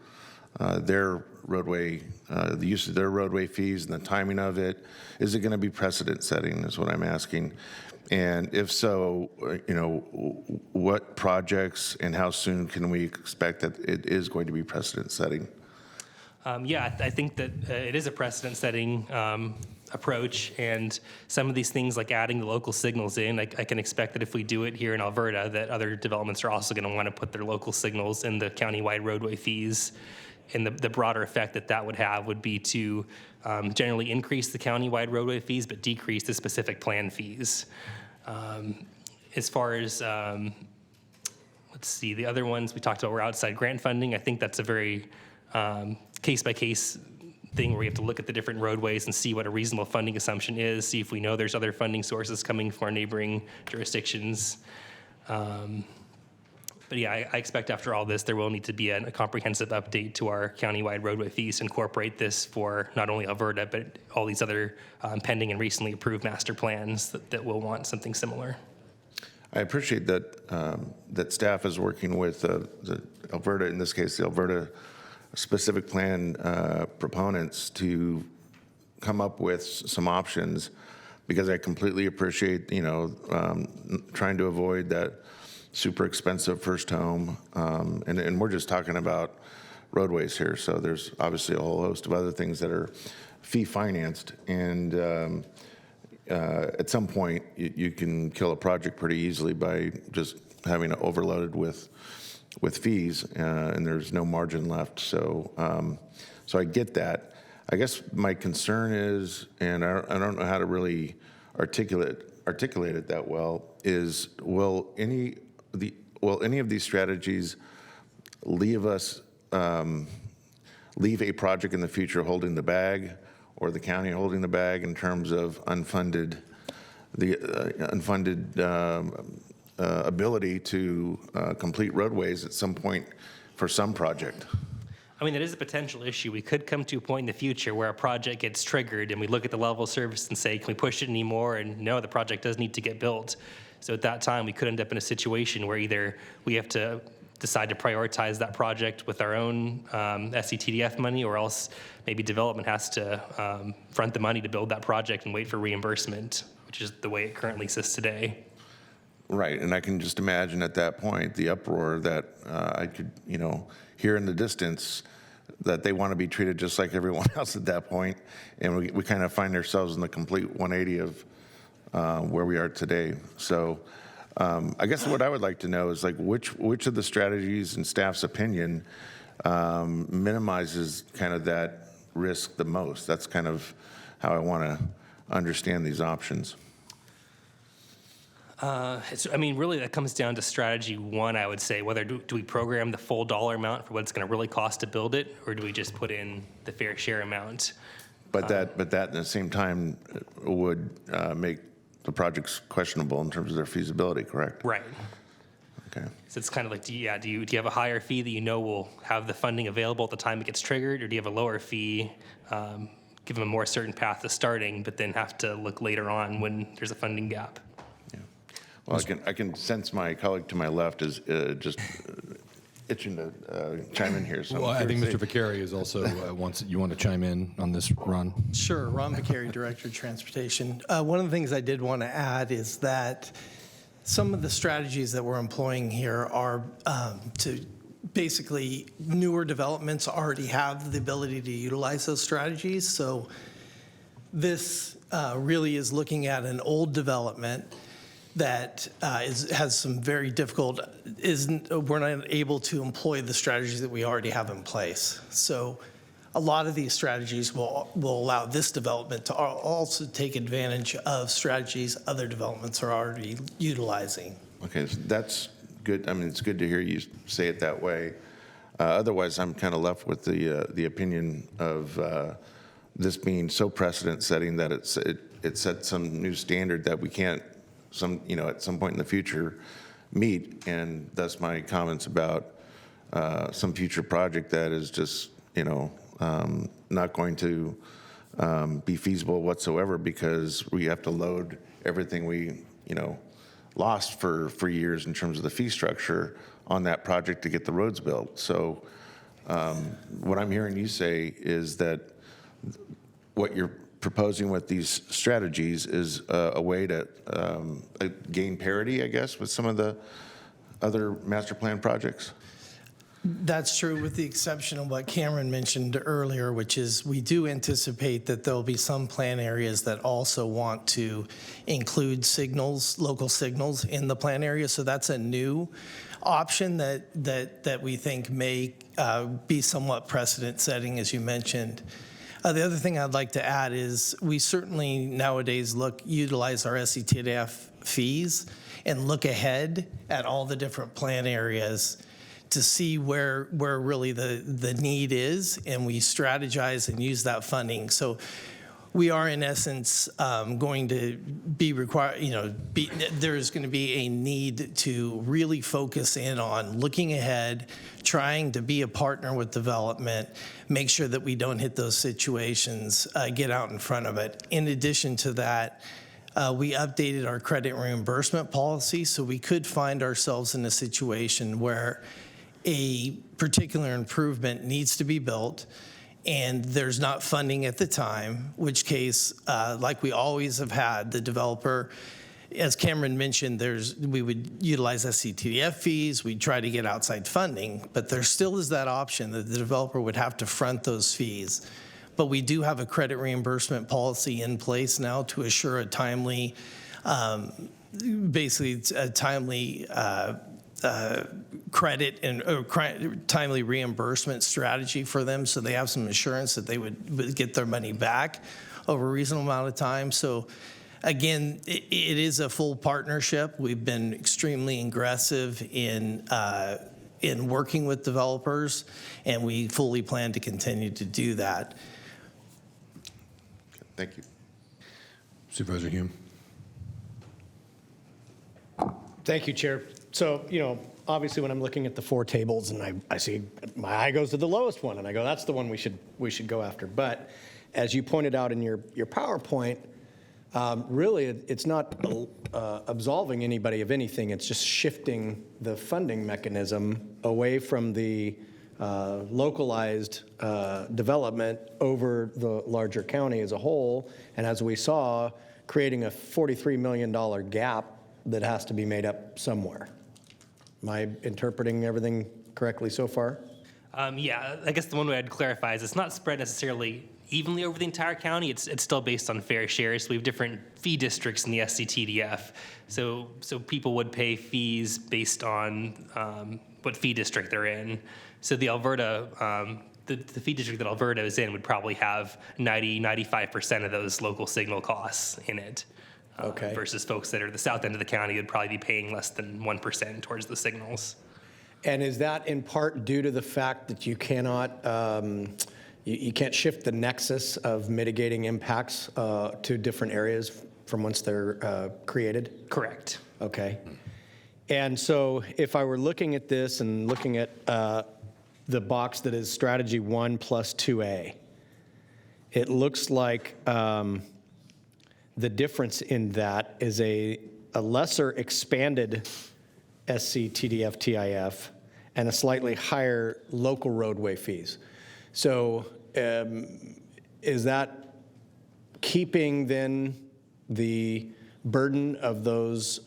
their roadway, the use of their roadway fees and the timing of it? Is it going to be precedent setting is what I'm asking. And if so, what projects and how soon can we expect that it is going to be precedent setting? Yeah, I think that it is a precedent setting approach, and some of these things like adding the local signals in, I can expect that if we do it here in Alberta, that other developments are also going to want to put their local signals in the countywide roadway fees. And the broader effect that would have would be to generally increase the countywide roadway fees, but decrease the specific plan fees. As far as, let's see, the other ones we talked about were outside grant funding. I think that's a very case-by-case thing where we have to look at the different roadways and see what a reasonable funding assumption is, see if we know there's other funding sources coming from our neighboring jurisdictions. But yeah, I expect after all this, there will need to be a comprehensive update to our countywide roadway fees to incorporate this for not only Alberta, but all these other pending and recently approved master plans that will want something similar. I appreciate that that staff is working with the Alberta, in this case, the Alberta specific plan proponents to come up with some options, because I completely appreciate, trying to avoid that super expensive first home. And we're just talking about roadways here. So there's obviously a whole host of other things that are fee financed. And at some point, you can kill a project pretty easily by just having it overloaded with fees, and there's no margin left. So so I get that. I guess my concern is, and I don't know how to really articulate it that well, is will any of these strategies leave a project in the future holding the bag, or the county holding the bag in terms of unfunded ability to complete roadways at some point for some project. I mean, it is a potential issue. We could come to a point in the future where a project gets triggered and we look at the level of service and say, can we push it anymore? And no, the project does need to get built. So at that time, we could end up in a situation where either we have to decide to prioritize that project with our own SCTDF money, or else maybe development has to front the money to build that project and wait for reimbursement, which is the way it currently exists today. Right, and I can just imagine at that point the uproar that I could, hear in the distance, that they want to be treated just like everyone else at that point, and we kind of find ourselves in the complete 180 of where we are today. So I guess what I would like to know is like which of the strategies in staff's opinion minimizes kind of that risk the most. That's kind of how I want to understand these options. Really, that comes down to strategy one, I would say. Whether do we program the full dollar amount for what it's going to really cost to build it, or do we just put in the fair share amount? But that at the same time would make the projects questionable in terms of their feasibility, correct? Right. Okay. So it's kind of like, do you have a higher fee that you know will have the funding available at the time it gets triggered, or do you have a lower fee, give them a more certain path to starting, but then have to look later on when there's a funding gap? Well, I can sense my colleague to my left is just itching to chime in here. So Well, I think Mr. Vicari is also you want to chime in on this, Ron? Sure, Ron Vicari, Director of Transportation. One of the things I did want to add is that some of the strategies that we're employing here are to basically newer developments already have the ability to utilize those strategies. So this really is looking at an old development that has some very difficult, we're not able to employ the strategies that we already have in place. So a lot of these strategies will allow this development to also take advantage of strategies other developments are already utilizing. Okay, so that's good. I mean, it's good to hear you say it that way. Otherwise, I'm kind of left with the opinion of this being so precedent-setting that it sets some new standard that we can't at some point in the future meet, and thus my comments about some future project that is just not going to be feasible whatsoever because we have to load everything we lost for years in terms of the fee structure on that project to get the roads built. So what I'm hearing you say is that what you're proposing with these strategies is a way to gain parity, I guess, with some of the other master plan projects? That's true, with the exception of what Cameron mentioned earlier, which is we do anticipate that there'll be some plan areas that also want to include signals, local signals in the plan area. So that's a new option that we think may be somewhat precedent setting, as you mentioned. The other thing I'd like to add is we certainly nowadays utilize our SCTDF fees and look ahead at all the different plan areas to see where really the need is, and we strategize and use that funding. So we are in essence going to be required, there's going to be a need to really focus in on looking ahead, trying to be a partner with development, make sure that we don't hit those situations, get out in front of it. In addition to that, we updated our credit reimbursement policy, so we could find ourselves in a situation where a particular improvement needs to be built and there's not funding at the time, which case, like we always have had, the developer, as Cameron mentioned, we would utilize SCTDF fees, we'd try to get outside funding, but there still is that option that the developer would have to front those fees. But we do have a credit reimbursement policy in place now to assure a timely, credit and timely reimbursement strategy for them, so they have some assurance that they would get their money back over a reasonable amount of time. So again, it is a full partnership. We've been extremely aggressive in working with developers, and we fully plan to continue to do that. Thank you. Supervisor Hume. Thank you, Chair. So, obviously when I'm looking at the four tables and I see my eye goes to the lowest one and I go, that's the one we should go after. But as you pointed out in your PowerPoint, really it's not absolving anybody of anything. It's just shifting the funding mechanism away from the localized development over the larger county as a whole. And as we saw, creating a $43 million gap that has to be made up somewhere. Am I interpreting everything correctly so far? Yeah, I guess the one way I'd clarify is it's not spread necessarily evenly over the entire county. It's still based on fair shares. So we have different fee districts in the SCTDF. So people would pay fees based on what fee district they're in. So the Alberta, the fee district that Alberta is in would probably have 95% of those local signal costs in it. Okay. Versus folks that are the south end of the county would probably be paying less than 1% towards the signals. And is that in part due to the fact that you cannot, you can't shift the nexus of mitigating impacts to different areas from whence they're created? Correct. Okay. And so if I were looking at this and looking at the box that is strategy 1 plus 2A, it looks like the difference in that is a lesser expanded SCTDF TIF and a slightly higher local roadway fees. So is that keeping then the burden of those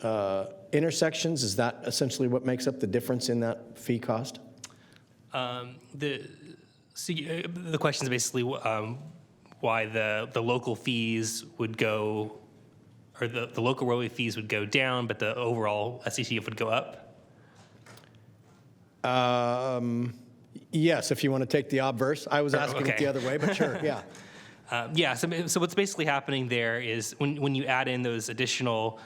intersections? Is that essentially what makes up the difference in that fee cost? The question is basically why the local fees would go, or the local roadway fees would go down, but the overall SCTF would go up? Yes, if you want to take the obverse. I was asking it the other way, but sure, yeah. Yeah, so what's basically happening there is when you add in those additional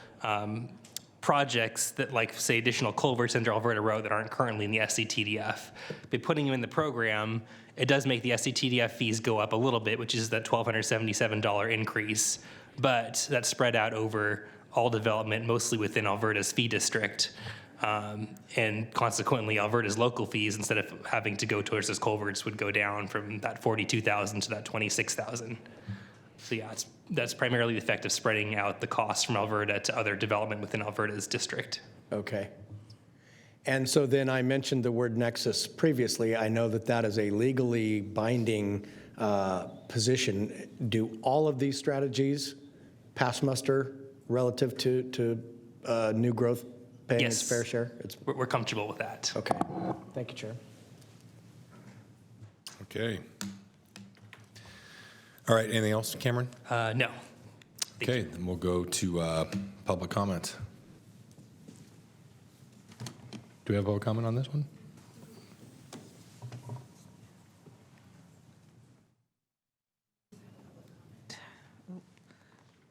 projects that, like, say, additional culverts into Alberta Road that aren't currently in the SCTDF, by putting them in the program, it does make the SCTDF fees go up a little bit, which is that $1,277 increase, but that's spread out over all development, mostly within Alberta's fee district. And consequently, Alberta's local fees, instead of having to go towards those culverts, would go down from that $42,000 to that $26,000. So yeah, that's primarily the effect of spreading out the costs from Alberta to other development within Alberta's district. Okay. And so then I mentioned the word nexus previously. I know that that is a legally binding position. Do all of these strategies pass muster relative to new growth paying its fair share? We're comfortable with that. Okay. Thank you, Chair. Okay. All right, anything else, Cameron? No. Okay, then we'll go to public comment. Do we have public comment on this one?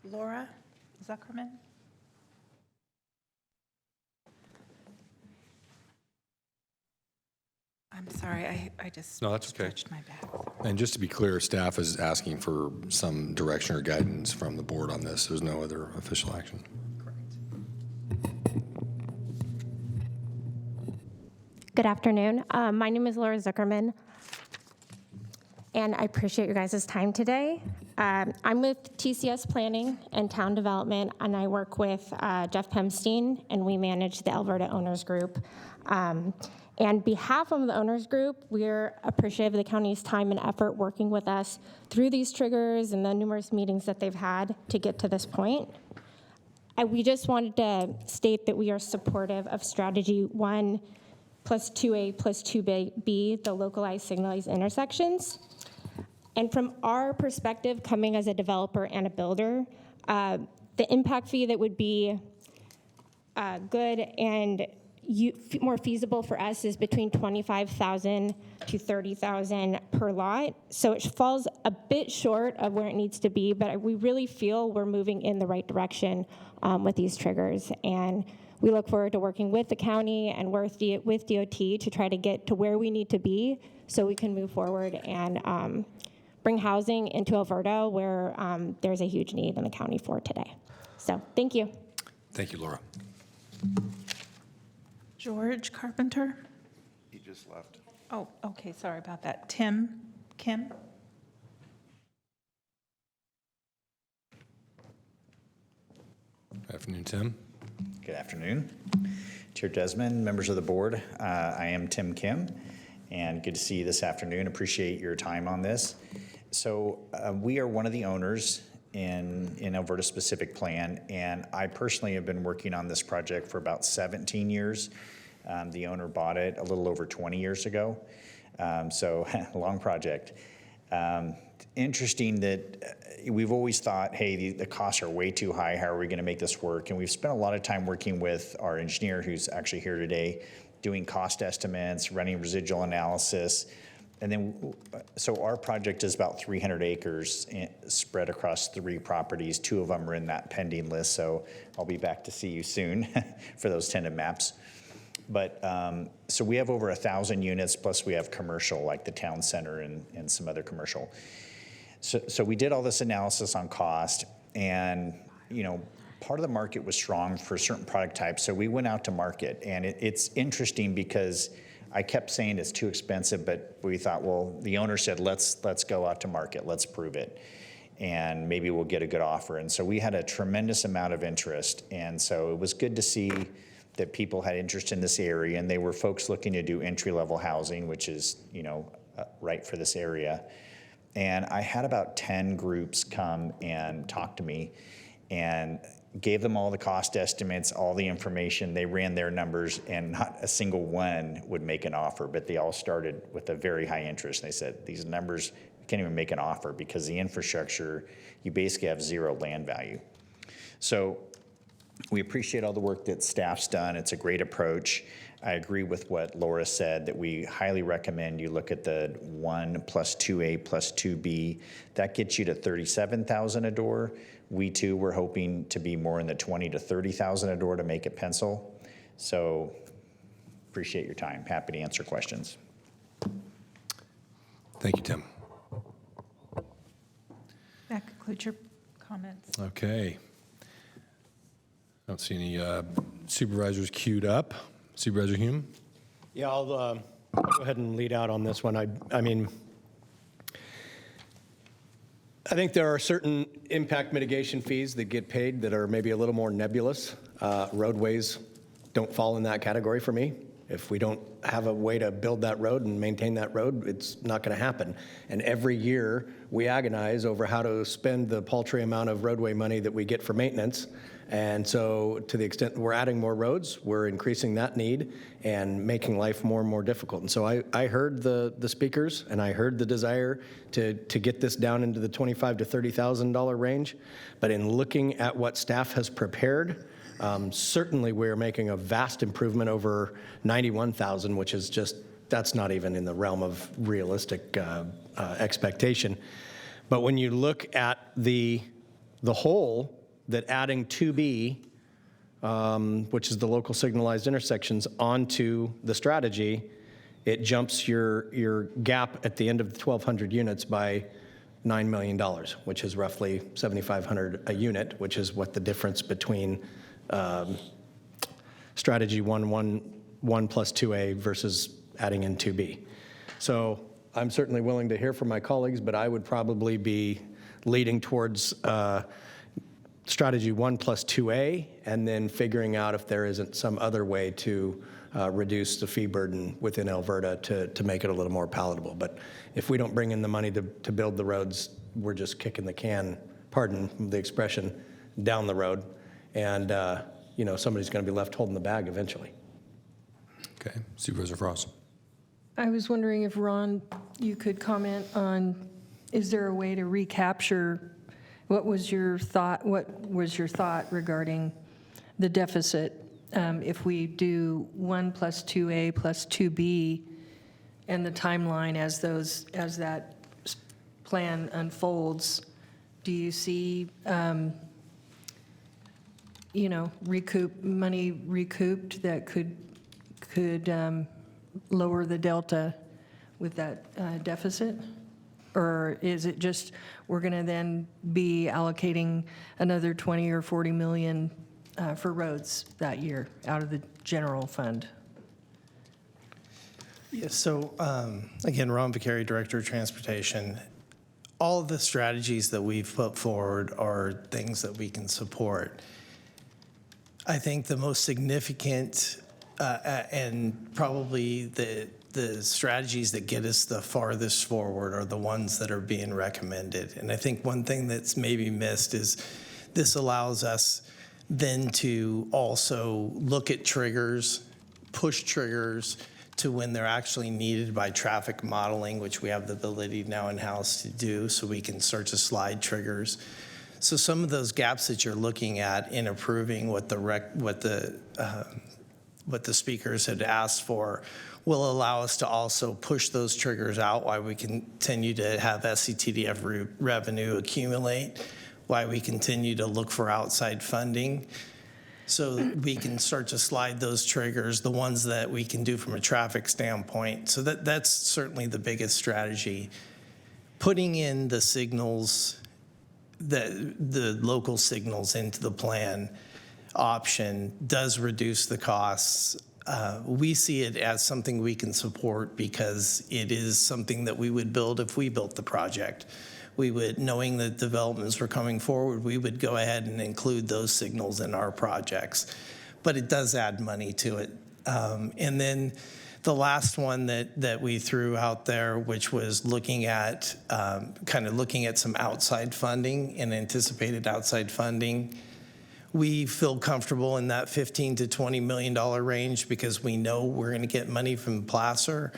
Laura Zuckerman? I'm sorry, I just No, that's okay. stretched my back. And just to be clear, staff is asking for some direction or guidance from the board on this. There's no other official action. Good afternoon. My name is Laura Zuckerman, and I appreciate your guys' time today. I'm with TCS Planning and Town Development, and I work with Jeff Pemstein, and we manage the Alberta Owners Group. On behalf of the Owners Group, we're appreciative of the county's time and effort working with us through these triggers and the numerous meetings that they've had to get to this point. We just wanted to state that we are supportive of Strategy 1 plus 2A plus 2B, the localized signalized intersections. And from our perspective, coming as a developer and a builder, the impact fee that would be good and more feasible for us is between $25,000 to $30,000 per lot. So it falls a bit short of where it needs to be, but we really feel we're moving in the right direction with these triggers. And we look forward to working with the county and with DOT to try to get to where we need to be so we can move forward and bring housing into Alberta where there's a huge need in the county for today. So thank you. Thank you, Laura. George Carpenter. He just left. Oh, okay, sorry about that. Tim Kim. Afternoon, Tim. Good afternoon. Chair Desmond, members of the board. I am Tim Kim, and good to see you this afternoon. Appreciate your time on this. So we are one of the owners in Alberta Specific Plan, and I personally have been working on this project for about 17 years. The owner bought it a little over 20 years ago, so long project. Interesting that we've always thought, hey, the costs are way too high. How are we going to make this work? And we've spent a lot of time working with our engineer, who's actually here today, doing cost estimates, running residual analysis. And then, so our project is about 300 acres spread across 3 properties. 2 of them are in that pending list, so I'll be back to see you soon for those tentative maps. But so we have over 1,000 units, plus we have commercial, like the town center and some other commercial. So we did all this analysis on cost, and part of the market was strong for certain product types, so we went out to market. And it's interesting because I kept saying it's too expensive, but we thought, well, the owner said, let's go out to market, let's prove it, and maybe we'll get a good offer. And so we had a tremendous amount of interest, and so it was good to see that people had interest in this area, and they were folks looking to do entry-level housing, which is right for this area. And I had about 10 groups come and talk to me, and gave them all the cost estimates, all the information. They ran their numbers, and not a single one would make an offer, but they all started with a very high interest. And they said, these numbers, you can't even make an offer because the infrastructure, you basically have 0 land value. So we appreciate all the work that staff's done. It's a great approach. I agree with what Laura said, that we highly recommend you look at the 1 plus 2A plus 2B. That gets you to $37,000 a door. We too were hoping to be more in the $20,000 to $30,000 a door to make it pencil. So appreciate your time. Happy to answer questions. Thank you, Tim. That concludes your comments. Okay. I don't see any supervisors queued up. Supervisor Hume? Yeah, I'll go ahead and lead out on this one. I mean, I think there are certain impact mitigation fees that get paid that are maybe a little more nebulous. Roadways don't fall in that category for me. If we don't have a way to build that road and maintain that road, it's not going to happen. And every year, we agonize over how to spend the paltry amount of roadway money that we get for maintenance. And so to the extent we're adding more roads, we're increasing that need and making life more and more difficult. And so I heard the speakers, and I heard the desire to get this down into the $25,000 to $30,000 range. But in looking at what staff has prepared, certainly we're making a vast improvement over 91,000, which is just, that's not even in the realm of realistic expectation. But when you look at the whole, that adding 2B, which is the local signalized intersections, onto the strategy, it jumps your gap at the end of the 1,200 units by $9 million, which is roughly $7,500 a unit, which is what the difference between strategy 1 plus 2A versus adding in 2B. So I'm certainly willing to hear from my colleagues, but I would probably be leading towards strategy 1 plus 2A, and then figuring out if there isn't some other way to reduce the fee burden within Alberta to make it a little more palatable. But if we don't bring in the money to build the roads, we're just kicking the can, pardon the expression, down the road. And somebody's going to be left holding the bag eventually. Okay, Supervisor Frost. I was wondering if, Ron, you could comment on, is there a way to recapture, what was your thought regarding the deficit if we do 1 plus 2A plus 2B and the timeline as that plan unfolds? Do you see money recouped that could lower the delta with that deficit? Or is it just we're going to then be allocating another 20 or 40 million for roads that year out of the general fund? Yeah, so again, Ron Vicari, Director of Transportation. All of the strategies that we've put forward are things that we can support. I think the most significant and probably the strategies that get us the farthest forward are the ones that are being recommended. And I think one thing that's maybe missed is this allows us then to also look at triggers, push triggers to when they're actually needed by traffic modeling, which we have the ability now in-house to do, so we can start to slide triggers. So some of those gaps that you're looking at in approving what the speakers had asked for will allow us to also push those triggers out while we continue to have SCTDF revenue accumulate, while we continue to look for outside funding. So we can start to slide those triggers, the ones that we can do from a traffic standpoint. So that's certainly the biggest strategy. Putting in the signals, the local signals into the plan option does reduce the costs. We see it as something we can support because it is something that we would build if we built the project. We would, knowing that developments were coming forward, we would go ahead and include those signals in our projects. But it does add money to it. And then the last one that we threw out there, which was looking at, kind of looking at some outside funding and anticipated outside funding. We feel comfortable in that $15 to $20 million range because we know we're going to get money from Placer.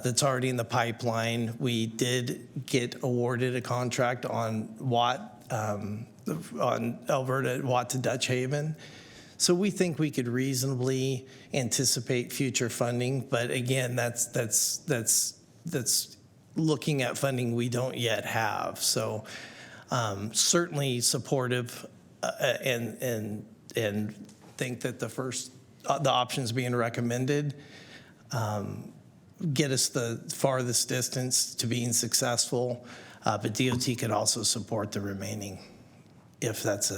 That's already in the pipeline. We did get awarded a contract on on Alberta Watt to Dutch Haven. So we think we could reasonably anticipate future funding, but again, that's looking at funding we don't yet have. So certainly supportive and think that the options being recommended get us the farthest distance to being successful, but DOT could also support the remaining if that's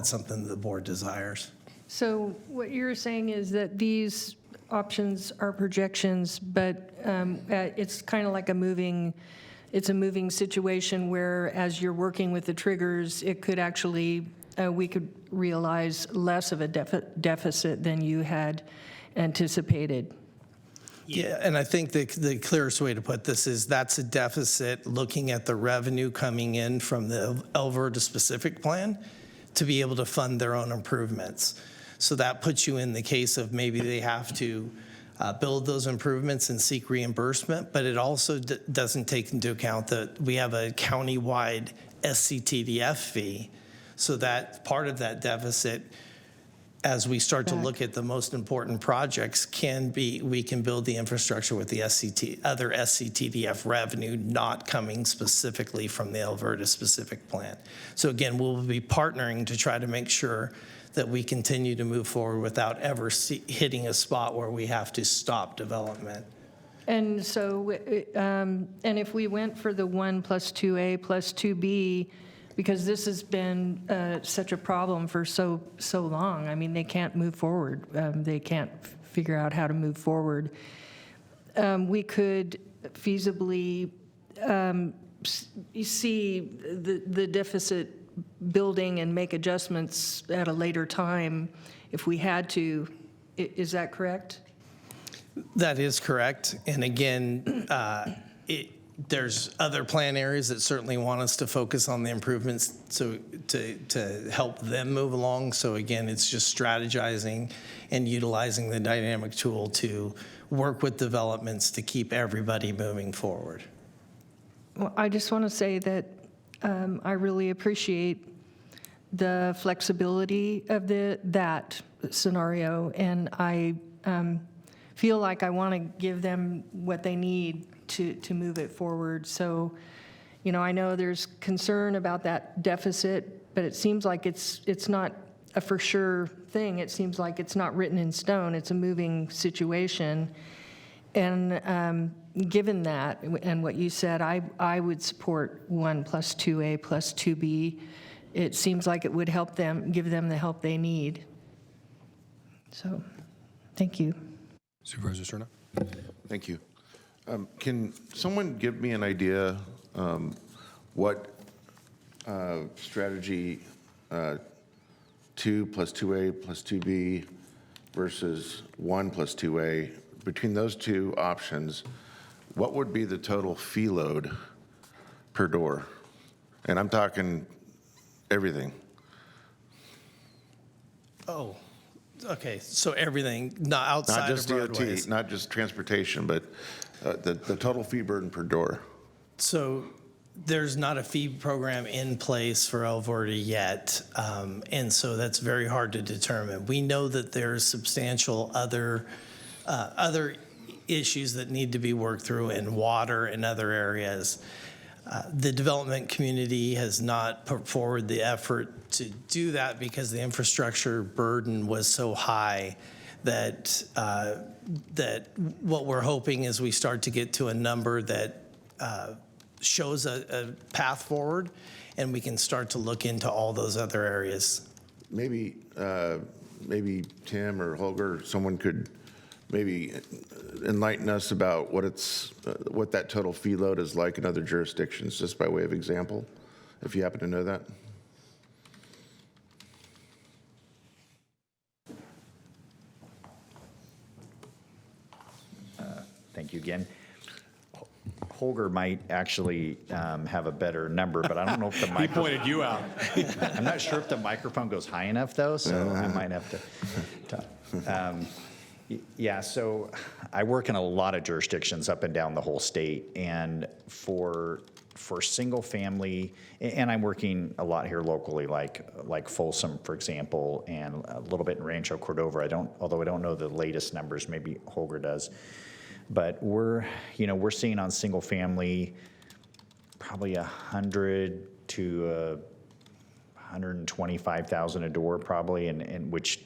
something the board desires. So what you're saying is that these options are projections, but it's kind of like a moving situation where as you're working with the triggers, it could actually, we could realize less of a deficit than you had anticipated. Yeah, and I think the clearest way to put this is that's a deficit looking at the revenue coming in from the Alberta specific plan to be able to fund their own improvements. So that puts you in the case of maybe they have to build those improvements and seek reimbursement, but it also doesn't take into account that we have a county-wide SCTDF fee. So that part of that deficit, as we start to look at the most important projects, we can build the infrastructure with the other SCTDF revenue not coming specifically from the Alberta specific plan. So again, we'll be partnering to try to make sure that we continue to move forward without ever hitting a spot where we have to stop development. And so, and if we went for the 1 + 2A + 2B, because this has been such a problem for so long. I mean, they can't move forward. They can't figure out how to move forward. We could feasibly see the deficit building and make adjustments at a later time if we had to. Is that correct? That is correct. And again, there's other plan areas that certainly want us to focus on the improvements to help them move along. So again, it's just strategizing and utilizing the dynamic tool to work with developments to keep everybody moving forward. Well, I just want to say that I really appreciate the flexibility of that scenario, and I feel like I want to give them what they need to move it forward. So, I know there's concern about that deficit, but it seems like it's not a for sure thing. It seems like it's not written in stone. It's a moving situation. And given that and what you said, I would support 1 + 2A + 2B. It seems like it would help them, give them the help they need. So, thank you. Supervisor Cerna? Thank you. Can someone give me an idea what strategy 2 plus 2A plus 2B versus 1 plus 2A, between those two options, what would be the total fee load per door? And I'm talking everything. Oh, okay, so everything, not outside Not just of DOT, roadways. not just transportation, but the total fee burden per door. So there's not a fee program in place for Alberta yet, and so that's very hard to determine. We know that there's substantial other issues that need to be worked through in water and other areas. The development community has not put forward the effort to do that because the infrastructure burden was so high that what we're hoping is we start to get to a number that shows a path forward, and we can start to look into all those other areas. Maybe Tim or Holger, someone could maybe enlighten us about what that total fee load is like in other jurisdictions, just by way of example, if you happen to know that. Thank you again. Holger might actually have a better number, but I don't know if the microphone. He pointed you out. I'm not sure if the microphone goes high enough, though, so I might have to. Yeah, so I work in a lot of jurisdictions up and down the whole state, and for single family, and I'm working a lot here locally, like Folsom, for example, and a little bit in Rancho Cordova. Although I don't know the latest numbers, maybe Holger does. But we're seeing on single family probably 100 to 125,000 a door probably, and which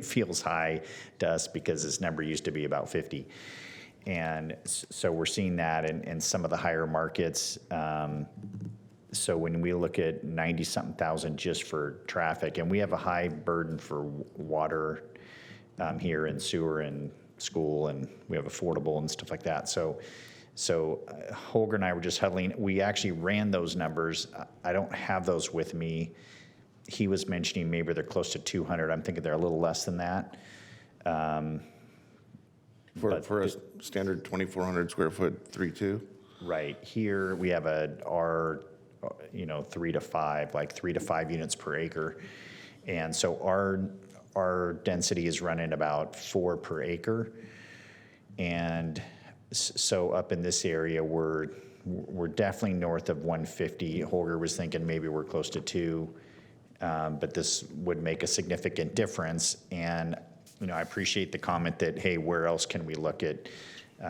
feels high to us because this number used to be about 50. And so we're seeing that in some of the higher markets. So when we look at 90-something thousand just for traffic, and we have a high burden for water here and sewer and school, and we have affordable and stuff like that. So Holger and I were just huddling. We actually ran those numbers. I don't have those with me. He was mentioning maybe they're close to 200. I'm thinking they're a little less than that. For a standard 2,400 square foot 3-2? Right. Here we have our 3 to 5, like 3 to 5 units per acre. And so our density is running about 4 per acre. And so up in this area, we're definitely north of 150. Holger was thinking maybe we're close to 2. But this would make a significant difference. And, I appreciate the comment that, hey, where else can we look at,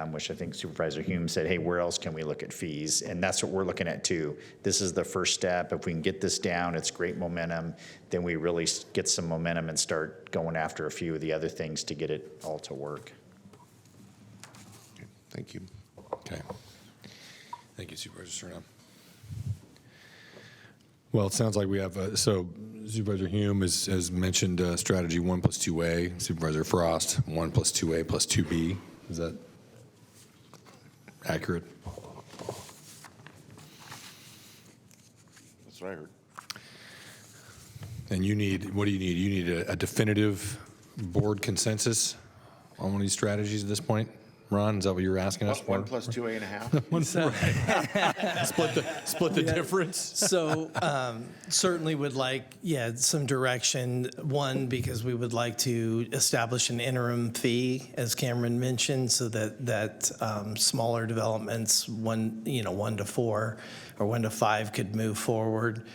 which I think Supervisor Hume said, hey, where else can we look at fees? And that's what we're looking at too. This is the first step. If we can get this down, it's great momentum. Then we really get some momentum and start going after a few of the other things to get it all to work. Thank you. Okay. Thank you, Supervisor Serna. Well, it sounds like we have, so Supervisor Hume has mentioned strategy 1 plus 2A. Supervisor Frost, 1 plus 2A plus 2B. Is that accurate? That's what I heard. And what do you need? You need a definitive board consensus on one of these strategies at this point? Ron, is that what you were asking us for? 1 plus 2A and a half? Split the difference? So certainly would like, some direction. One, because we would like to establish an interim fee, as Cameron mentioned, so that smaller developments, 1 to 4 or 1 to 5 could move forward.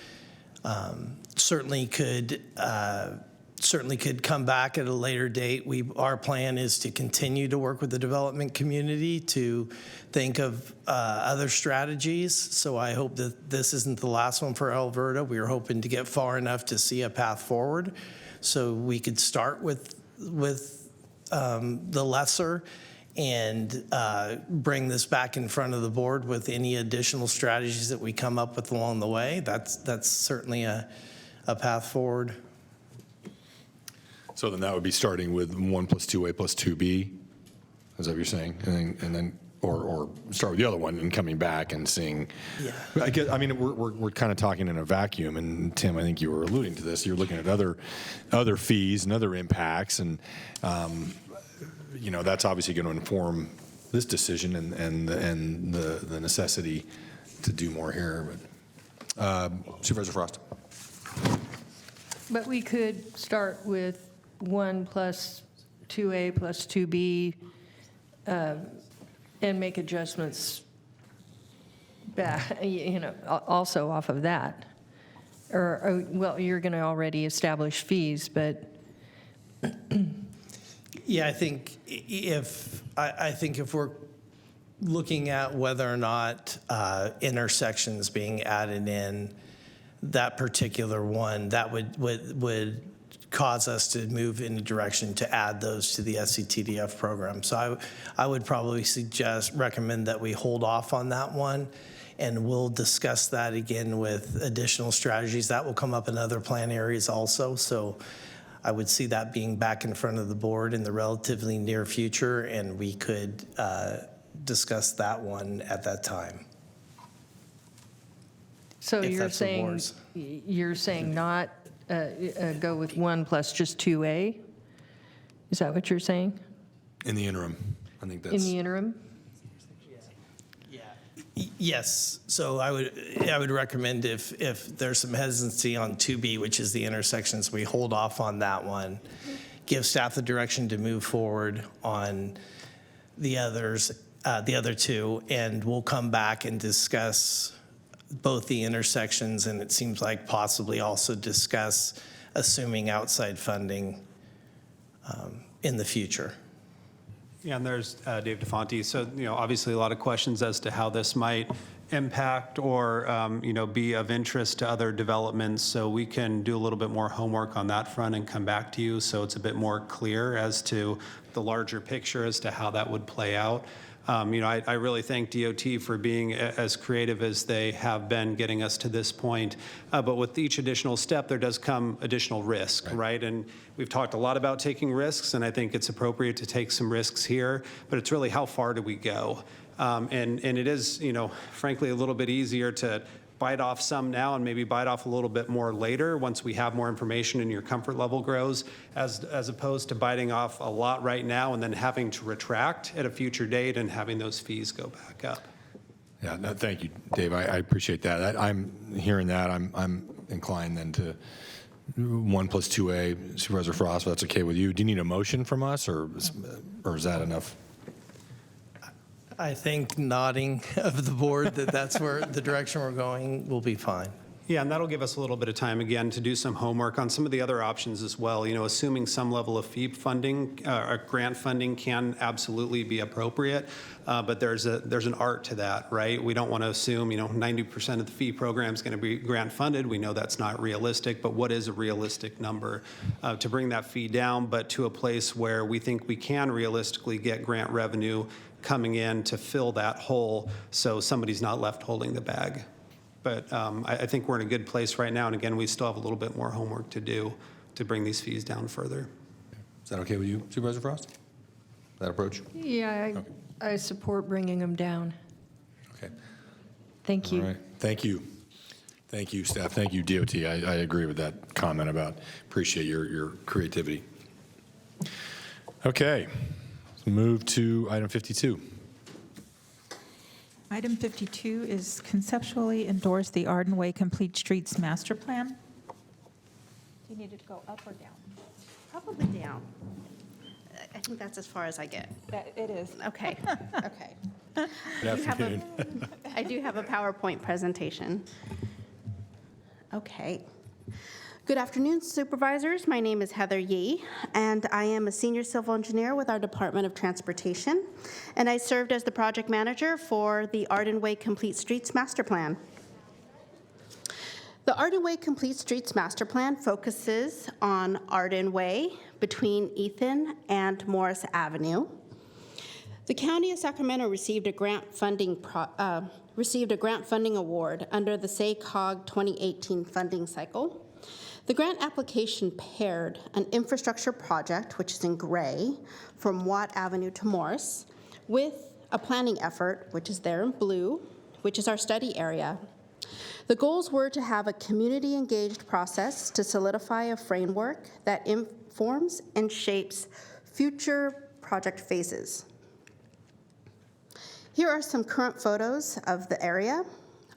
Certainly could come back at a later date. Our plan is to continue to work with the development community to think of other strategies. So I hope that this isn't the last one for Alberta. We are hoping to get far enough to see a path forward. So we could start with the lesser and bring this back in front of the board with any additional strategies that we come up with along the way. That's certainly a path forward. So then that would be starting with 1 plus 2A plus 2B? Is that what you're saying? And then or start with the other one and coming back and seeing. Yeah. I mean, we're kind of talking in a vacuum, and Tim, I think you were alluding to this. You're looking at other fees and other impacts, and that's obviously going to inform this decision and the necessity to do more here. But Supervisor Frost. But we could start with 1 plus 2A plus 2B and make adjustments back, also off of that. Well, you're going to already establish fees, but. Yeah, I think if we're looking at whether or not intersections being added in, that particular one, that would cause us to move in a direction to add those to the SCTDF program. So I would probably recommend that we hold off on that one, and we'll discuss that again with additional strategies. That will come up in other plan areas also. So I would see that being back in front of the board in the relatively near future, and we could discuss that one at that time. So if you're that's the saying, board's. not go with 1 plus just 2A? Is that what you're saying? In the interim, I think that's. In the interim? Yes, so I would recommend if there's some hesitancy on 2B, which is the intersections, we hold off on that one, give staff the direction to move forward on the others, the other two, and we'll come back and discuss both the intersections, and it seems like possibly also discuss assuming outside funding in the future. Yeah, and there's Dave DeFonte. So, obviously a lot of questions as to how this might impact or, be of interest to other developments. So we can do a little bit more homework on that front and come back to you so it's a bit more clear as to the larger picture as to how that would play out. I really thank DOT for being as creative as they have been getting us to this point. But with each additional step, there does come additional risk, right? And we've talked a lot about taking risks, and I think it's appropriate to take some risks here. But it's really how far do we go? And it is, frankly, a little bit easier to bite off some now and maybe bite off a little bit more later once we have more information and your comfort level grows, as opposed to biting off a lot right now and then having to retract at a future date and having those fees go back up. Yeah, no, thank you, Dave. I appreciate that. I'm hearing that. I'm inclined then to 1 plus 2A. Supervisor Frost, if that's okay with you. Do you need a motion from us, or is that enough? I think nodding of the board that that's where the direction we're going will be fine. Yeah, and that'll give us a little bit of time, again, to do some homework on some of the other options as well. Assuming some level of fee funding or grant funding can absolutely be appropriate, but there's an art to that, right? We don't want to assume, 90% of the fee program is going to be grant funded. We know that's not realistic, but what is a realistic number to bring that fee down, but to a place where we think we can realistically get grant revenue coming in to fill that hole so somebody's not left holding the bag. But I think we're in a good place right now. And again, we still have a little bit more homework to do to bring these fees down further. Is that okay with you, Supervisor Frost? That approach? Yeah, I support bringing them down. Okay. Thank you. All right. Thank you. Thank you, staff. Thank you, DOT. I agree with that comment about appreciate your creativity. Okay. Let's move to item 52. Item 52 is conceptually endorse the Arden Way Complete Streets Master Plan. Do you need it to go up or down? Probably down. I think that's as far as I get. It is. Okay, okay. Good I do have a PowerPoint presentation. Okay. Good afternoon, supervisors. My name is Heather Yee, and I am a senior civil engineer with our Department of Transportation, and I served as the project manager for the Arden Way Complete Streets Master Plan. The Arden Way Complete Streets Master Plan focuses on Arden Way between Ethan and Morris Avenue. The County of Sacramento received a grant funding award under the SACOG 2018 funding cycle. The grant application paired an infrastructure project, which is in gray, from Watt Avenue to Morris, with a planning effort, which is there in blue, which is our study area. The goals were to have a community-engaged process to solidify a framework that informs and shapes future project phases. Here are some current photos of the area.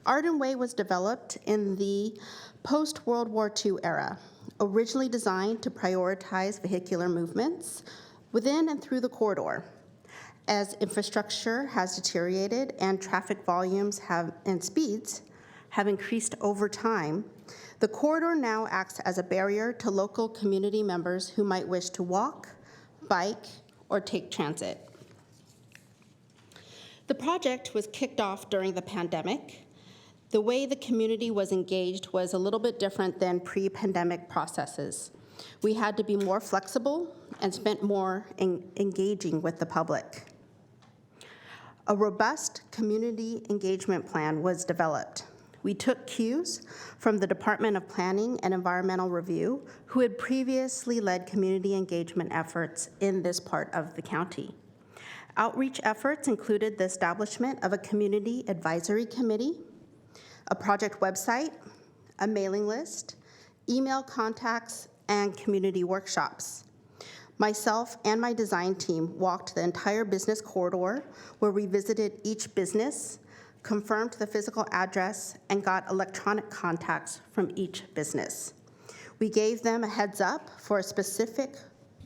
Arden Way was developed in the post-World War II era, originally designed to prioritize vehicular movements within and through the corridor. As infrastructure has deteriorated and traffic volumes and speeds have increased over time, the corridor now acts as a barrier to local community members who might wish to walk, bike, or take transit. The project was kicked off during the pandemic. The way the community was engaged was a little bit different than pre-pandemic processes. We had to be more flexible and spent more engaging with the public. A robust community engagement plan was developed. We took cues from the Department of Planning and Environmental Review, who had previously led community engagement efforts in this part of the county. Outreach efforts included the establishment of a community advisory committee, a project website, a mailing list, email contacts, and community workshops. Myself and my design team walked the entire business corridor where we visited each business, confirmed the physical address, and got electronic contacts from each business. We gave them a heads up for a specific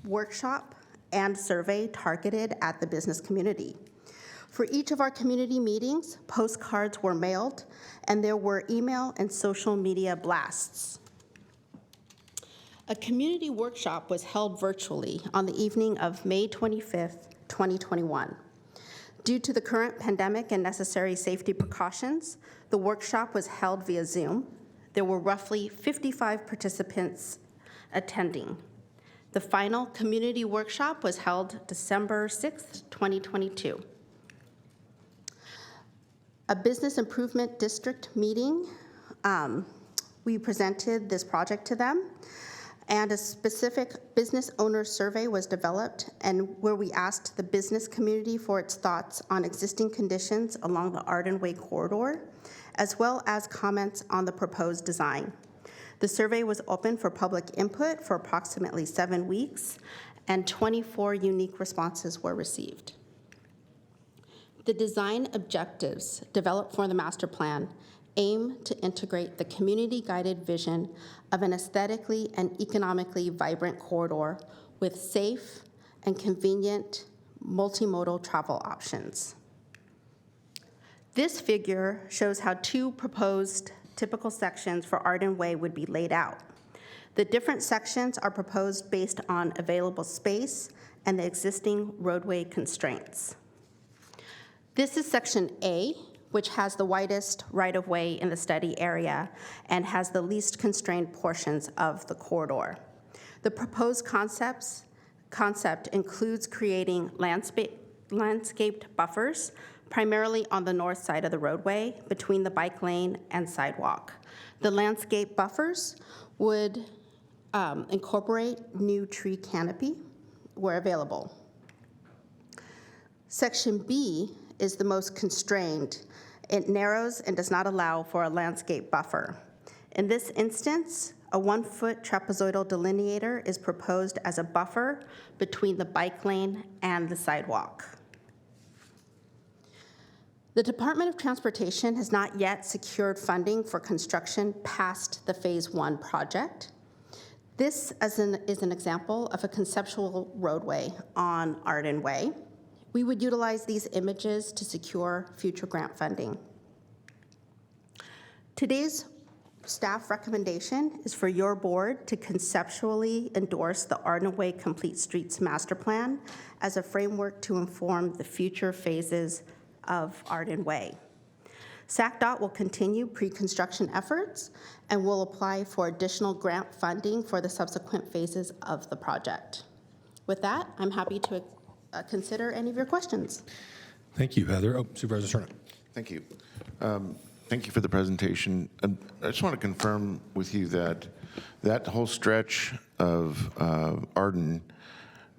workshop and survey targeted at the business community. For each of our community meetings, postcards were mailed, and there were email and social media blasts. A community workshop was held virtually on the evening of May 25th, 2021. Due to the current pandemic and necessary safety precautions, the workshop was held via Zoom. There were roughly 55 participants attending. The final community workshop was held December 6th, 2022. A business improvement district meeting, we presented this project to them, and a specific business owner survey was developed, and where we asked the business community for its thoughts on existing conditions along the Arden Way corridor, as well as comments on the proposed design. The survey was open for public input for approximately 7 weeks, and 24 unique responses were received. The design objectives developed for the master plan aim to integrate the community-guided vision of an aesthetically and economically vibrant corridor with safe and convenient multimodal travel options. This figure shows how 2 proposed typical sections for Arden Way would be laid out. The different sections are proposed based on available space and the existing roadway constraints. This is section A, which has the widest right-of-way in the study area and has the least constrained portions of the corridor. The proposed concept includes creating landscaped buffers, primarily on the north side of the roadway between the bike lane and sidewalk. The landscape buffers would incorporate new tree canopy where available. Section B is the most constrained. It narrows and does not allow for a landscape buffer. In this instance, a 1-foot trapezoidal delineator is proposed as a buffer between the bike lane and the sidewalk. The Department of Transportation has not yet secured funding for construction past the Phase 1 project. This is an example of a conceptual roadway on Arden Way. We would utilize these images to secure future grant funding. Today's staff recommendation is for your board to conceptually endorse the Arden Way Complete Streets Master Plan as a framework to inform the future phases of Arden Way. SACDOT will continue pre-construction efforts and will apply for additional grant funding for the subsequent phases of the project. With that, I'm happy to consider any of your questions. Thank you, Heather. Oh, Supervisor Serna. Thank you. Thank you for the presentation. I just want to confirm with you that that whole stretch of Arden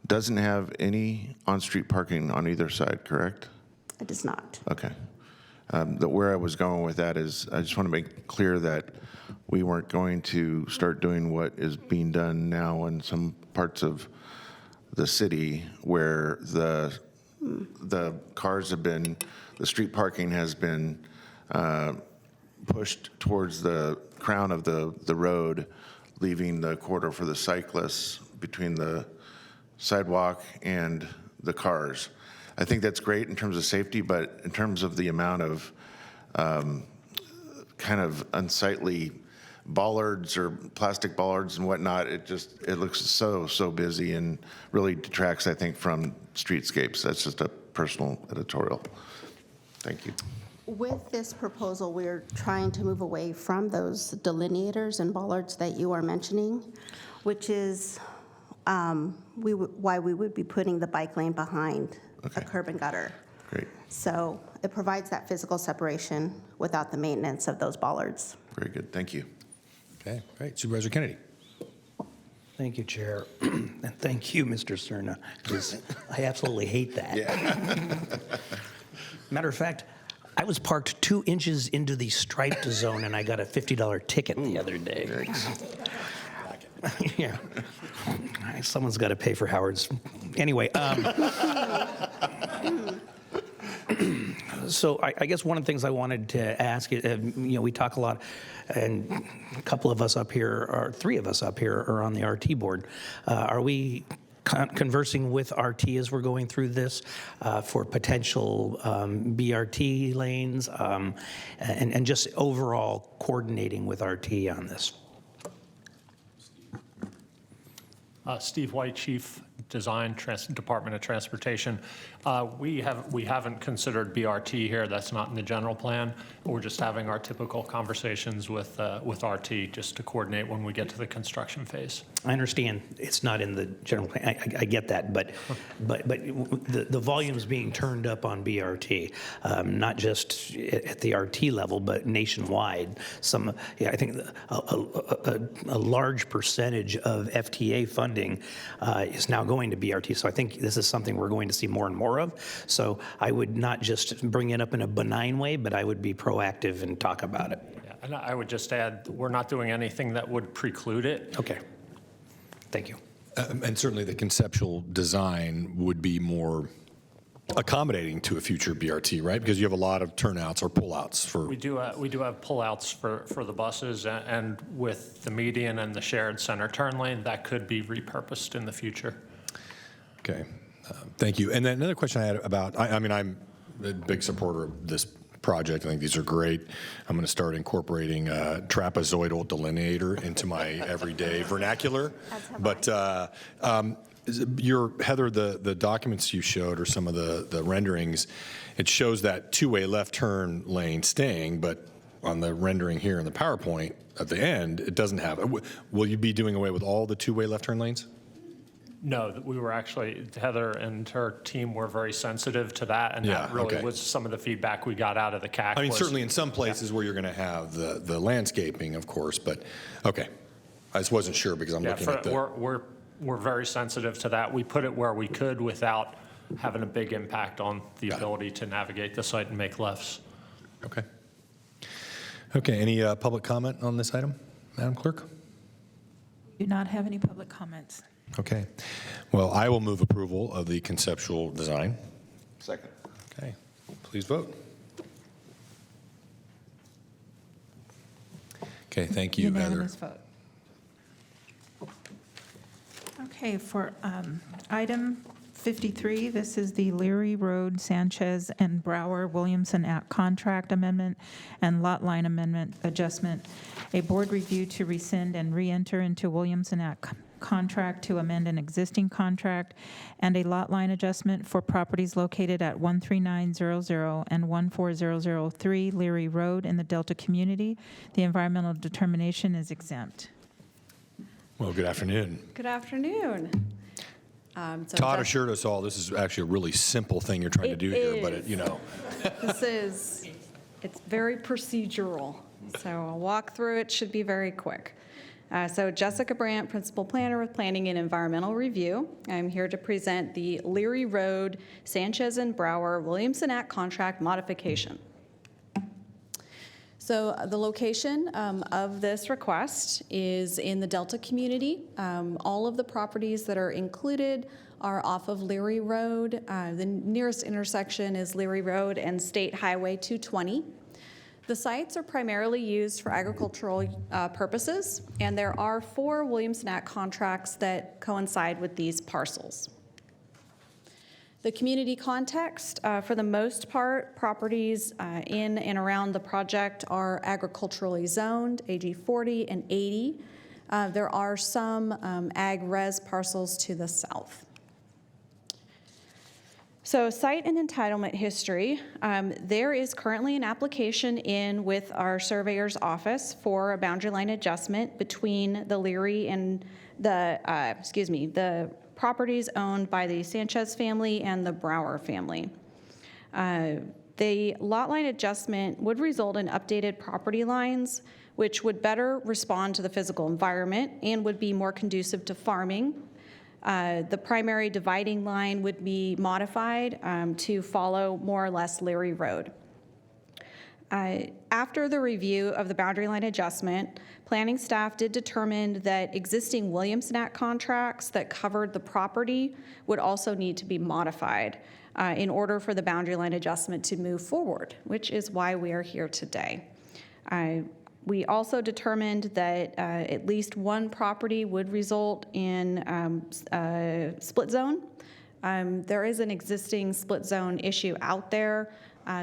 doesn't have any on-street parking on either side, correct? It does not. Okay. Where I was going with that is I just want to make clear that we weren't going to start doing what is being done now in some parts of the city where the cars have been, the street parking has been pushed towards the crown of the road, leaving the corridor for the cyclists between the sidewalk and the cars. I think that's great in terms of safety, but in terms of the amount of kind of unsightly bollards or plastic bollards and whatnot, it looks so busy and really detracts, I think, from streetscapes. That's just a personal editorial. Thank you. With this proposal, we're trying to move away from those delineators and bollards that you are mentioning, which is why we would be putting the bike lane behind a curb and gutter. Great. So it provides that physical separation without the maintenance of those bollards. Very good. Thank you. Okay, great. Supervisor Kennedy. Thank you, Chair. And thank you, Mr. Cerna, because I absolutely hate that. Yeah. Matter of fact, I was parked 2 inches into the striped zone, and I got a $50 ticket the other day. Yeah. Someone's got to pay for Howard's. Anyway. So I guess one of the things I wanted to ask, we talk a lot, and a couple of us up here, or 3 of us up here, are on the RT board. Are we conversing with RT as we're going through this for potential BRT lanes and just overall coordinating with RT on this? Steve White, Chief Design, Department of Transportation. We haven't considered BRT here. That's not in the general plan. We're just having our typical conversations with RT just to coordinate when we get to the construction phase. I understand it's not in the general plan. I get that, but the volume's being turned up on BRT, not just at the RT level, but nationwide. I think a large percentage of FTA funding is now going to BRT. So I think this is something we're going to see more and more of. So I would not just bring it up in a benign way, but I would be proactive and talk about it. Yeah, and I would just add, we're not doing anything that would preclude it. Okay. Thank you. And certainly the conceptual design would be more accommodating to a future BRT, right? Because you have a lot of turnouts or pullouts for. We do have pullouts for the buses, and with the median and the shared center turn lane, that could be repurposed in the future. Okay, thank you. And then another question I had about, I mean, I'm a big supporter of this project. I think these are great. I'm going to start incorporating trapezoidal delineator into my everyday vernacular. But Heather, the documents you showed or some of the renderings, it shows that two-way left turn lane staying, but on the rendering here in the PowerPoint at the end, it doesn't have it. Will you be doing away with all the two-way left turn lanes? No, we were actually, Heather and her team were very sensitive to that, and that really was some of the feedback we got out of the CAC. I mean, certainly in some places where you're going to have the landscaping, of course, but, okay. I just wasn't sure because I'm looking at the. We're very sensitive to that. We put it where we could without having a big impact on the ability to navigate the site and make lefts. Okay. Okay, any public comment on this item, Madam Clerk? Do not have any public comments. Okay. Well, I will move approval of the conceptual design. Second. Okay. Please vote. Okay, thank you, Unanimous Heather. vote. Okay, for item 53, this is the Leary Road, Sanchez and Brower Williamson Act contract amendment and lot line amendment adjustment. A board review to rescind and re-enter into Williamson Act contract to amend an existing contract, and a lot line adjustment for properties located at 13900 and 14003 Leary Road in the Delta community. The environmental determination is exempt. Well, good afternoon. Good afternoon. Todd assured us all this is actually a really simple thing you're trying to do here, but this is It's very procedural, so I'll walk through it, should be very quick. So Jessica Brandt, Principal Planner with Planning and Environmental Review. I'm here to present the Leary Road, Sanchez and Brower, Williamson Act contract modification. So the location of this request is in the Delta community. All of the properties that are included are off of Leary Road. The nearest intersection is Leary Road and State Highway 220. The sites are primarily used for agricultural purposes, and there are 4 Williamson Act contracts that coincide with these parcels. The community context, for the most part, properties in and around the project are agriculturally zoned, AG 40 and 80. There are some ag res parcels to the south. So site and entitlement history, there is currently an application in with our surveyor's office for a boundary line adjustment between the Leary and the properties owned by the Sanchez family and the Brower family. The lot line adjustment would result in updated property lines, which would better respond to the physical environment and would be more conducive to farming. The primary dividing line would be modified to follow more or less Leary Road. After the review of the boundary line adjustment, planning staff did determine that existing Williamson Act contracts that covered the property would also need to be modified in order for the boundary line adjustment to move forward, which is why we are here today. We also determined that at least one property would result in split zone. There is an existing split zone issue out there.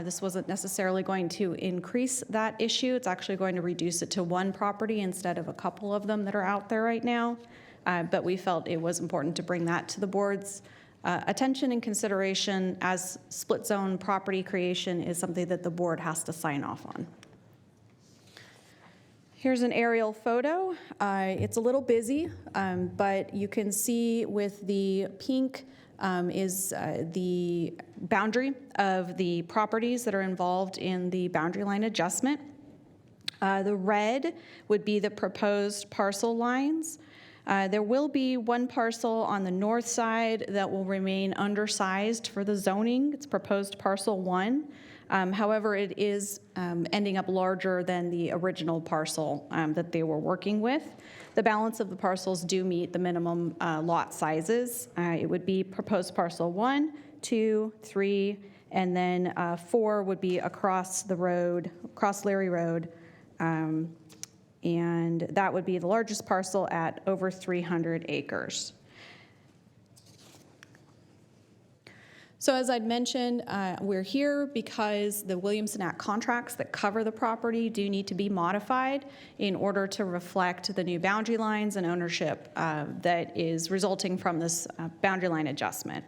This wasn't necessarily going to increase that issue. It's actually going to reduce it to one property instead of a couple of them that are out there right now. But we felt it was important to bring that to the board's attention and consideration, as split zone property creation is something that the board has to sign off on. Here's an aerial photo. It's a little busy, but you can see with the pink is the boundary of the properties that are involved in the boundary line adjustment. The red would be the proposed parcel lines. There will be one parcel on the north side that will remain undersized for the zoning. It's proposed parcel 1. However, it is ending up larger than the original parcel that they were working with. The balance of the parcels do meet the minimum lot sizes. It would be proposed parcel 1, 2, 3, and then 4 would be across the road, across Leary Road, and that would be the largest parcel at over 300 acres. So as I'd mentioned, we're here because the Williamson Act contracts that cover the property do need to be modified in order to reflect the new boundary lines and ownership that is resulting from this boundary line adjustment.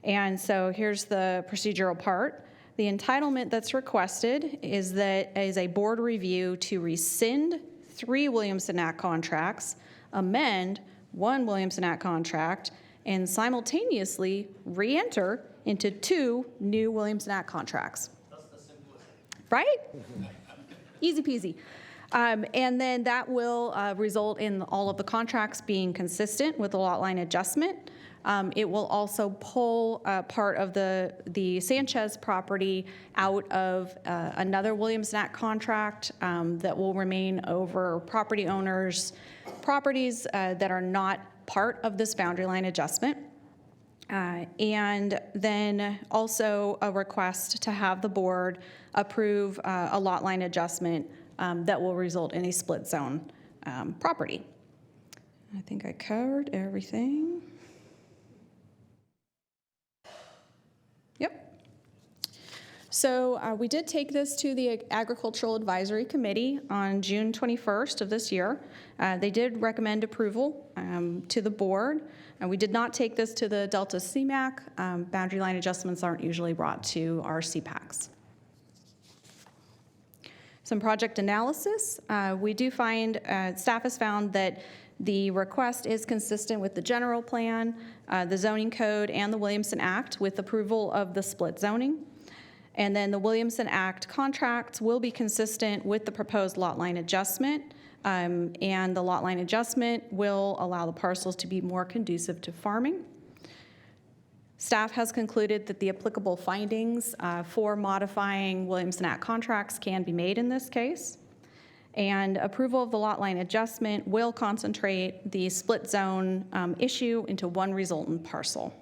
And so here's the procedural part. The entitlement that's requested is a board review to rescind 3 Williamson Act contracts, amend 1 Williamson Act contract, and simultaneously re-enter into 2 new Williamson Act contracts. That's the simplest. Right? Easy peasy. And then that will result in all of the contracts being consistent with the lot line adjustment. It will also pull part of the Sanchez property out of another Williamson Act contract that will remain over property owners' properties that are not part of this boundary line adjustment. And then also a request to have the board approve a lot line adjustment that will result in a split zone property. I think I covered everything. Yep. So we did take this to the Agricultural Advisory Committee on June 21st of this year. They did recommend approval to the board. We did not take this to the Delta CMAQ. Boundary line adjustments aren't usually brought to our CPACs. Some project analysis. We do find, staff has found that the request is consistent with the general plan, the zoning code, and the Williamson Act with approval of the split zoning. And then the Williamson Act contracts will be consistent with the proposed lot line adjustment. And the lot line adjustment will allow the parcels to be more conducive to farming. Staff has concluded that the applicable findings for modifying Williamson Act contracts can be made in this case. And approval of the lot line adjustment will concentrate the split zone issue into one resultant parcel.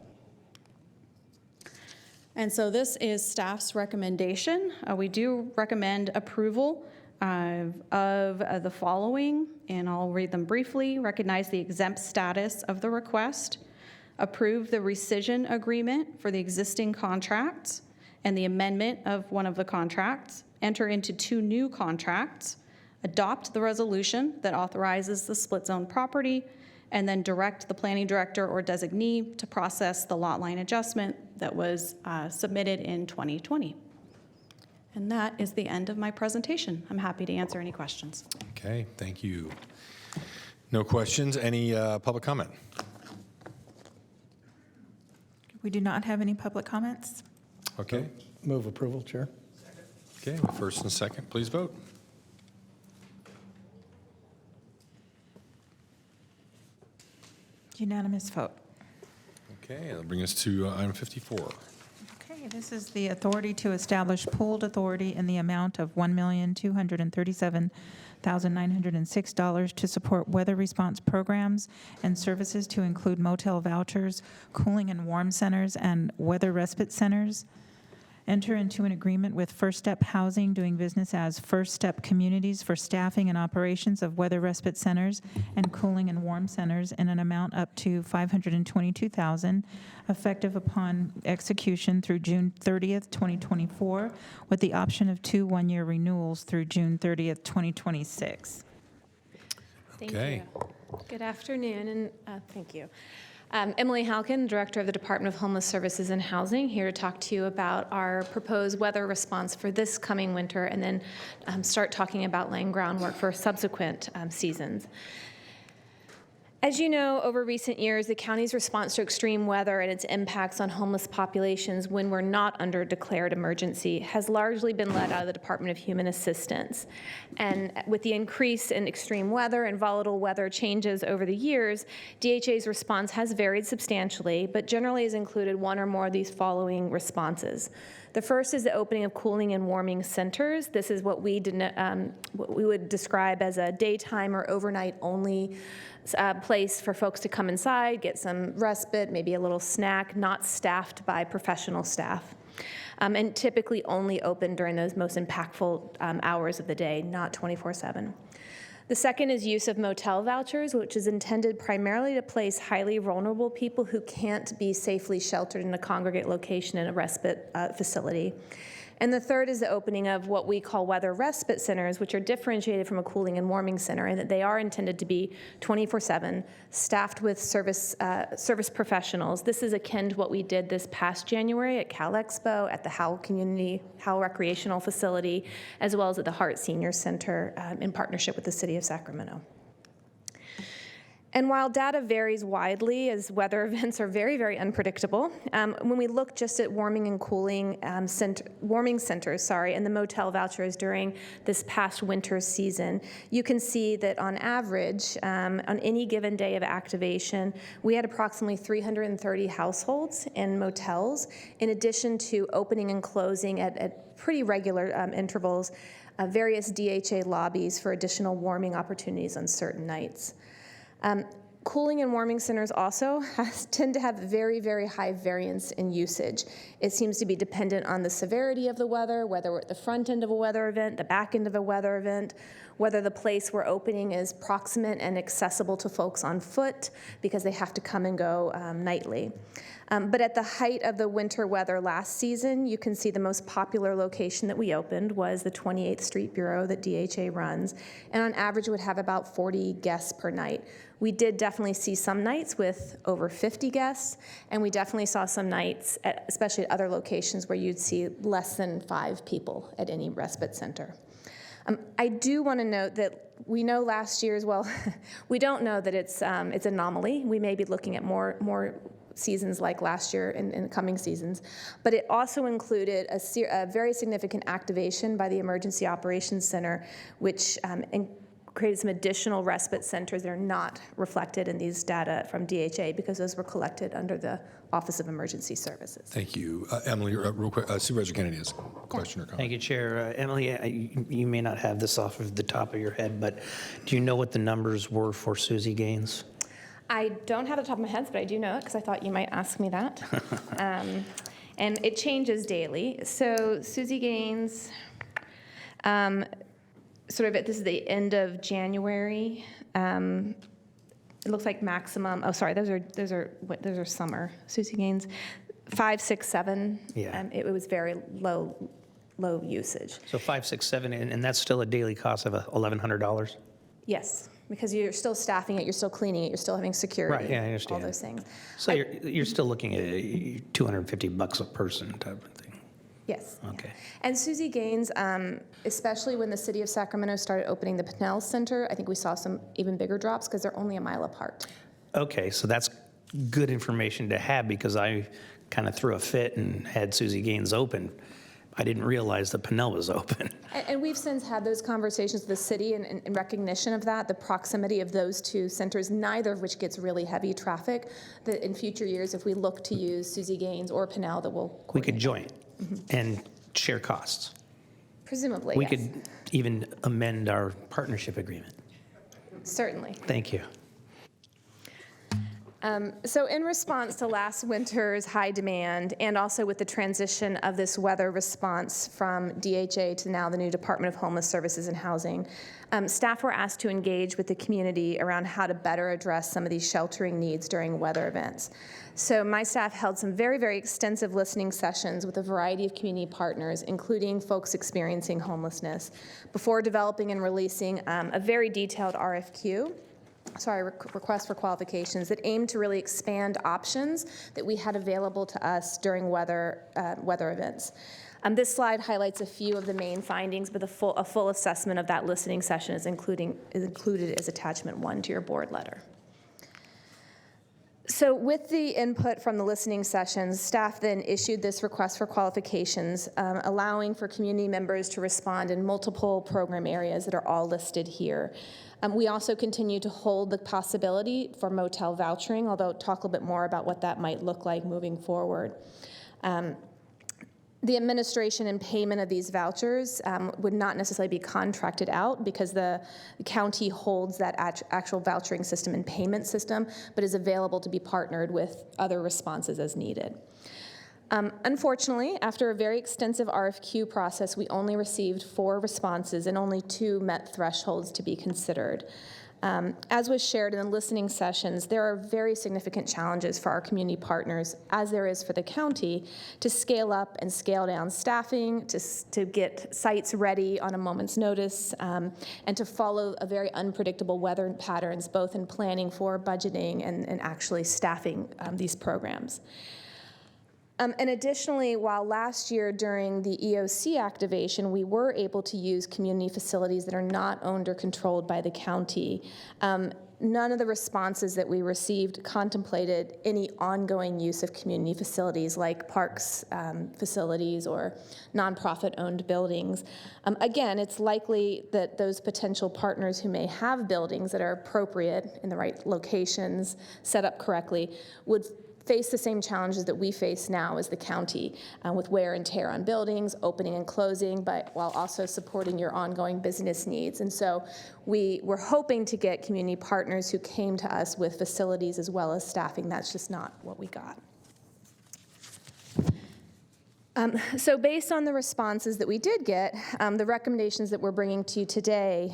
And so this is staff's recommendation. We do recommend approval of the following, and I'll read them briefly. Recognize the exempt status of the request, approve the rescission agreement for the existing contracts and the amendment of one of the contracts, enter into 2 new contracts, adopt the resolution that authorizes the split zone property, and then direct the planning director or designee to process the lot line adjustment that was submitted in 2020. And that is the end of my presentation. I'm happy to answer any questions. Okay, thank you. No questions. Any public comment? We do not have any public comments. Okay. Move approval, Chair. Okay, first and second, please vote. Unanimous vote. Okay, that'll bring us to item 54. Okay, this is the authority to establish pooled authority in the amount of $1,237,906 to support weather response programs and services to include motel vouchers, cooling and warm centers, and weather respite centers. Enter into an agreement with First Step Housing, doing business as First Step Communities, for staffing and operations of weather respite centers and cooling and warm centers in an amount up to $522,000, effective upon execution through June 30th, 2024, with the option of 2 one-year renewals through June 30th, 2026. Thank Okay. you. Good afternoon, and thank you. Emily Halkin, Director of the Department of Homeless Services and Housing, here to talk to you about our proposed weather response for this coming winter, and then start talking about laying groundwork for subsequent seasons. As you know, over recent years, the county's response to extreme weather and its impacts on homeless populations when we're not under declared emergency has largely been led out of the Department of Human Assistance. And with the increase in extreme weather and volatile weather changes over the years, DHA's response has varied substantially, but generally has included one or more of these following responses. The first is the opening of cooling and warming centers. This is what we would describe as a daytime or overnight only place for folks to come inside, get some respite, maybe a little snack, not staffed by professional staff. And typically only open during those most impactful hours of the day, not 24/7. The second is use of motel vouchers, which is intended primarily to place highly vulnerable people who can't be safely sheltered in a congregate location in a respite facility. And the third is the opening of what we call weather respite centers, which are differentiated from a cooling and warming center, in that they are intended to be 24/7, staffed with service professionals. This is akin to what we did this past January at Cal Expo, at the Howell Recreational Facility, as well as at the Hart Senior Center in partnership with the City of Sacramento. And while data varies widely, as weather events are very, very unpredictable, when we look just at warming and cooling warming centers, and the motel vouchers during this past winter season, you can see that on average, on any given day of activation, we had approximately 330 households in motels, in addition to opening and closing at pretty regular intervals, various DHA lobbies for additional warming opportunities on certain nights. Cooling and warming centers also tend to have very, very high variance in usage. It seems to be dependent on the severity of the weather, whether we're at the front end of a weather event, the back end of a weather event, whether the place we're opening is proximate and accessible to folks on foot because they have to come and go nightly. But at the height of the winter weather last season, you can see the most popular location that we opened was the 28th Street Bureau that DHA runs, and on average would have about 40 guests per night. We did definitely see some nights with over 50 guests, and we definitely saw some nights, especially at other locations, where you'd see less than 5 people at any respite center. I do want to note that we know last year as well, we don't know that it's an anomaly. We may be looking at more seasons like last year and in coming seasons. But it also included a very significant activation by the Emergency Operations Center, which created some additional respite centers that are not reflected in these data from DHA because those were collected under the Office of Emergency Services. Thank you. Emily, real quick, Supervisor Kennedy has a question or comment. Thank you, Chair. Emily, you may not have this off of the top of your head, but do you know what the numbers were for Susie Gaines? I don't have it top of my head, but I do know it because I thought you might ask me that. And it changes daily. So Susie Gaines, this is the end of January. It looks like maximum. Oh, sorry, those are summer. Susie Gaines, 5, 6, 7. Yeah. It was very low usage. So 5, 6, 7, and that's still a daily cost of $1,100. Yes, because you're still staffing it, you're still cleaning it, you're still having security. Right. Yeah, I understand. All those things. So you're still looking at $250 a person type of thing. Yes. Okay. And Susie Gaines, especially when the city of Sacramento started opening the Pinnell Center, I think we saw some even bigger drops because they're only a mile apart. Okay, so that's good information to have because I kind of threw a fit and had Susie Gaines open. I didn't realize that Pinnell was open. And we've since had those conversations with the city in recognition of that, the proximity of those two centers, neither of which gets really heavy traffic, that in future years, if we look to use Susie Gaines or Pinnell, that we'll coordinate. We could join and share costs. Presumably, We yes. could even amend our partnership agreement. Certainly. Thank you. So in response to last winter's high demand and also with the transition of this weather response from DHA to now the new Department of Homeless Services and Housing, staff were asked to engage with the community around how to better address some of these sheltering needs during weather events. So my staff held some very, very extensive listening sessions with a variety of community partners, including folks experiencing homelessness, before developing and releasing a very detailed request for qualifications that aimed to really expand options that we had available to us during weather events. This slide highlights a few of the main findings, but a full assessment of that listening session is included as attachment 1 to your board letter. So with the input from the listening sessions, staff then issued this request for qualifications, allowing for community members to respond in multiple program areas that are all listed here. We also continue to hold the possibility for motel vouchering, although talk a little bit more about what that might look like moving forward. The administration and payment of these vouchers would not necessarily be contracted out because the county holds that actual vouchering system and payment system, but is available to be partnered with other responses as needed. Unfortunately, after a very extensive RFQ process, we only received 4 responses and only 2 met thresholds to be considered. As was shared in the listening sessions, there are very significant challenges for our community partners, as there is for the county, to scale up and scale down staffing, to get sites ready on a moment's notice, and to follow a very unpredictable weather patterns, both in planning for budgeting and actually staffing these programs. And additionally, while last year during the EOC activation, we were able to use community facilities that are not owned or controlled by the county, none of the responses that we received contemplated any ongoing use of community facilities like parks facilities or nonprofit-owned buildings. Again, it's likely that those potential partners who may have buildings that are appropriate in the right locations, set up correctly, would face the same challenges that we face now as the county with wear and tear on buildings, opening and closing, but while also supporting your ongoing business needs. And so we were hoping to get community partners who came to us with facilities as well as staffing. That's just not what we got. So based on the responses that we did get, the recommendations that we're bringing to you today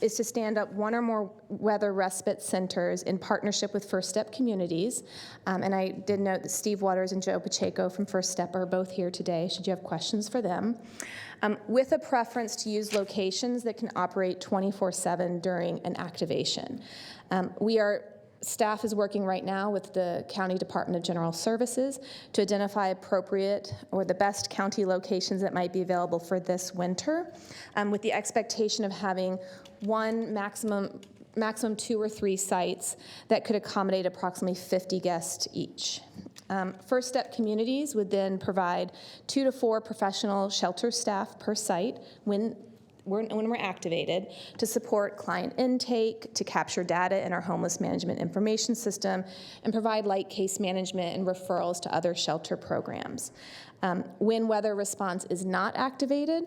is to stand up 1 or more weather respite centers in partnership with First Step Communities. And I did note that Steve Waters and Joe Pacheco from First Step are both here today, should you have questions for them. With a preference to use locations that can operate 24/7 during an activation. Staff is working right now with the County Department of General Services to identify appropriate or the best county locations that might be available for this winter, with the expectation of having 1 maximum maximum 2 or 3 sites that could accommodate approximately 50 guests each. First Step Communities would then provide 2 to 4 professional shelter staff per site when we're activated to support client intake, to capture data in our homeless management information system, and provide light case management and referrals to other shelter programs. When weather response is not activated,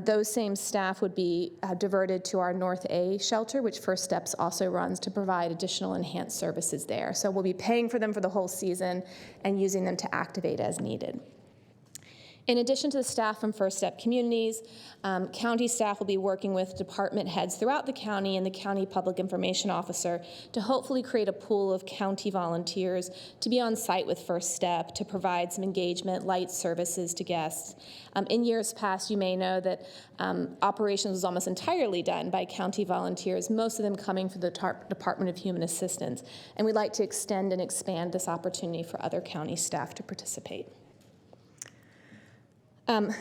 those same staff would be diverted to our North A shelter, which First Steps also runs, to provide additional enhanced services there. So we'll be paying for them for the whole season and using them to activate as needed. In addition to the staff from First Step Communities, county staff will be working with department heads throughout the county and the county public information officer to hopefully create a pool of county volunteers to be on site with First Step to provide some engagement, light services to guests. In years past, you may know that operations was almost entirely done by county volunteers, most of them coming from the Department of Human Assistance. And we'd like to extend and expand this opportunity for other county staff to participate.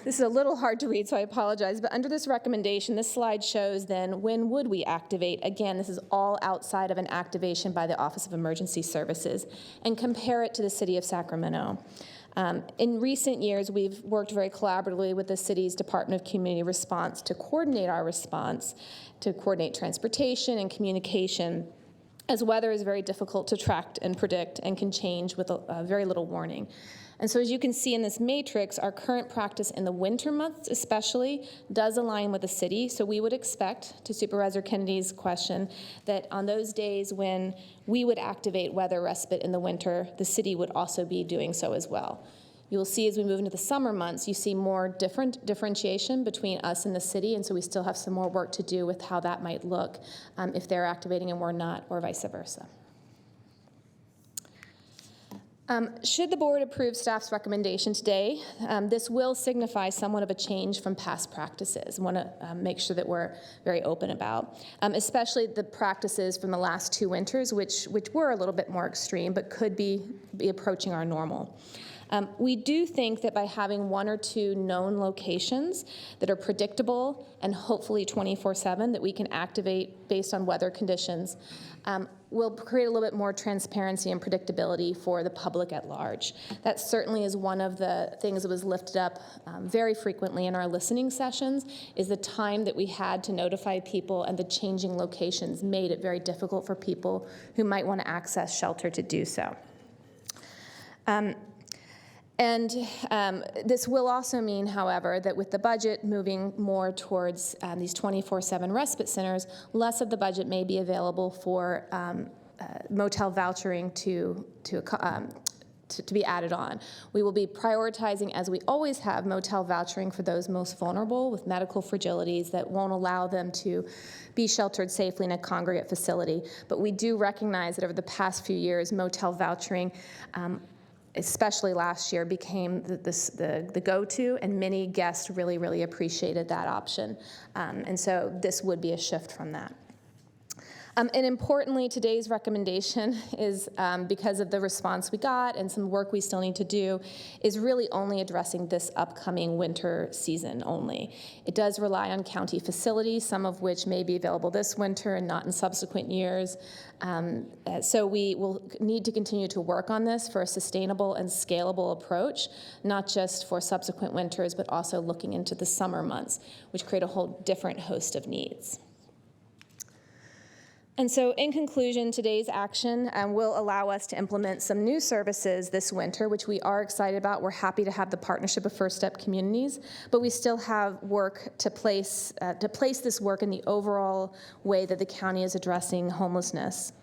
This is a little hard to read, so I apologize, but under this recommendation, this slide shows then when would we activate. Again, this is all outside of an activation by the Office of Emergency Services, and compare it to the City of Sacramento. In recent years, we've worked very collaboratively with the city's Department of Community Response to coordinate our response, to coordinate transportation and communication, as weather is very difficult to track and predict and can change with very little warning. And so as you can see in this matrix, our current practice in the winter months especially does align with the city. So we would expect, to Supervisor Kennedy's question, that on those days when we would activate weather respite in the winter, the city would also be doing so as well. You will see as we move into the summer months, you see more differentiation between us and the city, and so we still have some more work to do with how that might look if they're activating and we're not, or vice versa. Should the board approve staff's recommendation today, this will signify somewhat of a change from past practices. I want to make sure that we're very open about, especially the practices from the last 2 winters, which were a little bit more extreme, but could be approaching our normal. We do think that by having 1 or 2 known locations that are predictable and hopefully 24/7 that we can activate based on weather conditions will create a little bit more transparency and predictability for the public at large. That certainly is one of the things that was lifted up very frequently in our listening sessions, is the time that we had to notify people, and the changing locations made it very difficult for people who might want to access shelter to do so. This will also mean, however, that with the budget moving more towards these 24/7 respite centers, less of the budget may be available for motel vouchering to be added on. We will be prioritizing, as we always have, motel vouchering for those most vulnerable with medical fragilities that won't allow them to be sheltered safely in a congregate facility. But we do recognize that over the past few years, motel vouchering, especially last year, became the go-to, and many guests really, really appreciated that option. And so this would be a shift from that. And importantly, today's recommendation is, because of the response we got and some work we still need to do, is really only addressing this upcoming winter season only. It does rely on county facilities, some of which may be available this winter and not in subsequent years. So we will need to continue to work on this for a sustainable and scalable approach, not just for subsequent winters, but also looking into the summer months, which create a whole different host of needs. And so in conclusion, today's action will allow us to implement some new services this winter, which we are excited about. We're happy to have the partnership of First Step Communities, but we still have work to place this work in the overall way that the county is addressing homelessness.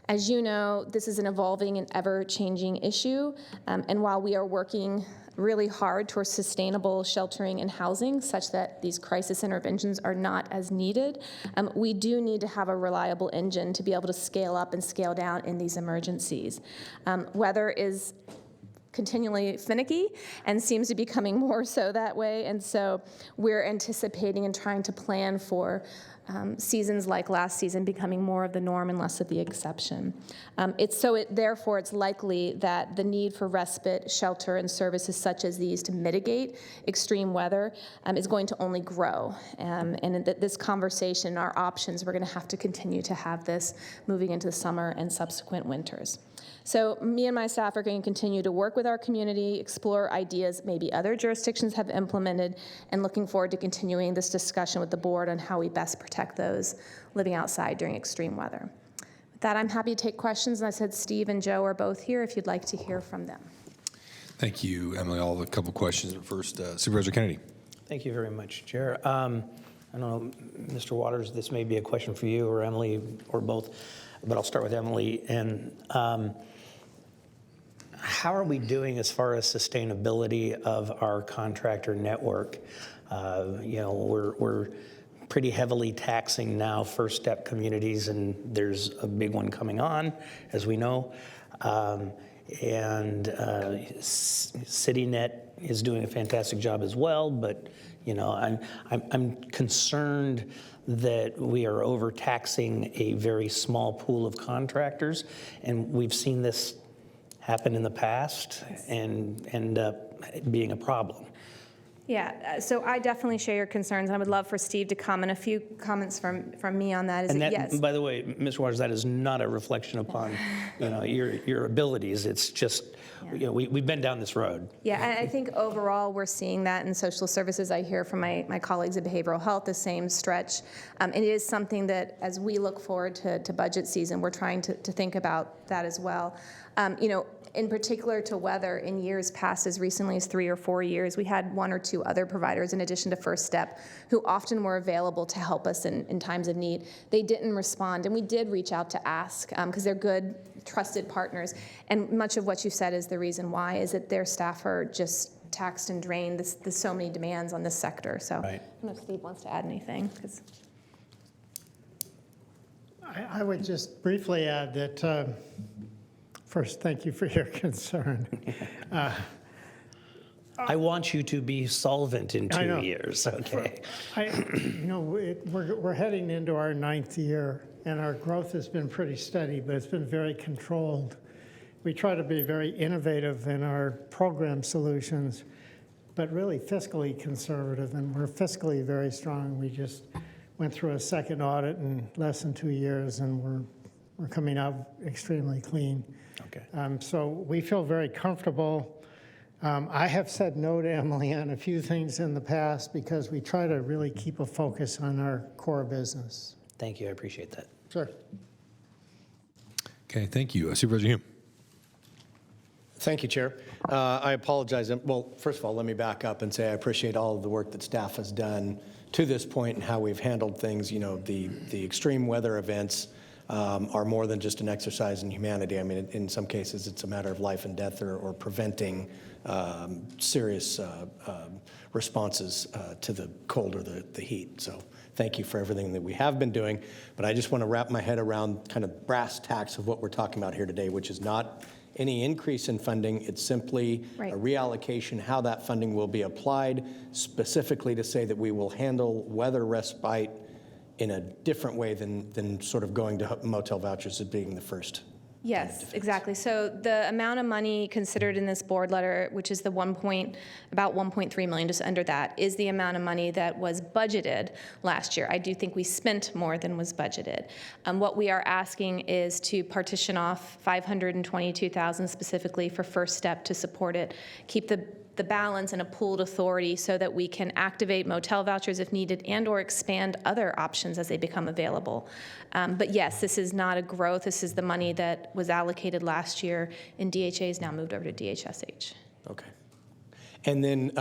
As you know, this is an evolving and ever-changing issue, and while we are working really hard towards sustainable sheltering and housing such that these crisis interventions are not as needed, we do need to have a reliable engine to be able to scale up and scale down in these emergencies. Weather is continually finicky and seems to be becoming more so that way. And so we're anticipating and trying to plan for seasons like last season becoming more of the norm and less of the exception. Therefore, it's likely that the need for respite, shelter, and services such as these to mitigate extreme weather is going to only grow. And in this conversation, our options, we're going to have to continue to have this moving into the summer and subsequent winters. So me and my staff are going to continue to work with our community, explore ideas maybe other jurisdictions have implemented, and looking forward to continuing this discussion with the board on how we best protect those living outside during extreme weather. With that, I'm happy to take questions, and I said Steve and Joe are both here if you'd like to hear from them. Thank you, Emily. I'll have a couple questions. First, Supervisor Kennedy. Thank you very much, Chair. I don't know, Mr. Waters, this may be a question for you or Emily or both, but I'll start with Emily. And how are we doing as far as sustainability of our contractor network? We're pretty heavily taxing now first step communities, and there's a big one coming on, as we know. CityNet is doing a fantastic job as well, but I'm concerned that we are overtaxing a very small pool of contractors, and we've seen this happen in the past and end up being a problem. Yeah, so I definitely share your concerns. I would love for Steve to comment. A few comments from me on that is that, yes. By the way, Mr. Waters, that is not a reflection upon your abilities. It's just, we've been down this road. Yeah, I think overall we're seeing that in social services. I hear from my colleagues in behavioral health the same stretch. It is something that as we look forward to budget season, we're trying to think about that as well. In particular to weather, in years past, as recently as 3 or 4 years, we had 1 or 2 other providers in addition to First Step who often were available to help us in times of need. They didn't respond, and we did reach out to ask because they're good, trusted partners. And much of what you said is the reason why, is that their staff are just taxed and drained. There's so many demands on this sector. So right. I don't know if Steve wants to add anything. I would just briefly add that first, thank you for your concern. I want you to be solvent in 2 years, okay? We're heading into our 9th year, and our growth has been pretty steady, but it's been very controlled. We try to be very innovative in our program solutions, but really fiscally conservative, and we're fiscally very strong. We just went through a second audit in less than 2 years, and we're coming out extremely clean. Okay. So we feel very comfortable. I have said no to Emily on a few things in the past because we try to really keep a focus on our core business. Thank you. I appreciate that. Sure. Okay, thank you. Supervisor Hume. Thank you, Chair. I apologize. Well, first of all, let me back up and say I appreciate all of the work that staff has done to this point and how we've handled things. The extreme weather events are more than just an exercise in humanity. I mean, in some cases, it's a matter of life and death or preventing serious responses to the cold or the heat. So thank you for everything that we have been doing. But I just want to wrap my head around kind of brass tacks of what we're talking about here today, which is not any increase in funding. It's simply a reallocation, how that funding will be applied, specifically to say that we will handle weather respite in a different way than sort of going to motel vouchers as being the first. Yes, exactly. So the amount of money considered in this board letter, which is about 1.3 million, just under that, is the amount of money that was budgeted last year. I do think we spent more than was budgeted. What we are asking is to partition off 522,000 specifically for First Step to support it, keep the balance in a pooled authority so that we can activate motel vouchers if needed and or expand other options as they become available. But yes, this is not a growth. This is the money that was allocated last year and DHA is now moved over to DHSH. Okay. And then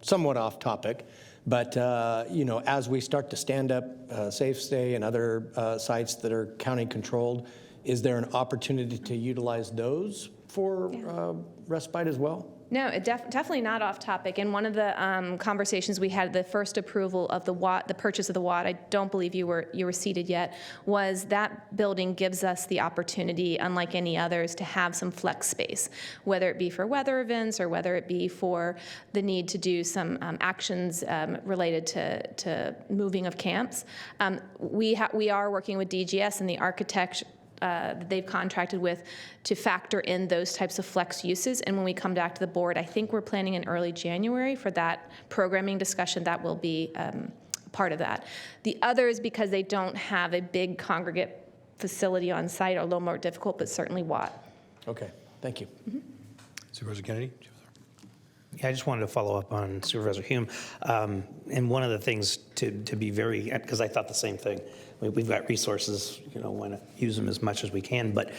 somewhat off topic, but as we start to stand up Safe Stay and other sites that are county controlled, is there an opportunity to utilize those for respite as well? No, definitely not off topic. And one of the conversations we had, the first approval of the purchase of the WAD, I don't believe you were seated yet, was that building gives us the opportunity, unlike any others, to have some flex space, whether it be for weather events or whether it be for the need to do some actions related to moving of camps. We are working with DGS and the architect that they've contracted with to factor in those types of flex uses. And when we come back to the board, I think we're planning in early January for that programming discussion. That will be part of that. The other is because they don't have a big congregate facility on site, are a little more difficult, but certainly Watt. Okay, thank you. Supervisor Kennedy? Yeah, I just wanted to follow up on Supervisor Hume. And one of the things to be very, because I thought the same thing, we've got resources, want to use them as much as we can, but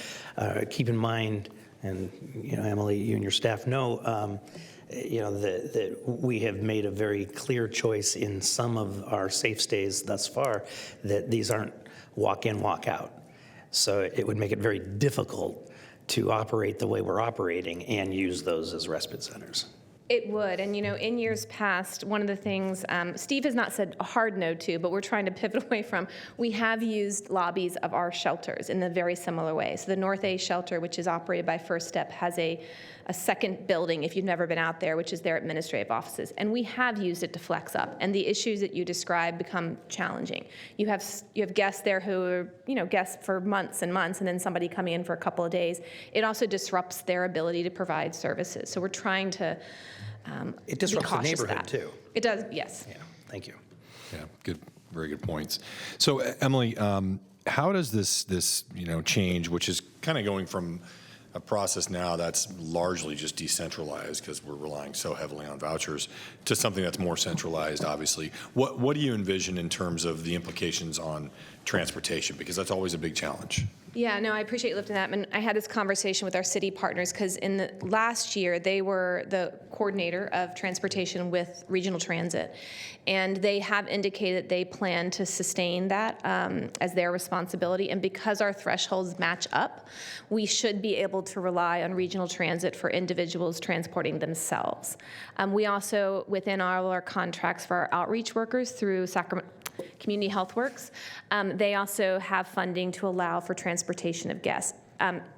keep in mind, and Emily, you and your staff know, that we have made a very clear choice in some of our safe stays thus far that these aren't walk in, walk out. So it would make it very difficult to operate the way we're operating and use those as respite centers. It would, and in years past, one of the things Steve has not said a hard no to, but we're trying to pivot away from, we have used lobbies of our shelters in a very similar way. So the North A shelter, which is operated by First Step, has a second building, if you've never been out there, which is their administrative offices. And we have used it to flex up. And the issues that you describe become challenging. You have guests there who are, guests for months and months, and then somebody coming in for a couple of days. It also disrupts their ability to provide services. So we're trying to it disrupts be the cautious of neighborhood, that. too. It does, yes. Yeah, thank you. Yeah, good, very good points. So, Emily, how does this change, which is kind of going from a process now that's largely just decentralized because we're relying so heavily on vouchers, to something that's more centralized, obviously. What do you envision in terms of the implications on transportation? Because that's always a big challenge. Yeah, no, I appreciate you lifting that. And I had this conversation with our city partners because in the last year, they were the coordinator of transportation with Regional Transit. And they have indicated they plan to sustain that as their responsibility. And because our thresholds match up, we should be able to rely on Regional Transit for individuals transporting themselves. We also, within all our contracts for our outreach workers through Sacramento Community Health Works, they also have funding to allow for transportation of guests.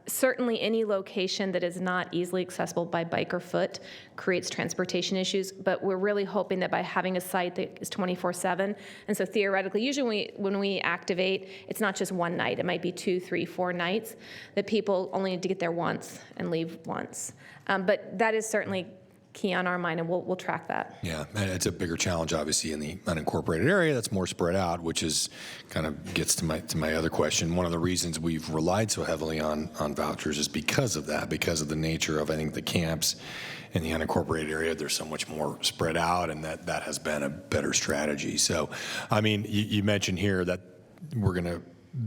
Certainly any location that is not easily accessible by bike or foot creates transportation issues, but we're really hoping that by having a site that is 24/7, and so theoretically, usually when we activate, it's not just one night, it might be 2, 3, 4 nights, that people only need to get there once and leave once. But that is certainly key on our mind, and we'll track that. Yeah, and it's a bigger challenge, obviously, in the unincorporated area that's more spread out, which is kind of gets to my other question. One of the reasons we've relied so heavily on vouchers is because of that, because of the nature of, I think, the camps in the unincorporated area. They're so much more spread out, and that has been a better strategy. So, I mean, you mentioned here that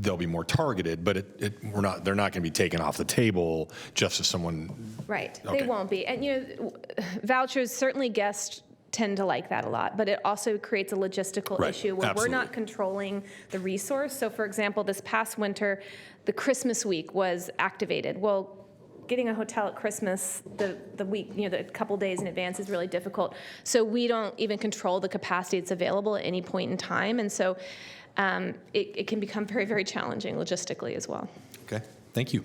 they'll be more targeted, but they're not going to be taken off the table just as someone. Right, Okay. They won't be. And vouchers, certainly guests tend to like that a lot, but it also creates a logistical Right, issue where absolutely. we're not controlling the resource. So for example, this past winter, the Christmas week was activated. Well, getting a hotel at Christmas the week, the couple days in advance is really difficult. So we don't even control the capacity that's available at any point in time. And so it can become very, very challenging logistically as well. Okay, thank you.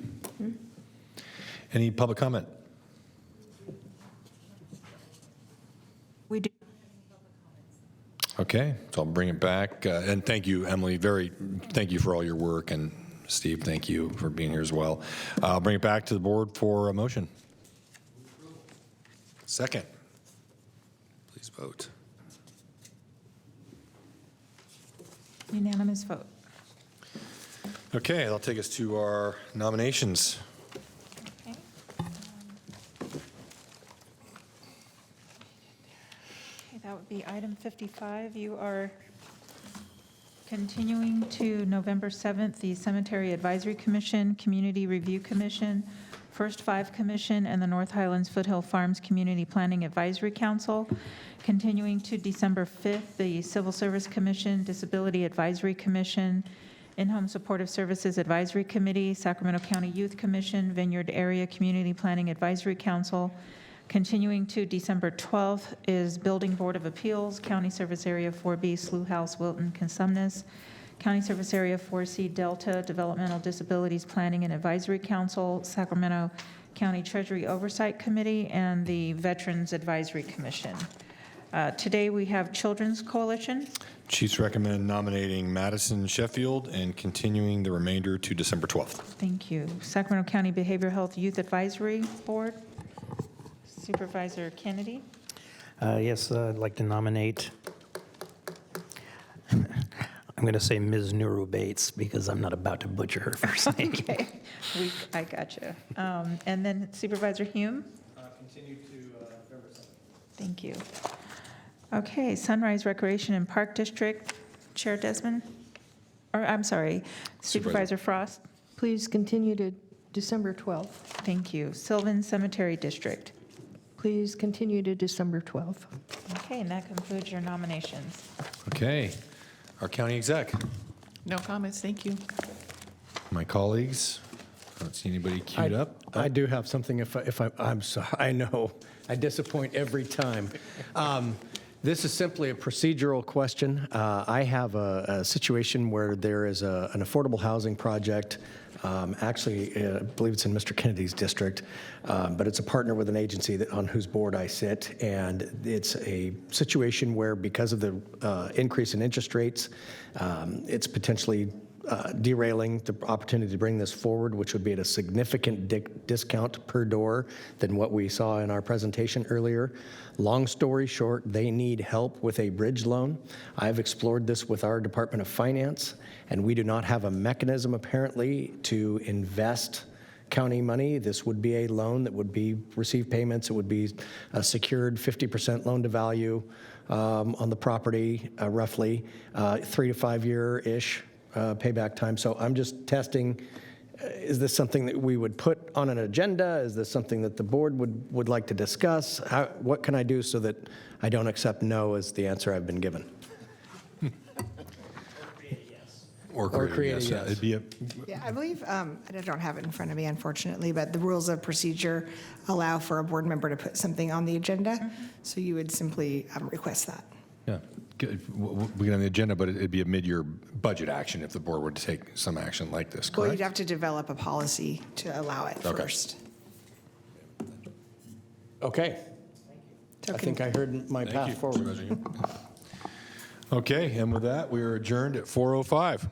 Any public comment? We do. Okay, so I'll bring it back. And thank you, Emily. Thank you for all your work. And Steve, thank you for being here as well. I'll bring it back to the board for a motion. Second. Please vote. Unanimous vote. Okay, that'll take us to our nominations. That would be item 55. You are continuing to November 7th, the Cemetery Advisory Commission, Community Review Commission, First Five Commission, and the North Highlands Foothill Farms Community Planning Advisory Council. Continuing to December 5th, the Civil Service Commission, Disability Advisory Commission, In-Home Supportive Services Advisory Committee, Sacramento County Youth Commission, Vineyard Area Community Planning Advisory Council, Continuing to December 12th is Building Board of Appeals, County Service Area 4B, Slough House, Wilton, Consumnes, County Service Area 4C, Delta, Developmental Disabilities Planning and Advisory Council, Sacramento County Treasury Oversight Committee, and the Veterans Advisory Commission. Today we have Children's Coalition. Chiefs recommend nominating Madison Sheffield and continuing the remainder to December 12th. Thank you. Sacramento County Behavioral Health Youth Advisory Board. Supervisor Kennedy. Yes, I'd like to nominate, I'm going to say Ms. Nuru Bates because I'm not about to butcher her first name. Okay, I gotcha. And then Supervisor Hume. Continue to November 7th. Thank you. Okay, Sunrise Recreation and Park District, Chair Desmond, or I'm sorry, Supervisor Frost. Please continue to December 12th. Thank you. Sylvan Cemetery District. Please continue to December 12th. Okay, and that concludes your nominations. Okay, our county exec. No comments, thank you. My colleagues, I don't see anybody queued up. I do have something I'm sorry, I know, I disappoint every time. This is simply a procedural question. I have a situation where there is an affordable housing project. Actually, I believe it's in Mr. Kennedy's district, but it's a partner with an agency on whose board I sit, and it's a situation where because of the increase in interest rates, it's potentially derailing the opportunity to bring this forward, which would be at a significant discount per door than what we saw in our presentation earlier. Long story short, they need help with a bridge loan. I've explored this with our Department of Finance, and we do not have a mechanism apparently to invest county money. This would be a loan that would receive payments. It would be a secured 50% loan to value on the property, roughly 3 to 5 year-ish payback time. So I'm just testing, is this something that we would put on an agenda? Is this something that the board would like to discuss? What can I do so that I don't accept no as the answer I've been given? Or create a yes. It'd be a, Yeah, I believe, I don't have it in front of me, unfortunately, but the rules of procedure allow for a board member to put something on the agenda, so you would simply request that. yeah, we get on the agenda, but it'd be a mid-year budget action if the board were to take some action like this, correct? Well, you'd have to develop a policy to allow it Okay. first. Okay. I think I heard my Thank path you, forward. Supervisor Hume. Okay, and with that, we are adjourned at 4:05.